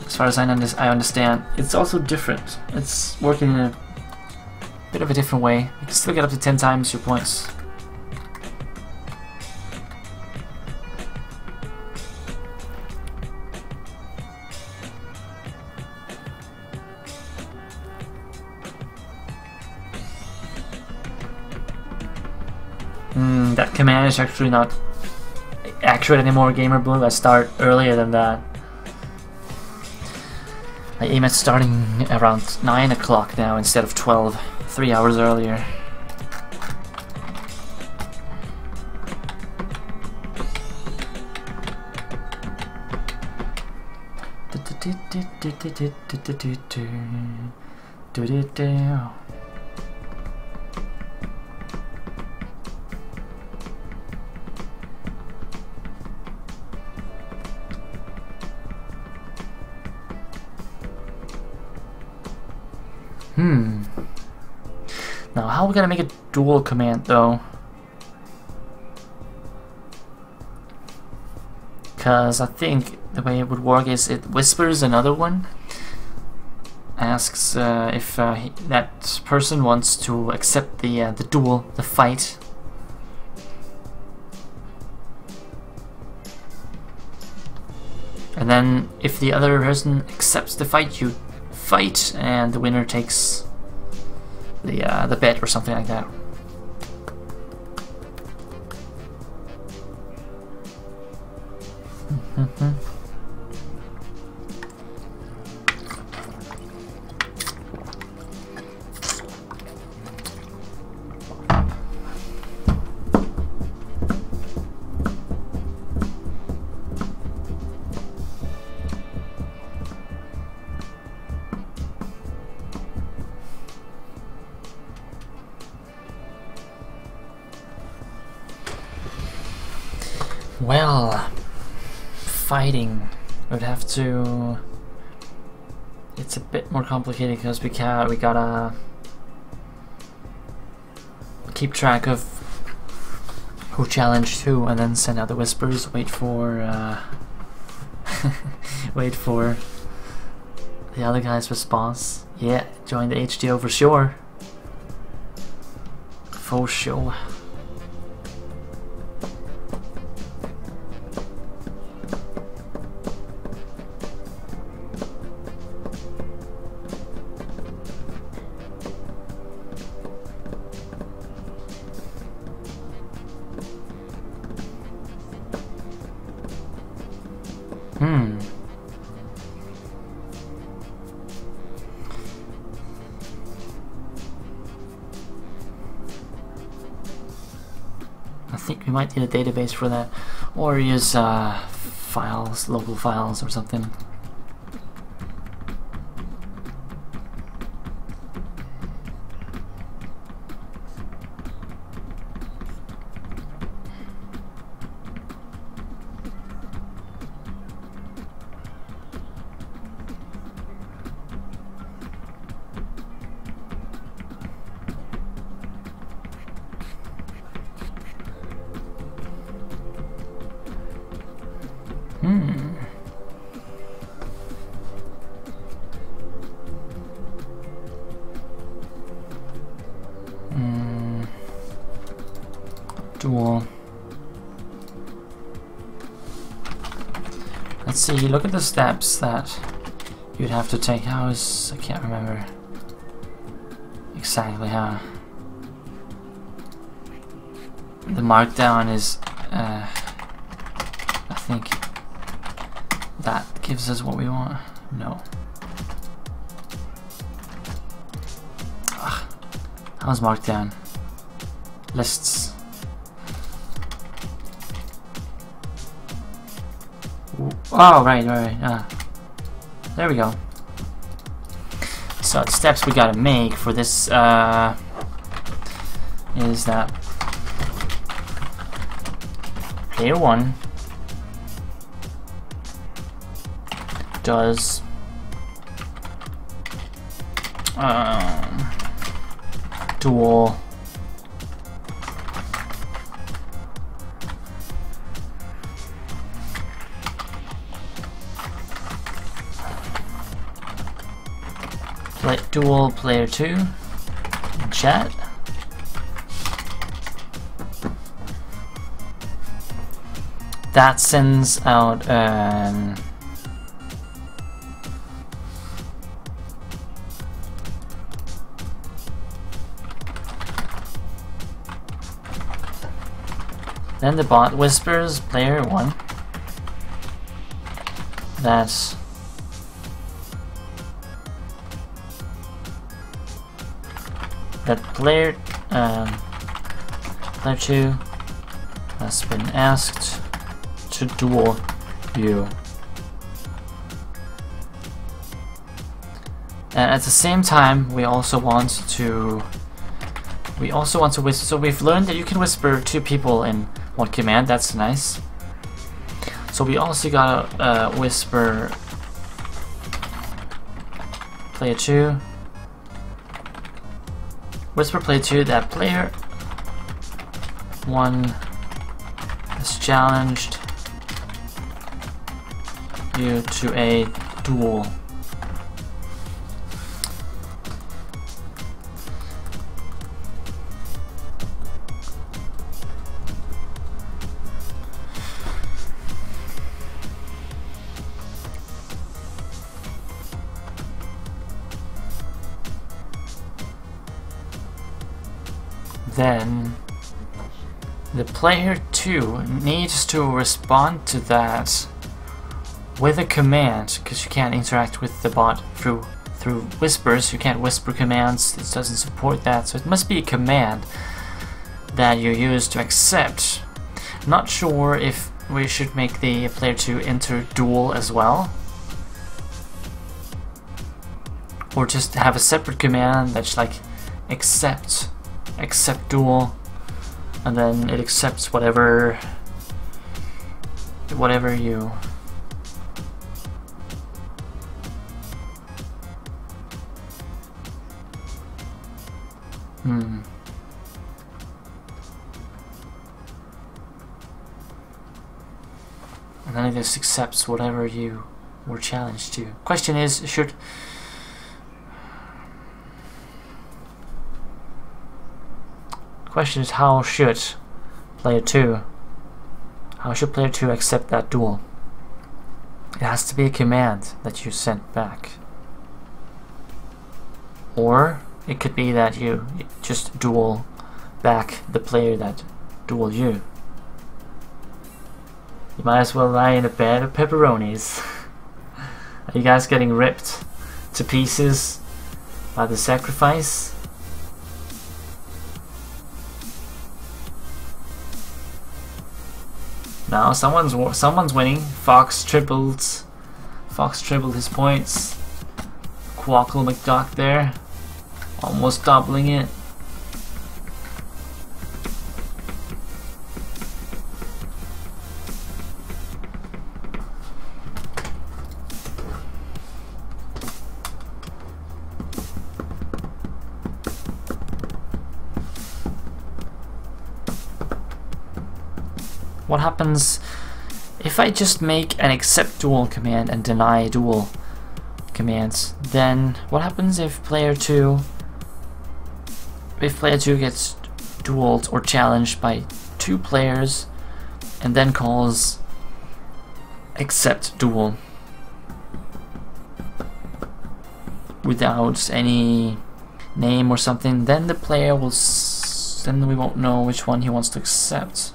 as far as I understand. It's also different. It's working in a bit of a different way. You can still get up to 10 times your points. That command is actually not accurate anymore, Gamer Blue. I start earlier than that. I aim at starting around 9 o'clock now instead of 12, 3 hours earlier. Now, how are we gonna make a dual command though? Because I think the way it would work is it whispers another one, asks if that person wants to accept the duel, the fight. And then if the other person accepts the fight, you fight, and the winner takes the bet or something like that. Well, fighting would have to. It's a bit more complicated because we gotta keep track of who challenged who, and then send out the whispers. Wait for wait for the other guy's response. Yeah, join the HDO for sure. For sure. think we might need a database for that, or use files, local files or something. Dual. Let's see, look at the steps that you'd have to take. I can't remember exactly how. The markdown is, I think that gives us what we want. No. Ugh. How's markdown? Lists. Oh, right. There we go. So the steps we gotta make for this is that player 1 does dual dual player 2 in chat. That sends out then the bot whispers player 1 that player 2 has been asked to duel you, and at the same time we also want to whisper. So we've learned that you can whisper 2 people in one command. That's nice. So we also gotta whisper player 2. Whisper player 2 that player 1 has challenged you to a duel. Then the player 2 needs to respond to that with a command, because you can't interact with the bot through whispers. You can't whisper commands, it doesn't support that, so it must be a command that you use to accept. Not sure if we should make the player 2 enter duel as well, or just have a separate command that's like accept duel, and then it accepts whatever you and then it just accepts whatever you were challenged to. Question is, how should player 2 accept that duel? It has to be a command that you sent back, or it could be that you just duel back the player that dueled you. You might as well lie in a bed of pepperonis. Are you guys getting ripped to pieces by the sacrifice? Now someone's winning. Fox tripled his points. Quackle McDuck there, almost doubling it. What happens if I just make an accept duel command and deny duel commands? Then what happens if player 2 gets dueled or challenged by 2 players and then calls accept duel without any name or something? Then the player will then we won't know which one he wants to accept.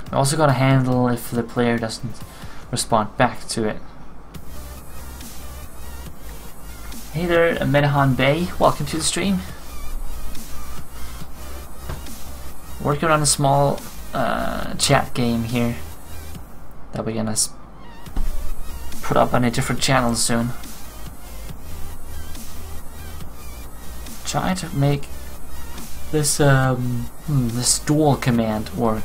I also gotta handle if the player doesn't respond back to it. Hey there, Medahan Bay, welcome to the stream. Working on a small chat game here that we're gonna put up on a different channel soon. Try to make this this dual command work.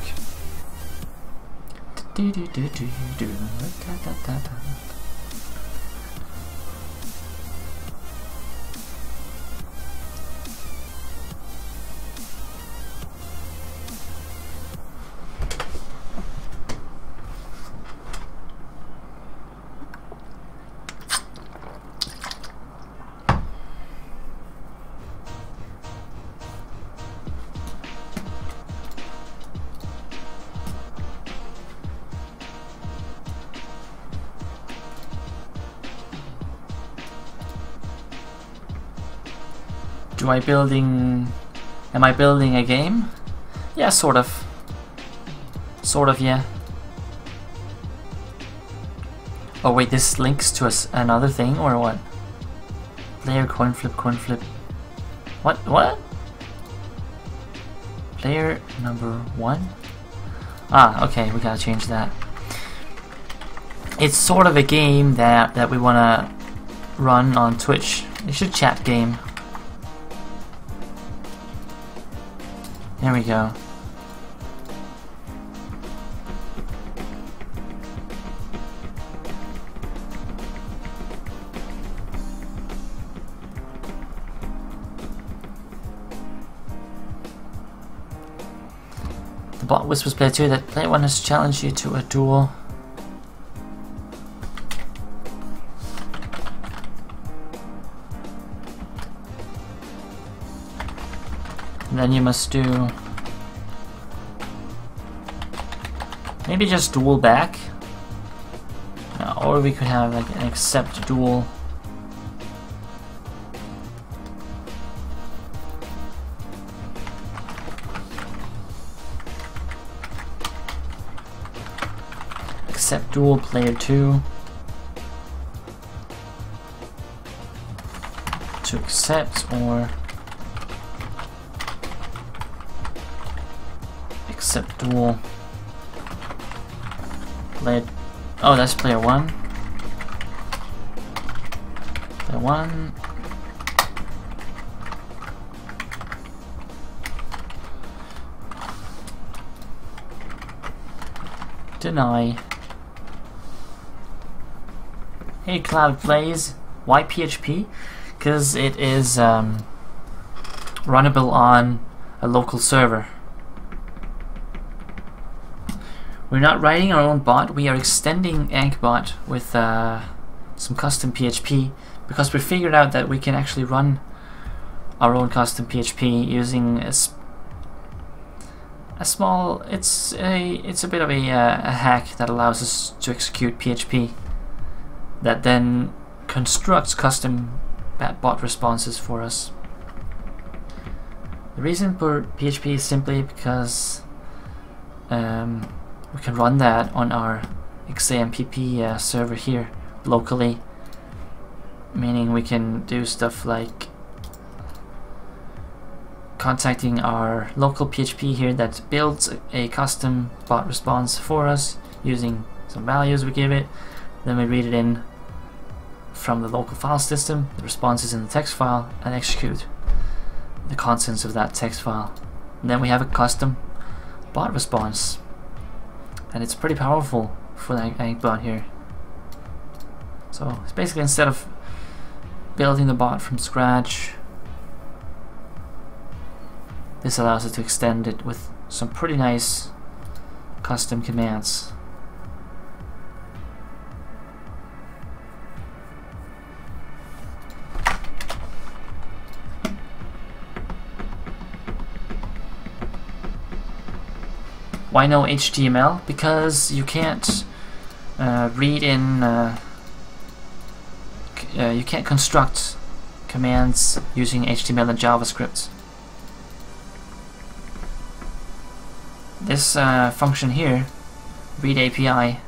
Am I building a game? Yeah, sort of. Sort of, yeah. Oh wait, this links to another thing or what? Player coin flip. What? Player number 1? Ah, okay, we gotta change that. It's sort of a game that we wanna run on Twitch. It's a chat game. There we go. The bot whispers player 2 that player 1 has challenged you to a duel. And then you must do maybe just duel back. Or we could have like an accept duel. Accept duel player 2 to accept, or accept duel player. Oh, that's player 1. Player 1. Deny. Hey Cloud Blaze, why PHP? Because it is runnable on a local server. We're not writing our own bot, we are extending AnkhBot with some custom PHP, because we figured out that we can actually run our own custom PHP using a small, it's a bit of a hack that allows us to execute PHP that then constructs custom bot responses for us. The reason for PHP is simply because we can run that on our XAMPP server here locally, meaning we can do stuff like contacting our local PHP here that builds a custom bot response for us using some values we give it. Then we read it in from the local file system, the response is in the text file, and execute the contents of that text file. And then we have a custom bot response, and it's pretty powerful for the AnkhBot here. So it's basically, instead of building the bot from scratch, this allows us to extend it with some pretty nice custom commands. Why no HTML? Because you can't read in, you can't construct commands using HTML and JavaScript. This function here, read API,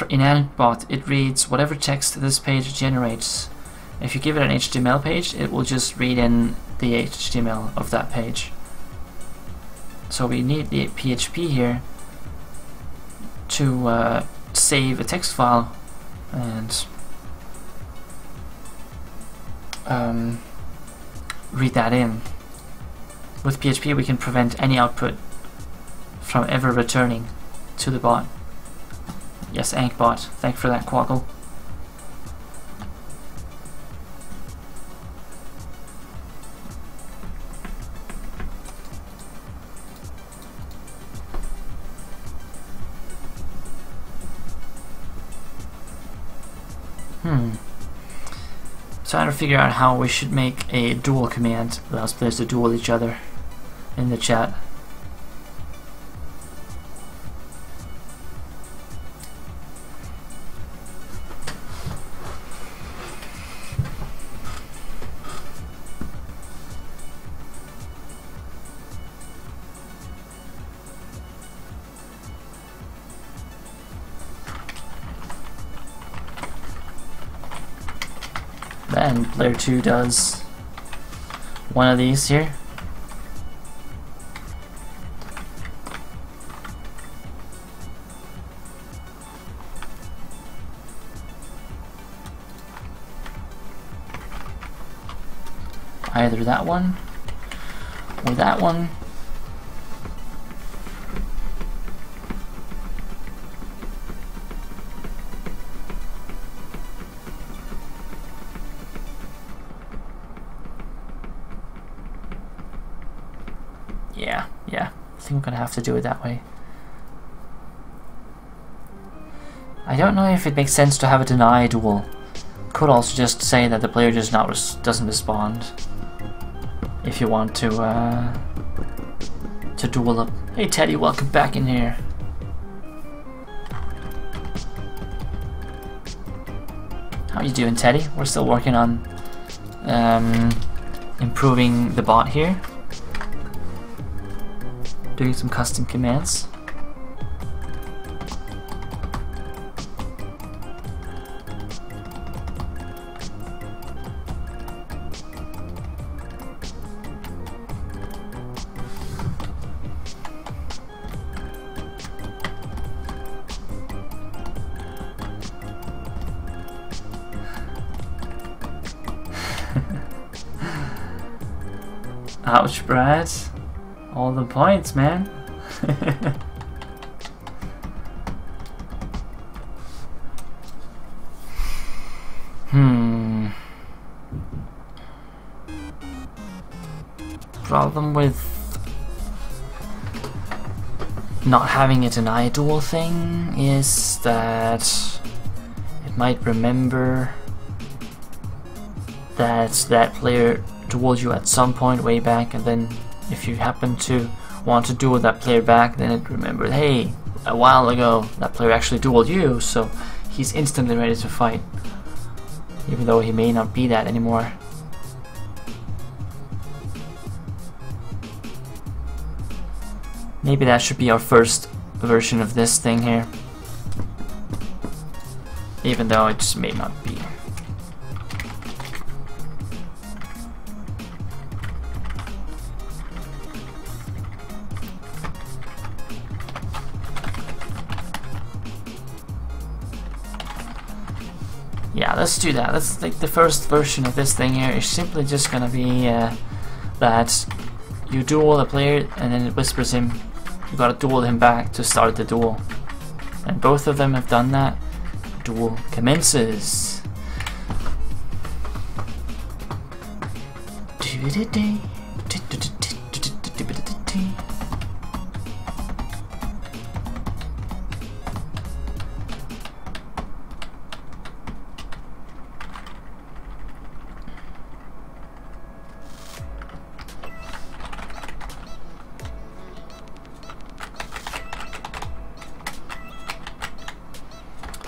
in AnkhBot, it reads whatever text this page generates. If you give it an HTML page, it will just read in the HTML of that page. So we need the PHP here to save a text file and read that in. With PHP we can prevent any output from ever returning to the bot. Yes, AnkhBot, thanks for that, Quackle. Trying to figure out how we should make a duel command that allows players to duel each other in the chat. Then player 2 does one of these here. Either that one or that one. Yeah, I think I'm gonna have to do it that way. I don't know if it makes sense to have a deny duel. Could also just say that the player just doesn't respond. If you want to duel up. Hey Teddy, welcome back in here. How you doing, Teddy? We're still working on improving the bot here. Doing some custom commands. Ouch, Brad. All the points, man. Problem with not having a deny duel thing is that it might remember that that player dueled you at some point way back, and then if you happen to want to duel that player back, then it remembered, hey, a while ago that player actually dueled you, so he's instantly ready to fight, even though he may not be that anymore. Maybe that should be our first version of this thing here, even though it just may not be. Yeah, let's do that. Let's take the first version of this thing here. It's simply just gonna be that you duel a player and then it whispers him. You gotta duel him back to start the duel. And both of them have done that. Duel commences.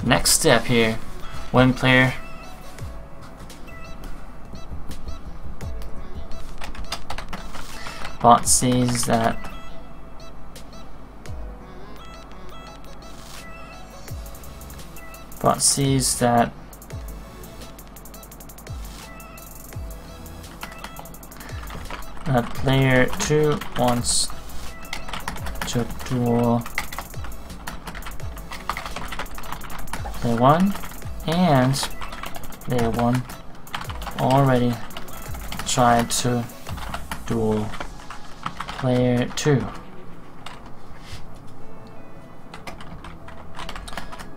Next step here, one player bot sees that player 2 wants to duel player 1, and player 1 already tried to duel player 2.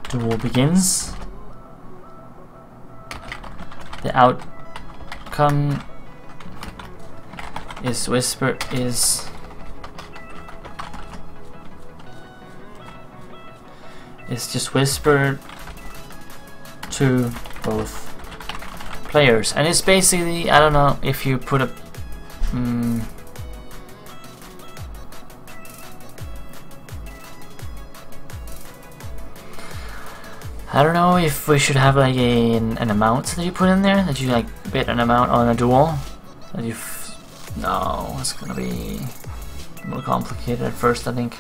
Duel begins. The outcome is just whispered to both players, and it's basically, I don't know if you put a I don't know if we should have like an amount that you put in there, that you like bet an amount on a duel that you no, it's gonna be more complicated at first, I think.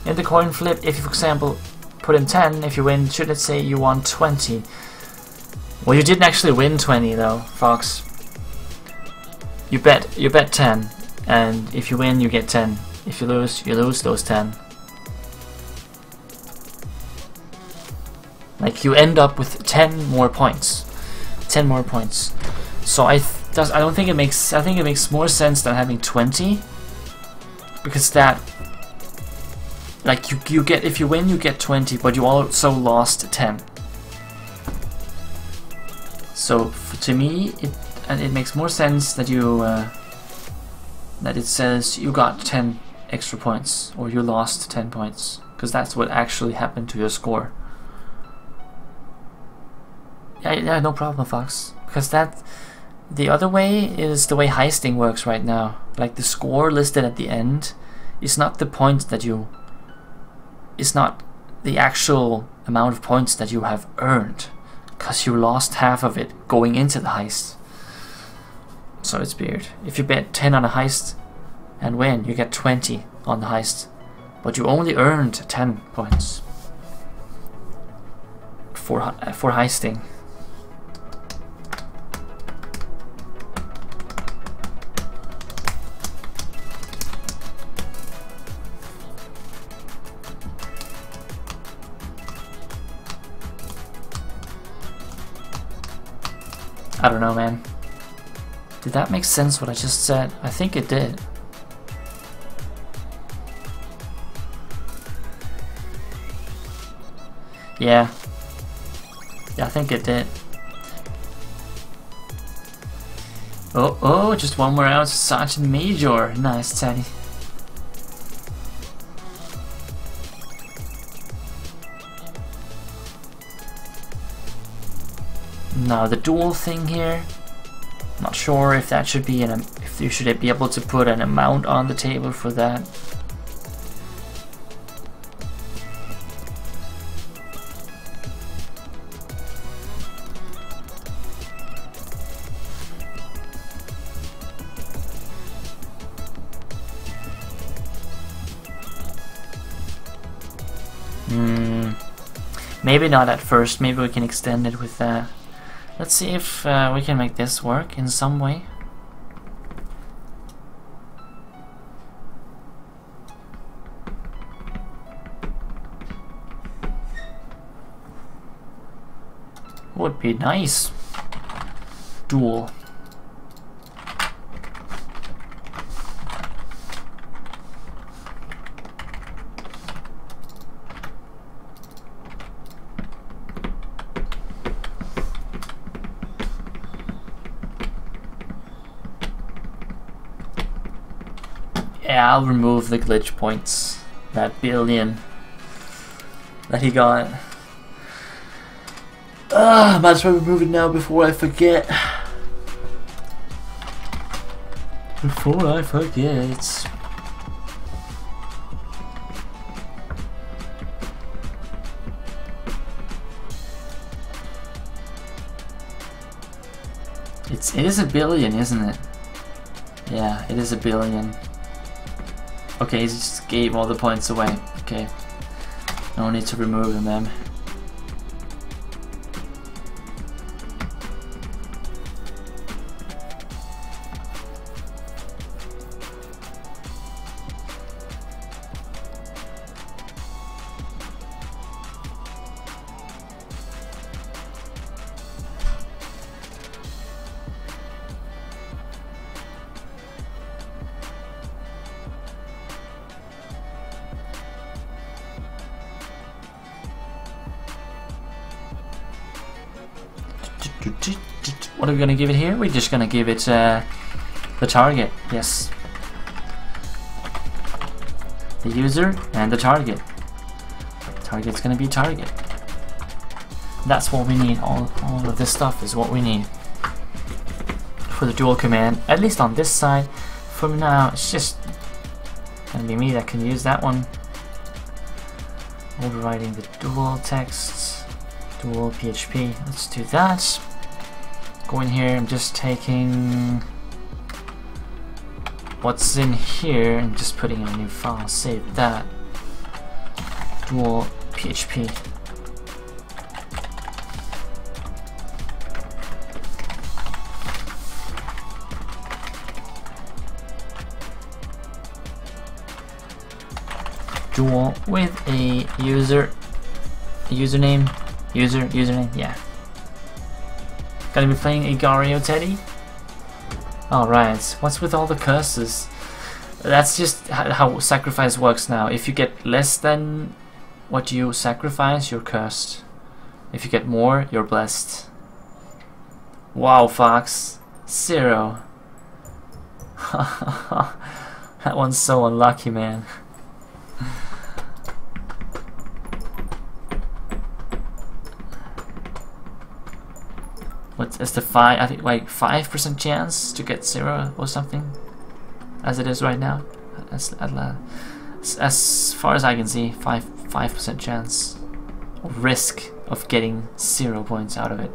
In the coin flip, if you, for example, put in 10, if you win, should it say you won 20? Well, you didn't actually win 20 though, Fox. You bet 10, and if you win, you get 10. If you lose those 10. Like, you end up with 10 more points. 10 more points. So I think it makes more sense than having 20, because that, like, you get, if you win you get 20, but you also lost 10. So to me it makes more sense that you that it says you got 10 extra points or you lost 10 points, because that's what actually happened to your score. Yeah, no problem, Fox. Because the other way is the way heisting works right now. Like, the score listed at the end is not the points that you... It's not the actual amount of points that you have earned, because you lost half of it going into the heist. So it's weird. If you bet 10 on a heist and win, you get 20 on the heist. But you only earned 10 points for heisting. I don't know, man. Did that make sense what I just said? I think it did. Yeah. Yeah, I think it did. Oh, just one more out. Sergeant Major. Nice, Teddy. Now the dual thing here, not sure if that should be if you should be able to put an amount on the table for that. Maybe not at first. Maybe we can extend it with that. Let's see if we can make this work in some way. Would be nice. Duel. Yeah, I'll remove the glitch points. That billion that he got. Might as well remove it now before I forget. Before I forget. It is a billion, isn't it? Yeah, it is a billion. Okay, he just gave all the points away. Okay. No need to remove them. What are we gonna give it here? We're just gonna give it the target. Yes. The user and the target. Target's gonna be target. That's what we need. All of this stuff is what we need for the dual command. At least on this side. For now, it's just gonna be me that can use that one. Overriding the dual text, dual PHP. Let's do that. Go in here, I'm just taking what's in here and just putting in a new file. Save that. Dual PHP. Dual with a username, yeah. Gonna be playing Igario Teddy? Alright, what's with all the curses? That's just how sacrifice works now. If you get less than what you sacrifice, you're cursed. If you get more, you're blessed. Wow, Fox. 0. That one's so unlucky, man. What's the I think like 5% chance to get 0 or something, as it is right now. As far as I can see, 5% chance or risk of getting 0 points out of it.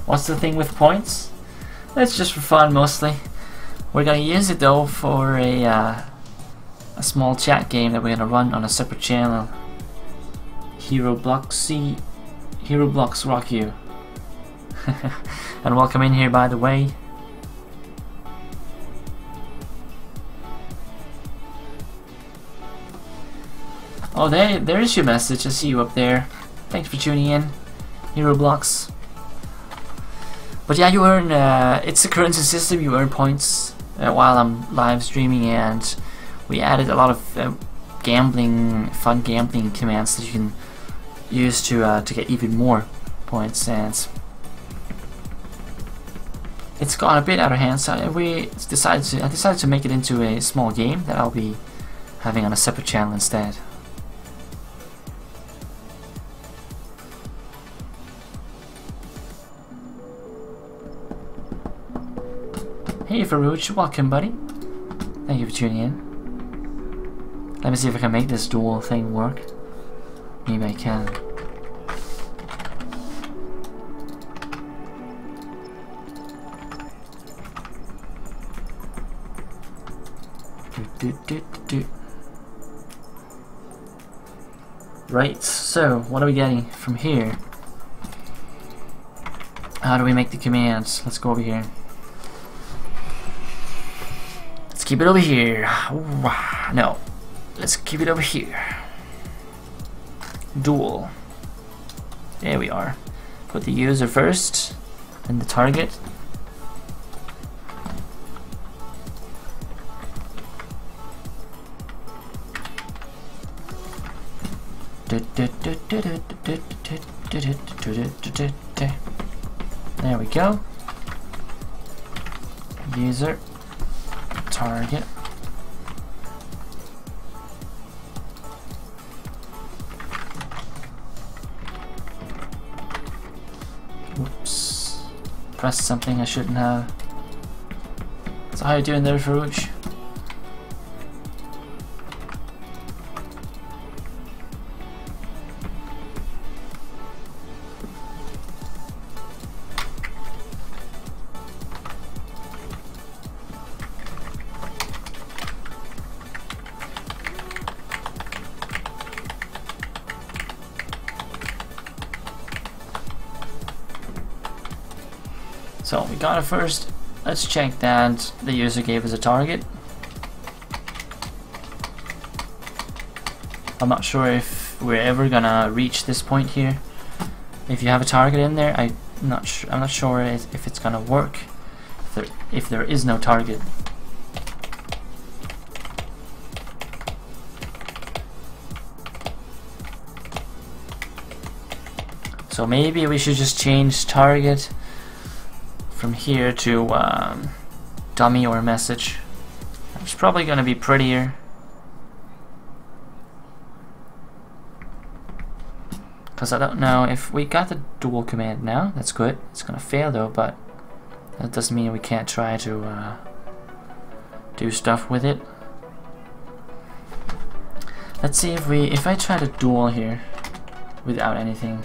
What's the thing with points? It's just for fun mostly. We're gonna use it though for a small chat game that we're gonna run on a separate channel. Hero Blocks Rock You. And welcome in here, by the way. Oh, there is your message. I see you up there. Thanks for tuning in, Hero Blocks. But yeah, you earn, it's a currency system, you earn points while I'm live streaming, and we added a lot of fun gambling commands that you can use to get even more points, and it's gone a bit out of hand, so I decided to make it into a small game that I'll be having on a separate channel instead. Hey Farouch, welcome buddy. Thank you for tuning in. Let me see if I can make this dual thing work. Maybe I can. Right, so what are we getting from here? How do we make the commands? Let's go over here. Let's keep it over here. No, let's keep it over here. Dual. There we are. Put the user first, and the target. There we go. User, target. Whoops. Pressed something I shouldn't have. So how you doing there, Farouche? So we got it first. Let's check that the user gave us a target. I'm not sure if we're ever gonna reach this point here. If you have a target in there, I'm not sure if it's gonna work. If there is no target. So maybe we should just change target from here to dummy or message. It's probably gonna be prettier. Because I don't know if we got the dual command now. That's good. It's gonna fail though, but that doesn't mean we can't try to do stuff with it. Let's see if I try to dual here without anything.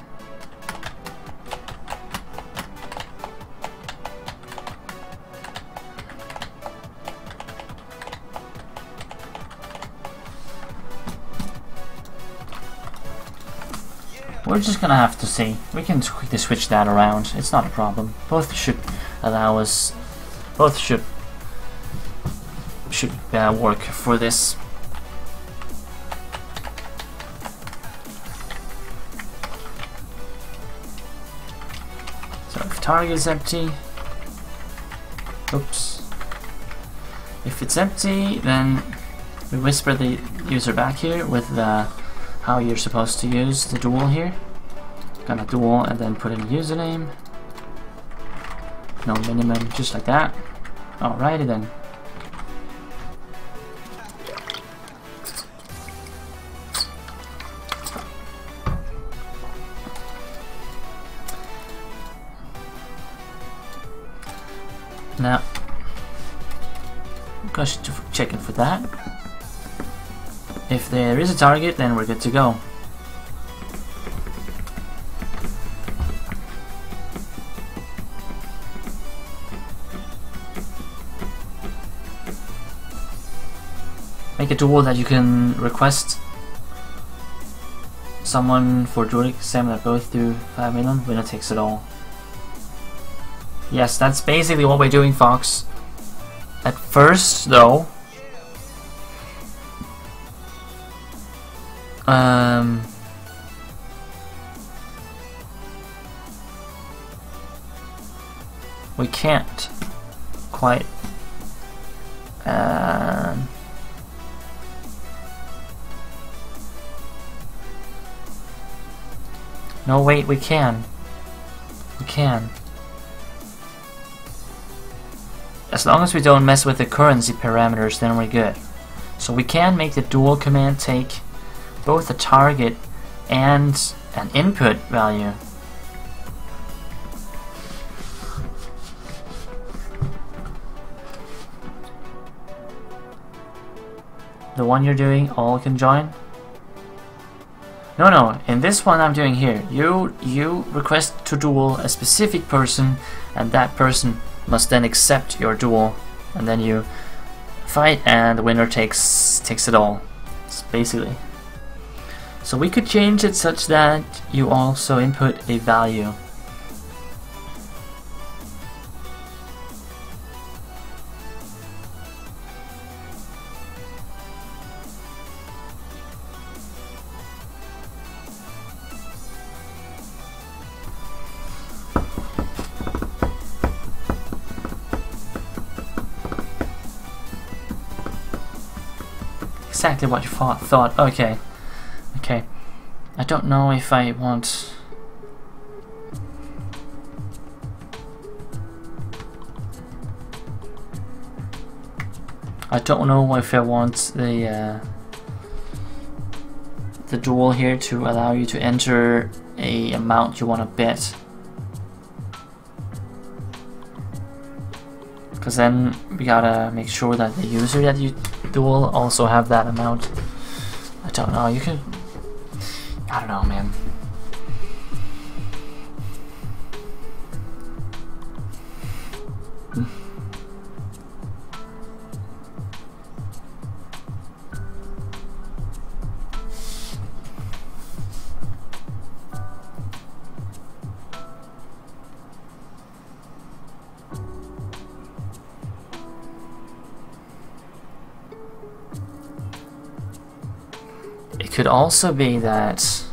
We're just gonna have to see. We can quickly switch that around. It's not a problem. Both should allow us. Both should work for this. So if target is empty, oops. If it's empty, then we whisper the user back here with the how you're supposed to use the dual here. Gonna dual and then put in a username. No minimum, just like that. Alrighty then. Now, gosh, checking for that. If there is a target, then we're good to go. Make a dual that you can request someone for dual exam that both do 5 million. Winner takes it all. Yes, that's basically what we're doing, Fox. At first, though, we can't quite no, wait, we can. As long as we don't mess with the currency parameters, then we're good. So we can make the dual command take both a target and an input value. The one you're doing, all can join? No, in this one I'm doing here, you request to duel a specific person, and that person must then accept your duel, and then you fight, and the winner takes it all. It's basically. So we could change it such that you also input a value. Exactly what you thought. Okay. I don't know if I want... I don't know if I want the duel here to allow you to enter a amount you want to bet. Because then we gotta make sure that the user that you duel also have that amount. I don't know, you can... I don't know, man. It could also be that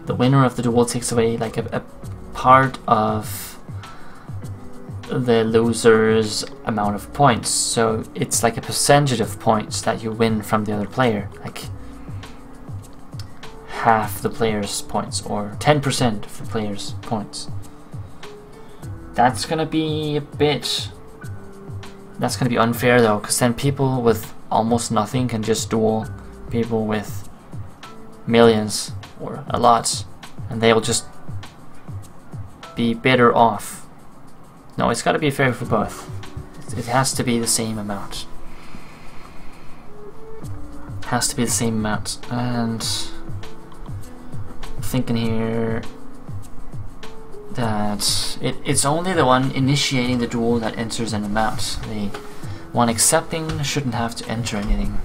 the winner of the duel takes away like a part of the loser's amount of points. So it's like a percentage of points that you win from the other player, like half the player's points or 10% of the player's points. That's gonna be a bit... That's gonna be unfair though, because then people with almost nothing can just duel people with millions or a lot, and they'll just be better off. No, it's gotta be fair for both. It has to be the same amount. It has to be the same amount. And I'm thinking here that it's only the one initiating the duel that enters an amount. The one accepting shouldn't have to enter anything.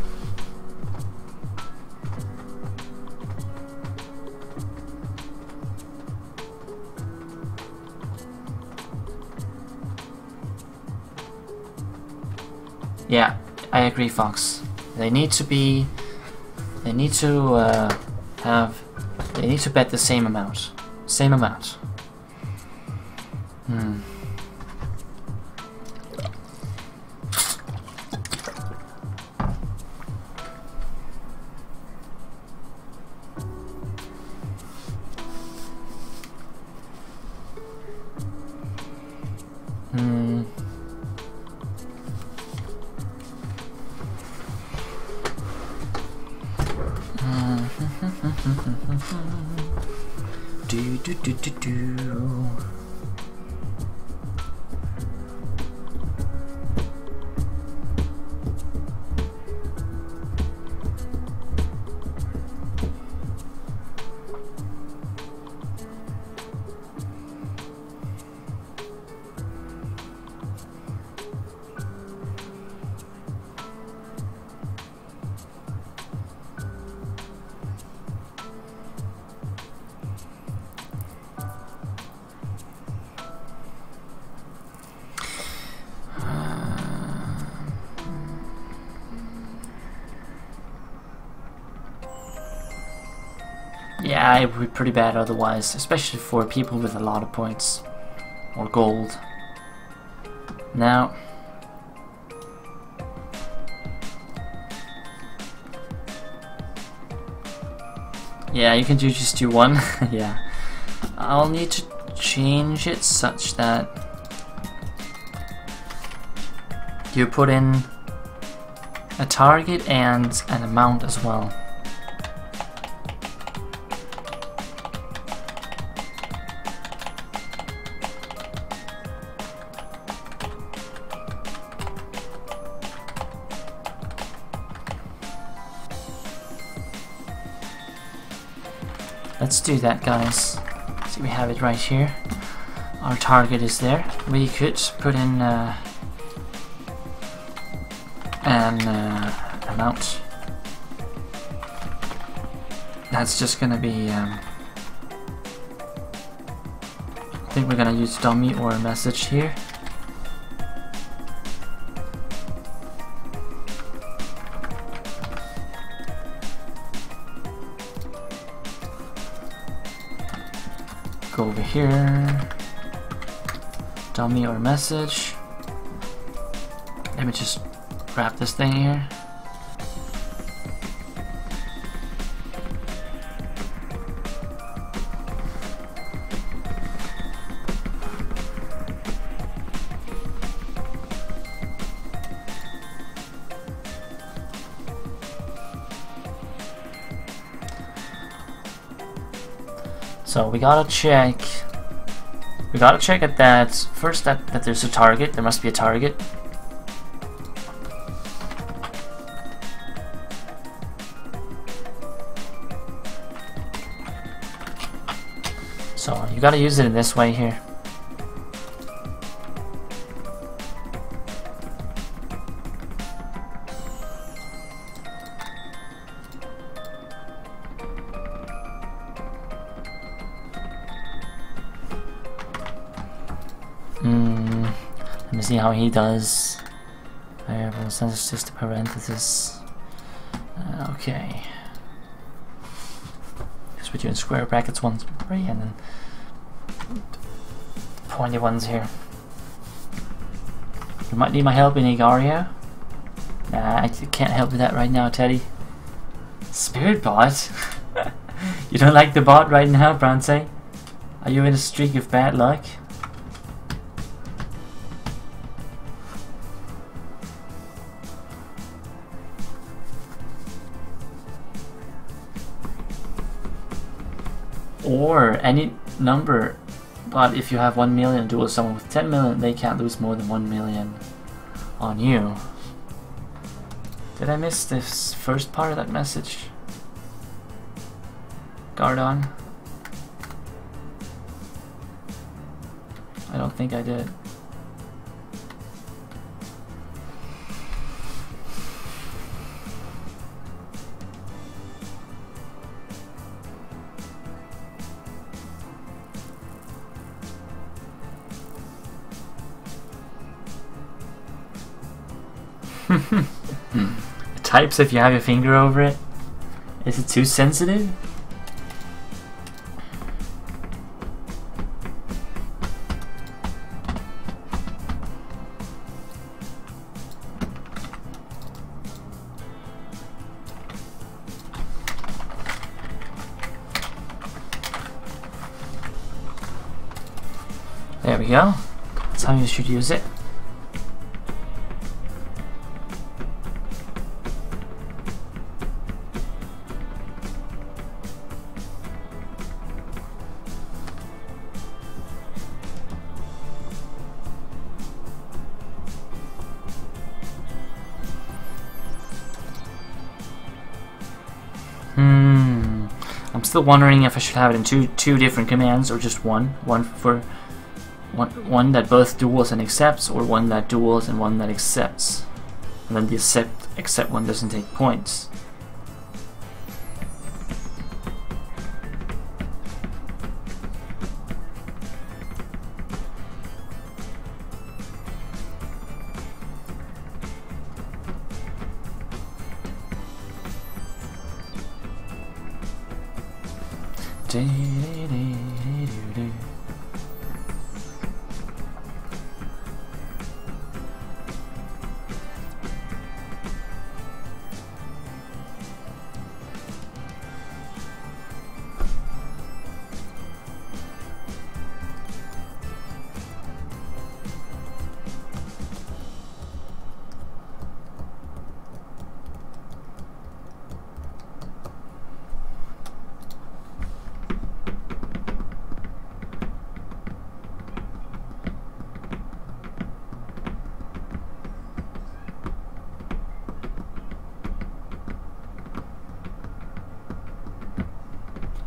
Yeah, I agree, Fox. They need to be... They need to They need to bet the same amount. Same amount. Yeah, it would be pretty bad otherwise, especially for people with a lot of points or gold. Now, yeah, you can just do one. Yeah, I'll need to change it such that you put in a target and an amount as well. let's do that, guys. See, we have it right here. Our target is there. We could put in an amount. That's just gonna be. I think we're gonna use dummy or a message here. Go over here. Dummy or message. Let me just grab this thing here. So we gotta check. We gotta check at that first that there's a target. There must be a target. So you gotta use it in this way here. Let me see how he does. Variable sense just a parenthesis. Okay. Just put you in square brackets 1, 3, and then pointy ones here. You might need my help in Igario. Nah, I can't help with that right now, Teddy. Spirit bot? You don't like the bot right now, Bronze? Are you in a streak of bad luck? Or any number, but if you have 1 million duel someone with 10 million, they can't lose more than 1 million on you. Did I miss this first part of that message? Guard on? I don't think I did. It types if you have your finger over it. Is it too sensitive? There we go. That's how you should use it. I'm still wondering if I should have it in two different commands or just one that both duels and accepts, or one that duels and one that accepts, and then the accept one doesn't take points.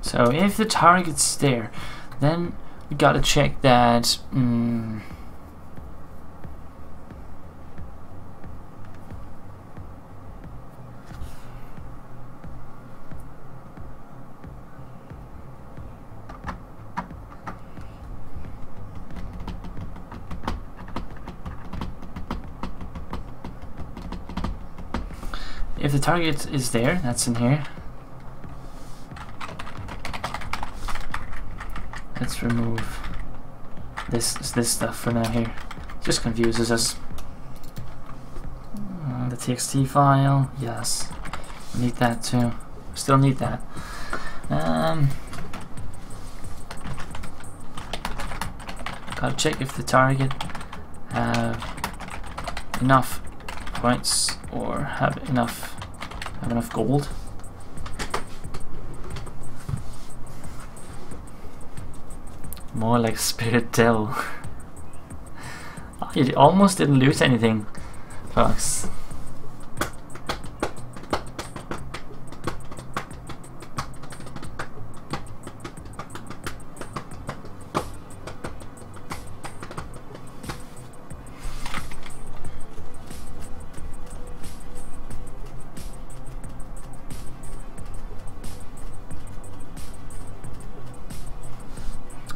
So if the target's there, then we gotta check that. If the target is there, that's in here. Let's remove this stuff for now here. Just confuses us. The TXT file, yes. Need that too. Still need that. Gotta check if the target have enough points or have enough gold. More like Spirit Devil. You almost didn't lose anything, folks.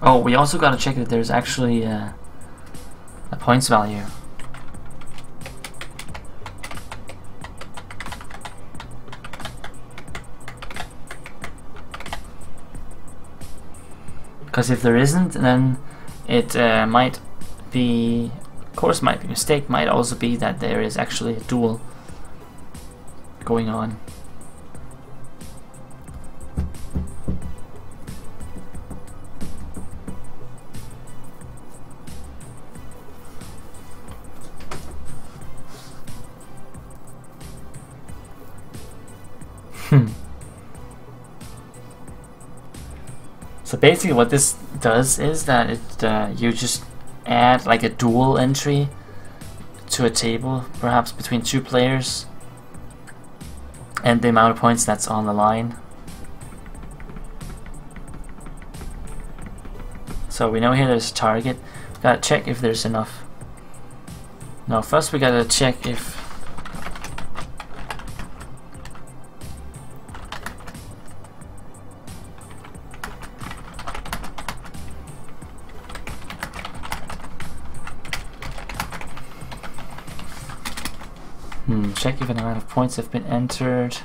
Oh, we also gotta check that there's actually a points value. Because if there isn't, then it might be, of course, might be a mistake. Might also be that there is actually a duel going on. So basically what this does is that it you just add like a dual entry to a table, perhaps between two players, and the amount of points that's on the line. So we know here there's a target. We gotta check if there's enough. No, first we gotta check if check if an amount of points have been entered.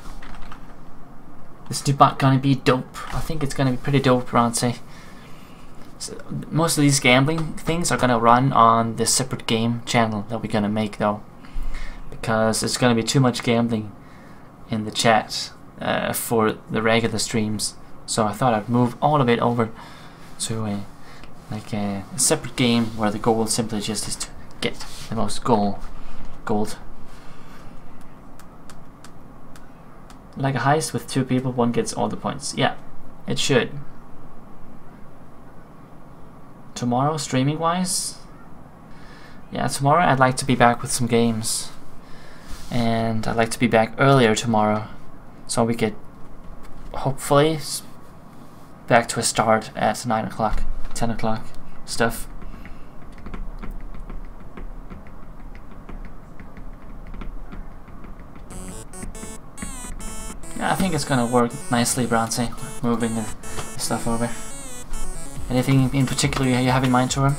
This new bot gonna be dope. I think it's gonna be pretty dope, Ronce. So most of these gambling things are gonna run on this separate game channel that we're gonna make though, because it's gonna be too much gambling in the chat for the regular streams. So I thought I'd move all of it over to a separate game where the goal simply just is to get the most gold. Like a heist with two people, one gets all the points. Yeah, it should. Tomorrow, streaming wise? Yeah, tomorrow I'd like to be back with some games. And I'd like to be back earlier tomorrow, so we get hopefully back to a start at 9 o'clock, 10 o'clock stuff. Yeah, I think it's gonna work nicely, Bronze, moving the stuff over. Anything in particular you have in mind, Torum?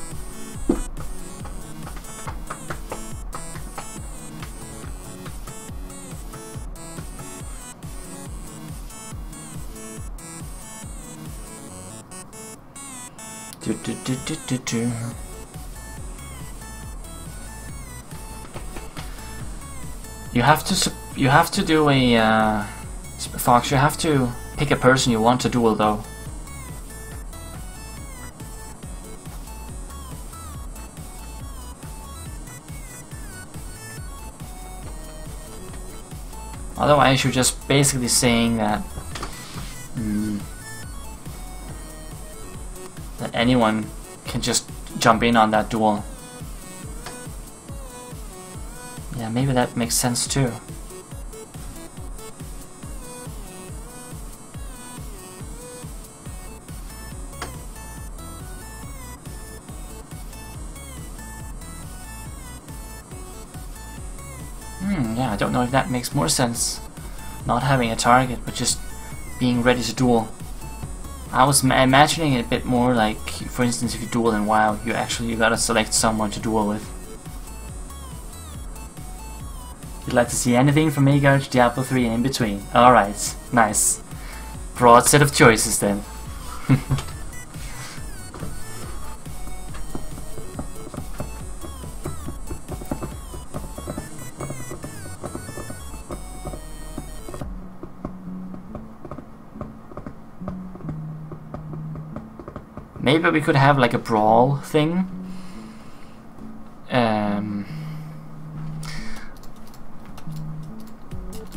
You have to do a Fox. You have to pick a person you want to duel, though. Otherwise, you're just basically saying that that anyone can just jump in on that duel. Yeah, maybe that makes sense too. yeah, I don't know if that makes more sense. Not having a target, but just being ready to duel. I was imagining it a bit more like, for instance, if you duel in WoW, you gotta select someone to duel with. You'd like to see anything from Agar to Diablo 3 and in between. Alright, nice. Broad set of choices then. Maybe we could have like a brawl thing.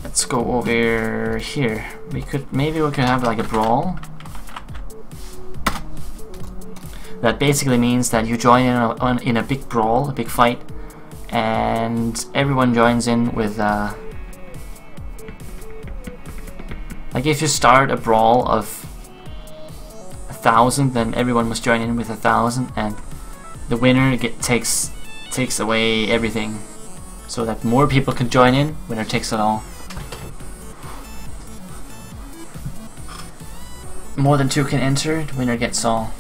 Let's go over here. Maybe we could have like a brawl. That basically means that you join in a big brawl, a big fight, and everyone joins in with like if you start a brawl of 1,000, then everyone must join in with 1,000, and the winner takes away everything, so that more people can join in. Winner takes it all. More than 2 can enter, the winner gets all.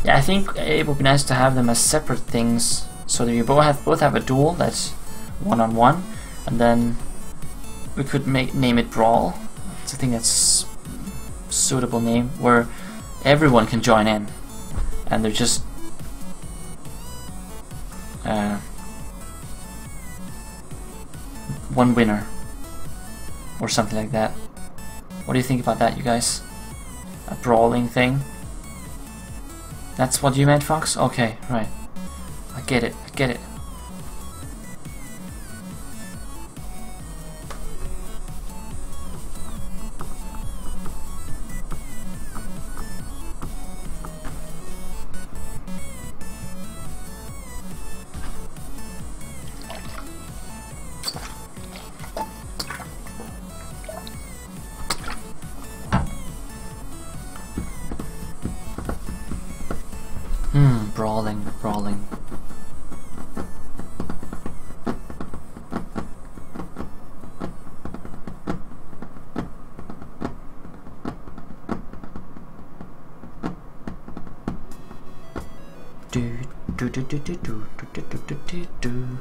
Yeah, I think it would be nice to have them as separate things, so that you both have a duel that's one-on-one, and then we could name it Brawl. I think that's a suitable name, where everyone can join in, and they're just one winner or something like that. What do you think about that, you guys? A brawling thing? That's what you meant, Fox? Okay, right. I get it, I get it. Brawling. Do.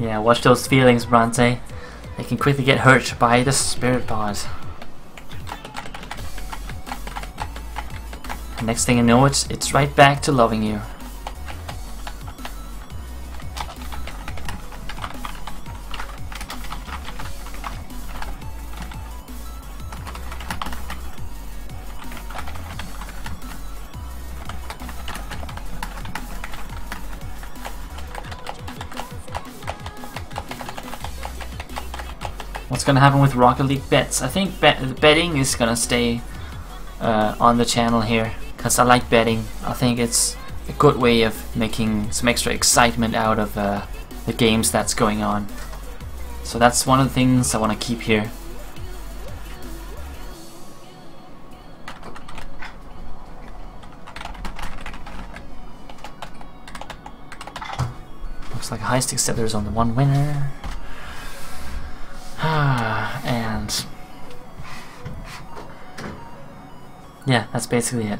Yeah, watch those feelings, Bronte. They can quickly get hurt by the spirit pod. Next thing you know, it's right back to loving you. What's gonna happen with Rocket League bets? I think betting is gonna stay on the channel here, because I like betting. I think it's a good way of making some extra excitement out of the games that's going on. So that's one of the things I want to keep here. Looks like a high stick settler is on the one winner. And yeah, that's basically it.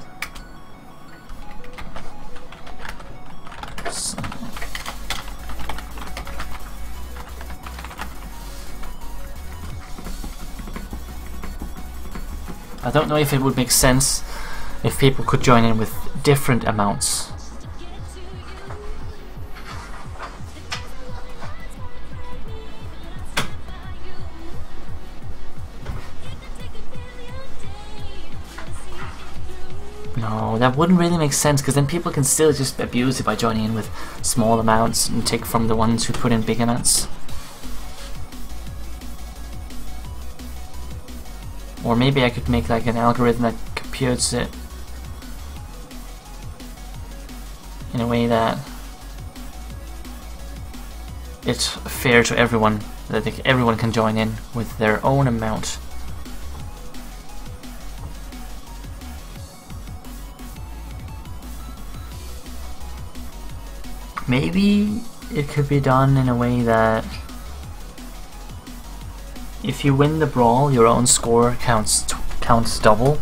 So, I don't know if it would make sense if people could join in with different amounts. No, that wouldn't really make sense, because then people can still just abuse it by joining in with small amounts and take from the ones who put in big amounts. Or maybe I could make like an algorithm that computes it in a way that it's fair to everyone, that everyone can join in with their own amount. Maybe it could be done in a way that if you win the brawl, your own score counts double.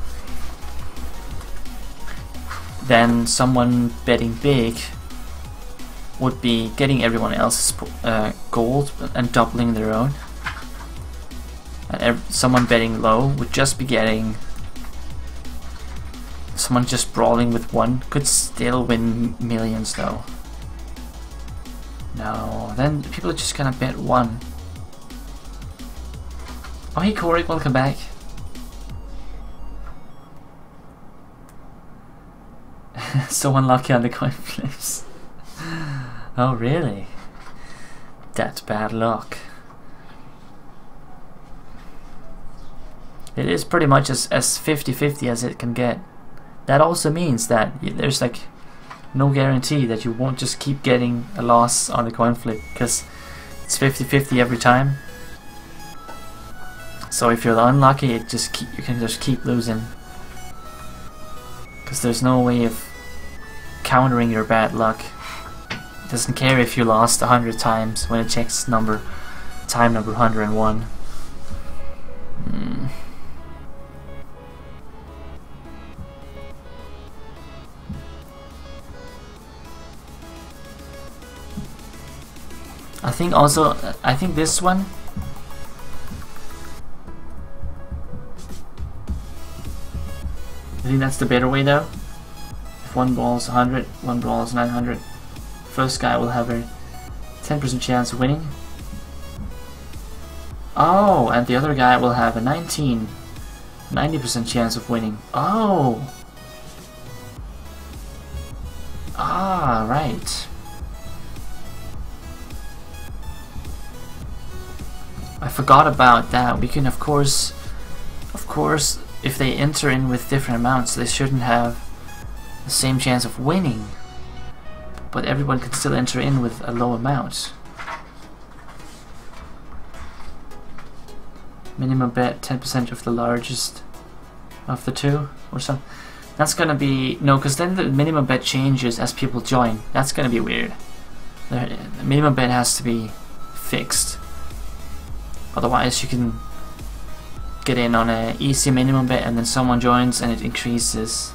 Then someone betting big would be getting everyone else's gold and doubling their own. And someone betting low would just be getting... Someone just brawling with one could still win millions though. No, then people are just gonna bet one. Oh hey Corey, welcome back. So unlucky on the coin flips. Oh really? That's bad luck. It is pretty much as 50-50 as it can get. That also means that there's like no guarantee that you won't just keep getting a loss on the coin flip, because it's 50-50 every time. So if you're unlucky, you can just keep losing, because there's no way of countering your bad luck. It doesn't care if you lost 100 times when it checks time number 101. I think this one, I think that's the better way though. If one brawl is 100, one brawl is 900, first guy will have a 10% chance of winning. Oh, and the other guy will have a 90% chance of winning. Oh! Ah, right. I forgot about that. We can of course, if they enter in with different amounts, they shouldn't have the same chance of winning, but everyone can still enter in with a low amount. Minimum bet 10% of the largest of the two, or something. That's gonna be no, because then the minimum bet changes as people join. That's gonna be weird. The minimum bet has to be fixed. Otherwise you can get in on an easy minimum bet and then someone joins and it increases.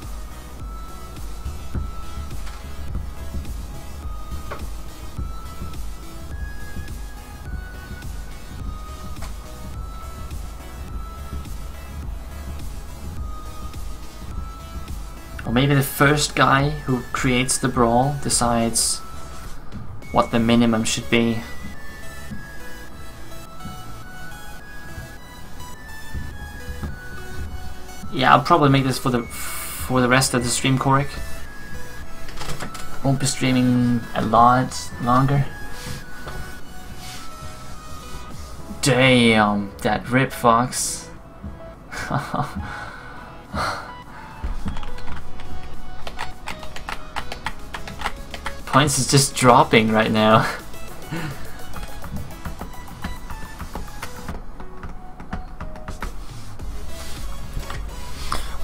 Or maybe the first guy who creates the brawl decides what the minimum should be. Yeah, I'll probably make this for the rest of the stream, Korik. Won't be streaming a lot longer. Damn, that rip fox. Points is just dropping right now.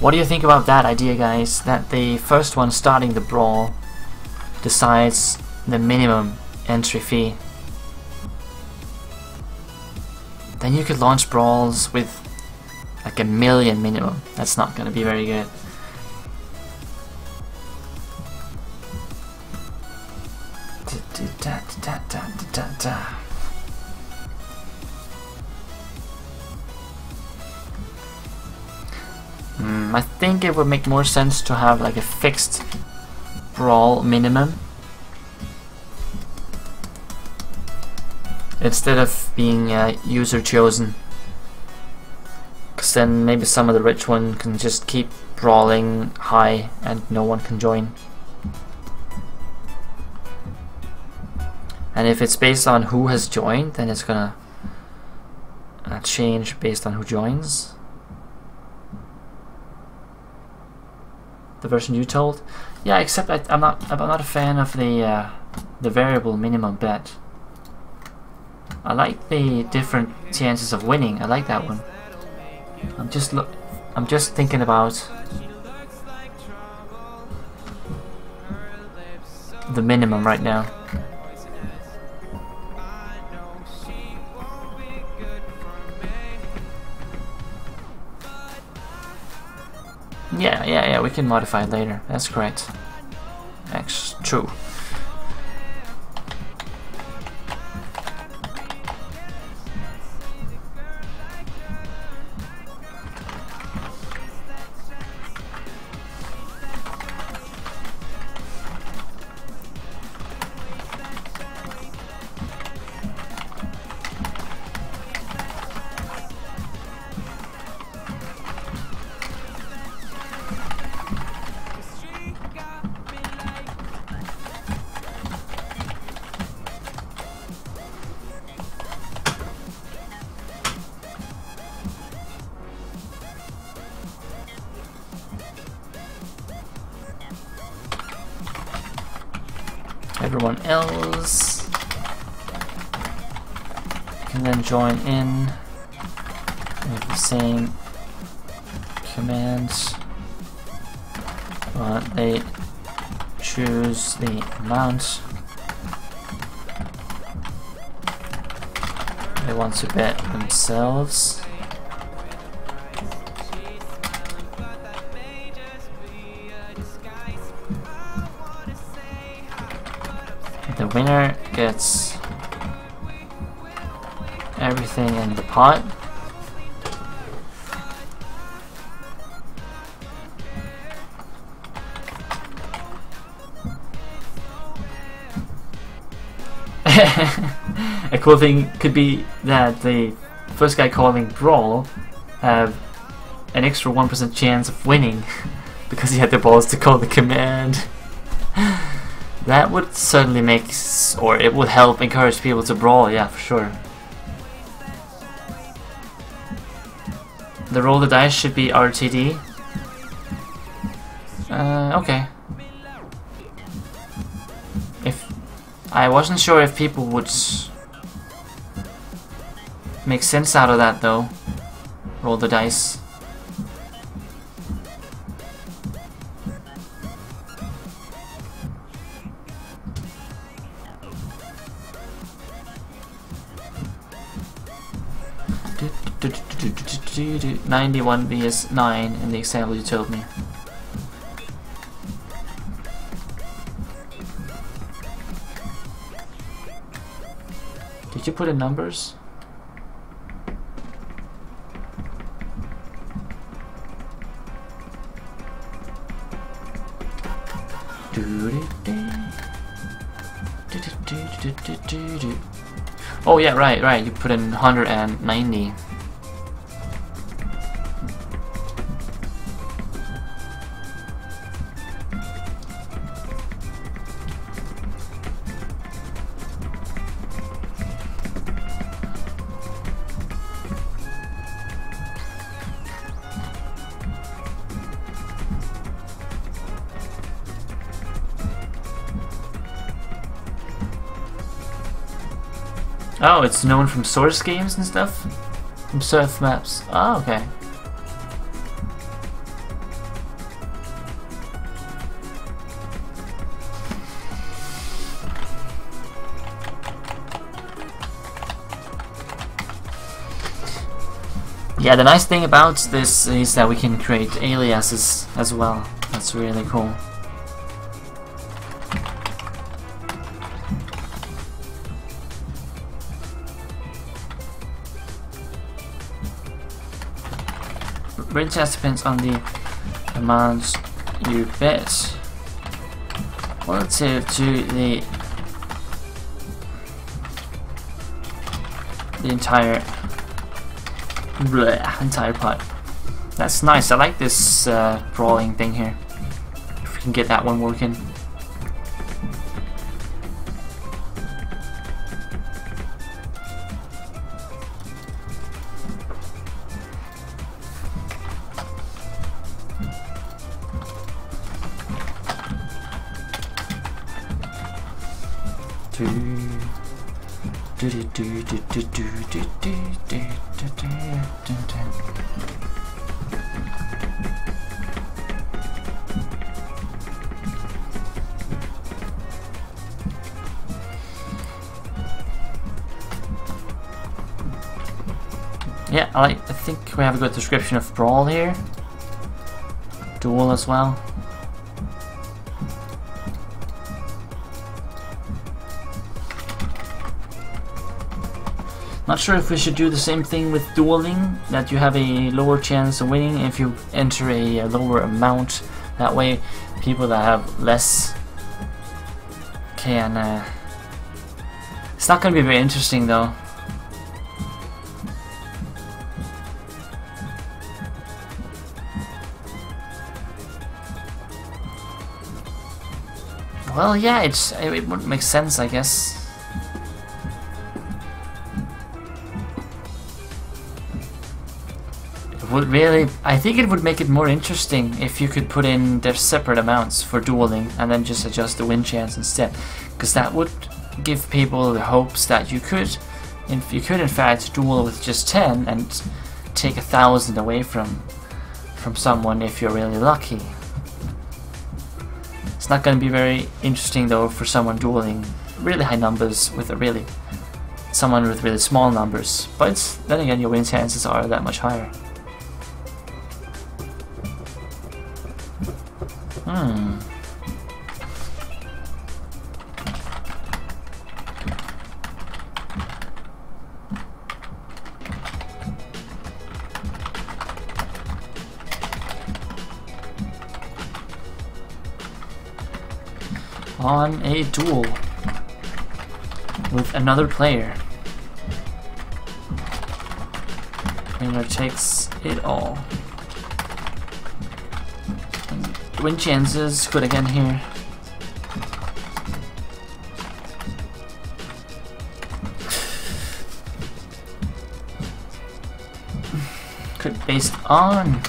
What do you think about that idea, guys? That the first one starting the brawl decides the minimum entry fee. Then you could launch brawls with like 1 million minimum. That's not gonna be very good. I think it would make more sense to have like a fixed brawl minimum instead of being user chosen. Because works, then maybe some of the rich one can just keep brawling high and no one can join. And if it's based on who has joined, then it's gonna change based on who joins. The version you told, yeah. Except I'm not a fan of the variable minimum bet. I like the different chances of winning. I like that one. I'm just thinking about the minimum right now. Yeah, we can modify it later. That's correct. That's true. Everyone else can then join in with the same commands, but they choose the amount they want to bet themselves. The winner gets everything in the pot. A cool thing could be that the first guy calling brawl have an extra 1% chance of winning because he had the balls to call the command. That would certainly make, or it would help encourage people to brawl, yeah, for sure. The roll the dice should be RTD. Okay. If I wasn't sure if people would make sense out of that though. Roll the dice. Do 91 vs 9 in the example you told me. Did you put in numbers? Oh yeah, right, you put in 190. Oh, it's known from source games and stuff? From surf maps. Oh, okay. Yeah, the nice thing about this is that we can create aliases as well. That's really cool. Range test depends on the amount you bet relative to the entire pot. That's nice. I like this brawling thing here. If we can get that one working. Yeah, I think we have a good description of Brawl here. Duel as well. Not sure if we should do the same thing with dueling, that you have a lower chance of winning if you enter a lower amount. That way people that have less can... It's not going to be very interesting though. Well, yeah, it would make sense, I guess. It would really, I think it would make it more interesting if you could put in their separate amounts for dueling and then just adjust the win chance instead, because that would give people the hopes that you could in fact duel with just 10 and take 1,000 away from someone if you're really lucky. It's not going to be very interesting though for someone dueling really high numbers with someone with really small numbers, but then again your win chances are that much higher. On a duel with another player. Winner takes it all. Win chances good again here. Good based on.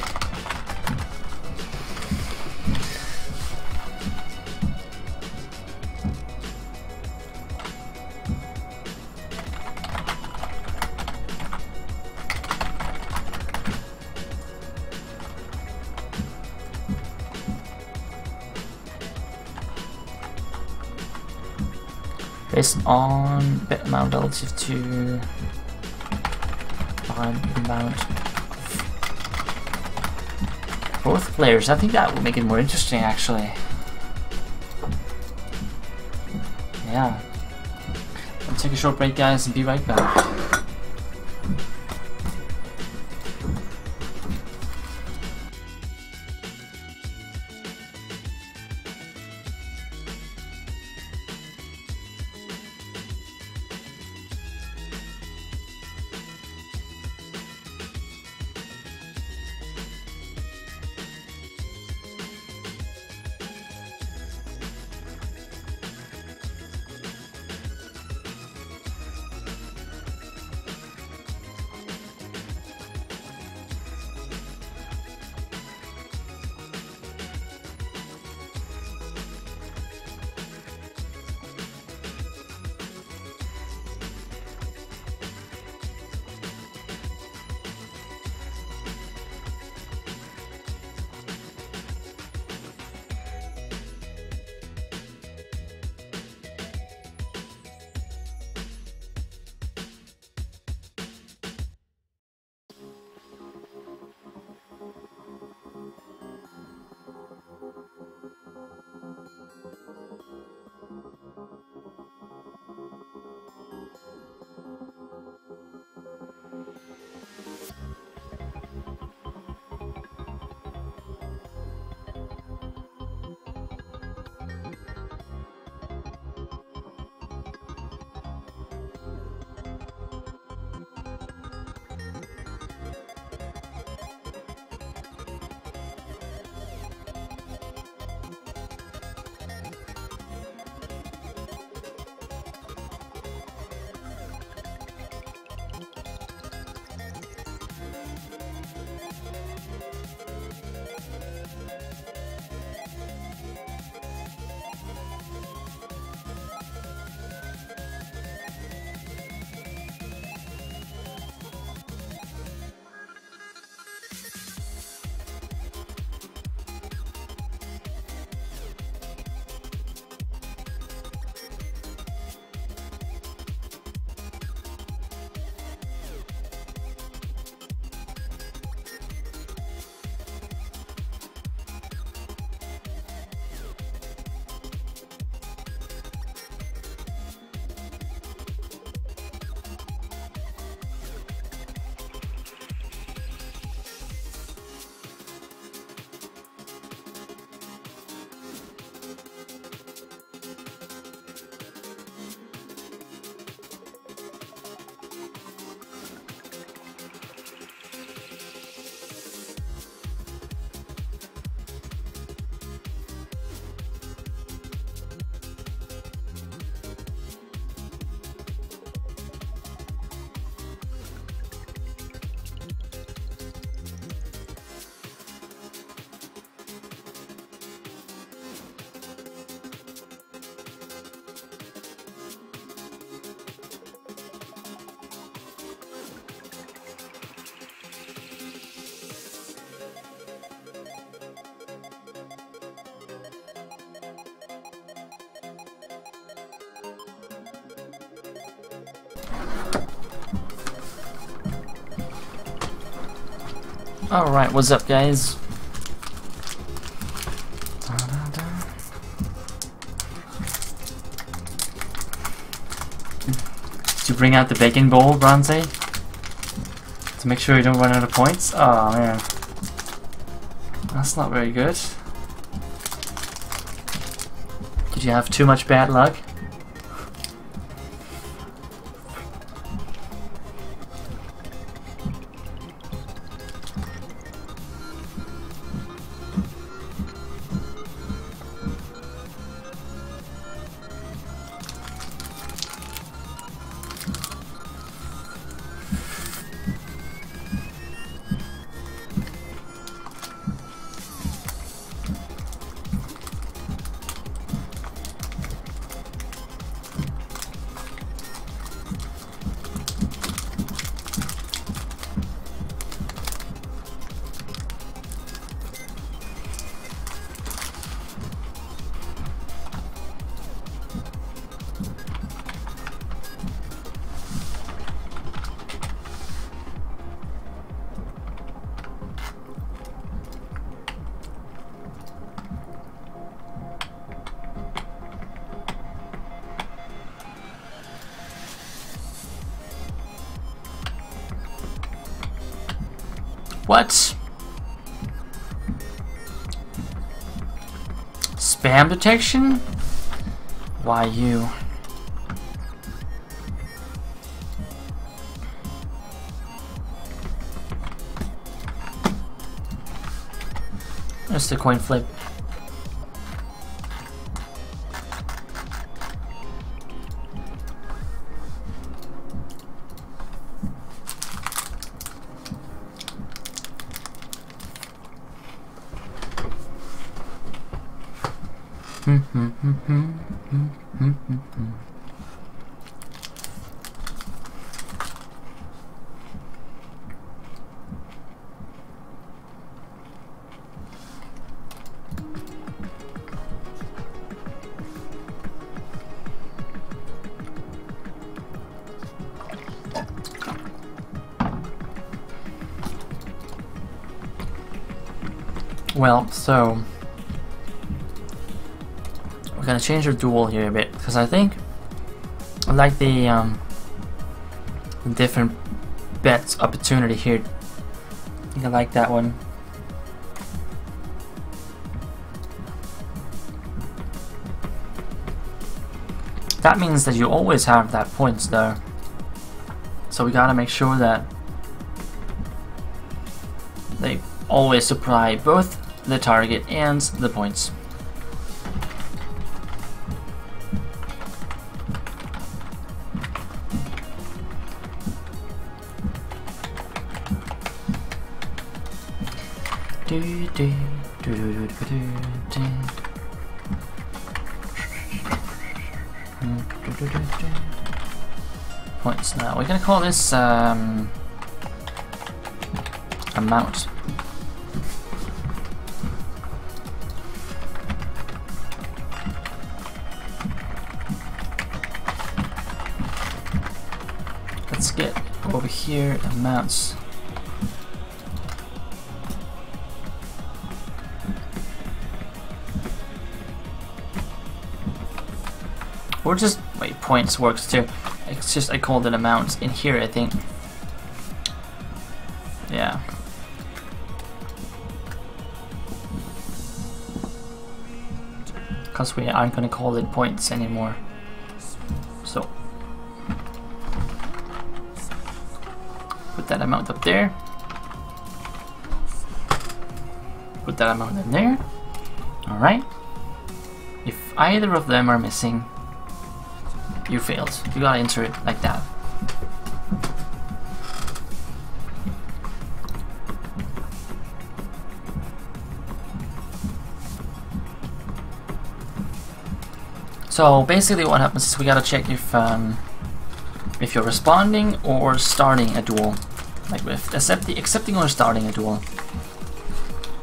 Based on bet amount relative to amount of both players. I think that would make it more interesting actually. Yeah. I'll take a short break guys and be right back. Alright, what's up, guys? Did you bring out the baking bowl, Bronze? To make sure you don't run out of points? Oh man. That's not very good. Did you have too much bad luck? What? Spam detection? Why you? That's the coin flip. Well, so we're gonna change our duel here a bit because I think I like the different bets opportunity here. I think I like that one. That means that you always have that points there. So we gotta make sure that they always supply both the target and the points. Points now. We're gonna call this amount. Let's get over here amounts. Or just wait, points works too. It's just I called it amounts in here, I think. Yeah. Because we aren't gonna call it points anymore. So put that amount up there. Put that amount in there. Alright. If either of them are missing, you failed. You gotta enter it like that. So basically what happens is we gotta check if you're responding or starting a duel. Like with accepting or starting a duel.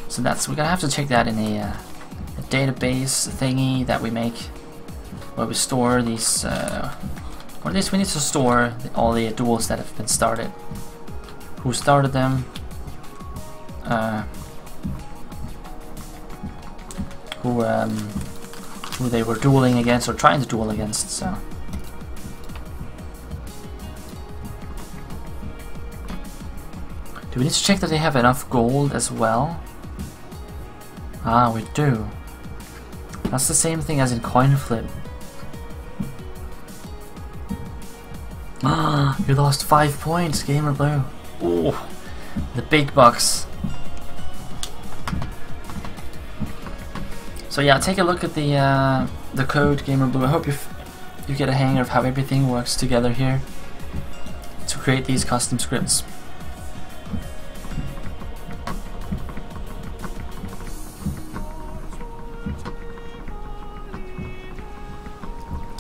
So we're gonna have to check that in a database thingy that we make, where we store these, or at least we need to store all the duels that have been started. Who started them, who they were dueling against or trying to duel against. So. Do we need to check that they have enough gold as well? Ah, we do. That's the same thing as in coin flip. Ah, you lost 5 points, Gamer Blue. Ooh, the big bucks. So yeah, take a look at the code, Gamer Blue. I hope you get a hang of how everything works together here to create these custom scripts.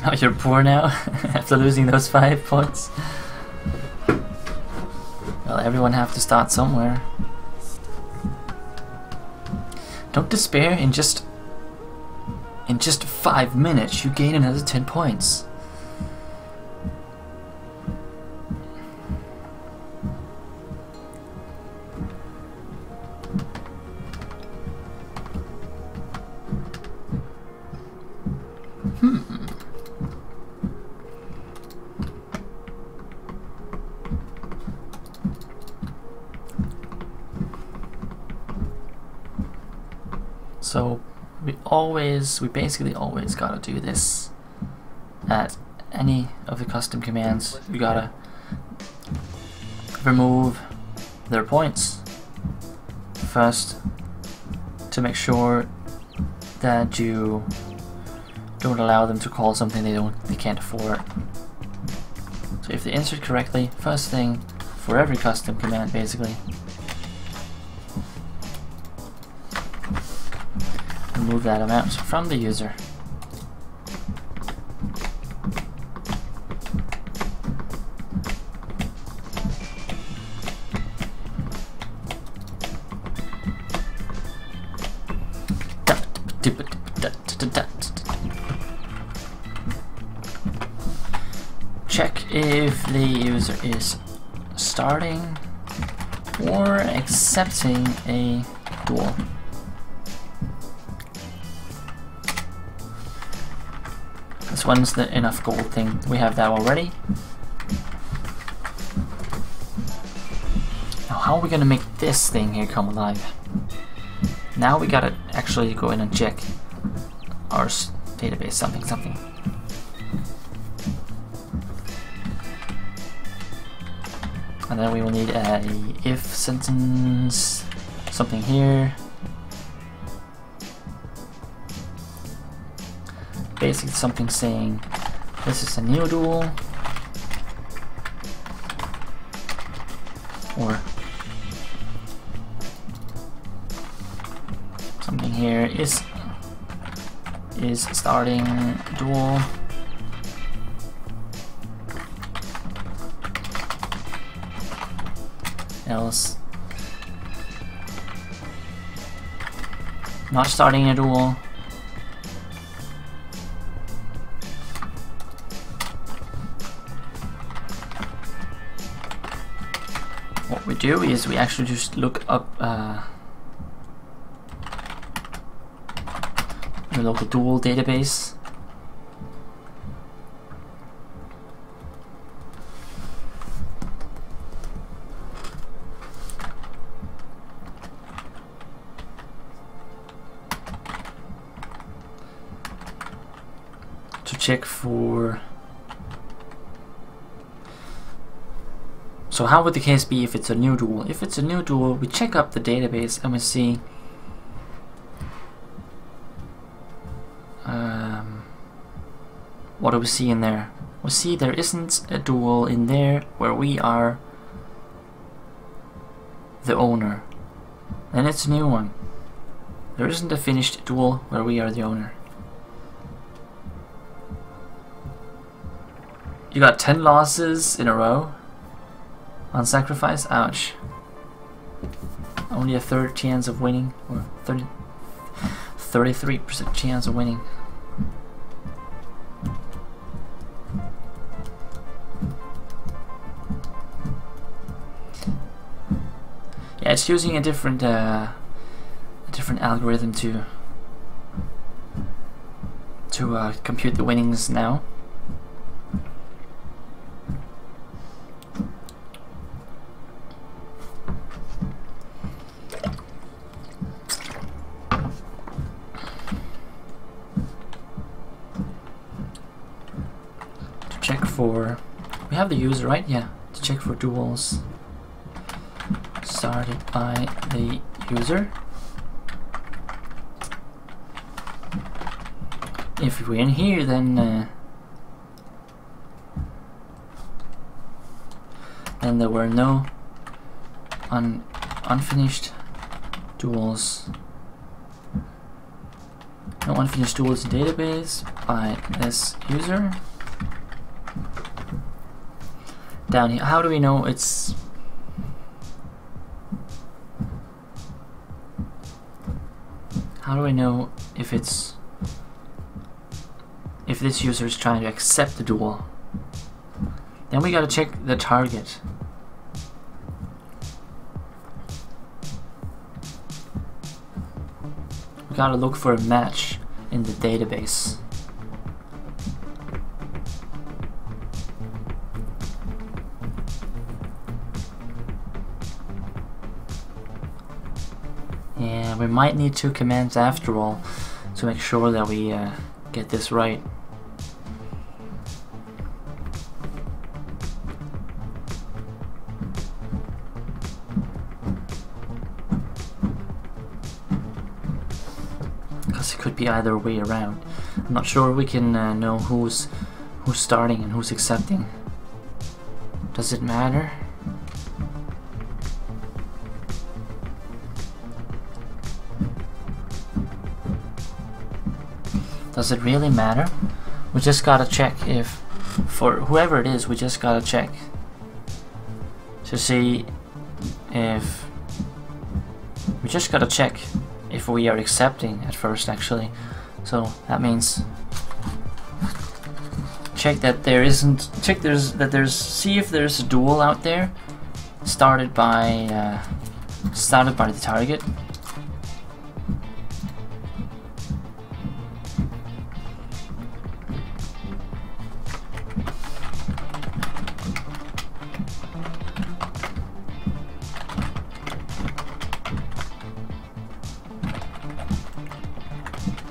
Oh, you're poor now after losing those 5 points. Well, everyone have to start somewhere. Don't despair. In just 5 minutes, you gain another 10 points. So we basically always gotta do this at any of the custom commands. You gotta remove their points first to make sure that you don't allow them to call something they can't afford. So if they insert correctly, first thing for every custom command basically, remove that amount from the user. Check if the user is starting or accepting a duel. This one's the enough gold thing. We have that already. Now how are we gonna make this thing here come alive? Now we gotta actually go in and check our database, something. And then we will need a if sentence, something here. Basically something saying this is a new duel, or something here is starting duel. Else not starting a duel. What we do is we actually just look up the local duel database. To check for. So how would the case be if it's a new duel? If it's a new duel, we check up the database and we see what do we see in there? We see there isn't a duel in there where we are the owner. And it's a new one. There isn't a finished duel where we are the owner. You got 10 losses in a row on sacrifice? Ouch. Only a third chance of winning, or 33% chance of winning. it's using a different algorithm to compute the winnings now. To check for, we have the user, right? Yeah. To check for duels started by the user. If we're in here, then there were no unfinished duels. No unfinished duels in database by this user. Down here, how do we know it's? How do I know if it's? If this user is trying to accept the duel? Then we gotta check the target. We gotta look for a match in the database. Yeah, we might need 2 commands after all to make sure that we get this right. Because it could be either way around. I'm not sure we can know who's starting and who's accepting. Does it matter? Does it really matter? We just gotta check if, for whoever it is, we just gotta check to see if, we just gotta check if we are accepting at first actually. So that means check that there isn't, see if there's a duel out there started by the target.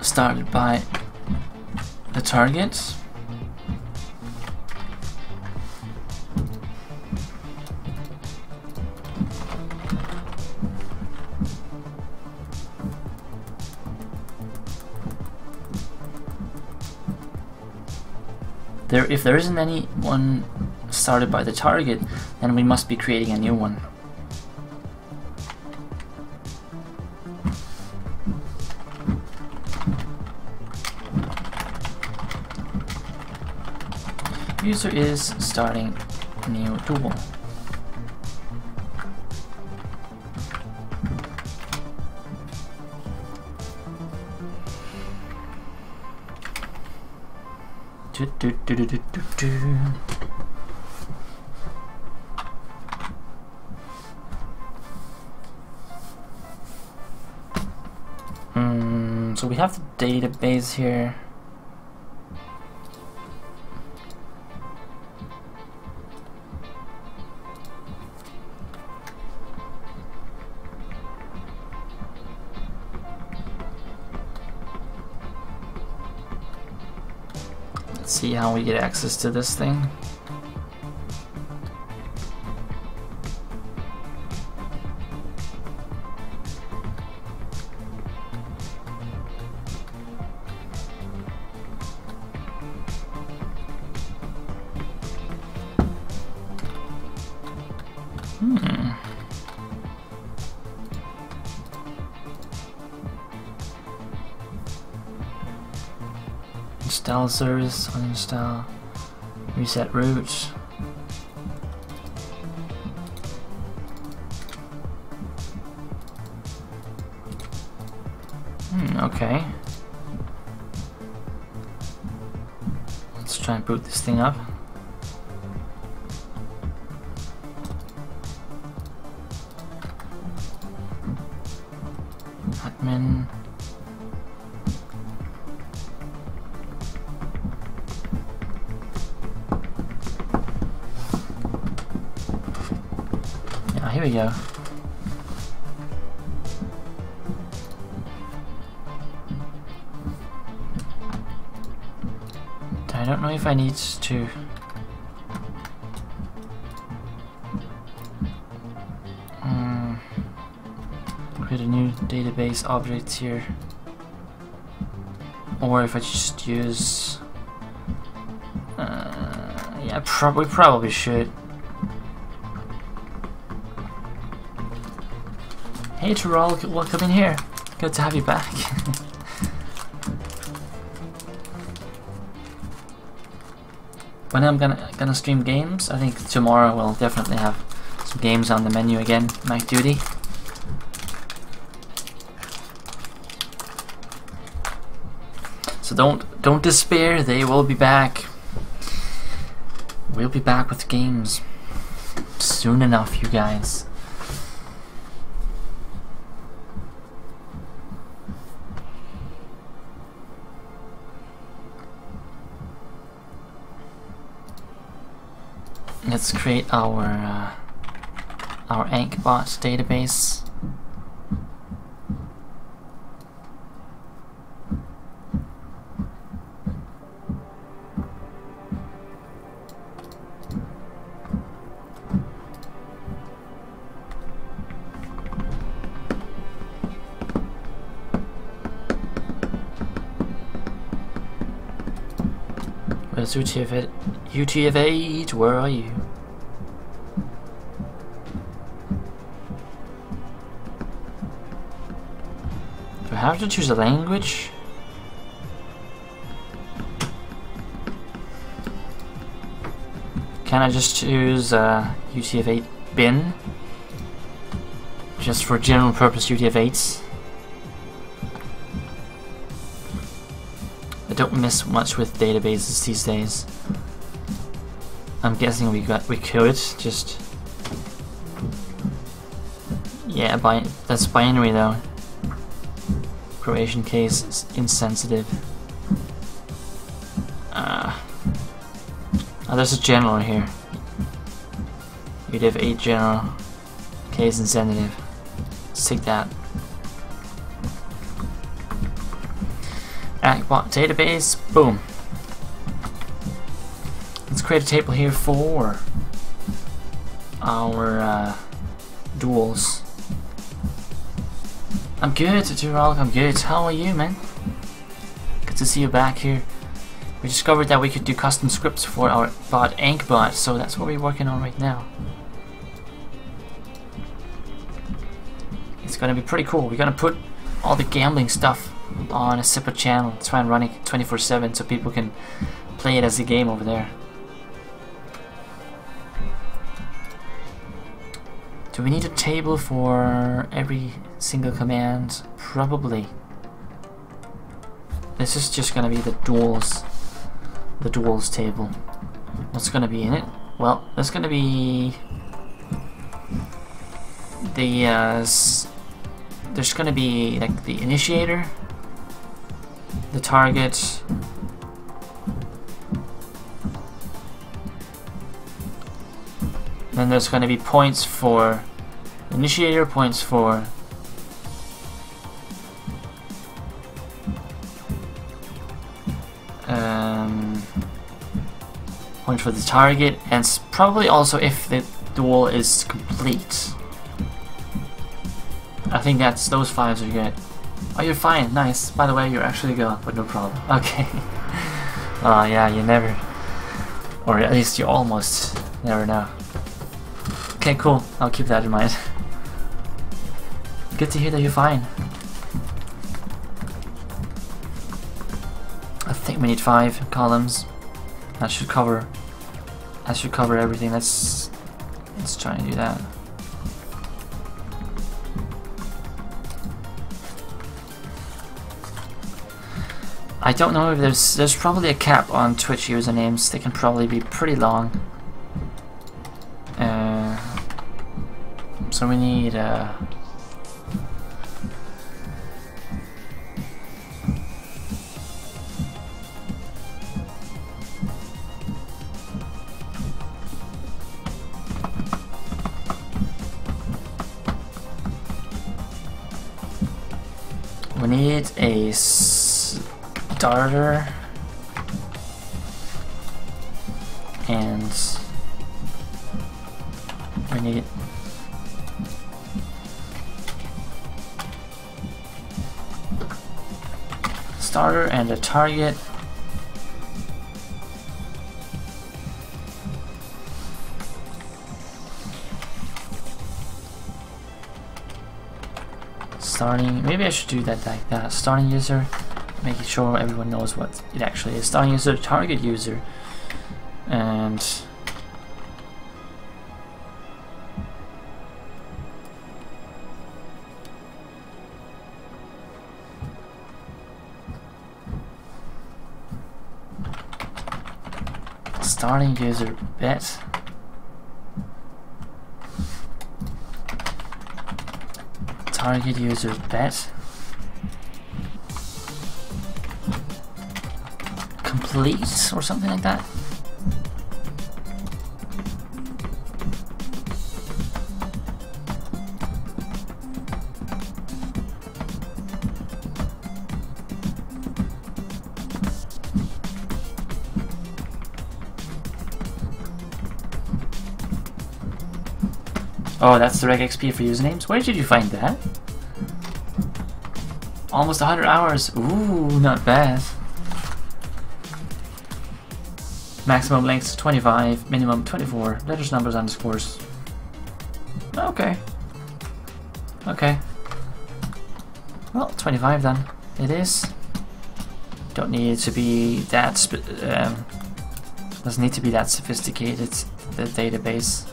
Started by the target. If there isn't any one started by the target, then we must be creating a new one. User is starting a new duel. So we have the database here. Let's see how we get access to this thing. Install service, uninstall, reset root. Okay. Let's try and boot this thing up. admin. Yeah, here we go. I don't know if I need to. Create a new database object here, or if I just use. Yeah, we probably should. Hey Terrell, welcome in here. Good to have you back. When I'm gonna stream games, I think tomorrow we'll definitely have some games on the menu again. Night Duty. So don't despair. They will be back. We'll be back with games soon enough, you guys. Let's create our AnkhBot database. Where's UTF-8? Where are you? Do I have to choose a language? Can I just choose UTF-8 bin? Just for general purpose UTF-8s? I don't miss much with databases these days. I'm guessing we could just, yeah, that's binary though. Croatian case is insensitive. Oh, there's a general here. UTF-8 general case insensitive. Let's take that. AnkhBot database, boom. Let's create a table here for our duels. I'm good, Turok, I'm good. How are you, man? Good to see you back here. We discovered that we could do custom scripts for our bot AnkhBot, so that's what we're working on right now. It's gonna be pretty cool. We're gonna put all the gambling stuff on a separate channel, try and run it 24/7 so people can play it as a game over there. Do we need a table for every single command? Probably. This is just gonna be the duels table. What's gonna be in it? Well, there's gonna be the there's gonna be like the initiator, the target, then there's going to be points for initiator, points for point for the target, and probably also if the duel is complete. I think that's those 5s are good. Oh, you're fine. Nice. By the way, you're actually good, but no problem. Okay. Oh, yeah, you never... Or at least you almost never know. Okay, cool. I'll keep that in mind. Good to hear that you're fine. I think we need 5 columns. That should cover everything. Let's try and do that. I don't know if there's probably a cap on Twitch usernames. They can probably be pretty long. So we need we need a starter and we need starter and a target. Starting, maybe I should do that like that. Starting user, making sure everyone knows what it actually is. Starting user, target user, and starting user bet. Target user bet. Complete or something like that. Oh, that's the reg XP for usernames? Where did you find that? Almost 100 hours. Ooh, not bad. Maximum length 25, minimum 24. Letters, numbers, underscores. Okay. Okay. Well, 25 then. It is. Don't need it to be that. Doesn't need to be that sophisticated. The database.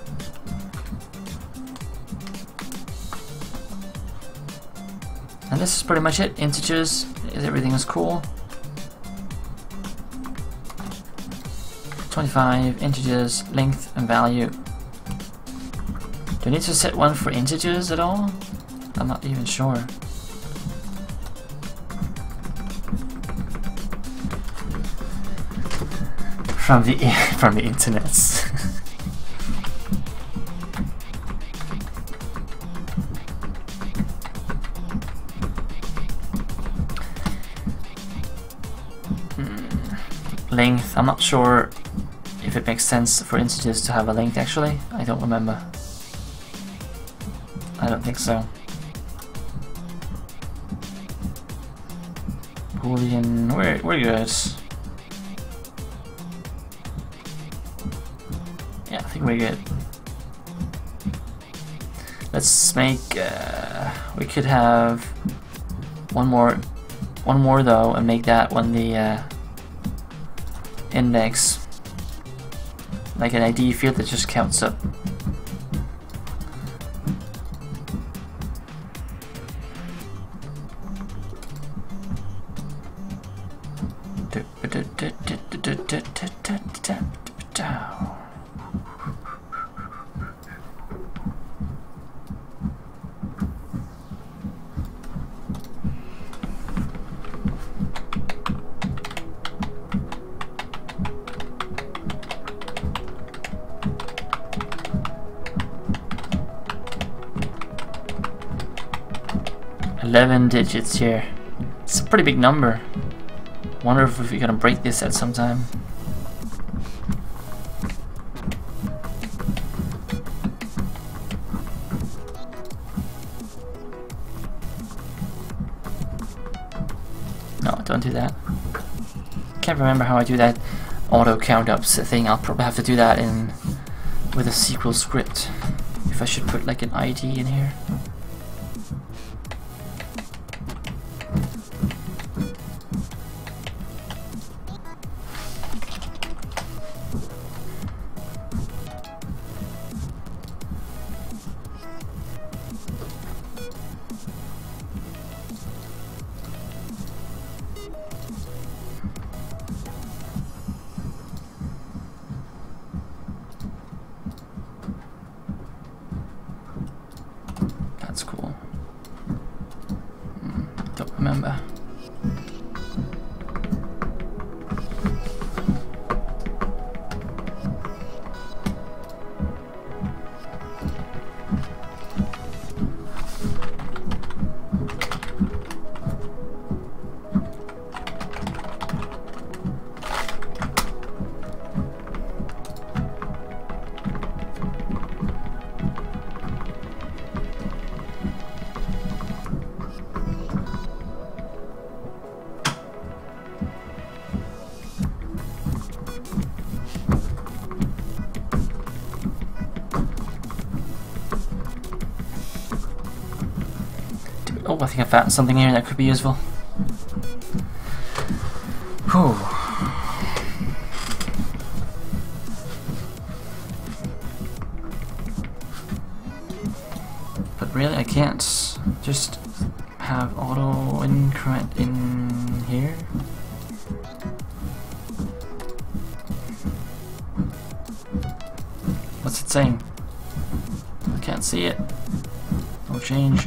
And this is pretty much it. Integers, everything is cool. 25 integers, length and value. Do I need to set one for integers at all? I'm not even sure. From the internets. Length, I'm not sure if it makes sense for integers to have a length actually. I don't remember. I don't think so. Boolean, we're good. Yeah, I think we're good. Let's make, we could have one more though, and make that one the index, like an ID field that just counts up. Digits here. It's a pretty big number. Wonder if we're gonna break this at some time. No, don't do that. Can't remember how I do that auto count ups thing. I'll probably have to do that in with a SQL script. If I should put like an ID in here. That's cool. Don't remember. Oh, I think I found something here that could be useful. Whew. But really, I can't just have auto increment in here. What's it saying? I can't see it. No change.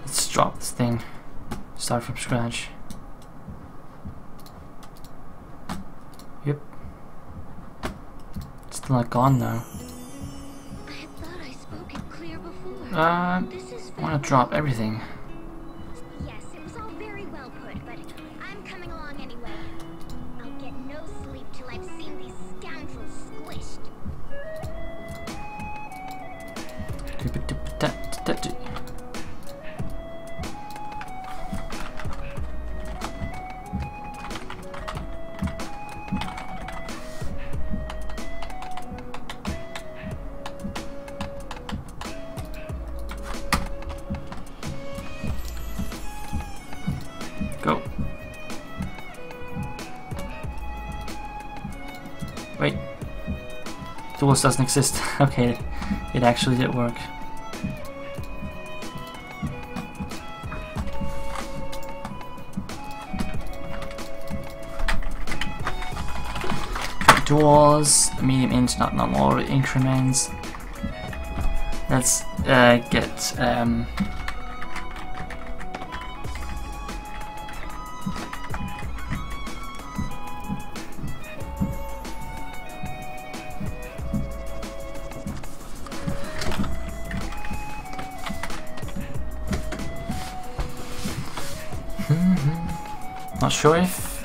Let's drop this thing. Start from scratch. Yep. It's still not gone now. I thought I spoke it clear before. I This is want to drop everything. Yes, it was all very well put, but I'm coming along anyway. I'll get no sleep till I've seen these scoundrels squished. Go. Wait. Tools doesn't exist. Okay, it actually did work. Duals, medium int, not normal increments. Let's get not sure if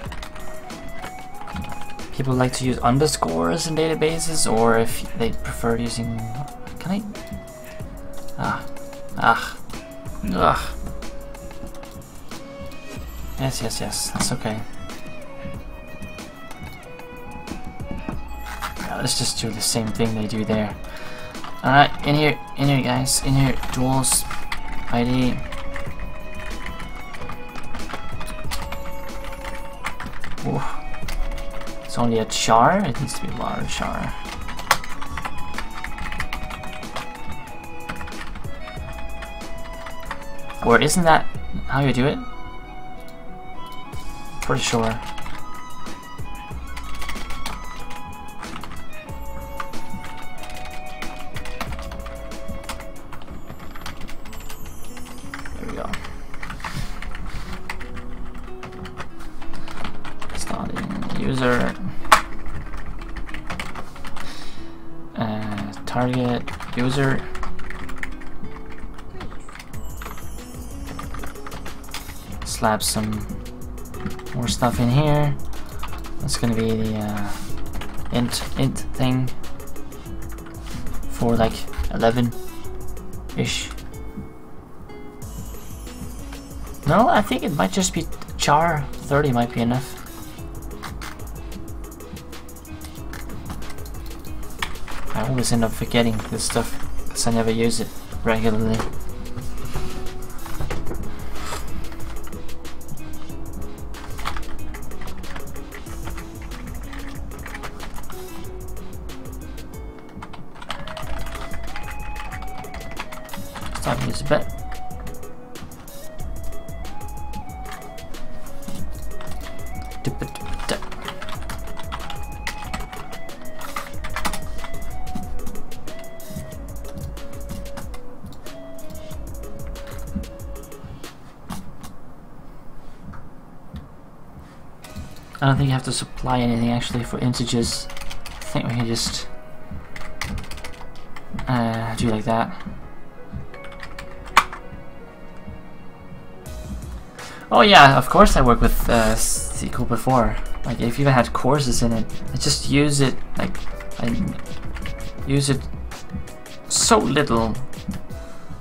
people like to use underscores in databases or if they prefer using. Can I? Ugh. Yes, that's okay. Yeah, let's just do the same thing they do there. In here guys, in here, duals, ID. Ooh. It's only a char, it needs to be a large char. Or isn't that how you do it? Pretty sure. There we go. Starting user. Target user. Slap some more stuff in here. That's gonna be the int thing for like 11-ish. No, I think it might just be char 30 might be enough. I always end up forgetting this stuff because I never use it regularly. Start to use a bit. I don't think you have to supply anything actually for integers. I think we can just do like that. Oh yeah, of course I worked with SQL before. Like if you even had courses in it, I just use it like I use it so little,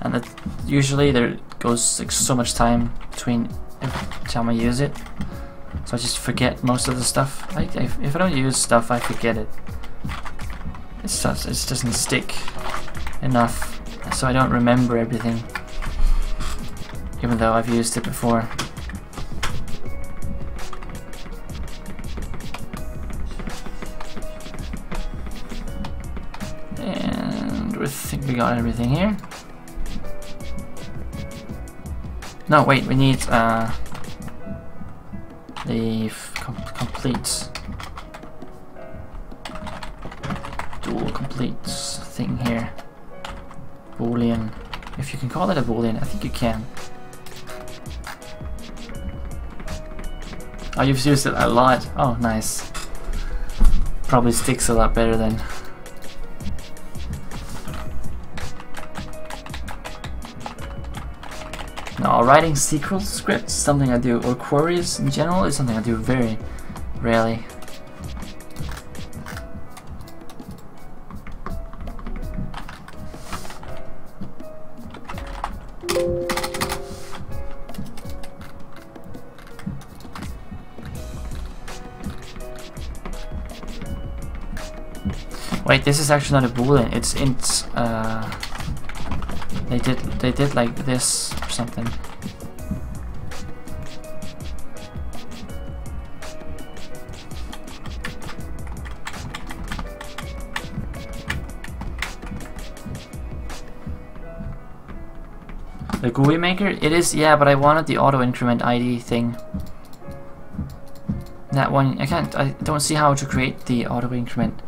and that usually there goes like so much time between every time I use it, so I just forget most of the stuff. Like if I don't use stuff, I forget it. It doesn't stick enough, so I don't remember everything, even though I've used it before. And I think we got everything here. No, wait, we need the complete dual complete thing here. Boolean, if you can call it a boolean, I think you can. Oh, you've used it a lot. Oh, nice. Probably sticks a lot better than. No, writing SQL scripts is something I do, or queries in general is something I do very rarely. Wait, this is actually not a boolean. It's int. They did like this or something. The GUI maker? It is, yeah, but I wanted the auto increment ID thing. That one, I don't see how to create the auto increment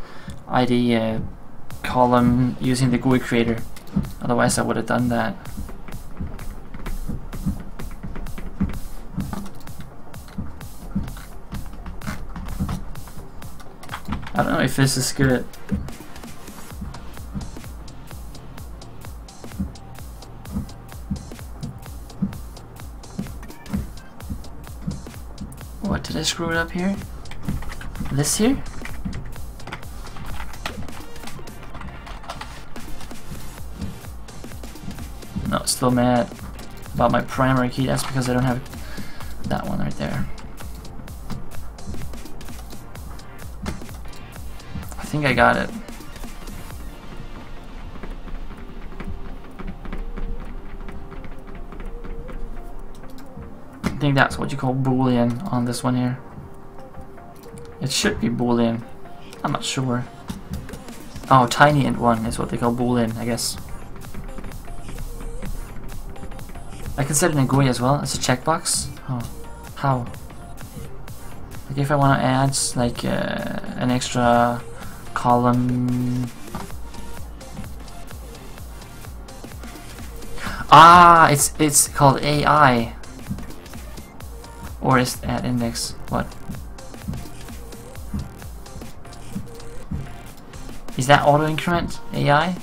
ID column using the GUI creator. Otherwise I would have done that. I don't know if this is good. What, did I screw it up here? This here? No, still mad about my primary key. That's because I don't have that one right there. I think I got it. I think that's what you call boolean on this one here. It should be boolean. I'm not sure. Oh, tiny int 1 is what they call boolean, I guess. I can set it in GUI as well as a checkbox. Oh, how? Like if I want to add like an extra column. Ah, it's called AI. Or is at index? What? Is that auto increment AI?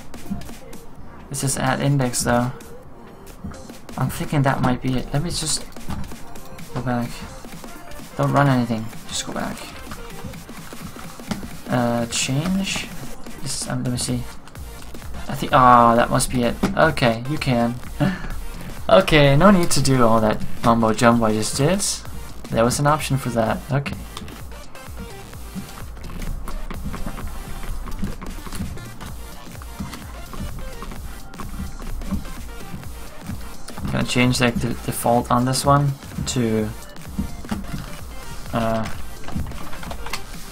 This is at index though. I'm thinking that might be it. Let me just go back. Don't run anything. Just go back. Change. Let me see. I think. Ah, that must be it. Okay, you can. Okay, no need to do all that mumbo jumbo I just did. There was an option for that. Okay. Gonna change like the default on this one to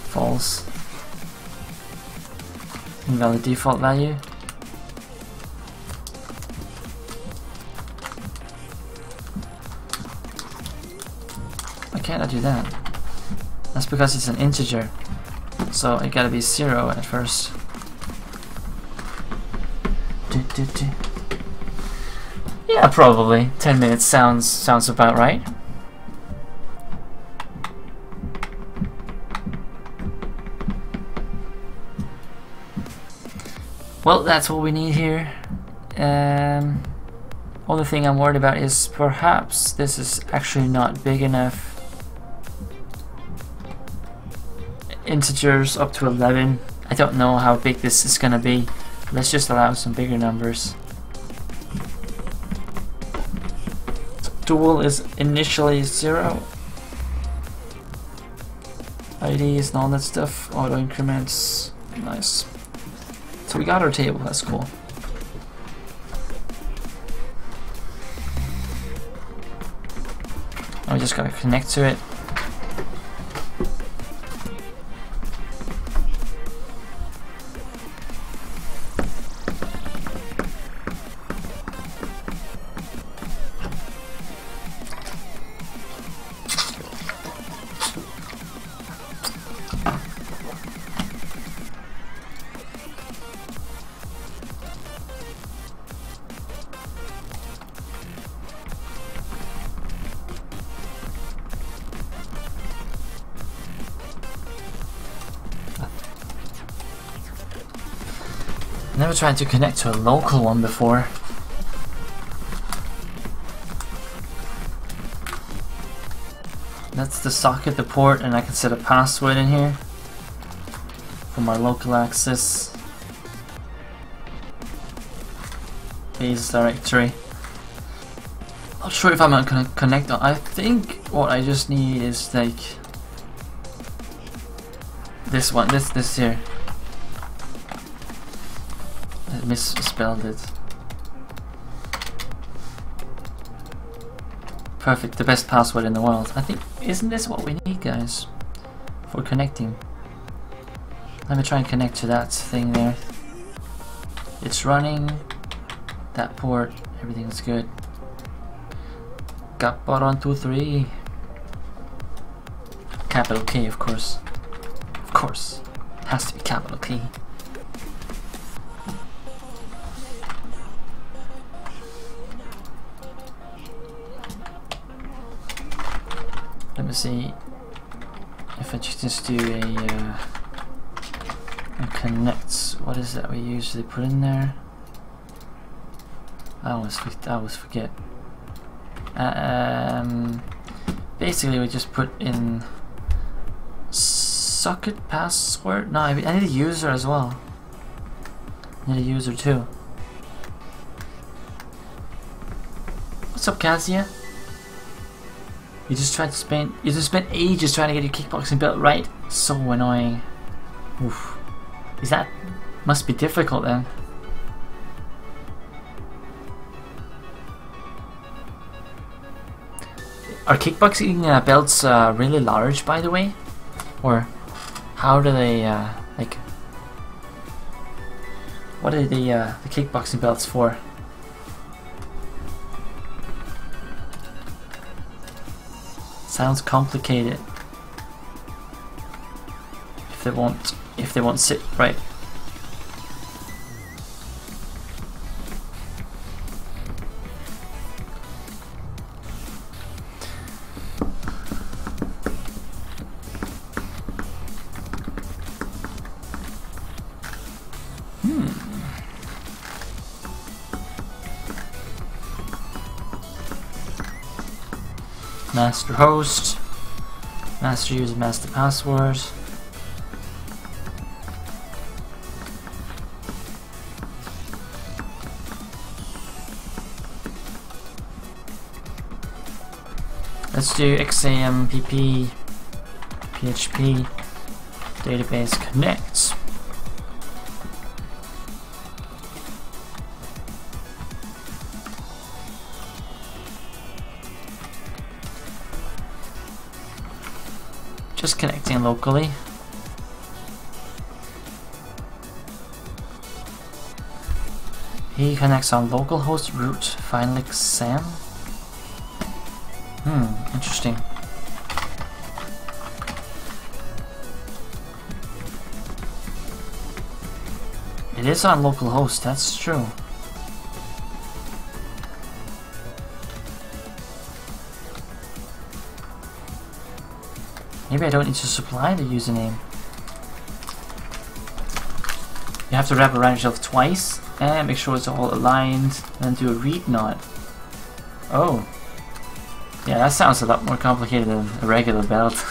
false. Invalid default value. Why can't I do that? That's because it's an integer, so it gotta be 0 at first. Yeah, probably 10 minutes sounds about right. Well, that's what we need here. Only thing I'm worried about is perhaps this is actually not big enough. Integers up to 11. I don't know how big this is gonna be. Let's just allow some bigger numbers. Dual is initially 0. IDs and all that stuff. Auto increments. Nice. So we got our table, that's cool. Now we just gotta connect to it. Never tried to connect to a local one before. That's the socket, the port, and I can set a password in here for my local access. Base directory. Not sure if I'm gonna connect on. I think what I just need is like this one, this here. I misspelled it. Perfect, the best password in the world. I think, isn't this what we need, guys, for connecting? Let me try and connect to that thing there. It's running. That port, everything's good. AnkhBot 123. Capital K, of course. Of course, it has to be capital K. Let me see if I just do a connect. What is that we usually put in there? I always forget. Basically, we just put in socket password. No, I need a user as well. I need a user too. What's up, Cassia? You just spent ages trying to get your kickboxing belt right. So annoying. Oof. Must be difficult then. Are kickboxing belts really large, by the way? Or how do they like? What are the kickboxing belts for? Sounds complicated. If they won't sit right. Master host, master user, master password. Let's do XAMPP PHP database connect. Just connecting locally. He connects on localhost root finally SAM. Interesting. It is on localhost, that's true. Maybe I don't need to supply the username. You have to wrap around yourself twice and make sure it's all aligned, and then do a read node. Oh. Yeah, that sounds a lot more complicated than a regular belt.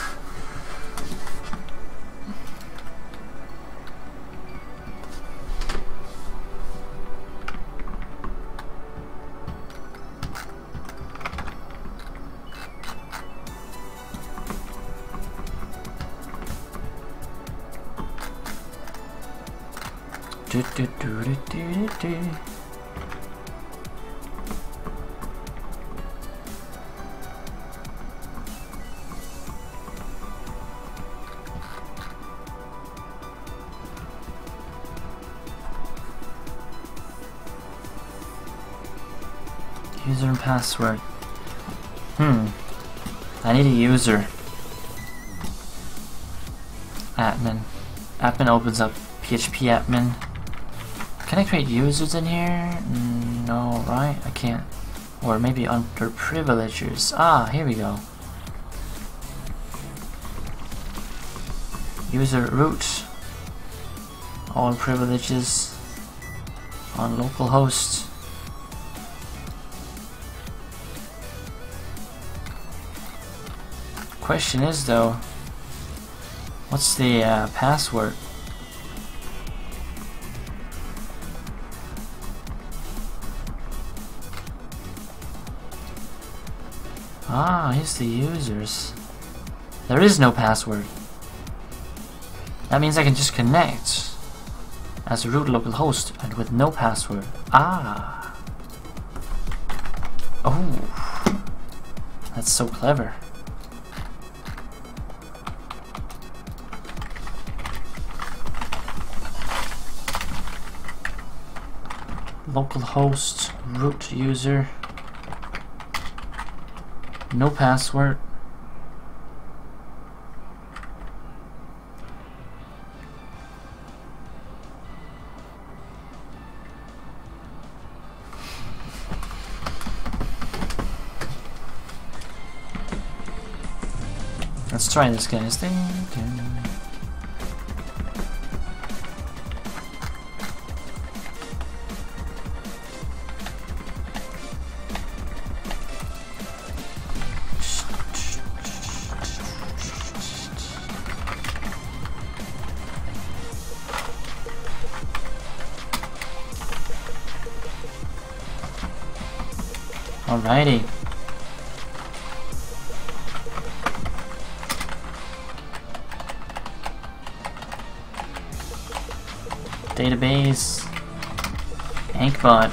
User and password. I need a user. Admin. Admin opens up PHP admin. Can I create users in here? No, right? I can't. Or maybe under privileges. Ah, here we go. User root. All privileges. On localhost. Question is though, what's the password? Ah, here's the users. There is no password. That means I can just connect as a root localhost and with no password. Ah. Oh. That's so clever. Localhost root user, no password. Let's try this, guys. Alrighty. Database. AnkhBot.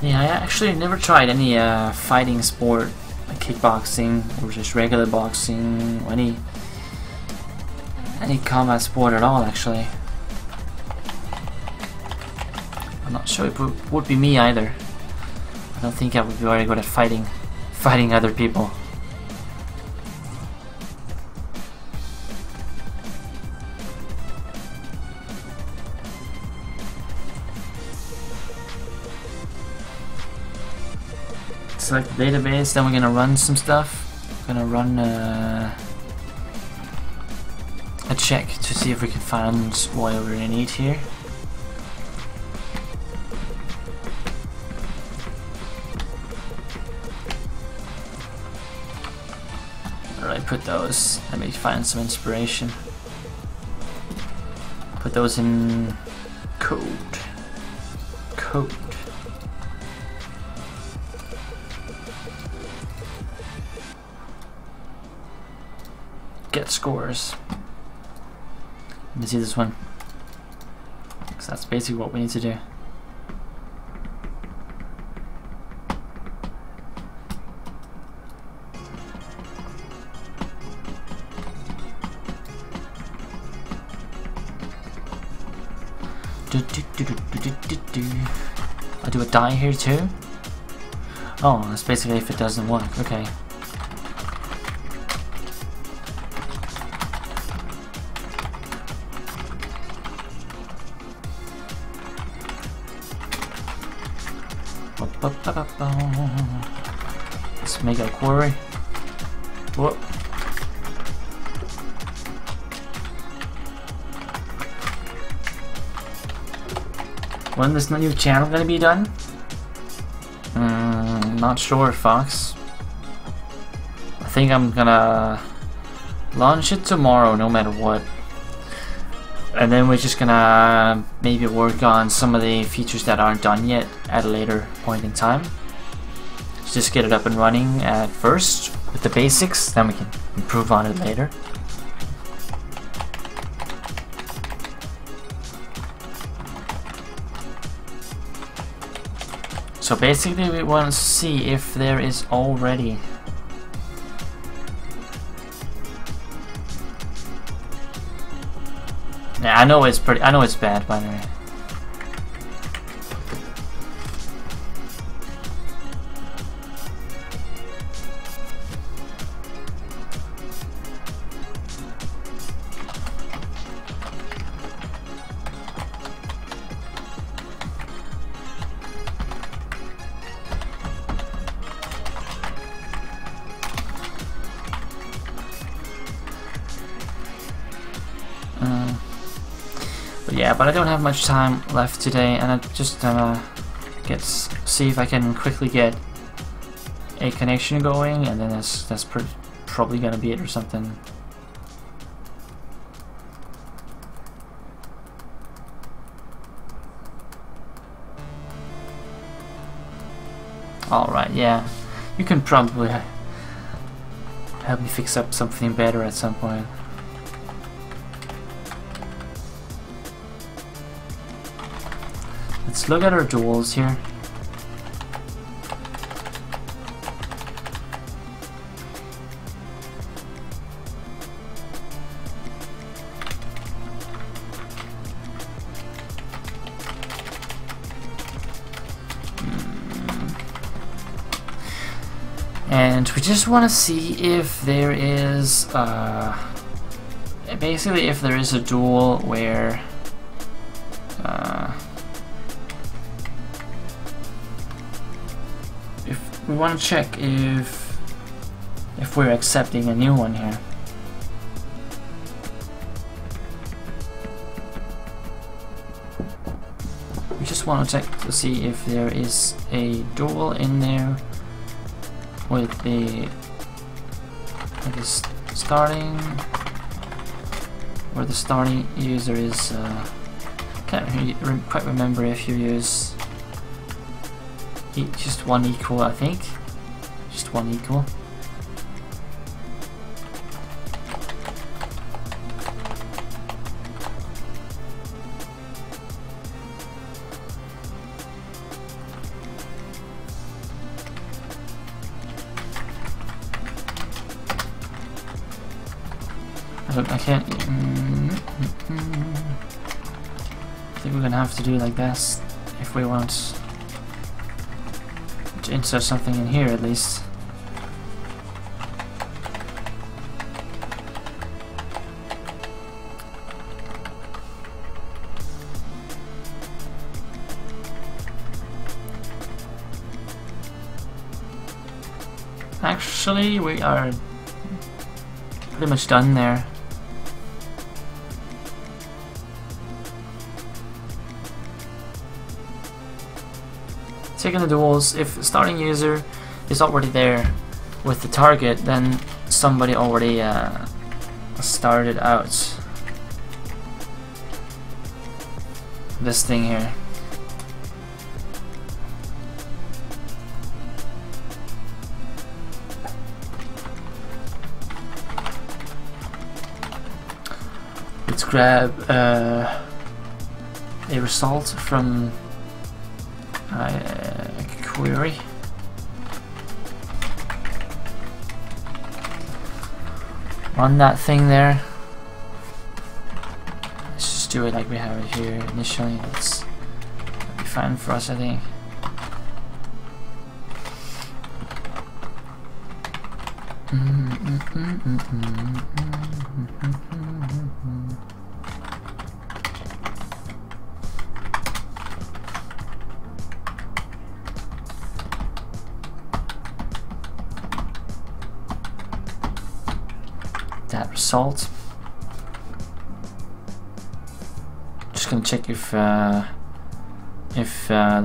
Yeah, I actually never tried any fighting sport, like kickboxing or just regular boxing, or any combat sport at all. Actually, I'm not sure it would be me either. I don't think I would be very good at fighting other people. Select the database, then we're gonna run some stuff. We're gonna run a check to see if we can find what we're gonna need here. Alright, put those. Let me find some inspiration. Put those in code. Get scores. Let me see this one, because that's basically what we need to do. I do a die here too? Oh, that's basically if it doesn't work. Okay. Let's make a query. Whoop. When is the new channel gonna be done? Not sure, Fox. I think I'm gonna launch it tomorrow, no matter what. And then we're just gonna maybe work on some of the features that aren't done yet at a later point in time. Just get it up and running at first with the basics, then we can improve on it later. So basically we want to see if there is already yeah, I know it's bad, by the way. Yeah, but I don't have much time left today, and I'm just gonna see if I can quickly get a connection going, and then that's probably gonna be it or something. All right, yeah, you can probably help me fix up something better at some point. Let's look at our duels here. And we just want to see if there is basically if there is a duel where we want to check if we're accepting a new one here. We just want to check to see if there is a duel in there with the starting, where the starting user is. Can't quite remember if you use just one equal, I think. Just one equal. I can't. I think we're gonna have to do like this if we want to insert something in here at least. Actually, we are pretty much done there. Taking the duels, if starting user is already there with the target, then somebody already started out this thing here. Let's grab a result from query. Run that thing there. Let's just do it like we have it here initially. That'll be fine for us, I think. that result. Just gonna check if the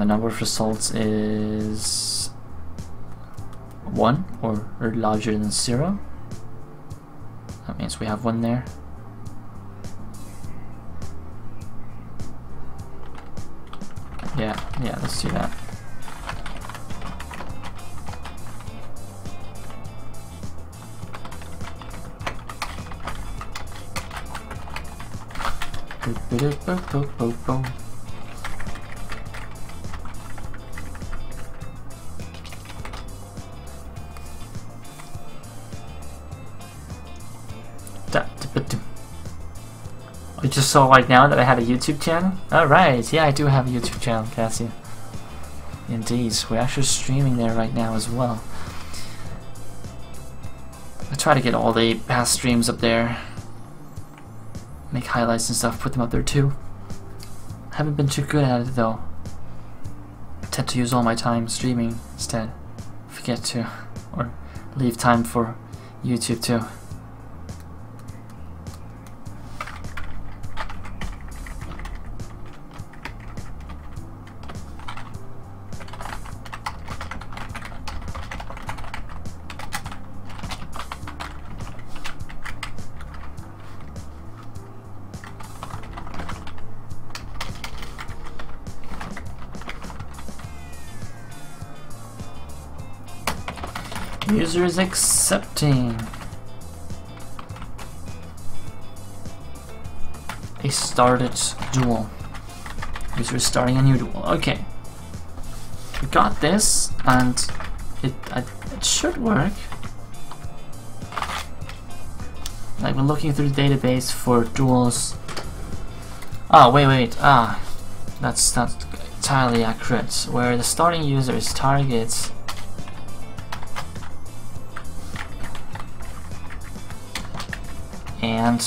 number of results is 1 or larger than 0. That means we have 1 there. Yeah, let's do that. You just saw right now that I had a YouTube channel? Alright, yeah, I do have a YouTube channel, Cassie. Indeed, we're actually streaming there right now as well. I try to get all the past streams up there. Make highlights and stuff, put them up there too. Haven't been too good at it though. I tend to use all my time streaming instead. Forget to, or leave time for YouTube too. User is accepting a started duel. User is starting a new duel. Okay, we got this, and it should work. Like, we're looking through the database for duels. Ah, wait. That's not entirely accurate. Where the starting user is targets. And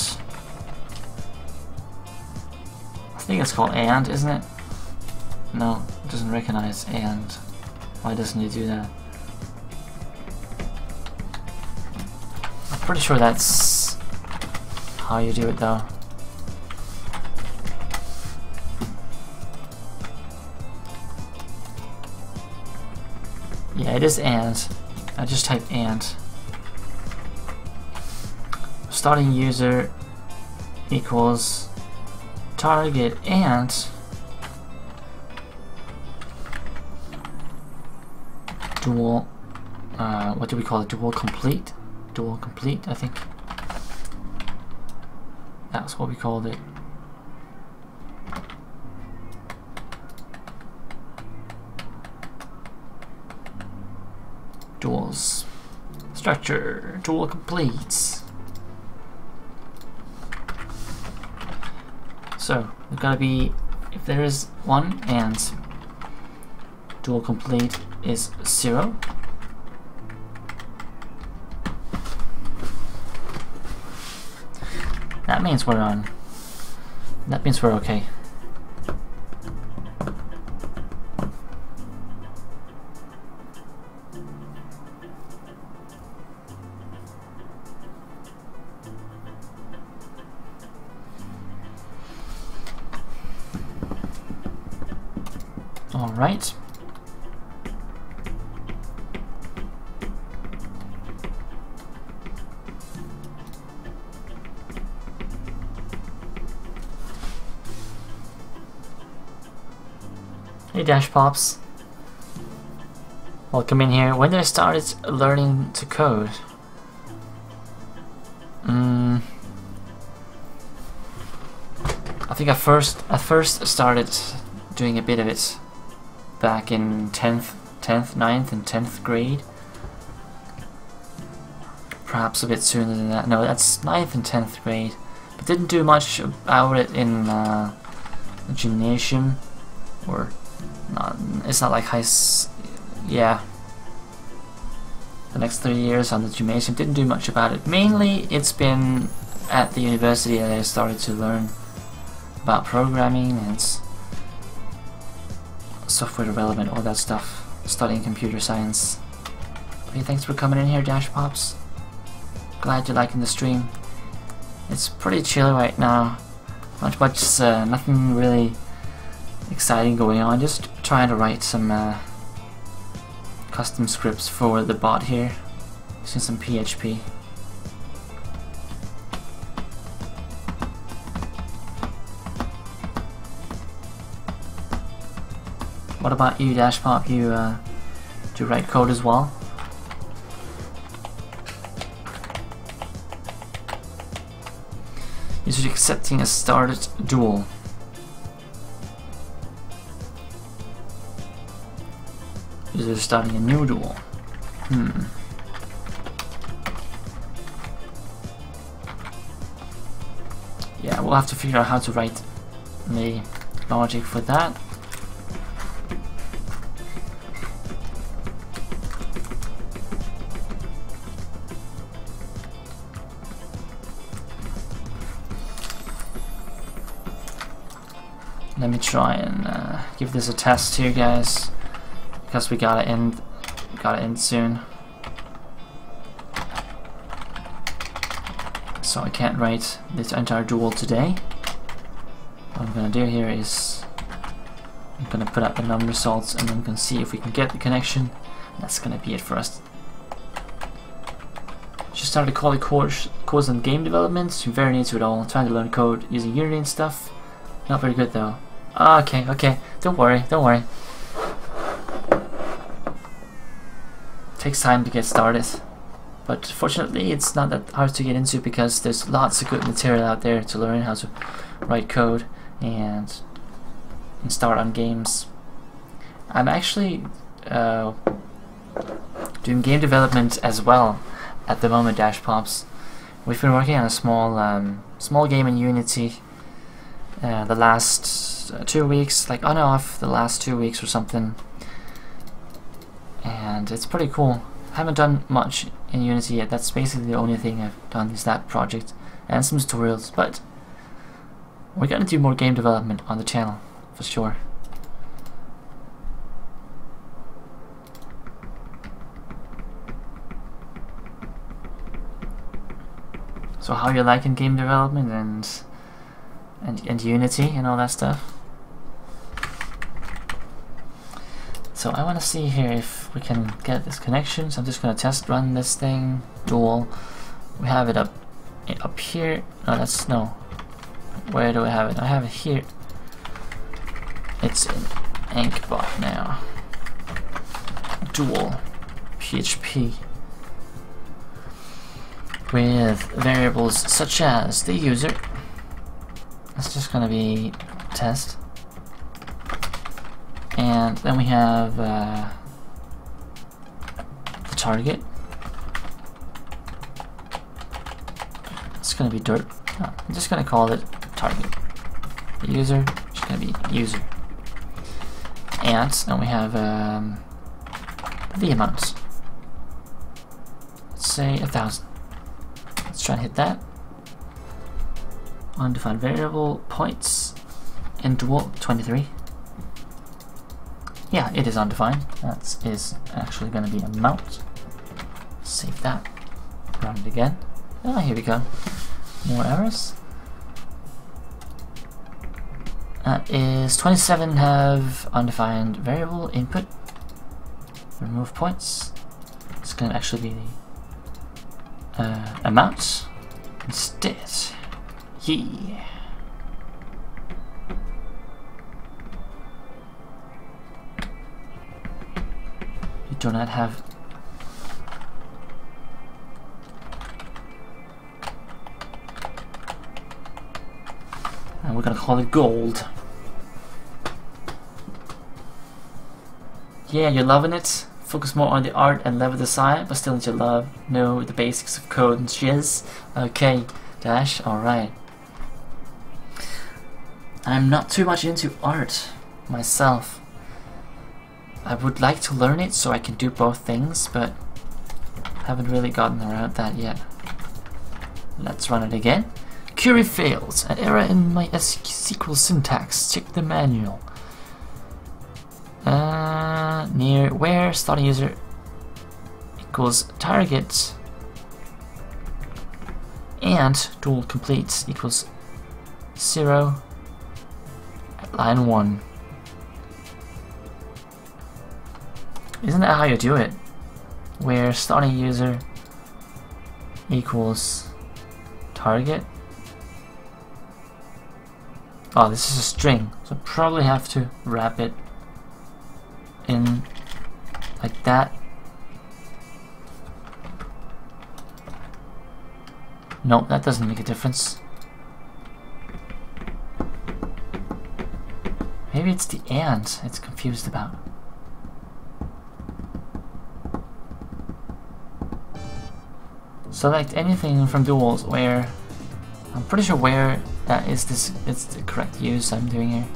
I think it's called and, isn't it? No, it doesn't recognize and. Why doesn't it do that? I'm pretty sure that's how you do it though. Yeah, it is and. I just typed and. Starting user equals target and dual, what do we call it? Dual complete? Dual complete, I think. That's what we called it. Duals. Structure. Dual completes. So, we've got to be, if there is 1 and dual complete is 0. That means we're on. That means we're okay. All right. Hey Dash Pops. Welcome in here. When did I start learning to code? I think I first started doing a bit of it back in 9th and 10th grade. Perhaps a bit sooner than that. No, that's 9th and 10th grade. But didn't do much about it in the gymnasium, or not. It's not like yeah. The next 3 years on the gymnasium, didn't do much about it. Mainly, it's been at the university that I started to learn about programming and software development, all that stuff. Studying computer science. Okay, thanks for coming in here, Dash Pops. Glad you're liking the stream. It's pretty chill right now. Not much, nothing really exciting going on. Just trying to write some custom scripts for the bot here, using some PHP. What about you, Dashpop? You do you write code as well? User accepting a started duel. User starting a new duel. Yeah, we'll have to figure out how to write the logic for that. Let me try and give this a test here, guys, because we gotta end soon. So I can't write this entire duel today. What I'm gonna do here is I'm gonna put out the number results, and then I'm gonna see if we can get the connection. That's gonna be it for us. Just started a college course on game development. Very new to it all. Trying to learn code using Unity and stuff. Not very good though. Okay, okay. Don't worry, don't worry. Takes time to get started. But fortunately it's not that hard to get into, because there's lots of good material out there to learn how to write code and start on games. I'm actually doing game development as well at the moment, Dashpops. We've been working on a small game in Unity the last 2 weeks, like on and off the last 2 weeks or something, and it's pretty cool. I haven't done much in Unity yet. That's basically the only thing I've done is that project and some tutorials, but we're gonna do more game development on the channel for sure. So how you liking game development and Unity and all that stuff? So I want to see here if we can get this connection. So I'm just going to test run this thing, duel. We have it up here. No, that's no. Where do I have it? I have it here. It's in AnkhBot now. Duel PHP with variables such as the user. That's just gonna be test, and then we have the target. It's gonna be dirt. No, I'm just gonna call it target. The user is gonna be user, and then we have the amount. Let's say 1,000. Let's try and hit that. Undefined variable points in duel 23. Yeah, it is undefined. That is actually going to be amount. Save that. Run it again. Ah, here we go. More errors. That is 27. Have undefined variable input. Remove points. It's going to actually be the amount instead. Yeah. You do not have and we're gonna call it gold. Yeah, you're loving it. Focus more on the art and level design, but still need to know the basics of code and shiz. Okay, Dash, alright. I'm not too much into art myself. I would like to learn it so I can do both things, but haven't really gotten around that yet. Let's run it again. Query fails. An error in my SQL syntax. Check the manual. Near where starting user equals target and dual complete equals 0 at line 1. Isn't that how you do it? Where starting user equals target. Oh, this is a string, so probably have to wrap it in like that. No, that doesn't make a difference. Maybe it's the and it's confused about. Select anything from duals where, I'm pretty sure where that is this, it's the correct use I'm doing here.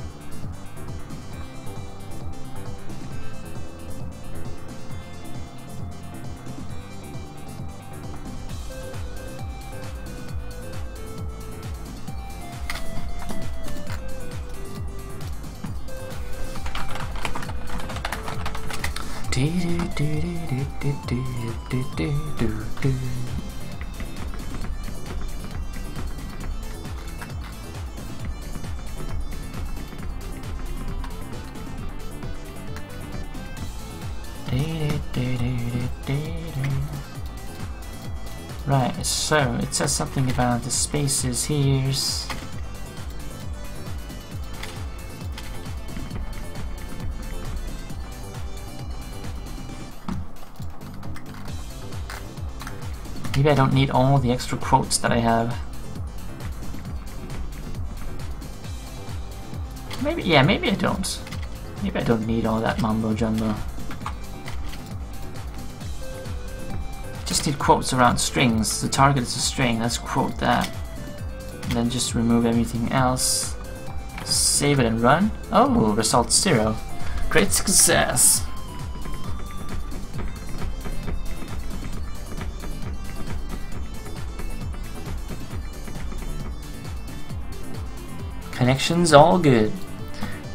Right, so it says something about the spaces here. Maybe I don't need all the extra quotes that I have. Maybe, yeah, maybe I don't. Maybe I don't need all that mumbo jumbo. Just need quotes around strings. The target is a string, let's quote that. And then just remove everything else. Save it and run. Oh, result 0. Great success. Connections all good.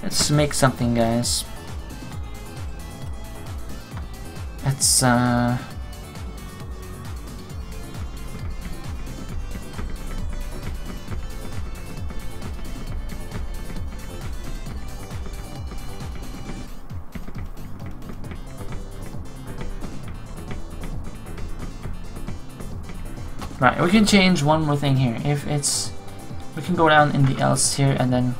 Let's make something, guys. Let's right, we can change one more thing here. If it's, we can go down in the else here and then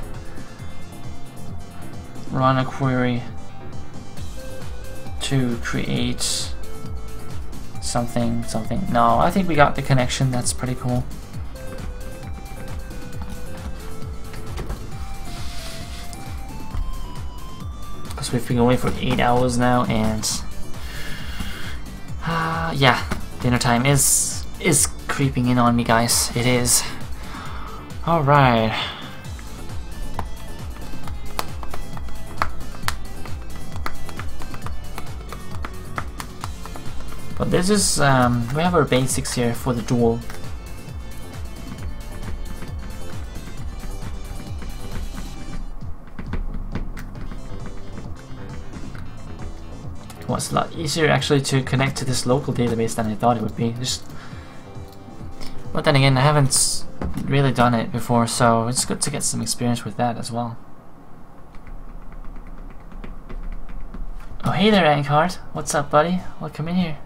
run a query to create something. No, I think we got the connection. That's pretty cool. Because we've been away for 8 hours now, and yeah, dinner time is creeping in on me, guys. It is. Alright. But this is, we have our basics here for the dual. It was a lot easier actually to connect to this local database than I thought it would be. But then again, I haven't really done it before, so it's good to get some experience with that as well. Oh, hey there, AnkhBot. What's up, buddy? Welcome in here.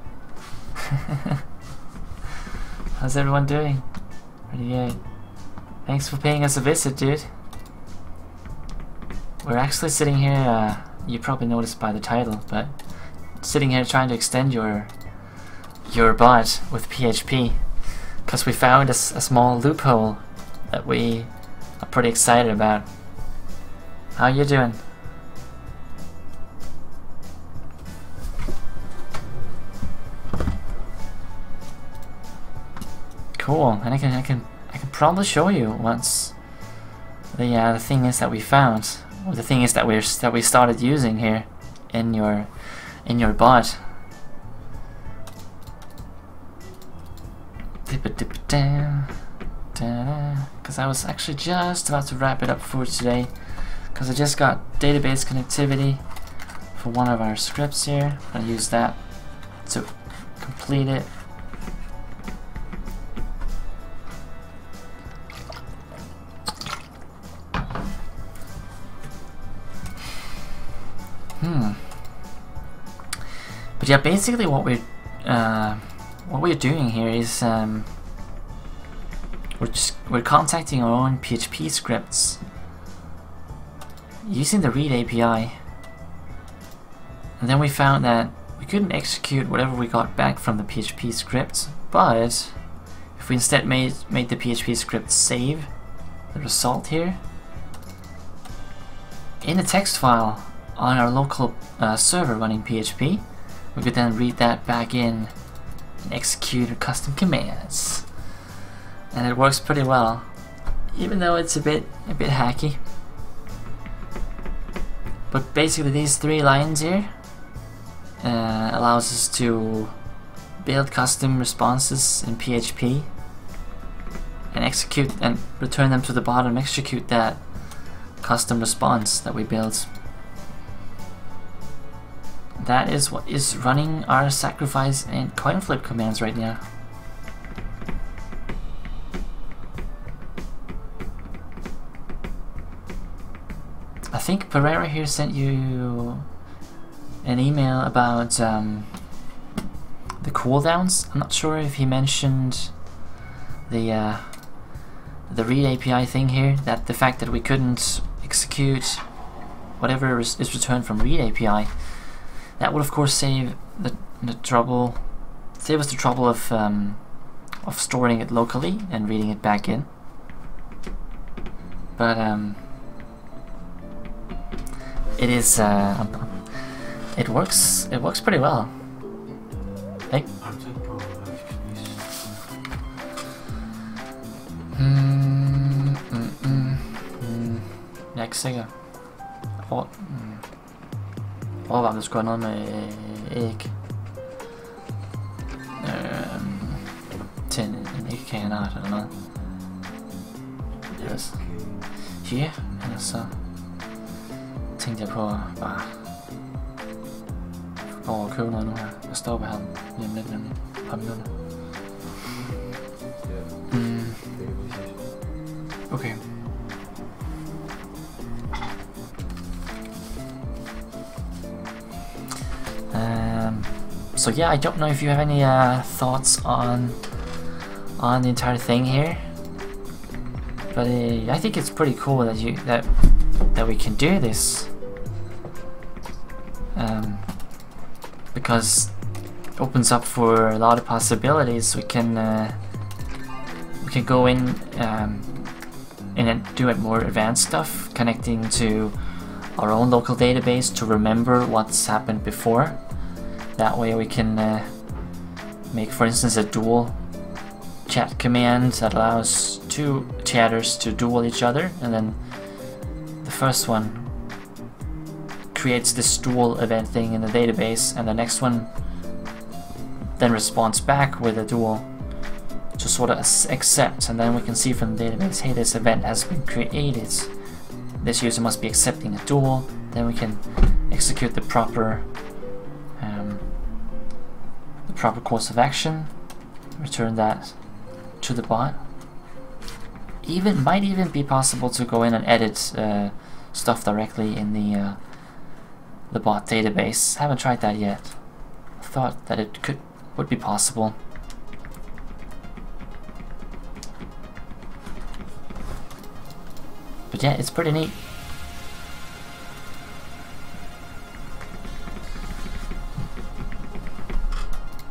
How's everyone doing? Pretty good. Thanks for paying us a visit, dude. We're actually sitting here, you probably noticed by the title, but sitting here trying to extend your bot with PHP. Because we found a small loophole that we are pretty excited about. How you doing? Cool, and I can probably show you once the thing is that we found, or the thing is that we started using here in your bot. Because I was actually just about to wrap it up for today, because I just got database connectivity for one of our scripts here. I'm gonna use that to complete it. But yeah, basically what we're doing here is we're contacting our own PHP scripts using the read API, and then we found that we couldn't execute whatever we got back from the PHP script, but if we instead made the PHP script save the result here in a text file on our local server running PHP, we could then read that back in and execute custom commands. And it works pretty well, even though it's a bit hacky. But basically these 3 lines here allows us to build custom responses in PHP and execute and return them to the bot and execute that custom response that we built. That is what is running our sacrifice and coin flip commands right now. I think Pereira here sent you an email about the cooldowns. I'm not sure if he mentioned the read API thing here, that the fact that we couldn't execute whatever is returned from read API, that would of course save us the trouble of storing it locally and reading it back in. But it is it works pretty well. Hey. Jeg er ikke sikker. Overvej, om det skulle have noget med æg. Til en ægkanart eller noget. Ellers. Ja, ellers så tænkte jeg på bare gå over og købe noget nu her. Jeg stopper her lige om lidt, nemlig et par minutter. Okay. So yeah, I don't know if you have any thoughts on the entire thing here, but I think it's pretty cool that that we can do this, because it opens up for a lot of possibilities. We can go in and do more advanced stuff, connecting to our own local database to remember what's happened before. That way we can make, for instance, a dual chat command that allows 2 chatters to duel each other, and then the first one creates this duel event thing in the database, and the next one then responds back with a duel to sort of accept, and then we can see from the database, hey, this event has been created. This user must be accepting a duel. Then we can execute the proper course of action, return that to the bot. Might even be possible to go in and edit stuff directly in the bot database. Haven't tried that yet. Thought that it would be possible. But yeah, it's pretty neat.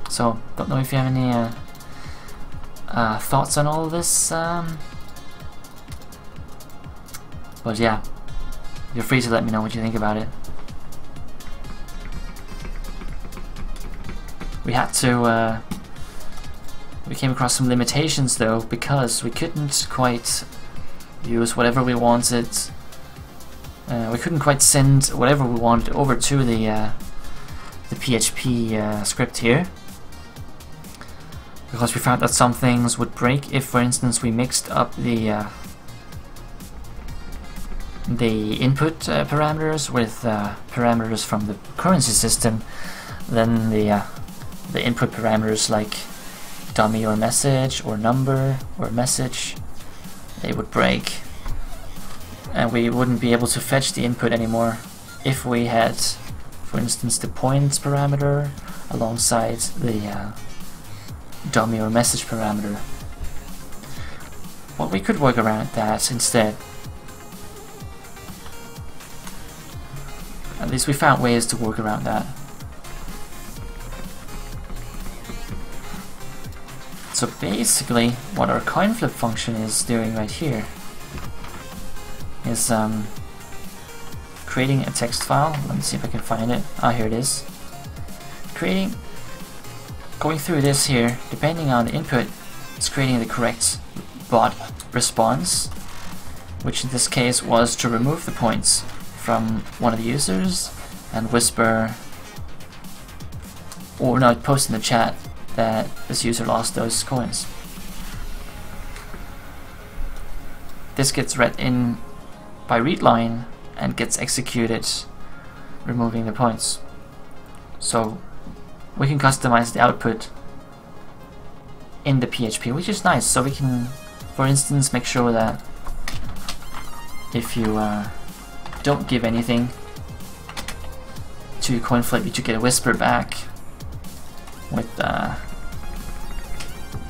So, don't know if you have any thoughts on all of this, but yeah, you're free to let me know what you think about it. We had to, we came across some limitations though, because we couldn't quite use whatever we wanted. We couldn't quite send whatever we wanted over to the PHP script here, because we found that some things would break if, for instance, we mixed up the input parameters with parameters from the currency system. Then the input parameters like dummy or message or number or message, they would break, and we wouldn't be able to fetch the input anymore if we had for instance, the points parameter alongside the dummy or message parameter. Well, we could work around that instead. At least we found ways to work around that. So basically, what our coin flip function is doing right here is creating a text file. Let me see if I can find it. Ah, here it is. Going through this here, depending on the input, it's creating the correct bot response, which in this case was to remove the points from one of the users and whisper, or no, post in the chat that this user lost those coins. This gets read in by read line and gets executed, removing the points. So we can customize the output in the PHP, which is nice. So we can, for instance, make sure that if you don't give anything to coin flip, you should get a whisper back with the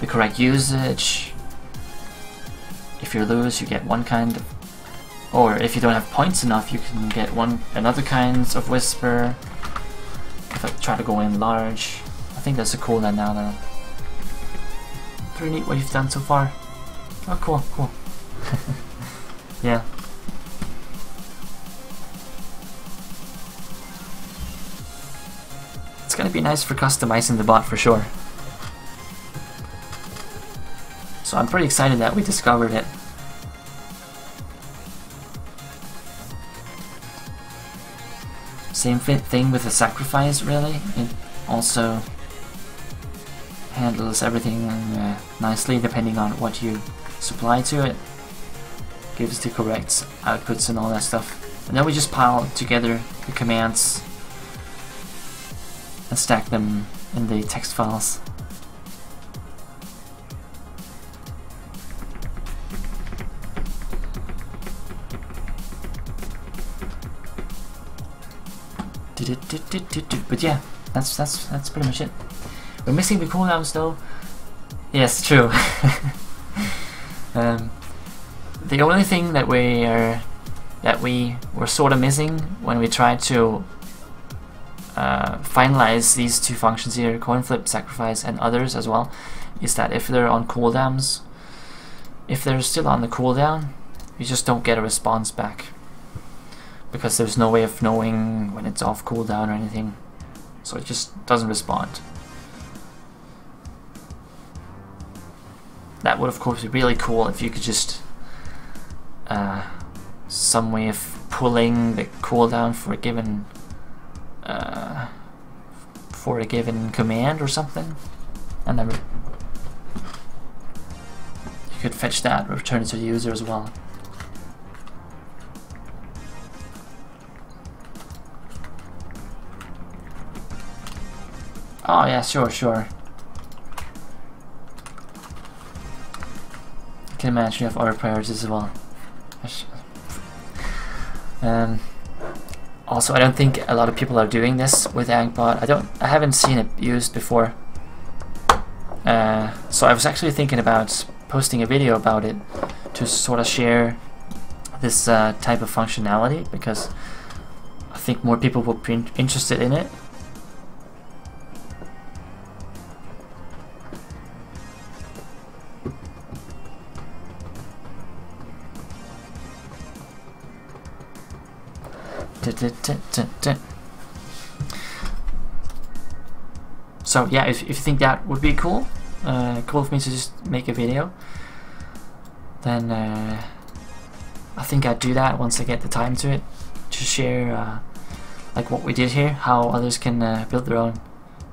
correct usage. If you lose, you get one kind of, or if you don't have points enough, you can get another kind of whisper. If I try to go in large, I think that's a cooldown now though. Pretty neat what you've done so far. Oh, cool, cool. Yeah. It's gonna be nice for customizing the bot for sure. So I'm pretty excited that we discovered it. Same thing with the sacrifice, really. It also handles everything nicely depending on what you supply to it. Gives the correct outputs and all that stuff. And then we just pile together the commands and stack them in the text files. But yeah, that's pretty much it. We're missing the cooldowns though. Yes, true. The only thing that we were sort of missing when we tried to finalize these two functions here, coin flip, sacrifice, and others as well, is that if they're on cooldowns, if they're still on the cooldown, you just don't get a response back, because there's no way of knowing when it's off cooldown or anything, so it just doesn't respond. That would of course be really cool if you could just some way of pulling the cooldown for a given command or something, and then you could fetch that, return it to the user as well. Oh yeah, sure. I can imagine you have other priorities as well. Also, I don't think a lot of people are doing this with AnkhBot. I haven't seen it used before. So I was actually thinking about posting a video about it to sort of share this type of functionality, because I think more people will be interested in it. So yeah, if you think that would be cool for me to just make a video, then I think I'd do that once I get the time to it, to share like what we did here, how others can build their own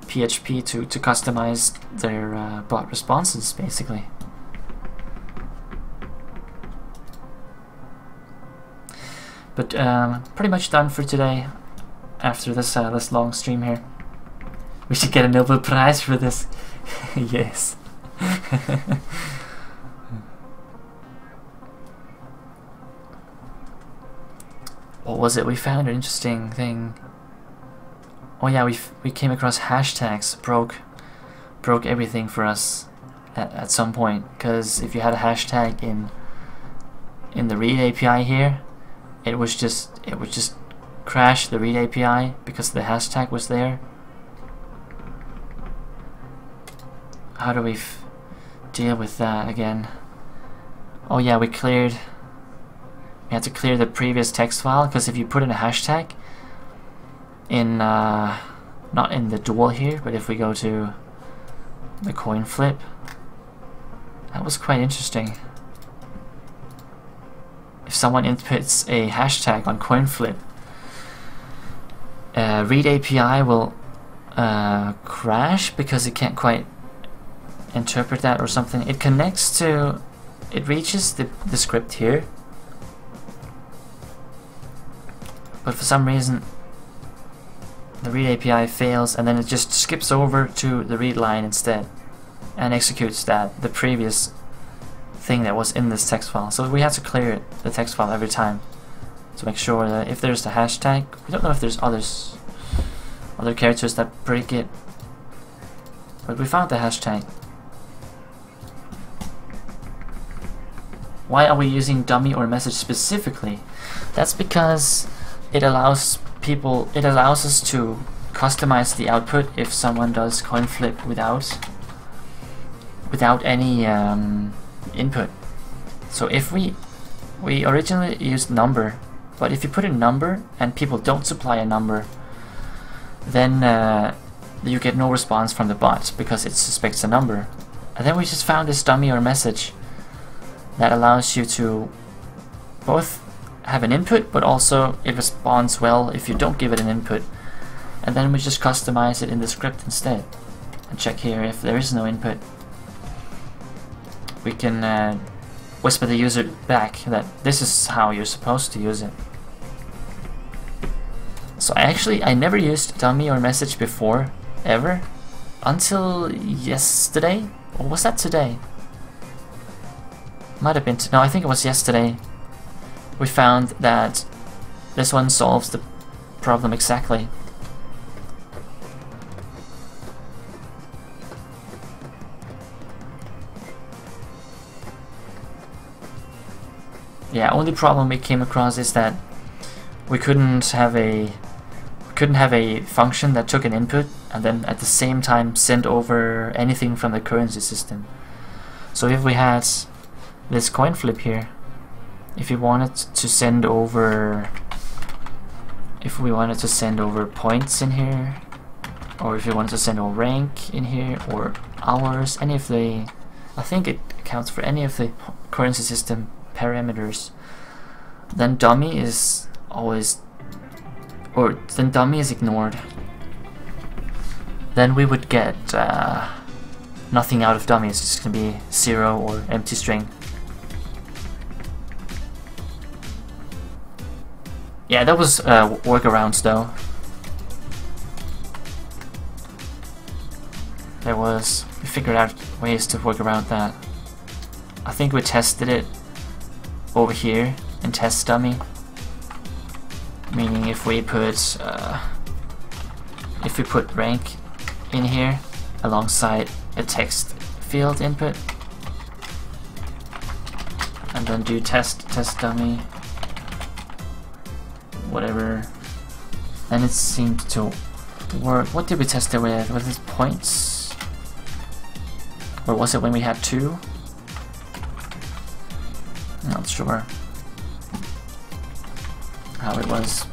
PHP to customize their bot responses, basically. But pretty much done for today after this this long stream here. We should get a Nobel Prize for this. Yes. What was it? We found an interesting thing. Oh yeah, we came across hashtags, broke everything for us at some point, because if you had a hashtag in the read API here, it would just crash the read API because the hashtag was there. How do we deal with that again? Oh yeah, we had to clear the previous text file, because if you put in a hashtag in not in the dual here, but if we go to the coin flip, that was quite interesting. If someone inputs a hashtag on coin flip, read API will crash because it can't quite interpret that or something. It connects to, it reaches the script here, but for some reason the read API fails, and then it just skips over to the read line instead and executes the previous thing that was in this text file. So we have to clear the text file every time to make sure that if there's the hashtag, we don't know if there's other characters that break it, but we found the hashtag. Why are we using dummy or message specifically? That's because it allows us to customize the output if someone does coin flip without any input. So if we originally used number, but if you put a number and people don't supply a number, then you get no response from the bot because it suspects a number. And then we just found this dummy or message that allows you to both have an input, but also it responds well if you don't give it an input. And then we just customize it in the script instead. And check here if there is no input. We can whisper the user back that this is how you're supposed to use it. So I never used dummy or message before, ever, until yesterday? Or was that today? Might have been, no, I think it was yesterday. We found that this one solves the problem exactly. Yeah, only problem we came across is that we couldn't have a function that took an input and then at the same time send over anything from the currency system. So if we had this coin flip here, if we wanted to send over points in here, or if you wanted to send over rank in here, or hours, any of the, I think it accounts for any of the currency system parameters, then dummy is ignored. Then we would get nothing out of dummy. It's just gonna be 0 or empty string. Yeah, that was workarounds though. We figured out ways to work around that. I think we tested it over here in test dummy, meaning if we put rank in here alongside a text field input and then do test dummy whatever, and it seemed to work. What did we test it with? Was it points? Or was it when we had 2? Not sure how it was.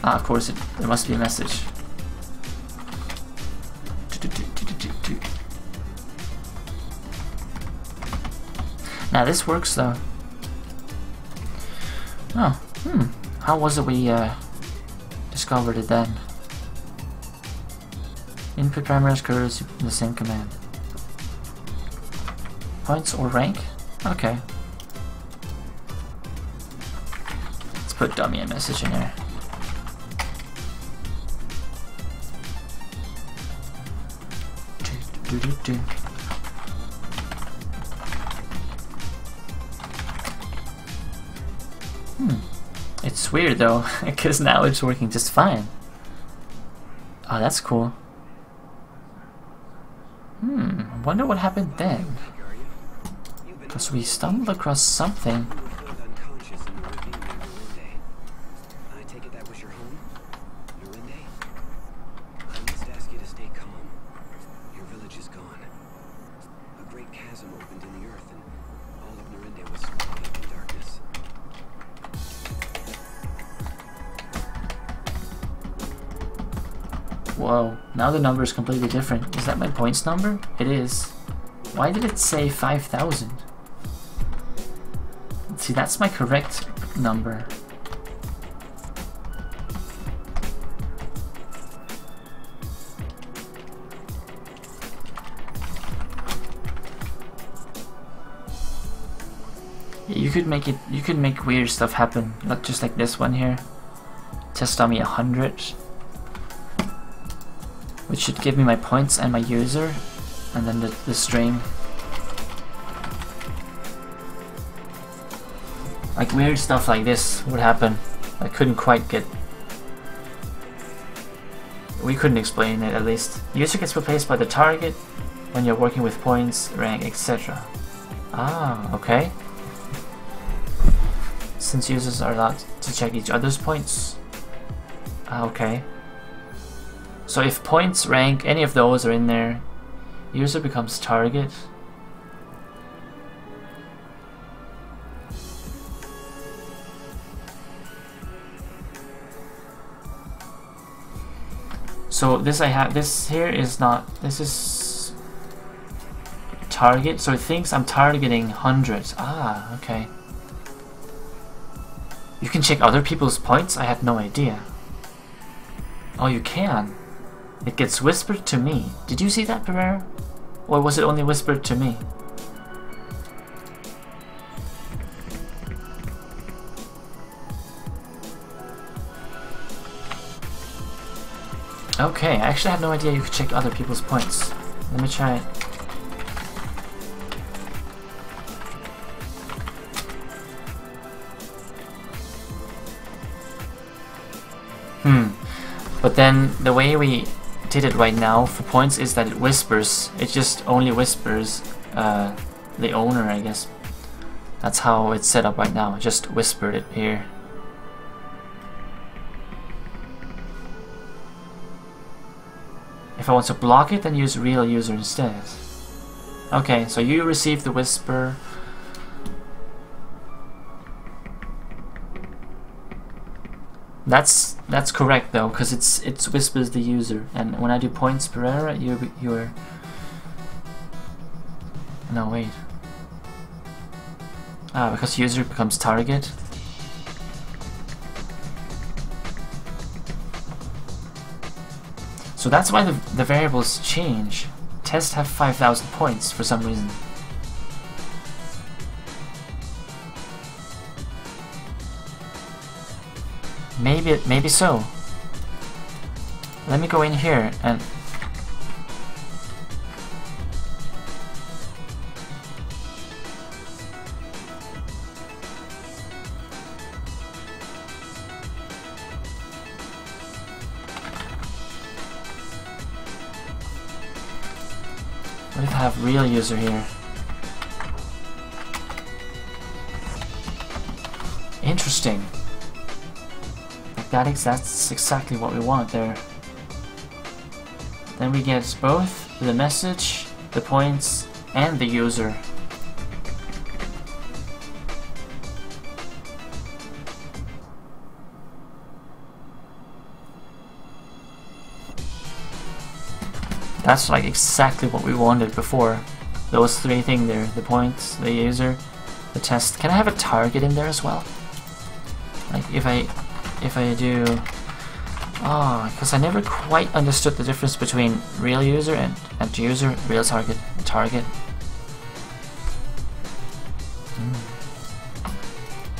Ah, of course, there must be a message. Now this works though. Oh, how was it we discovered it then? Input parameters curves the same command. Points or rank? Okay. Let's put dummy and message in here. It's It's weird though, because now it's working just fine. Oh, that's cool. I wonder what happened then. Because we stumbled across something. Unconscious in the ravine near Norinde. I take it that was your home? Norinde? I must ask you to stay calm. Your village is gone. A great chasm opened in the earth and all of Norinde was swallowed up in darkness. Whoa, now the number is completely different. Is that my points number? It is. Why did it say 5,000? See, that's my correct number. You could make it. You could make weird stuff happen, not just like this one here. Test dummy 100, which should give me my points and my user, and then the string. Like weird stuff like this would happen. I couldn't quite get. We couldn't explain it, at least. User gets replaced by the target when you're working with points, rank, etc. Ah, okay. Since users are allowed to check each other's points. Ah, okay. So if points, rank, any of those are in there, user becomes target. So this here is not, this is target, so it thinks I'm targeting hundreds. Ah, okay. You can check other people's points? I had no idea. Oh, you can. It gets whispered to me. Did you see that, Pereira? Or was it only whispered to me? Okay, I actually had no idea you could check other people's points. Let me try it. But then the way we did it right now for points is that it whispers. It just only whispers the owner, I guess. That's how it's set up right now. Just whispered it here. If I want to block it, then use real user instead. Okay, so you receive the whisper. That's correct though, because it whispers the user, and when I do points Pereira, you're. No, wait. Ah, because user becomes target. So that's why the variables change. Test have 5,000 points for some reason. Maybe so. Let me go in here and what if I have real user here? Interesting. That's exactly what we want there. Then we get both the message, the points, and the user. That's like exactly what we wanted before. Those three things there, the points, the user, the test. Can I have a target in there as well? Like if I do... Oh, because I never quite understood the difference between real user and user, real target, target.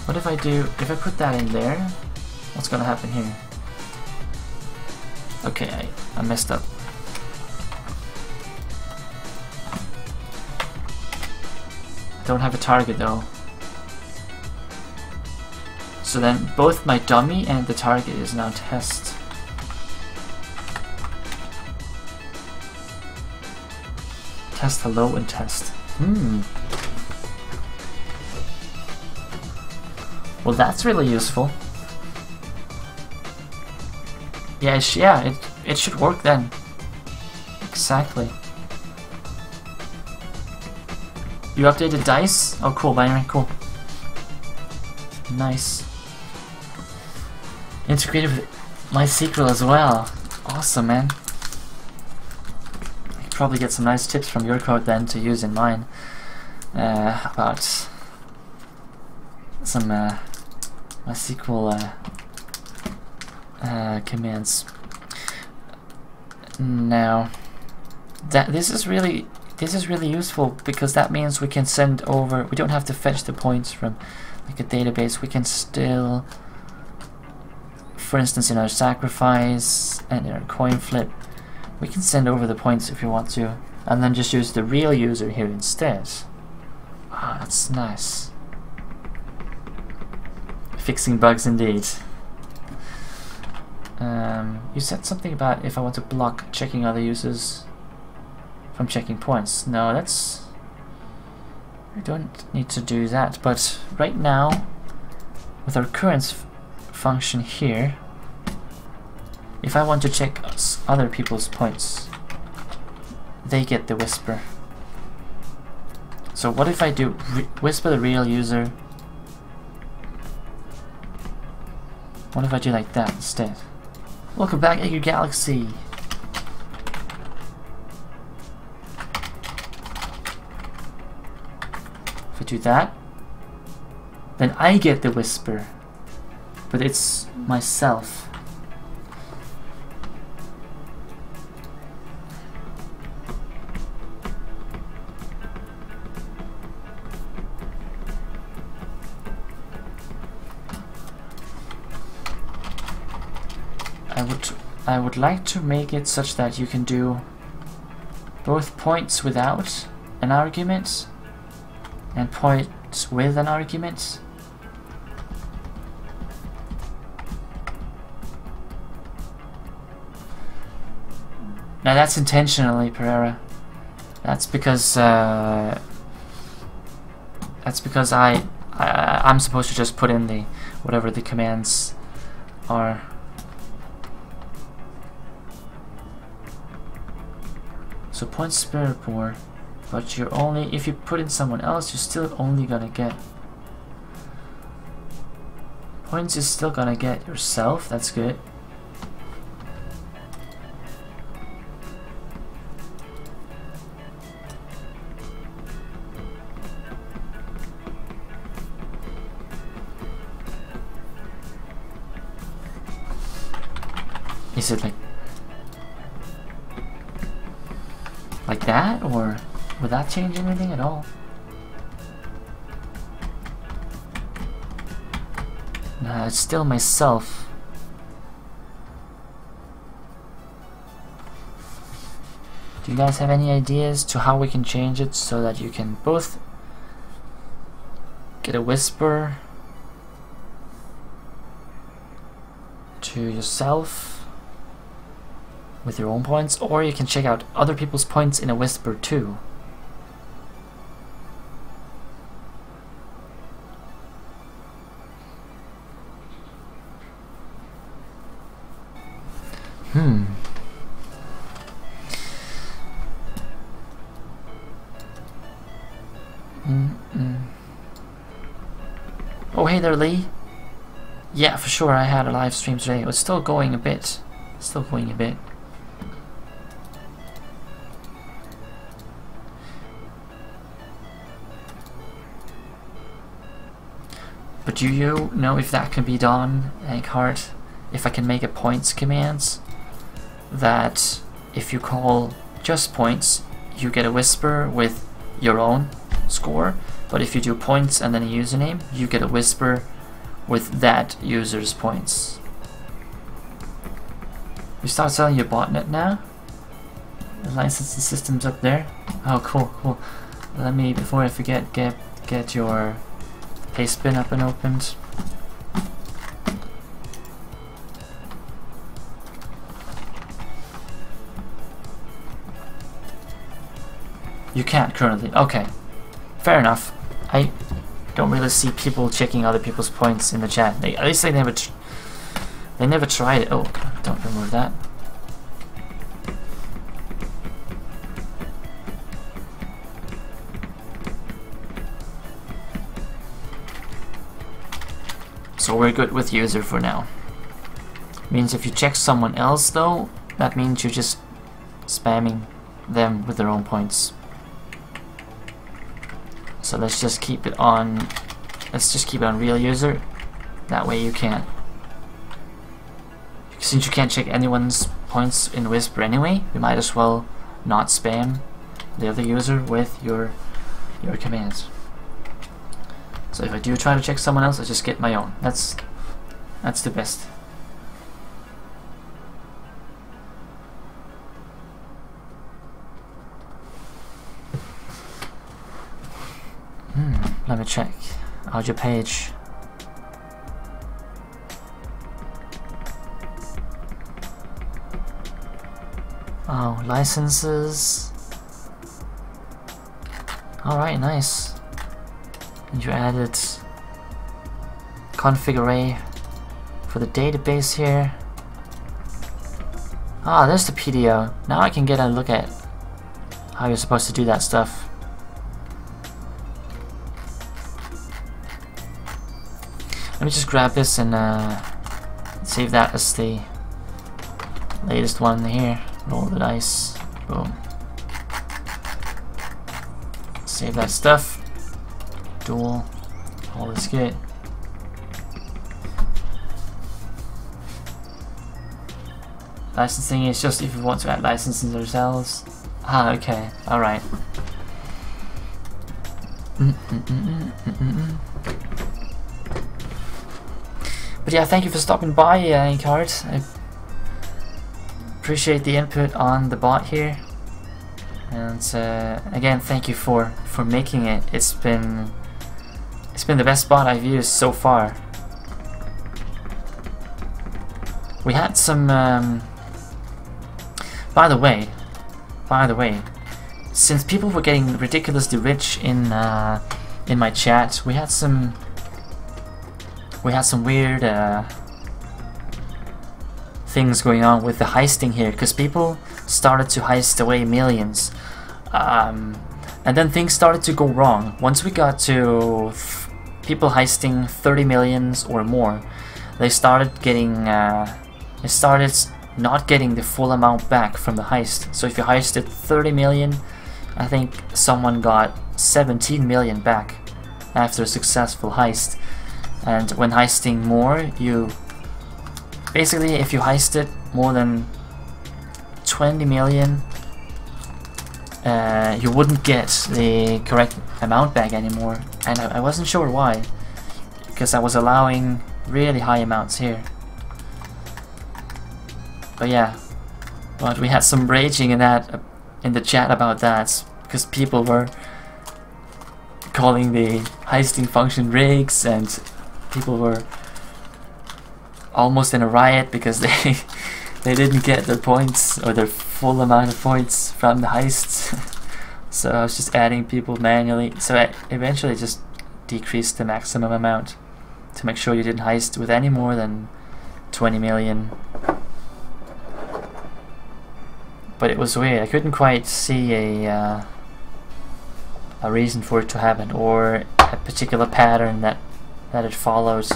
What if I put that in there, what's gonna happen here? Okay, I messed up. Don't have a target though. So then both my dummy and the target is now test. Test hello and test. Well, that's really useful. Yeah, it should work then. Exactly. You updated dice? Oh, cool, Byron, cool. Nice. Integrated with MySQL as well. Awesome, man. I could probably get some nice tips from your code then to use in mine. About some MySQL commands. Now, this is really useful because that means we can send over. We don't have to fetch the points from like a database. We can still, for instance, in our sacrifice and in our coin flip, we can send over the points if you want to, and then just use the real user here instead. Ah, that's nice. Fixing bugs indeed. You said something about if I want to block checking other users from checking points. No, that's... I don't need to do that, but right now, with our current function here, if I want to check other people's points, they get the whisper. So what if I do whisper the real user? What if I do like that instead? Welcome back, Egger Galaxy. If I do that, then I get the whisper, but it's myself. I would like to make it such that you can do both points without an argument and points with an argument. Now that's intentionally, Pereira. That's because I'm supposed to just put in the whatever the commands are. So points spirit more, but you're only, if you put in someone else, you're still only gonna get points. Is still gonna get yourself. That's good. Is it like that, or would that change anything at all? Nah, it's still myself. Do you guys have any ideas to how we can change it so that you can both get a whisper to yourself with your own points, or you can check out other people's points in a whisper too? Oh, hey there, Lee. Yeah, for sure, I had a live stream today. It was still going a bit. But do you know if that can be done, AnkhBot? If I can make a points command that if you call just points, you get a whisper with your own score, but if you do points and then a username, you get a whisper with that user's points. We start selling your botnet now? The licensing system's up there. Oh, cool. Let me, before I forget, get your pastebin up and opened. You can't currently. Okay. Fair enough. I don't really see people checking other people's points in the chat. At least they never tried it. Oh, don't remove that. So we're good with user for now. Means if you check someone else though, that means you're just spamming them with their own points. So let's just keep it on. Let's just keep it on real user. That way you can't. Since you can't check anyone's points in Whisper anyway, you might as well not spam the other user with your commands. So if I do try to check someone else, I just get my own. That's the best. Let me check. Audio page. Oh, licenses. Alright, nice. And you added config array for the database here. Ah, there's the PDO. Now I can get a look at how you're supposed to do that stuff. Let me just grab this and save that as the latest one here. Roll the dice. Boom. Save that stuff. Dual. All is good. Licensing is just if you want to add licenses yourselves. Ah, okay. Alright. But yeah, thank you for stopping by, AnkhBot. I appreciate the input on the bot here. And again, thank you for making it. It's been the best bot I've used so far. We had some. By the way, since people were getting ridiculously rich in my chat, we had some weird things going on with the heisting here, because people started to heist away millions, and then things started to go wrong. Once we got to people heisting 30 millions or more, they started not getting the full amount back from the heist. So if you heisted 30 million, I think someone got 17 million back after a successful heist. And when heisting more, you basically, if you heisted more than 20 million, you wouldn't get the correct amount back anymore. And I wasn't sure why, because I was allowing really high amounts here. But yeah, but we had some raging in the chat about that, because people were calling the heisting function rigs, and people were almost in a riot because they didn't get their points or their full amount of points from the heists. So I was just adding people manually. So I eventually just decreased the maximum amount to make sure you didn't heist with any more than 20 million. But it was weird. I couldn't quite see a reason for it to happen, or a particular pattern that it follows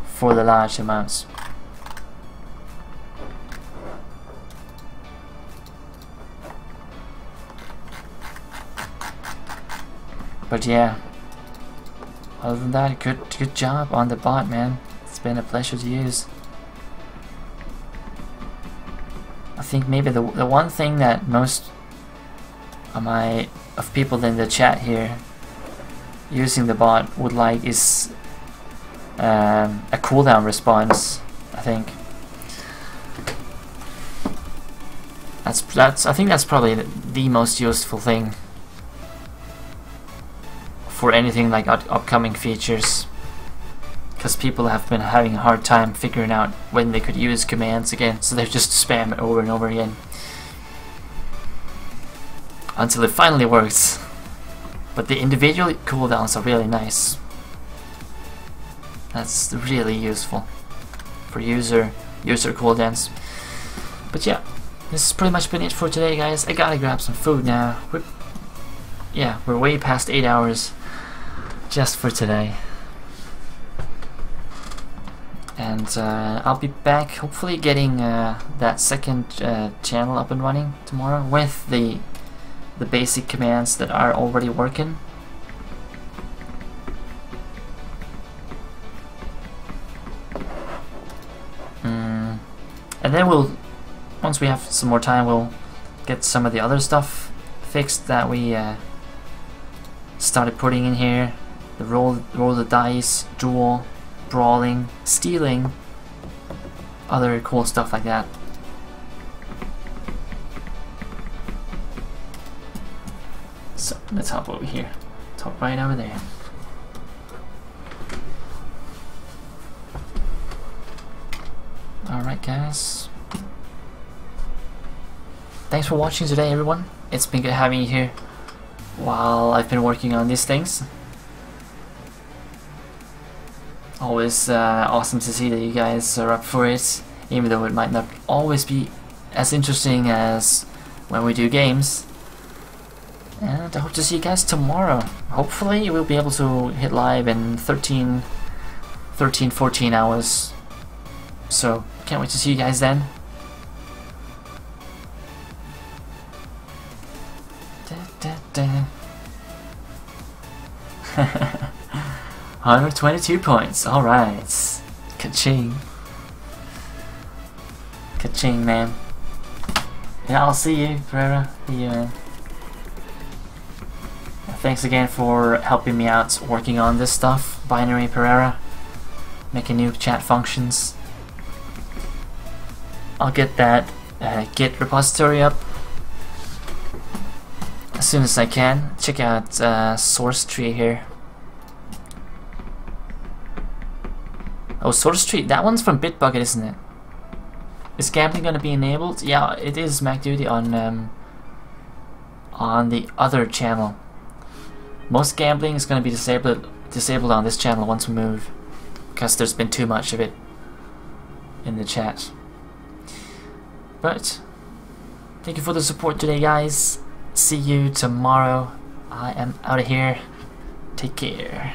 for the large amounts. But yeah, other than that, good job on the bot, man. It's been a pleasure to use. I think maybe the one thing that most of people in the chat here using the bot would like is a cooldown response. I think I think that's probably the most useful thing for anything like upcoming features, because people have been having a hard time figuring out when they could use commands again, so they just spam it over and over again. until it finally works. But the individual cooldowns are really nice. That's really useful for user cooldowns. But yeah, this has pretty much been it for today, guys. I gotta grab some food now. We're way past 8 hours just for today. And I'll be back hopefully getting that second channel up and running tomorrow with the basic commands that are already working. And then once we have some more time, we'll get some of the other stuff fixed that we started putting in here. The roll the dice, duel, brawling, stealing, other cool stuff like that. So let's hop over here. Hop right over there. Alright guys. Thanks for watching today, everyone. It's been good having you here while I've been working on these things. Always awesome to see that you guys are up for it, even though it might not always be as interesting as when we do games. And I hope to see you guys tomorrow. Hopefully we'll be able to hit live in 14 hours. So can't wait to see you guys then. Da, da, da. 122 points, alright. Ka-ching. Ka-ching, man. Yeah, I'll see you, Pereira. See you, man. Thanks again for helping me out working on this stuff, Binary Pereira. Making new chat functions. I'll get that Git repository up as soon as I can. Check out source tree here. Oh, source tree, that one's from Bitbucket, isn't it? Is gambling gonna be enabled? Yeah, it is MacDuty on the other channel. Most gambling is gonna be disabled on this channel once we move, because there's been too much of it in the chat. But thank you for the support today, guys. See you tomorrow. I am out of here. Take care.